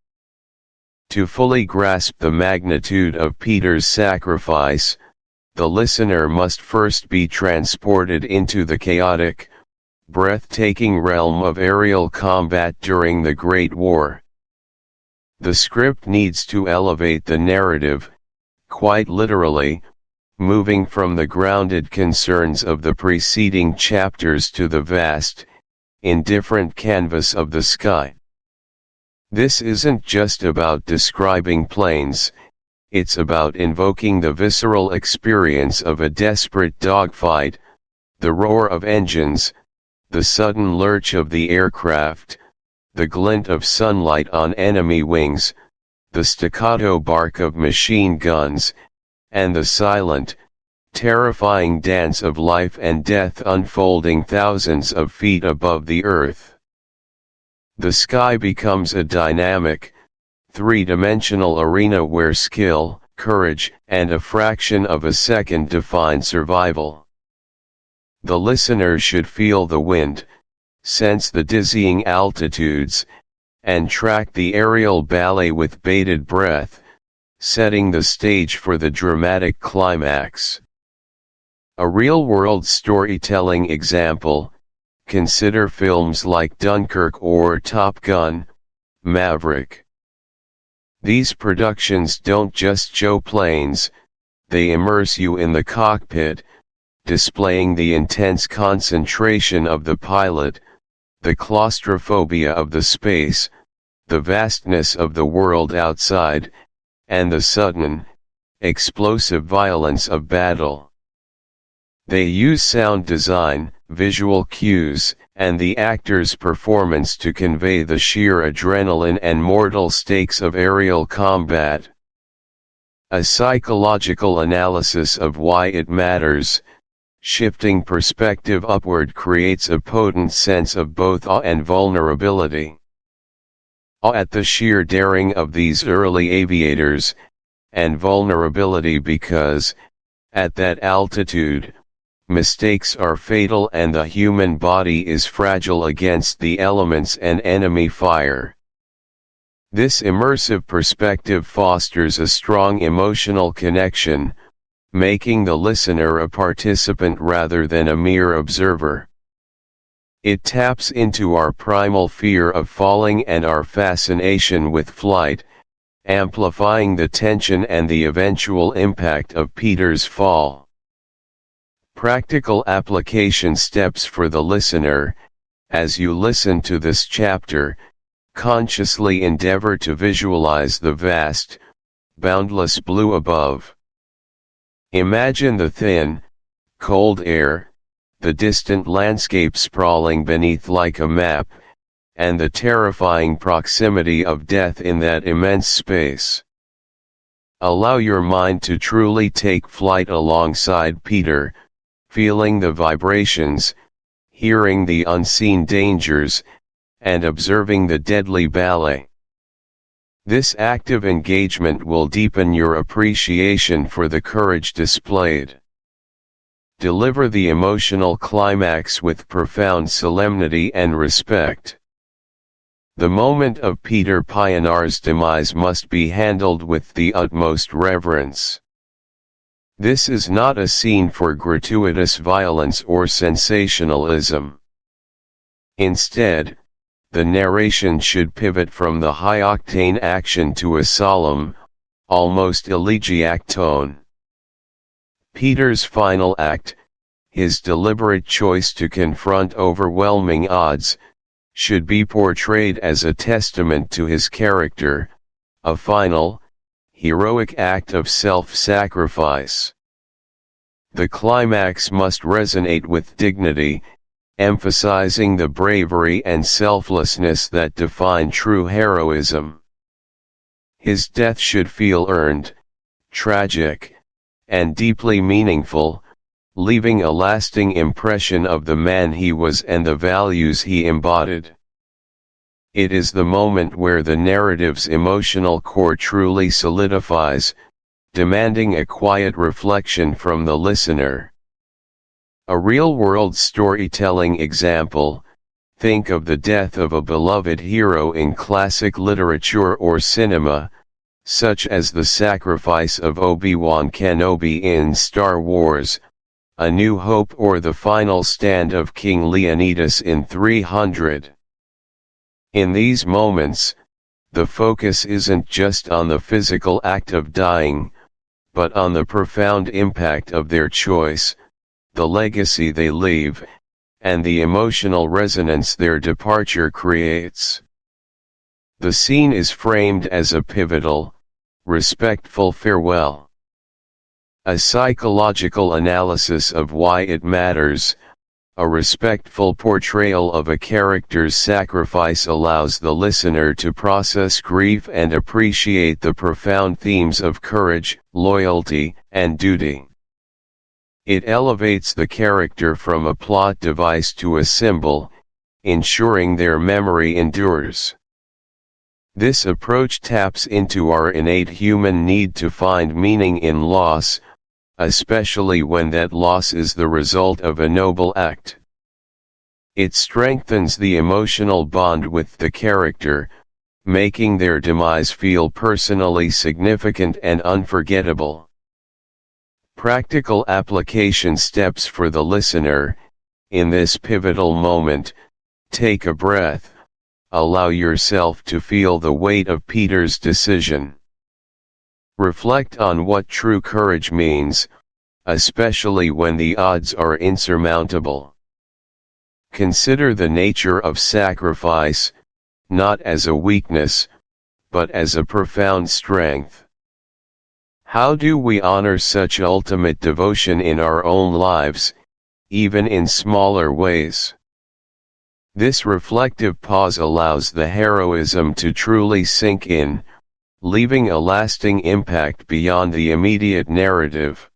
To fully grasp the magnitude of Peter's sacrifice, the listener must first be transported into the chaotic, breathtaking realm of aerial combat during the Great War. The script needs to elevate the narrative, quite literally, moving from the grounded concerns of the preceding chapters to the vast, indifferent canvas of the sky. This isn't just about describing planes, it's about invoking the visceral experience of a desperate dogfight, the roar of engines, the sudden lurch of the aircraft, the glint of sunlight on enemy wings, the staccato bark of machine guns, and the silent, terrifying dance of life and death unfolding thousands of feet above the earth. The sky becomes a dynamic, three-dimensional arena where skill, courage, and a fraction of a second define survival. The listener should feel the wind, sense the dizzying altitudes, and track the aerial ballet with bated breath, setting the stage for the dramatic climax. A real-world storytelling example, consider films like Dunkirk or Top Gun, Maverick. These productions don't just show planes, they immerse you in the cockpit, displaying the intense concentration of the pilot, the claustrophobia of the space, the vastness of the world outside, and the sudden, explosive violence of battle. They use sound design, visual cues, and the actor's performance to convey the sheer adrenaline and mortal stakes of aerial combat. A psychological analysis of why it matters, shifting perspective upward creates a potent sense of both awe and vulnerability. Awe at the sheer daring of these early aviators, and vulnerability because, at that altitude, mistakes are fatal and the human body is fragile against the elements and enemy fire. This immersive perspective fosters a strong emotional connection, making the listener a participant rather than a mere observer. It taps into our primal fear of falling and our fascination with flight, amplifying the tension and the eventual impact of Peter's fall. Practical application steps for the listener. As you listen to this chapter, consciously endeavor to visualize the vast, boundless blue above. Imagine the thin, cold air, the distant landscape sprawling beneath like a map, and the terrifying proximity of death in that immense space. Allow your mind to truly take flight alongside Peter, feeling the vibrations, hearing the unseen dangers, and observing the deadly ballet. This active engagement will deepen your appreciation for the courage displayed. Deliver the emotional climax with profound solemnity and respect. The moment of Peter Pionar's demise must be handled with the utmost reverence. This is not a scene for gratuitous violence or sensationalism. Instead, the narration should pivot from the high-octane action to a solemn, almost elegiac tone. Peter's final act, his deliberate choice to confront overwhelming odds, should be portrayed as a testament to his character, a final, heroic act of self-sacrifice. The climax must resonate with dignity, emphasizing the bravery and selflessness that define true heroism. His death should feel earned, tragic, and deeply meaningful, leaving a lasting impression of the man he was and the values he embodied. It is the moment where the narrative's emotional core truly solidifies, demanding a quiet reflection from the listener. A real-world storytelling example: think of the death of a beloved hero in classic literature or cinema, such as the sacrifice of Obi-Wan Kenobi in Star Wars: A New Hope, or the final stand of King Leonidas in 300. In these moments, the focus isn't just on the physical act of dying, but on the profound impact of their choice, the legacy they leave, and the emotional resonance their departure creates. The scene is framed as a pivotal, respectful farewell. A psychological analysis of why it matters: a respectful portrayal of a character's sacrifice allows the listener to process grief and appreciate the profound themes of courage, loyalty, and duty. It elevates the character from a plot device to a symbol, ensuring their memory endures. This approach taps into our innate human need to find meaning in loss, especially when that loss is the result of a noble act. It strengthens the emotional bond with the character, making their demise feel personally significant and unforgettable. Practical application steps for the listener: in this pivotal moment, take a breath, allow yourself to feel the weight of Peter's decision. Reflect on what true courage means, especially when the odds are insurmountable. Consider the nature of sacrifice, not as a weakness, but as a profound strength. How do we honor such ultimate devotion in our own lives, even in smaller ways? This reflective pause allows the heroism to truly sink in, leaving a lasting impact beyond the immediate narrative.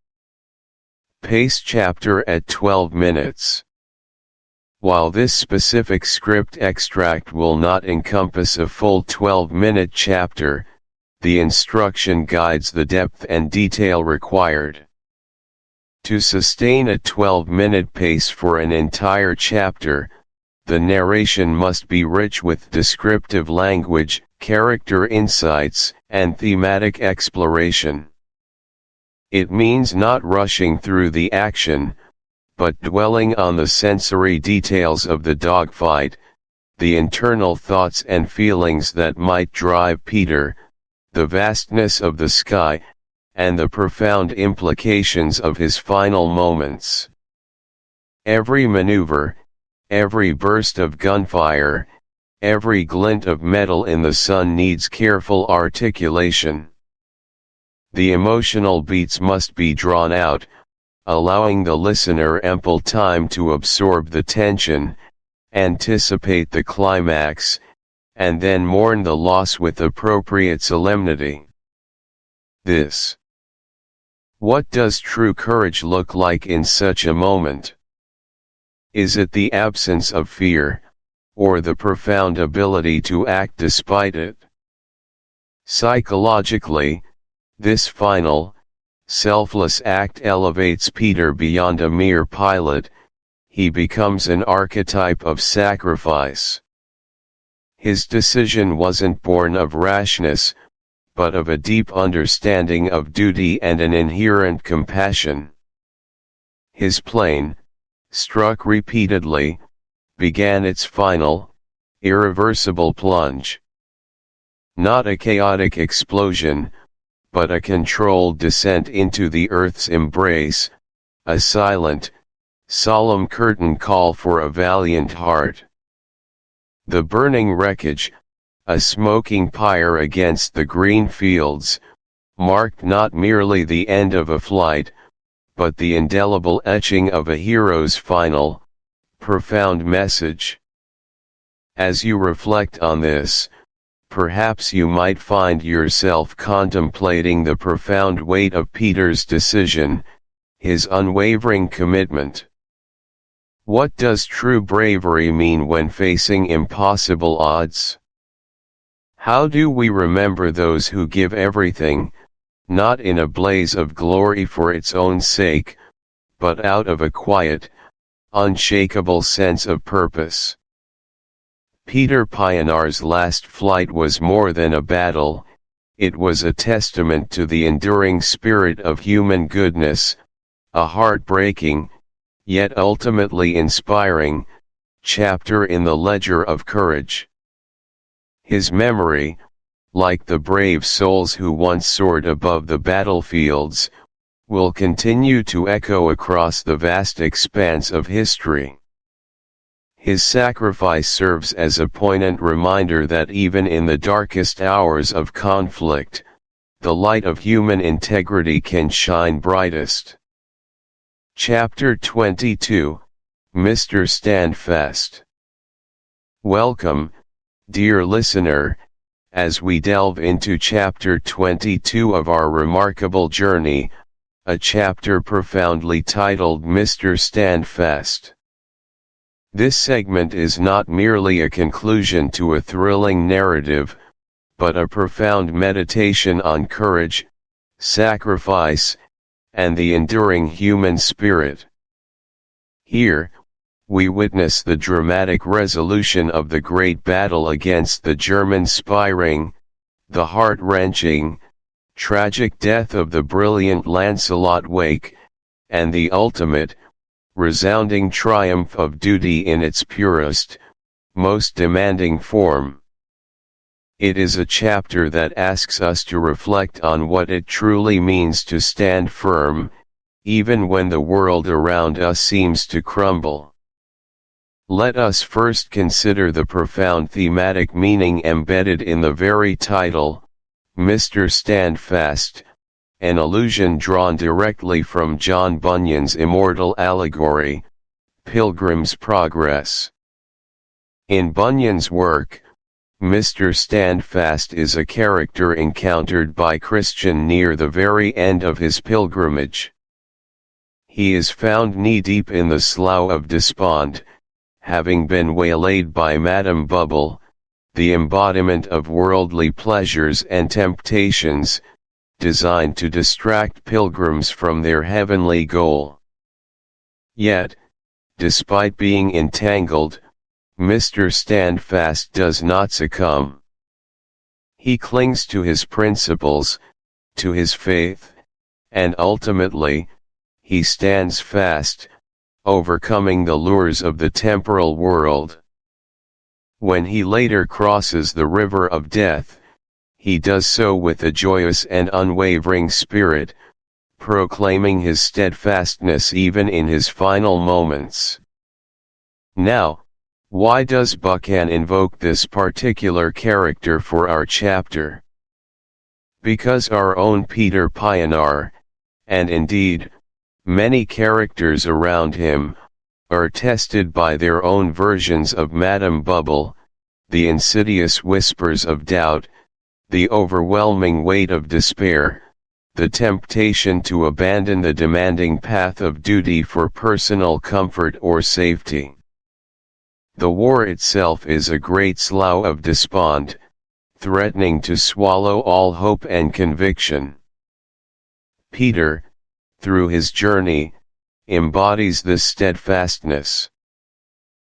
Pace chapter at 12 minutes. While this specific script extract will not encompass a full 12-minute chapter, the instruction guides the depth and detail required. To sustain a 12-minute pace for an entire chapter, the narration must be rich with descriptive language, character insights, and thematic exploration. It means not rushing through the action, but dwelling on the sensory details of the dogfight, the internal thoughts and feelings that might drive Peter, the vastness of the sky, and the profound implications of his final moments. Every maneuver, every burst of gunfire, Every glint of metal in the sun needs careful articulation. The emotional beats must be drawn out, allowing the listener ample time to absorb the tension, anticipate the climax, and then mourn the loss with appropriate solemnity. What does true courage look like in such a moment? Is it the absence of fear, or the profound ability to act despite it? Psychologically, this final, selfless act elevates Peter beyond a mere pilot. He becomes an archetype of sacrifice. His decision wasn't born of rashness, but of a deep understanding of duty and an inherent compassion. His plane, struck repeatedly, began its final, irreversible plunge. Not a chaotic explosion, but a controlled descent into the earth's embrace, a silent, solemn curtain call for a valiant heart. The burning wreckage, a smoking pyre against the green fields, marked not merely the end of a flight, but the indelible etching of a hero's final, profound message. As you reflect on this, perhaps you might find yourself contemplating the profound weight of Peter's decision, his unwavering commitment. What does true bravery mean when facing impossible odds? How do we remember those who give everything, not in a blaze of glory for its own sake, but out of a quiet, unshakable sense of purpose? Peter Pionier's last flight was more than a battle, it was a testament to the enduring spirit of human goodness, a heartbreaking, yet ultimately inspiring, chapter in the ledger of courage. His memory, like the brave souls who once soared above the battlefields, will continue to echo across the vast expanse of history. His sacrifice serves as a poignant reminder that even in the darkest hours of conflict, the light of human integrity can shine brightest. Chapter 22, Mr. Standfast. Welcome, dear listener, as we delve into Chapter 22 of our remarkable journey, a chapter profoundly titled Mr. Standfast. This segment is not merely a conclusion to a thrilling narrative, but a profound meditation on courage, sacrifice, and the enduring human spirit. Here, we witness the dramatic resolution of the great battle against the German spy ring, the heart-wrenching, tragic death of the brilliant Lancelot Wake, and the ultimate, resounding triumph of duty in its purest, most demanding form. It is a chapter that asks us to reflect on what it truly means to stand firm, even when the world around us seems to crumble. Let us first consider the profound thematic meaning embedded in the very title, Mr. Standfast, an allusion drawn directly from John Bunyan's immortal allegory, Pilgrim's Progress. In Bunyan's work, Mr. Standfast is a character encountered by Christian near the very end of his pilgrimage. He is found knee-deep in the slough of despond, having been waylaid by Madame Bubble, the embodiment of worldly pleasures and temptations, designed to distract pilgrims from their heavenly goal. Yet, despite being entangled, Mr. Standfast does not succumb. He clings to his principles, to his faith, and ultimately, he stands fast, overcoming the lures of the temporal world. When he later crosses the river of death, he does so with a joyous and unwavering spirit, proclaiming his steadfastness even in his final moments. Now, Why does Buchan invoke this particular character for our chapter? Because our own Peter Pioneer, and indeed, many characters around him, are tested by their own versions of Madame Bubble, the insidious whispers of doubt, the overwhelming weight of despair, the temptation to abandon the demanding path of duty for personal comfort or safety. The war itself is a great slough of despond, threatening to swallow all hope and conviction. Peter, through his journey, embodies this steadfastness.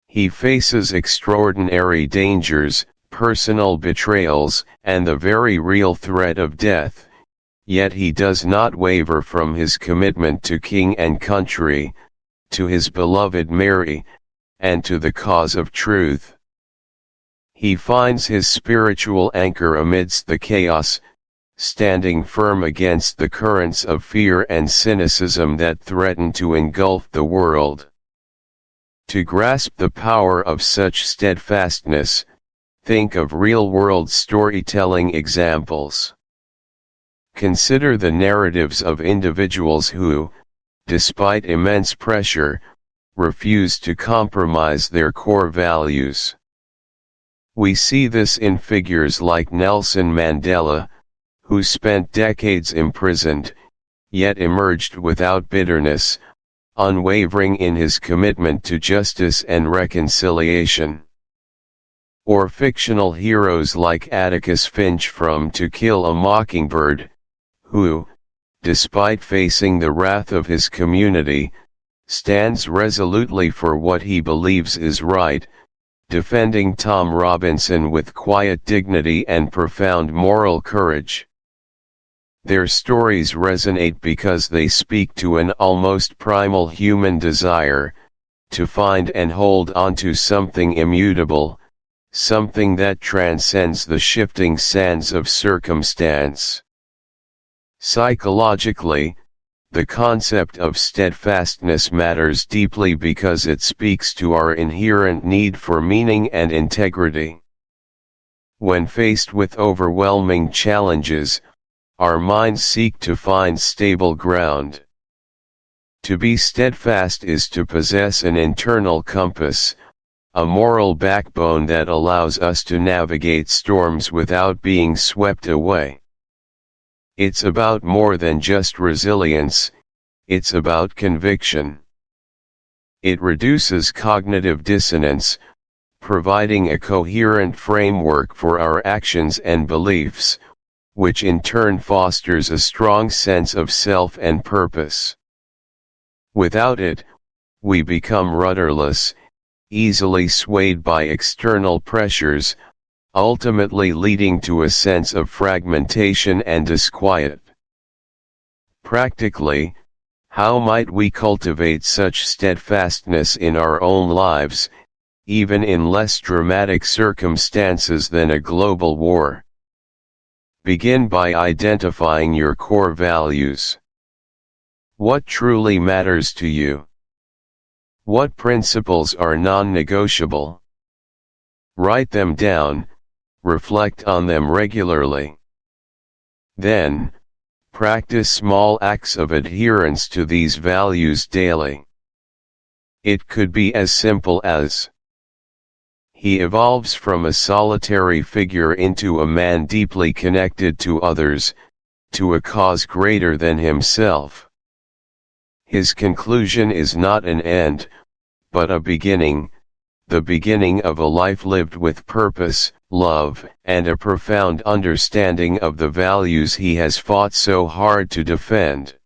He faces extraordinary dangers, personal betrayals, and the very real threat of death, yet he does not waver from his commitment to king and country, to his beloved Mary, and to the cause of truth. He finds his spiritual anchor amidst the chaos, standing firm against the currents of fear and cynicism that threaten to engulf the world. To grasp the power of such steadfastness, think of real-world storytelling examples. Consider the narratives of individuals who, despite immense pressure, refuse to compromise their core values. We see this in figures like Nelson Mandela, who spent decades imprisoned, yet emerged without bitterness, unwavering in his commitment to justice and reconciliation. Or fictional heroes like Atticus Finch from To Kill a Mockingbird, who, despite facing the wrath of his community, stands resolutely for what he believes is right, defending Tom Robinson with quiet dignity and profound moral courage. Their stories resonate because they speak to an almost primal human desire, to find and hold onto something immutable, something that transcends the shifting sands of circumstance. Psychologically, the concept of steadfastness matters deeply because it speaks to our inherent need for meaning and integrity. When faced with overwhelming challenges, our minds seek to find stable ground. To be steadfast is to possess an internal compass, a moral backbone that allows us to navigate storms without being swept away. It's about more than just resilience, it's about conviction. It reduces cognitive dissonance, providing a coherent framework for our actions and beliefs, which in turn fosters a strong sense of self and purpose. Without it, we become rudderless, easily swayed by external pressures, ultimately leading to a sense of fragmentation and disquiet. Practically, how might we cultivate such steadfastness in our own lives, even in less dramatic circumstances than a global war? Begin by identifying your core values. What truly matters to you? What principles are non-negotiable? Write them down, reflect on them regularly. Then, practice small acts of adherence to these values daily. It could be as simple as: he evolves from a solitary figure into a man deeply connected to others, to a cause greater than himself. His conclusion is not an end, but a beginning, the beginning of a life lived with purpose, love, and a profound understanding of the values he has fought so hard to defend.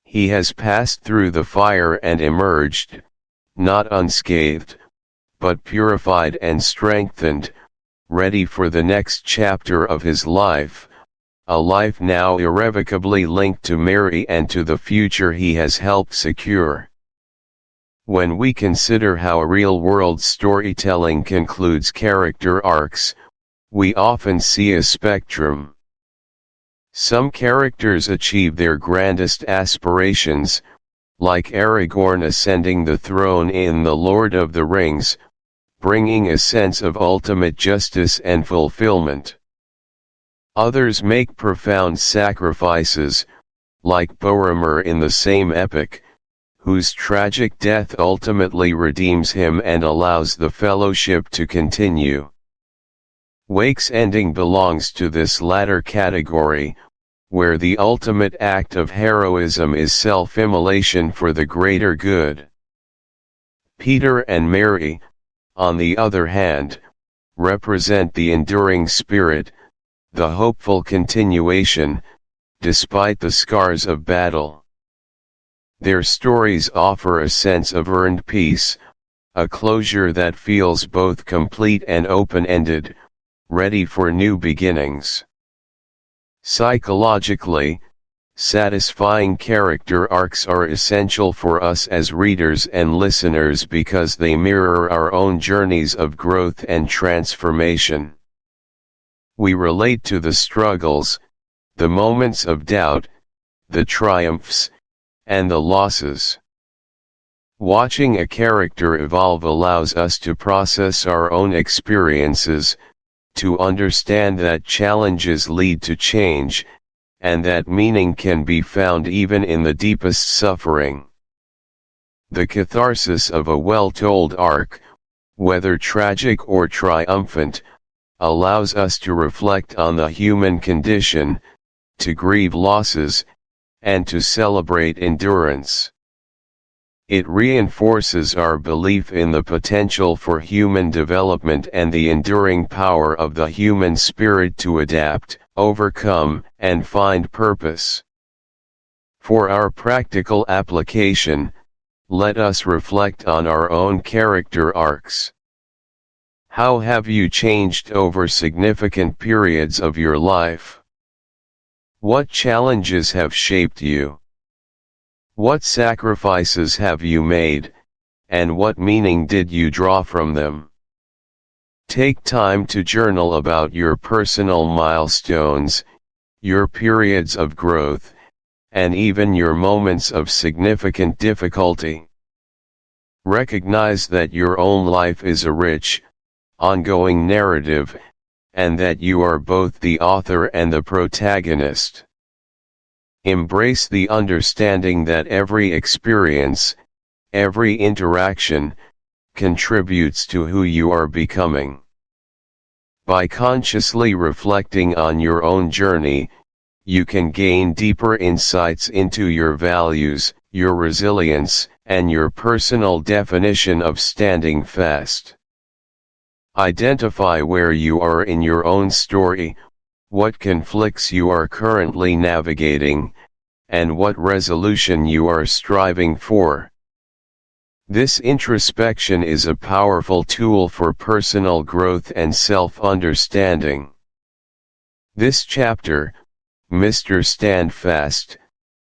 He has passed through the fire and emerged, not unscathed, but purified and strengthened, ready for the next chapter of his life, a life now irrevocably linked to Mary and to the future he has helped secure. When we consider how real-world storytelling concludes character arcs, we often see a spectrum. Some characters achieve their grandest aspirations, like Aragorn ascending the throne in The Lord of the Rings, bringing a sense of ultimate justice and fulfillment. Others make profound sacrifices, like Boromir in the same epic, whose tragic death ultimately redeems him and allows the fellowship to continue. Wake's ending belongs to this latter category, where the ultimate act of heroism is self-immolation for the greater good. Peter and Mary, on the other hand, represent the enduring spirit, the hopeful continuation, despite the scars of battle. Their stories offer a sense of earned peace, a closure that feels both complete and open-ended, ready for new beginnings. Psychologically, satisfying character arcs are essential for us as readers and listeners because they mirror our own journeys of growth and transformation. We relate to the struggles, the moments of doubt, the triumphs, and the losses. Watching a character evolve allows us to process our own experiences, to understand that challenges lead to change, and that meaning can be found even in the deepest suffering. The catharsis of a well-told arc, whether tragic or triumphant, allows us to reflect on the human condition, to grieve losses, and to celebrate endurance. It reinforces our belief in the potential for human development and the enduring power of the human spirit to adapt, overcome, and find purpose. For our practical application, let us reflect on our own character arcs. How have you changed over significant periods of your life? What challenges have shaped you? What sacrifices have you made, and what meaning did you draw from them? Take time to journal about your personal milestones, your periods of growth, and even your moments of significant difficulty. Recognize that your own life is a rich, ongoing narrative, and that you are both the author and the protagonist. Embrace the understanding that every experience, every interaction, contributes to who you are becoming. By consciously reflecting on your own journey, you can gain deeper insights into your values, your resilience, and your personal definition of standing fast. Identify where you are in your own story, what conflicts you are currently navigating, and what resolution you are striving for. This introspection is a powerful tool for personal growth and self-understanding. This chapter, Mr. Standfast,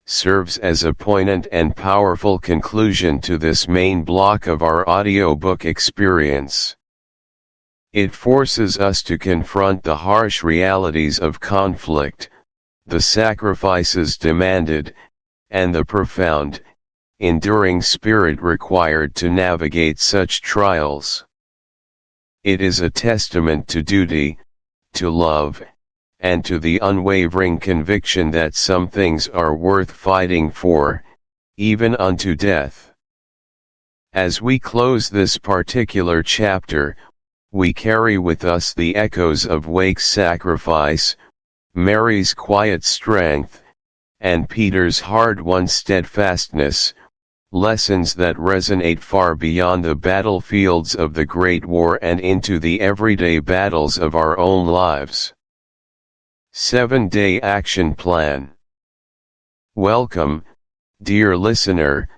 serves as a poignant and powerful conclusion to this main block of our audiobook experience. It forces us to confront the harsh realities of conflict, the sacrifices demanded, and the profound, enduring spirit required to navigate such trials. It is a testament to duty, to love, and to the unwavering conviction that some things are worth fighting for, even unto death. As we close this particular chapter, we carry with us the echoes of Wake's sacrifice, Mary's quiet strength, and Peter's hard-won steadfastness, lessons that resonate far beyond the battlefields of the Great War and into the everyday battles of our own lives. 7-Day Action Plan. Welcome, dear listener,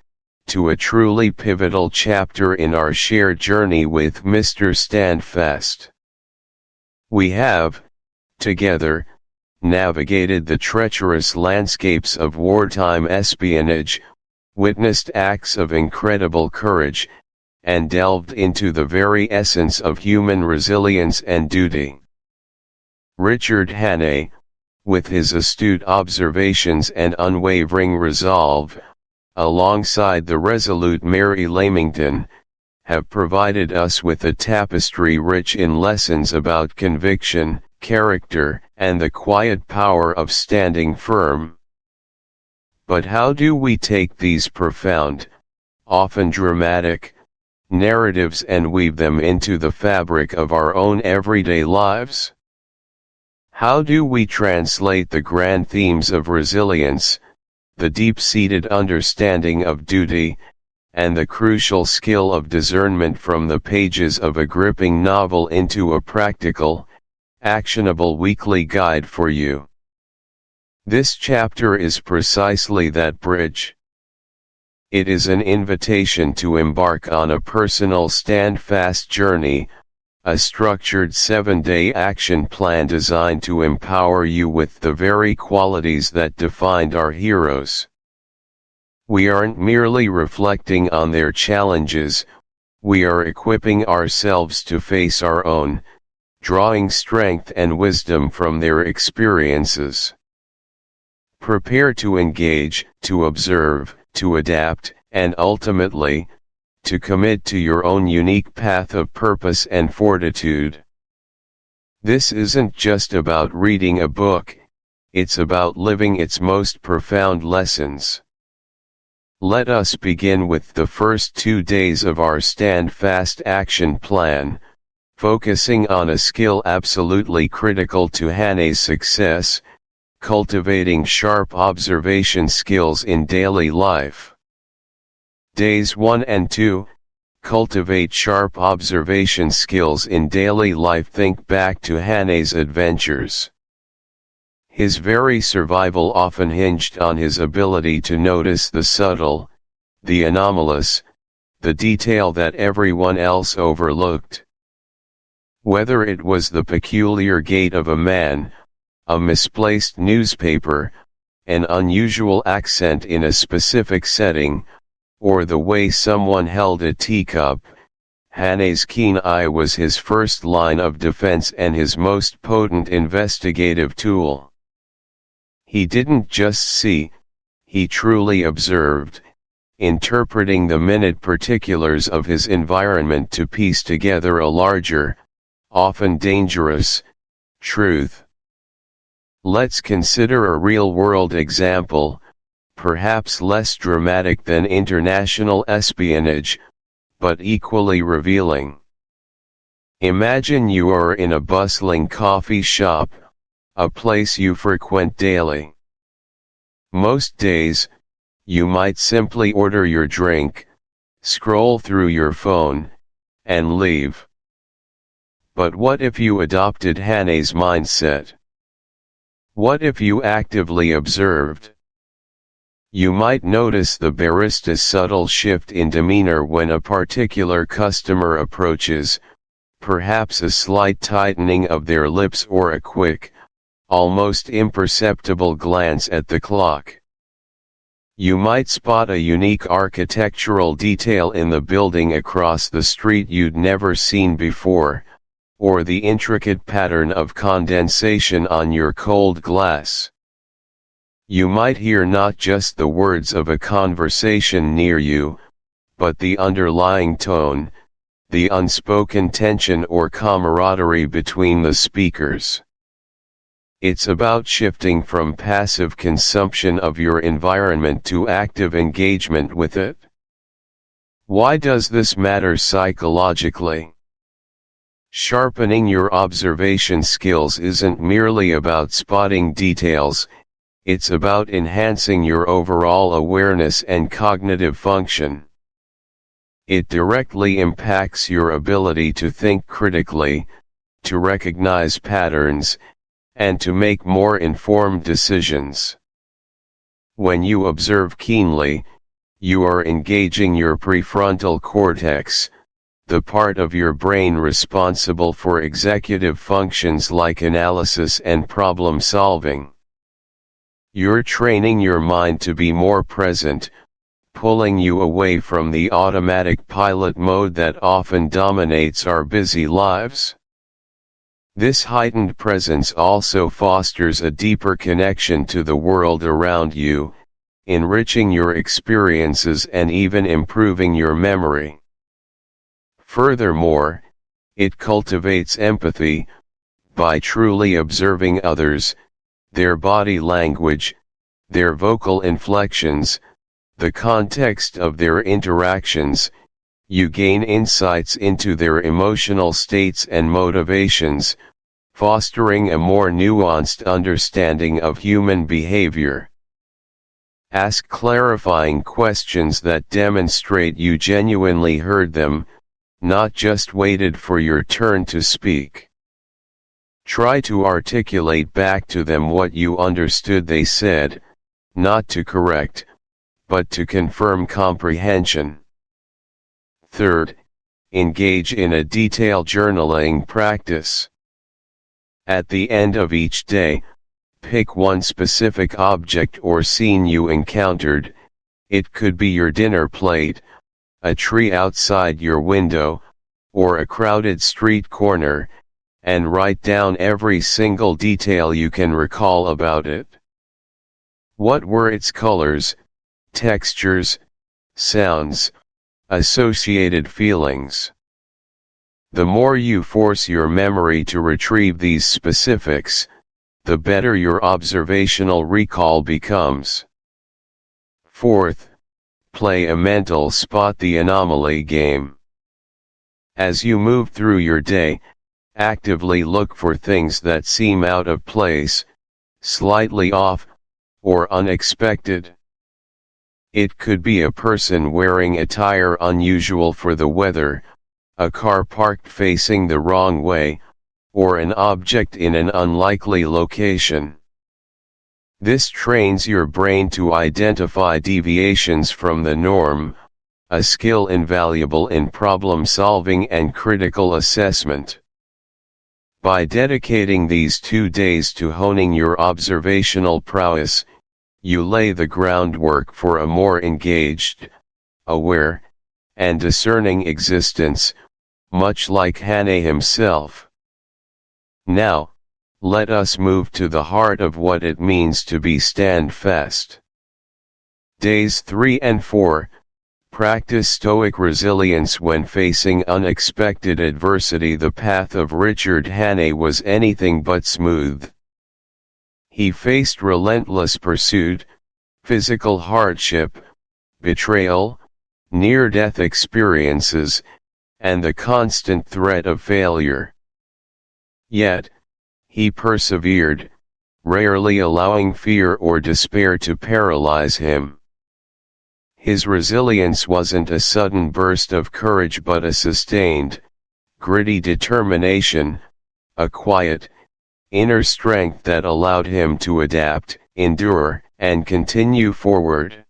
to a truly pivotal chapter in our shared journey with Mr. Standfast. We have, together, navigated the treacherous landscapes of wartime espionage, witnessed acts of incredible courage, and delved into the very essence of human resilience and duty. Richard Hannay, with his astute observations and unwavering resolve, alongside the resolute Mary Lamington, have provided us with a tapestry rich in lessons about conviction, character, and the quiet power of standing firm. But how do we take these profound, often dramatic, narratives and weave them into the fabric of our own everyday lives? How do we translate the grand themes of resilience, the deep-seated understanding of duty, and the crucial skill of discernment from the pages of a gripping novel into a practical, actionable weekly guide for you? This chapter is precisely that bridge. It is an invitation to embark on a personal Standfast journey, a structured 7-day action plan designed to empower you with the very qualities that defined our heroes. We aren't merely reflecting on their challenges, we are equipping ourselves to face our own, drawing strength and wisdom from their experiences. Prepare to engage, to observe, to adapt, and ultimately, to commit to your own unique path of purpose and fortitude. This isn't just about reading a book, it's about living its most profound lessons. Let us begin with the first 2 days of our Standfast action plan, focusing on a skill absolutely critical to Hannah's success: cultivating sharp observation skills in daily life. Days 1 and 2, cultivate sharp observation skills in daily life. Think back to Hannah's adventures. His very survival often hinged on his ability to notice the subtle, the anomalous, the detail that everyone else overlooked. Whether it was the peculiar gait of a man, a misplaced newspaper, an unusual accent in a specific setting, or the way someone held a teacup, Hannah's keen eye was his first line of defense and his most potent investigative tool. He didn't just see, he truly observed, interpreting the minute particulars of his environment to piece together a larger, often dangerous, truth. Let's consider a real-world example, perhaps less dramatic than international espionage, but equally revealing. Imagine you are in a bustling coffee shop, a place you frequent daily. Most days, you might simply order your drink, scroll through your phone, and leave. But what if you adopted Hannah's mindset? What if you actively observed? You might notice the barista's subtle shift in demeanor when a particular customer approaches, perhaps a slight tightening of their lips or a quick, almost imperceptible glance at the clock. You might spot a unique architectural detail in the building across the street you'd never seen before, or the intricate pattern of condensation on your cold glass. You might hear not just the words of a conversation near you, but the underlying tone, the unspoken tension or camaraderie between the speakers. It's about shifting from passive consumption of your environment to active engagement with it. Why does this matter psychologically? Sharpening your observation skills isn't merely about spotting details, it's about enhancing your overall awareness and cognitive function. It directly impacts your ability to think critically, to recognize patterns, and to make more informed decisions. When you observe keenly, you are engaging your prefrontal cortex, the part of your brain responsible for executive functions like analysis and problem solving. You're training your mind to be more present, pulling you away from the automatic pilot mode that often dominates our busy lives. This heightened presence also fosters a deeper connection to the world around you, enriching your experiences and even improving your memory. Furthermore, it cultivates empathy, by truly observing others, their body language, their vocal inflections, the context of their interactions. You gain insights into their emotional states and motivations, fostering a more nuanced understanding of human behavior. Ask clarifying questions that demonstrate you genuinely heard them, not just waited for your turn to speak. Try to articulate back to them what you understood they said, not to correct, but to confirm comprehension. Third, engage in a detailed journaling practice. At the end of each day, pick one specific object or scene you encountered. It could be your dinner plate, a tree outside your window, or a crowded street corner, and write down every single detail you can recall about it. What were its colors, textures, sounds, associated feelings? The more you force your memory to retrieve these specifics, the better your observational recall becomes. Fourth, play a mental spot the anomaly game. As you move through your day, actively look for things that seem out of place, slightly off, or unexpected. It could be a person wearing attire unusual for the weather, a car parked facing the wrong way, or an object in an unlikely location. This trains your brain to identify deviations from the norm, a skill invaluable in problem solving and critical assessment. By dedicating these 2 days to honing your observational prowess, you lay the groundwork for a more engaged, aware, and discerning existence, much like Hannay himself. Now, let us move to the heart of what it means to be Standfast. Days 3 and 4, practice stoic resilience when facing unexpected adversity. The path of Richard Hannay was anything but smooth. He faced relentless pursuit, physical hardship, betrayal, near-death experiences, and the constant threat of failure. Yet, he persevered, rarely allowing fear or despair to paralyze him. His resilience wasn't a sudden burst of courage but a sustained, gritty determination, a quiet, inner strength that allowed him to adapt, endure, and continue forward.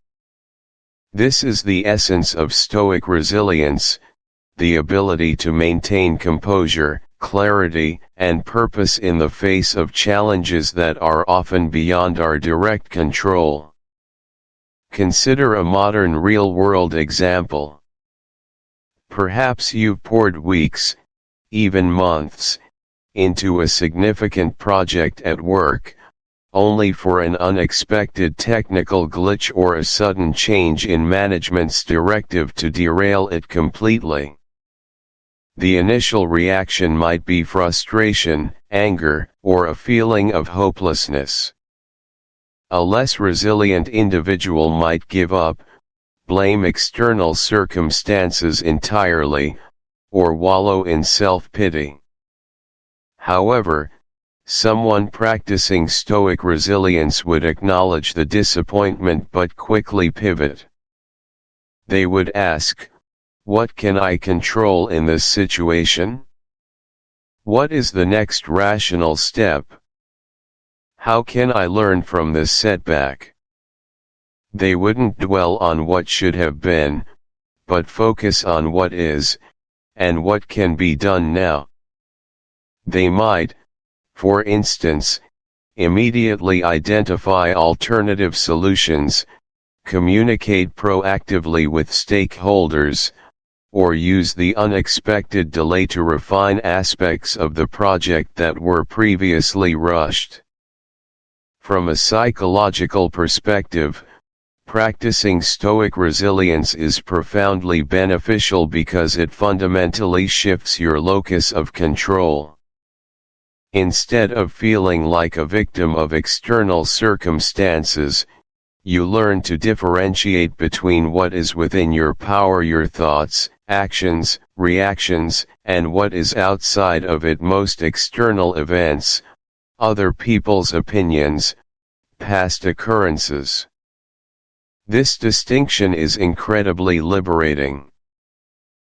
This is the essence of stoic resilience, the ability to maintain composure, clarity, and purpose in the face of challenges that are often beyond our direct control. Consider a modern real-world example. Perhaps you've poured weeks, even months, into a significant project at work, only for an unexpected technical glitch or a sudden change in management's directive to derail it completely. The initial reaction might be frustration, anger, or a feeling of hopelessness. A less resilient individual might give up, blame external circumstances entirely, or wallow in self-pity. However, someone practicing stoic resilience would acknowledge the disappointment but quickly pivot. They would ask, "What can I control in this situation? What is the next rational step? How can I learn from this setback?" They wouldn't dwell on what should have been, but focus on what is, and what can be done now. They might, for instance, immediately identify alternative solutions, communicate proactively with stakeholders, or use the unexpected delay to refine aspects of the project that were previously rushed. From a psychological perspective, Practicing Stoic resilience is profoundly beneficial because it fundamentally shifts your locus of control. Instead of feeling like a victim of external circumstances, you learn to differentiate between what is within your power, your thoughts, actions, reactions, and what is outside of it, most external events, other people's opinions, past occurrences. This distinction is incredibly liberating.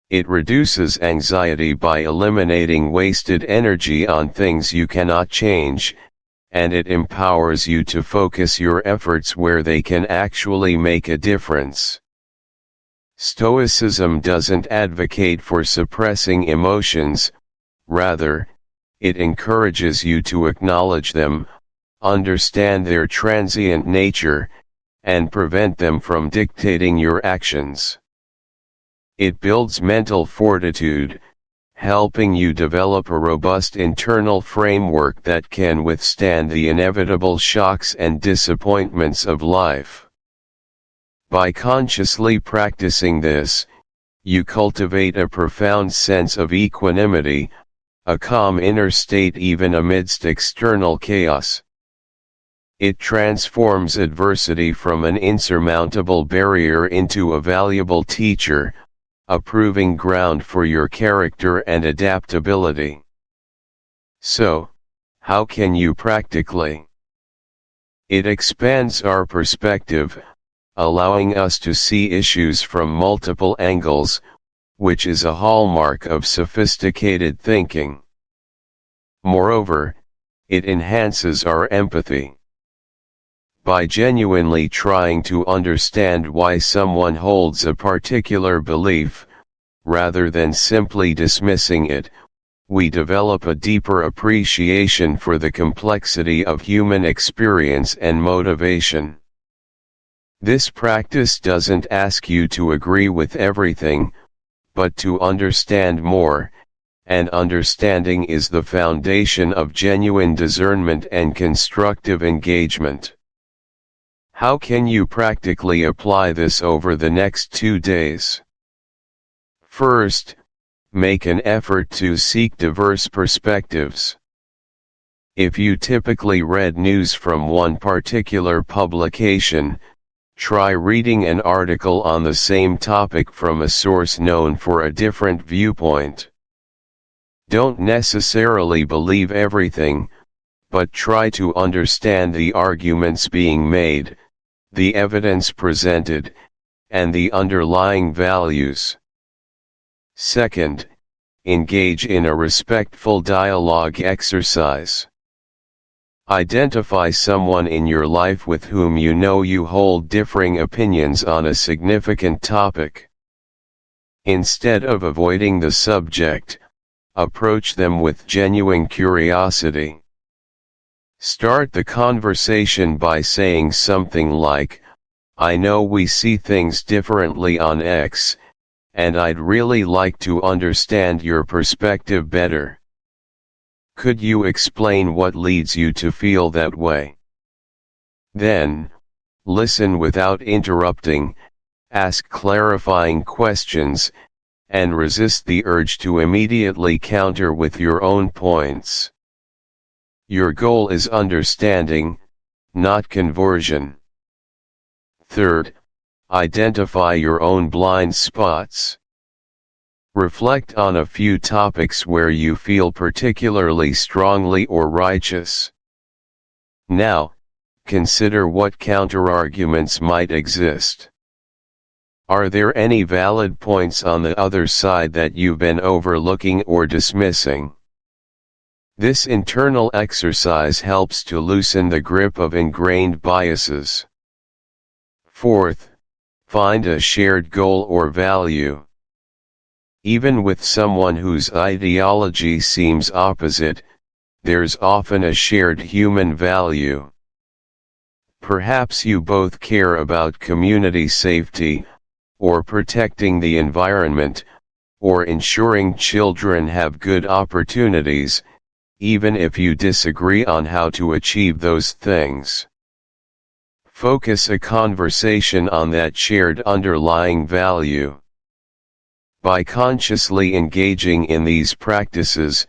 It reduces anxiety by eliminating wasted energy on things you cannot change, and it empowers you to focus your efforts where they can actually make a difference. Stoicism doesn't advocate for suppressing emotions, rather, it encourages you to acknowledge them, understand their transient nature, and prevent them from dictating your actions. It builds mental fortitude, helping you develop a robust internal framework that can withstand the inevitable shocks and disappointments of life. By consciously practicing this, you cultivate a profound sense of equanimity, a calm inner state even amidst external chaos. It transforms adversity from an insurmountable barrier into a valuable teacher, a proving ground for your character and adaptability. So, how can you practically? It expands our perspective, allowing us to see issues from multiple angles, which is a hallmark of sophisticated thinking. Moreover, it enhances our empathy. By genuinely trying to understand why someone holds a particular belief, rather than simply dismissing it, we develop a deeper appreciation for the complexity of human experience and motivation. This practice doesn't ask you to agree with everything, but to understand more, and understanding is the foundation of genuine discernment and constructive engagement. How can you practically apply this over the next 2 days? First, make an effort to seek diverse perspectives. If you typically read news from one particular publication, try reading an article on the same topic from a source known for a different viewpoint. Don't necessarily believe everything, but try to understand the arguments being made, the evidence presented, and the underlying values. Second, engage in a respectful dialogue exercise. Identify someone in your life with whom you know you hold differing opinions on a significant topic. Instead of avoiding the subject, approach them with genuine curiosity. Start the conversation by saying something like, "I know we see things differently on X, and I'd really like to understand your perspective better. Could you explain what leads you to feel that way?" Then, listen without interrupting, ask clarifying questions, and resist the urge to immediately counter with your own points. Your goal is understanding, not conversion. Third, identify your own blind spots. Reflect on a few topics where you feel particularly strongly or righteous. Now, consider what counterarguments might exist. Are there any valid points on the other side that you've been overlooking or dismissing? This internal exercise helps to loosen the grip of ingrained biases. Fourth, find a shared goal or value. Even with someone whose ideology seems opposite, there's often a shared human value. Perhaps you both care about community safety, or protecting the environment, or ensuring children have good opportunities, even if you disagree on how to achieve those things. Focus a conversation on that shared underlying value. By consciously engaging in these practices,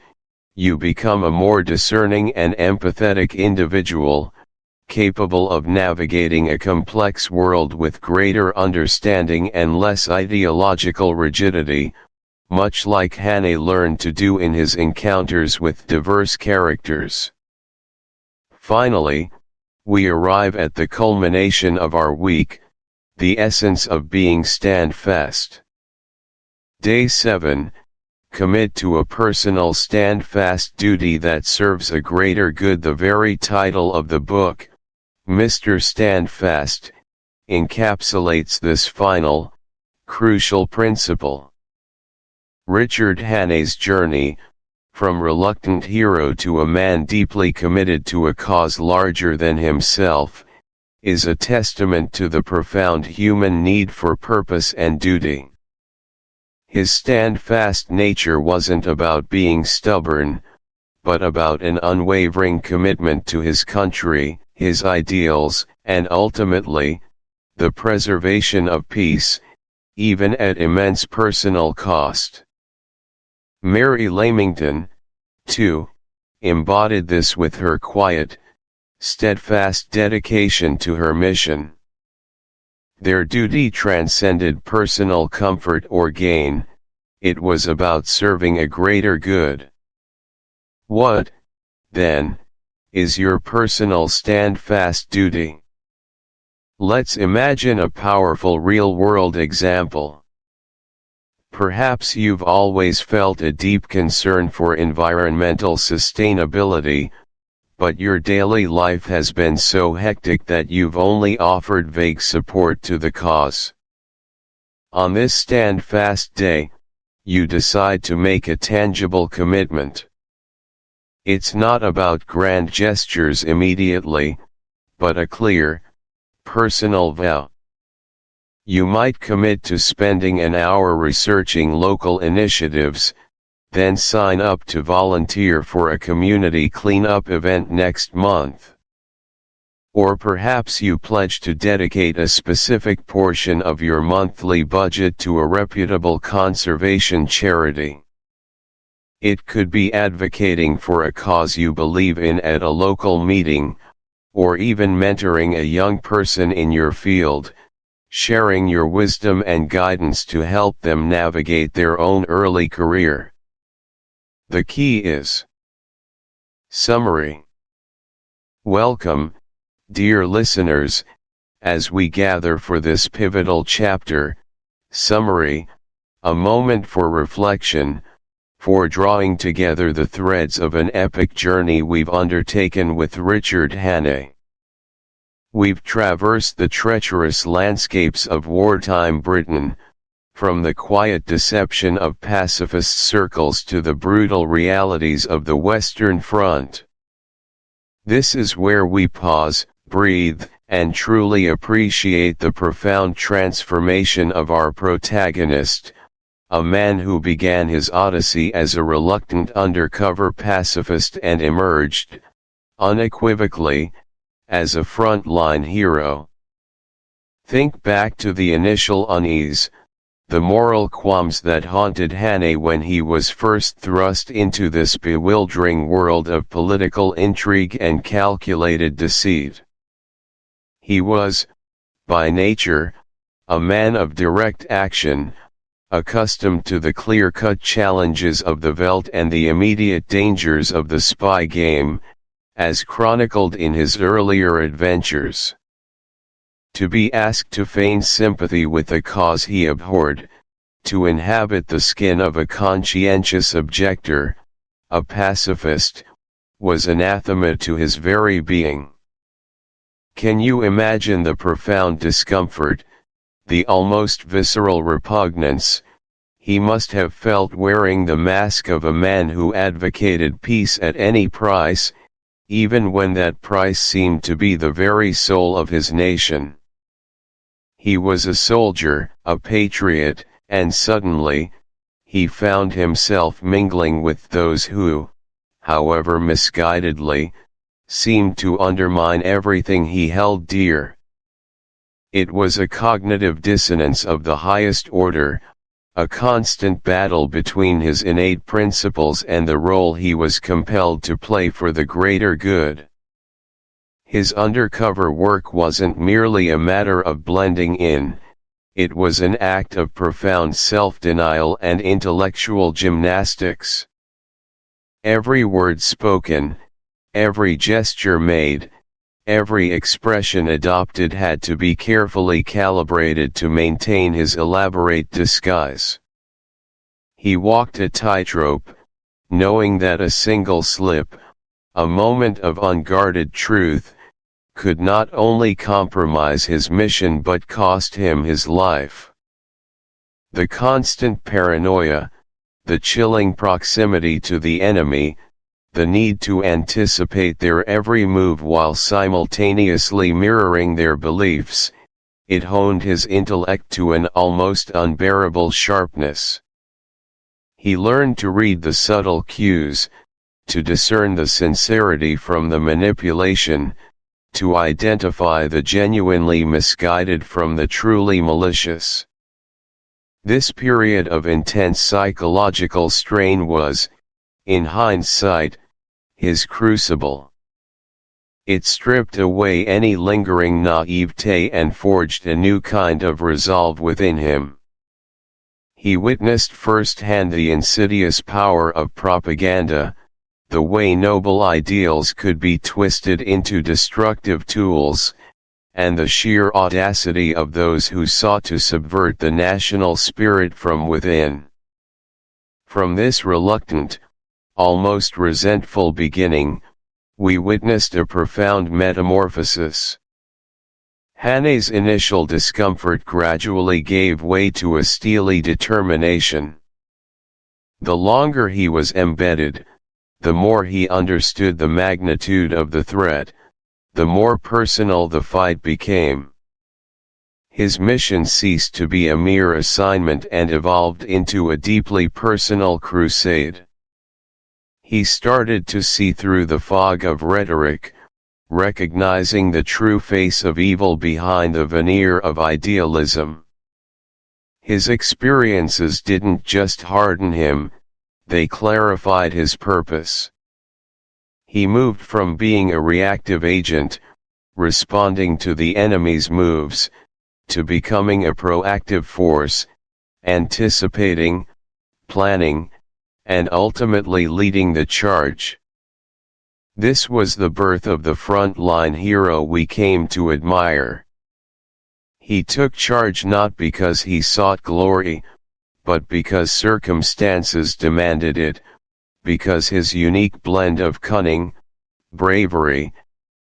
you become a more discerning and empathetic individual, capable of navigating a complex world with greater understanding and less ideological rigidity, much like Hannay learned to do in his encounters with diverse characters. Finally, we arrive at the culmination of our week, the essence of being standfast. Day 7, commit to a personal standfast duty that serves a greater good. The very title of the book, Mr. Standfast, encapsulates this final, crucial principle. Richard Hannay's journey, from reluctant hero to a man deeply committed to a cause larger than himself, is a testament to the profound human need for purpose and duty. His standfast nature wasn't about being stubborn, but about an unwavering commitment to his country, his ideals, and ultimately, the preservation of peace, even at immense personal cost. Mary Lamington, too, embodied this with her quiet, steadfast dedication to her mission. Their duty transcended personal comfort or gain, it was about serving a greater good. What, then, is your personal standfast duty? Let's imagine a powerful real-world example. Perhaps you've always felt a deep concern for environmental sustainability, but your daily life has been so hectic that you've only offered vague support to the cause. On this standfast day, you decide to make a tangible commitment. It's not about grand gestures immediately, but a clear, personal vow. You might commit to spending an hour researching local initiatives, then sign up to volunteer for a community cleanup event next month. Or perhaps you pledge to dedicate a specific portion of your monthly budget to a reputable conservation charity. It could be advocating for a cause you believe in at a local meeting, or even mentoring a young person in your field, sharing your wisdom and guidance to help them navigate their own early career. The key is summary. Welcome, dear listeners, as we gather for this pivotal chapter. Summary, a moment for reflection, for drawing together the threads of an epic journey we've undertaken with Richard Hannay. We've traversed the treacherous landscapes of wartime Britain, from the quiet deception of pacifist circles to the brutal realities of the Western Front. This is where we pause, breathe, and truly appreciate the profound transformation of our protagonist, a man who began his odyssey as a reluctant undercover pacifist and emerged, unequivocally, as a frontline hero. Think back to the initial unease, the moral qualms that haunted Hannay when he was first thrust into this bewildering world of political intrigue and calculated deceit. He was, by nature, a man of direct action, accustomed to the clear-cut challenges of the veldt and the immediate dangers of the spy game, as chronicled in his earlier adventures. To be asked to feign sympathy with a cause he abhorred, to inhabit the skin of a conscientious objector, a pacifist, was anathema to his very being. Can you imagine the profound discomfort, the almost visceral repugnance, he must have felt wearing the mask of a man who advocated peace at any price, even when that price seemed to be the very soul of his nation? He was a soldier, a patriot, and suddenly, he found himself mingling with those who, however misguidedly, seemed to undermine everything he held dear. It was a cognitive dissonance of the highest order, a constant battle between his innate principles and the role he was compelled to play for the greater good. His undercover work wasn't merely a matter of blending in, it was an act of profound self-denial and intellectual gymnastics. Every word spoken, every gesture made, every expression adopted had to be carefully calibrated to maintain his elaborate disguise. He walked a tightrope, knowing that a single slip, a moment of unguarded truth, could not only compromise his mission but cost him his life. The constant paranoia, the chilling proximity to the enemy, the need to anticipate their every move while simultaneously mirroring their beliefs, it honed his intellect to an almost unbearable sharpness. He learned to read the subtle cues, to discern the sincerity from the manipulation, to identify the genuinely misguided from the truly malicious. This period of intense psychological strain was, in hindsight, his crucible. It stripped away any lingering naivete and forged a new kind of resolve within him. He witnessed firsthand the insidious power of propaganda, the way noble ideals could be twisted into destructive tools, and the sheer audacity of those who sought to subvert the national spirit from within. From this reluctant, almost resentful beginning, we witnessed a profound metamorphosis. Hanne's initial discomfort gradually gave way to a steely determination. The longer he was embedded, the more he understood the magnitude of the threat, the more personal the fight became. His mission ceased to be a mere assignment and evolved into a deeply personal crusade. He started to see through the fog of rhetoric, recognizing the true face of evil behind the veneer of idealism. His experiences didn't just harden him, they clarified his purpose. He moved from being a reactive agent, responding to the enemy's moves, to becoming a proactive force, anticipating, planning, and ultimately leading the charge. This was the birth of the front-line hero we came to admire. He took charge not because he sought glory, but because circumstances demanded it, because his unique blend of cunning, bravery,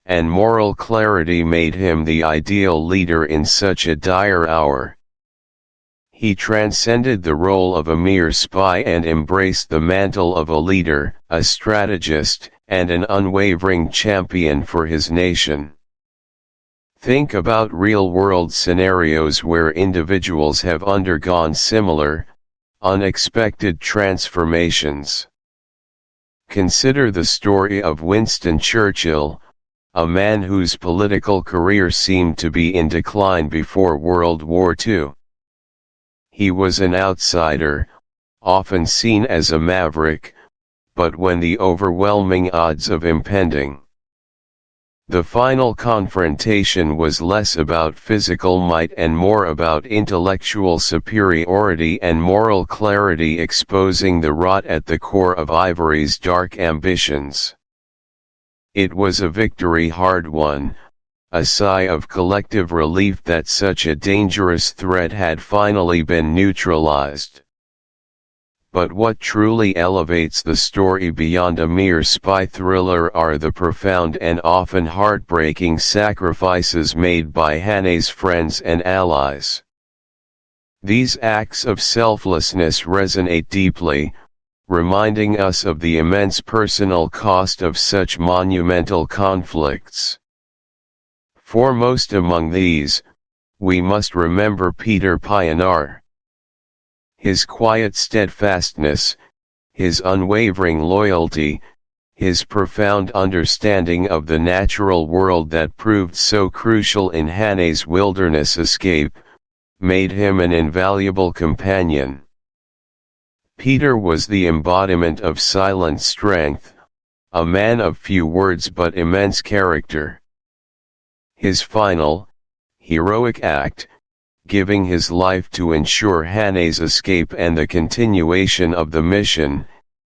and moral clarity made him the ideal leader in such a dire hour. He transcended the role of a mere spy and embraced the mantle of a leader, a strategist, and an unwavering champion for his nation. Think about real-world scenarios where individuals have undergone similar, unexpected transformations. Consider the story of Winston Churchill, a man whose political career seemed to be in decline before World War II. He was an outsider, often seen as a maverick, but when the overwhelming odds of impending the final confrontation was less about physical might and more about intellectual superiority and moral clarity, exposing the rot at the core of Ivory's dark ambitions. It was a victory hard won, a sigh of collective relief that such a dangerous threat had finally been neutralized. But what truly elevates the story beyond a mere spy thriller are the profound and often heartbreaking sacrifices made by Hanne's friends and allies. These acts of selflessness resonate deeply, reminding us of the immense personal cost of such monumental conflicts. Foremost among these, we must remember Peter Pioneer. His quiet steadfastness, his unwavering loyalty, His profound understanding of the natural world that proved so crucial in Hane's wilderness escape, made him an invaluable companion. Peter was the embodiment of silent strength, a man of few words but immense character. His final, heroic act, giving his life to ensure Hane's escape and the continuation of the mission,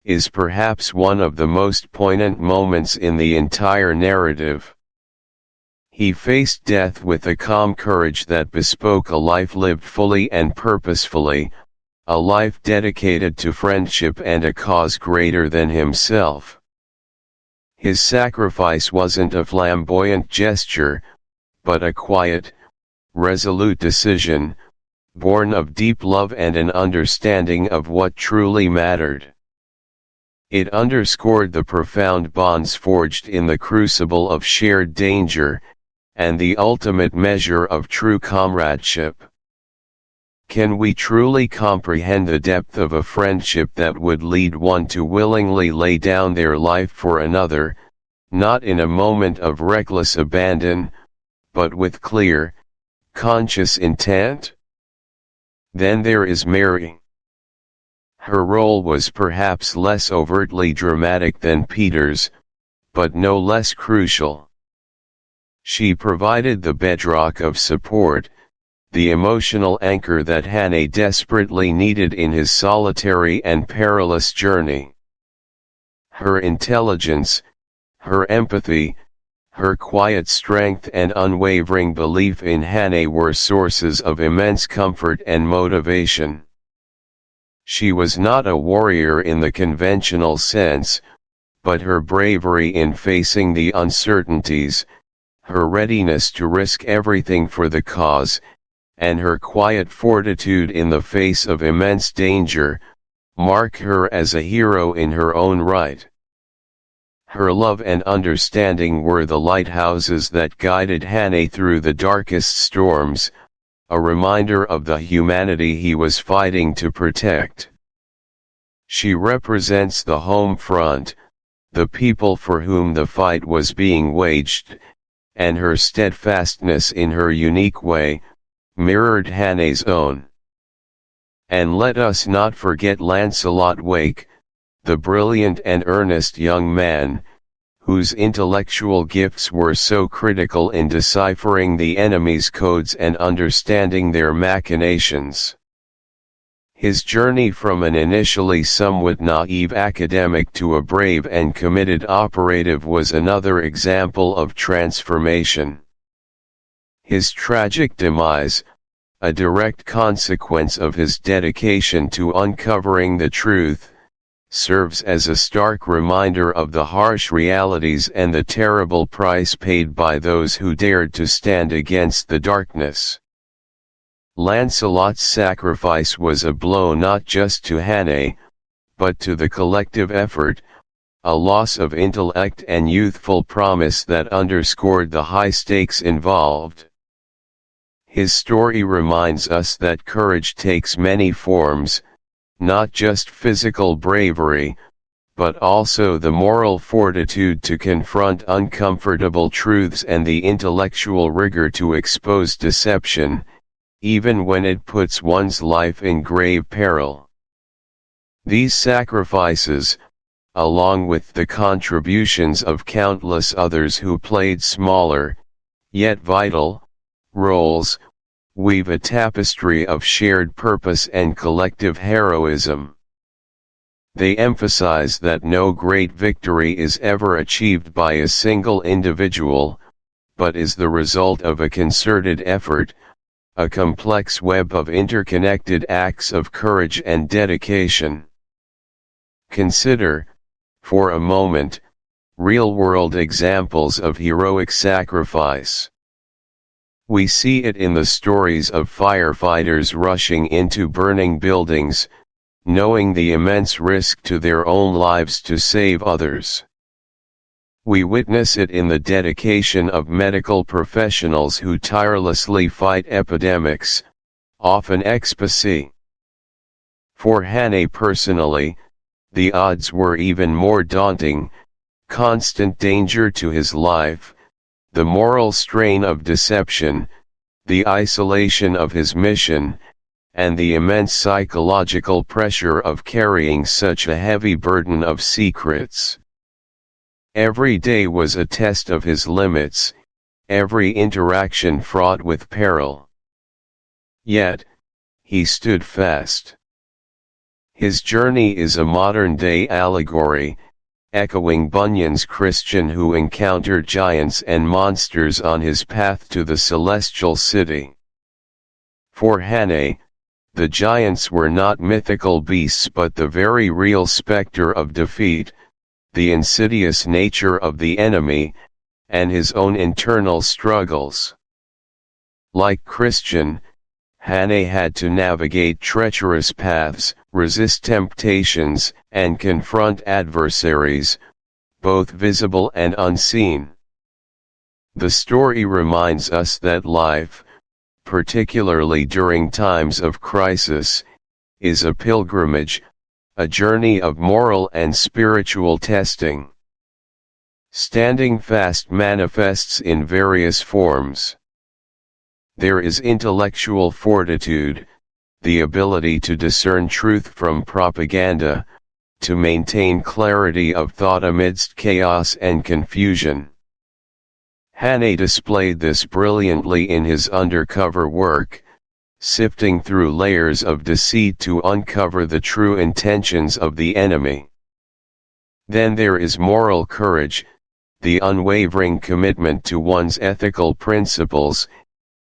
is perhaps one of the most poignant moments in the entire narrative. He faced death with a calm courage that bespoke a life lived fully and purposefully, a life dedicated to friendship and a cause greater than himself. His sacrifice wasn't a flamboyant gesture, but a quiet, resolute decision, born of deep love and an understanding of what truly mattered. It underscored the profound bonds forged in the crucible of shared danger, and the ultimate measure of true comradeship. Can we truly comprehend the depth of a friendship that would lead one to willingly lay down their life for another, not in a moment of reckless abandon, but with clear, conscious intent? Then there is Mary. Her role was perhaps less overtly dramatic than Peter's, but no less crucial. She provided the bedrock of support, the emotional anchor that Hane desperately needed in his solitary and perilous journey. Her intelligence, her empathy, her quiet strength and unwavering belief in Hane were sources of immense comfort and motivation. She was not a warrior in the conventional sense, but her bravery in facing the uncertainties, her readiness to risk everything for the cause, and her quiet fortitude in the face of immense danger, mark her as a hero in her own right. Her love and understanding were the lighthouses that guided Hane through the darkest storms, a reminder of the humanity he was fighting to protect. She represents the home front, the people for whom the fight was being waged, and her steadfastness in her unique way, mirrored Hane's own. And let us not forget Lancelot Wake, the brilliant and earnest young man, whose intellectual gifts were so critical in deciphering the enemy's codes and understanding their machinations. His journey from an initially somewhat naive academic to a brave and committed operative was another example of transformation. His tragic demise, a direct consequence of his dedication to uncovering the truth, serves as a stark reminder of the harsh realities and the terrible price paid by those who dared to stand against the darkness. Lancelot's sacrifice was a blow not just to Hane, but to the collective effort, a loss of intellect and youthful promise that underscored the high stakes involved. His story reminds us that courage takes many forms, not just physical bravery, but also the moral fortitude to confront uncomfortable truths and the intellectual rigor to expose deception, even when it puts one's life in grave peril. These sacrifices, along with the contributions of countless others who played smaller, yet vital, roles, weave a tapestry of shared purpose and collective heroism. They emphasize that no great victory is ever achieved by a single individual, but is the result of a concerted effort, a complex web of interconnected acts of courage and dedication. Consider, for a moment, real-world examples of heroic sacrifice. We see it in the stories of firefighters rushing into burning buildings, knowing the immense risk to their own lives to save others. We witness it in the dedication of medical professionals who tirelessly fight epidemics, often ex specie. For Hane personally, the odds were even more daunting, constant danger to his life, the moral strain of deception, the isolation of his mission, and the immense psychological pressure of carrying such a heavy burden of secrets. Every day was a test of his limits, every interaction fraught with peril. Yet, he stood fast. His journey is a modern-day allegory, echoing Bunyan's Christian who encountered giants and monsters on his path to the celestial city. For Hannay, the giants were not mythical beasts but the very real specter of defeat, the insidious nature of the enemy, and his own internal struggles. Like Christian, Hannay had to navigate treacherous paths, resist temptations, and confront adversaries, both visible and unseen. The story reminds us that life, particularly during times of crisis, is a pilgrimage, a journey of moral and spiritual testing. Standing fast manifests in various forms. There is intellectual fortitude, the ability to discern truth from propaganda, to maintain clarity of thought amidst chaos and confusion. Hannay displayed this brilliantly in his undercover work, sifting through layers of deceit to uncover the true intentions of the enemy. Then there is moral courage, the unwavering commitment to one's ethical principles,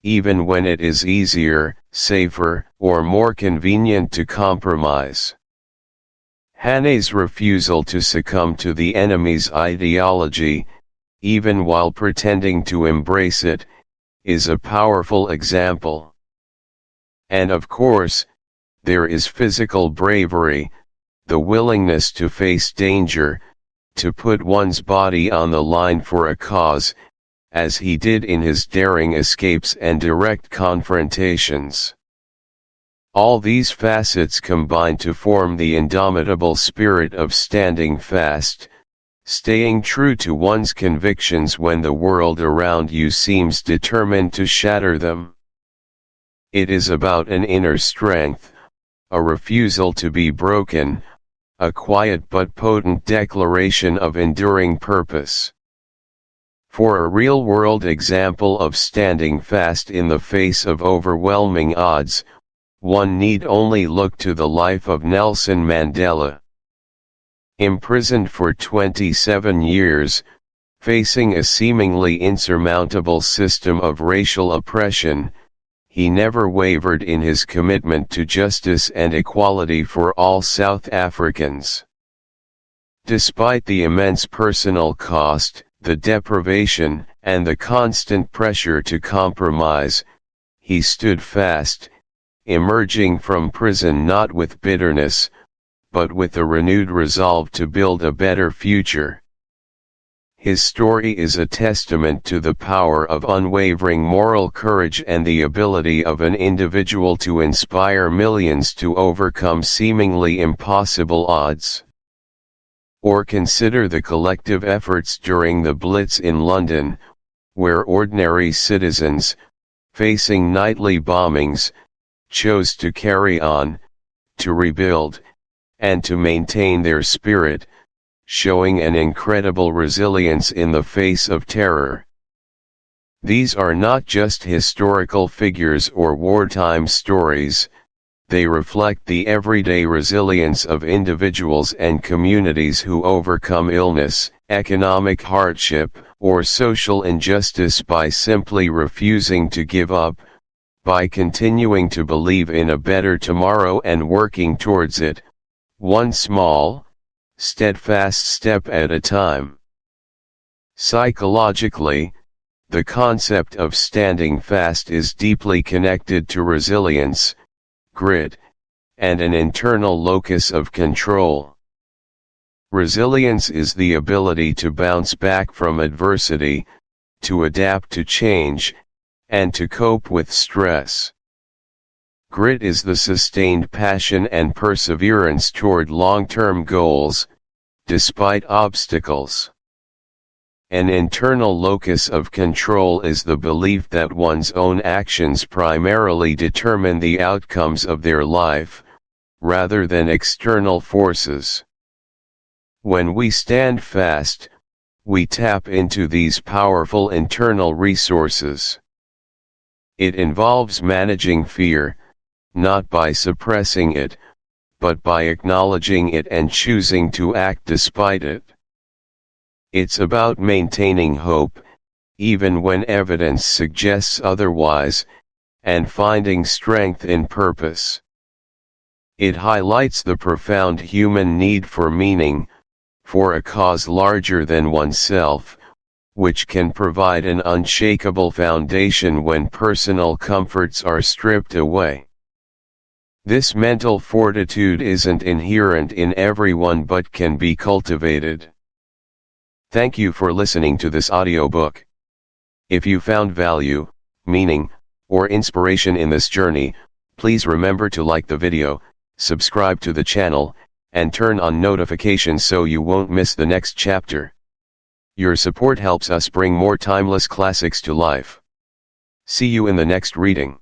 even when it is easier, safer, or more convenient to compromise. Hannay's refusal to succumb to the enemy's ideology, even while pretending to embrace it, is a powerful example. And of course, there is physical bravery, the willingness to face danger, to put one's body on the line for a cause, as he did in his daring escapes and direct confrontations. All these facets combine to form the indomitable spirit of standing fast, staying true to one's convictions when the world around you seems determined to shatter them. It is about an inner strength, a refusal to be broken, a quiet but potent declaration of enduring purpose. For a real-world example of standing fast in the face of overwhelming odds, one need only look to the life of Nelson Mandela. Imprisoned for 27 years, facing a seemingly insurmountable system of racial oppression, he never wavered in his commitment to justice and equality for all South Africans. Despite the immense personal cost, the deprivation, and the constant pressure to compromise, he stood fast, emerging from prison not with bitterness, but with a renewed resolve to build a better future. His story is a testament to the power of unwavering moral courage and the ability of an individual to inspire millions to overcome seemingly impossible odds. Or consider the collective efforts during the Blitz in London, where ordinary citizens, facing nightly bombings, chose to carry on, to rebuild, and to maintain their spirit, showing an incredible resilience in the face of terror. These are not just historical figures or wartime stories, they reflect the everyday resilience of individuals and communities who overcome illness, economic hardship, or social injustice by simply refusing to give up, by continuing to believe in a better tomorrow and working towards it, one small, steadfast step at a time. Psychologically, the concept of standing fast is deeply connected to resilience, grit, and an internal locus of control. Resilience is the ability to bounce back from adversity, to adapt to change, and to cope with stress. Grit is the sustained passion and perseverance toward long-term goals, despite obstacles. An internal locus of control is the belief that one's own actions primarily determine the outcomes of their life, rather than external forces. When we stand fast, we tap into these powerful internal resources. It involves managing fear, not by suppressing it, but by acknowledging it and choosing to act despite it. It's about maintaining hope, even when evidence suggests otherwise, and finding strength in purpose. It highlights the profound human need for meaning, for a cause larger than oneself, which can provide an unshakable foundation when personal comforts are stripped away. This mental fortitude isn't inherent in everyone but can be cultivated. Thank you for listening to this audiobook. If you found value, meaning, or inspiration in this journey, please remember to like the video, subscribe to the channel, and turn on notifications so you won't miss the next chapter. Your support helps us bring more timeless classics to life. See you in the next reading.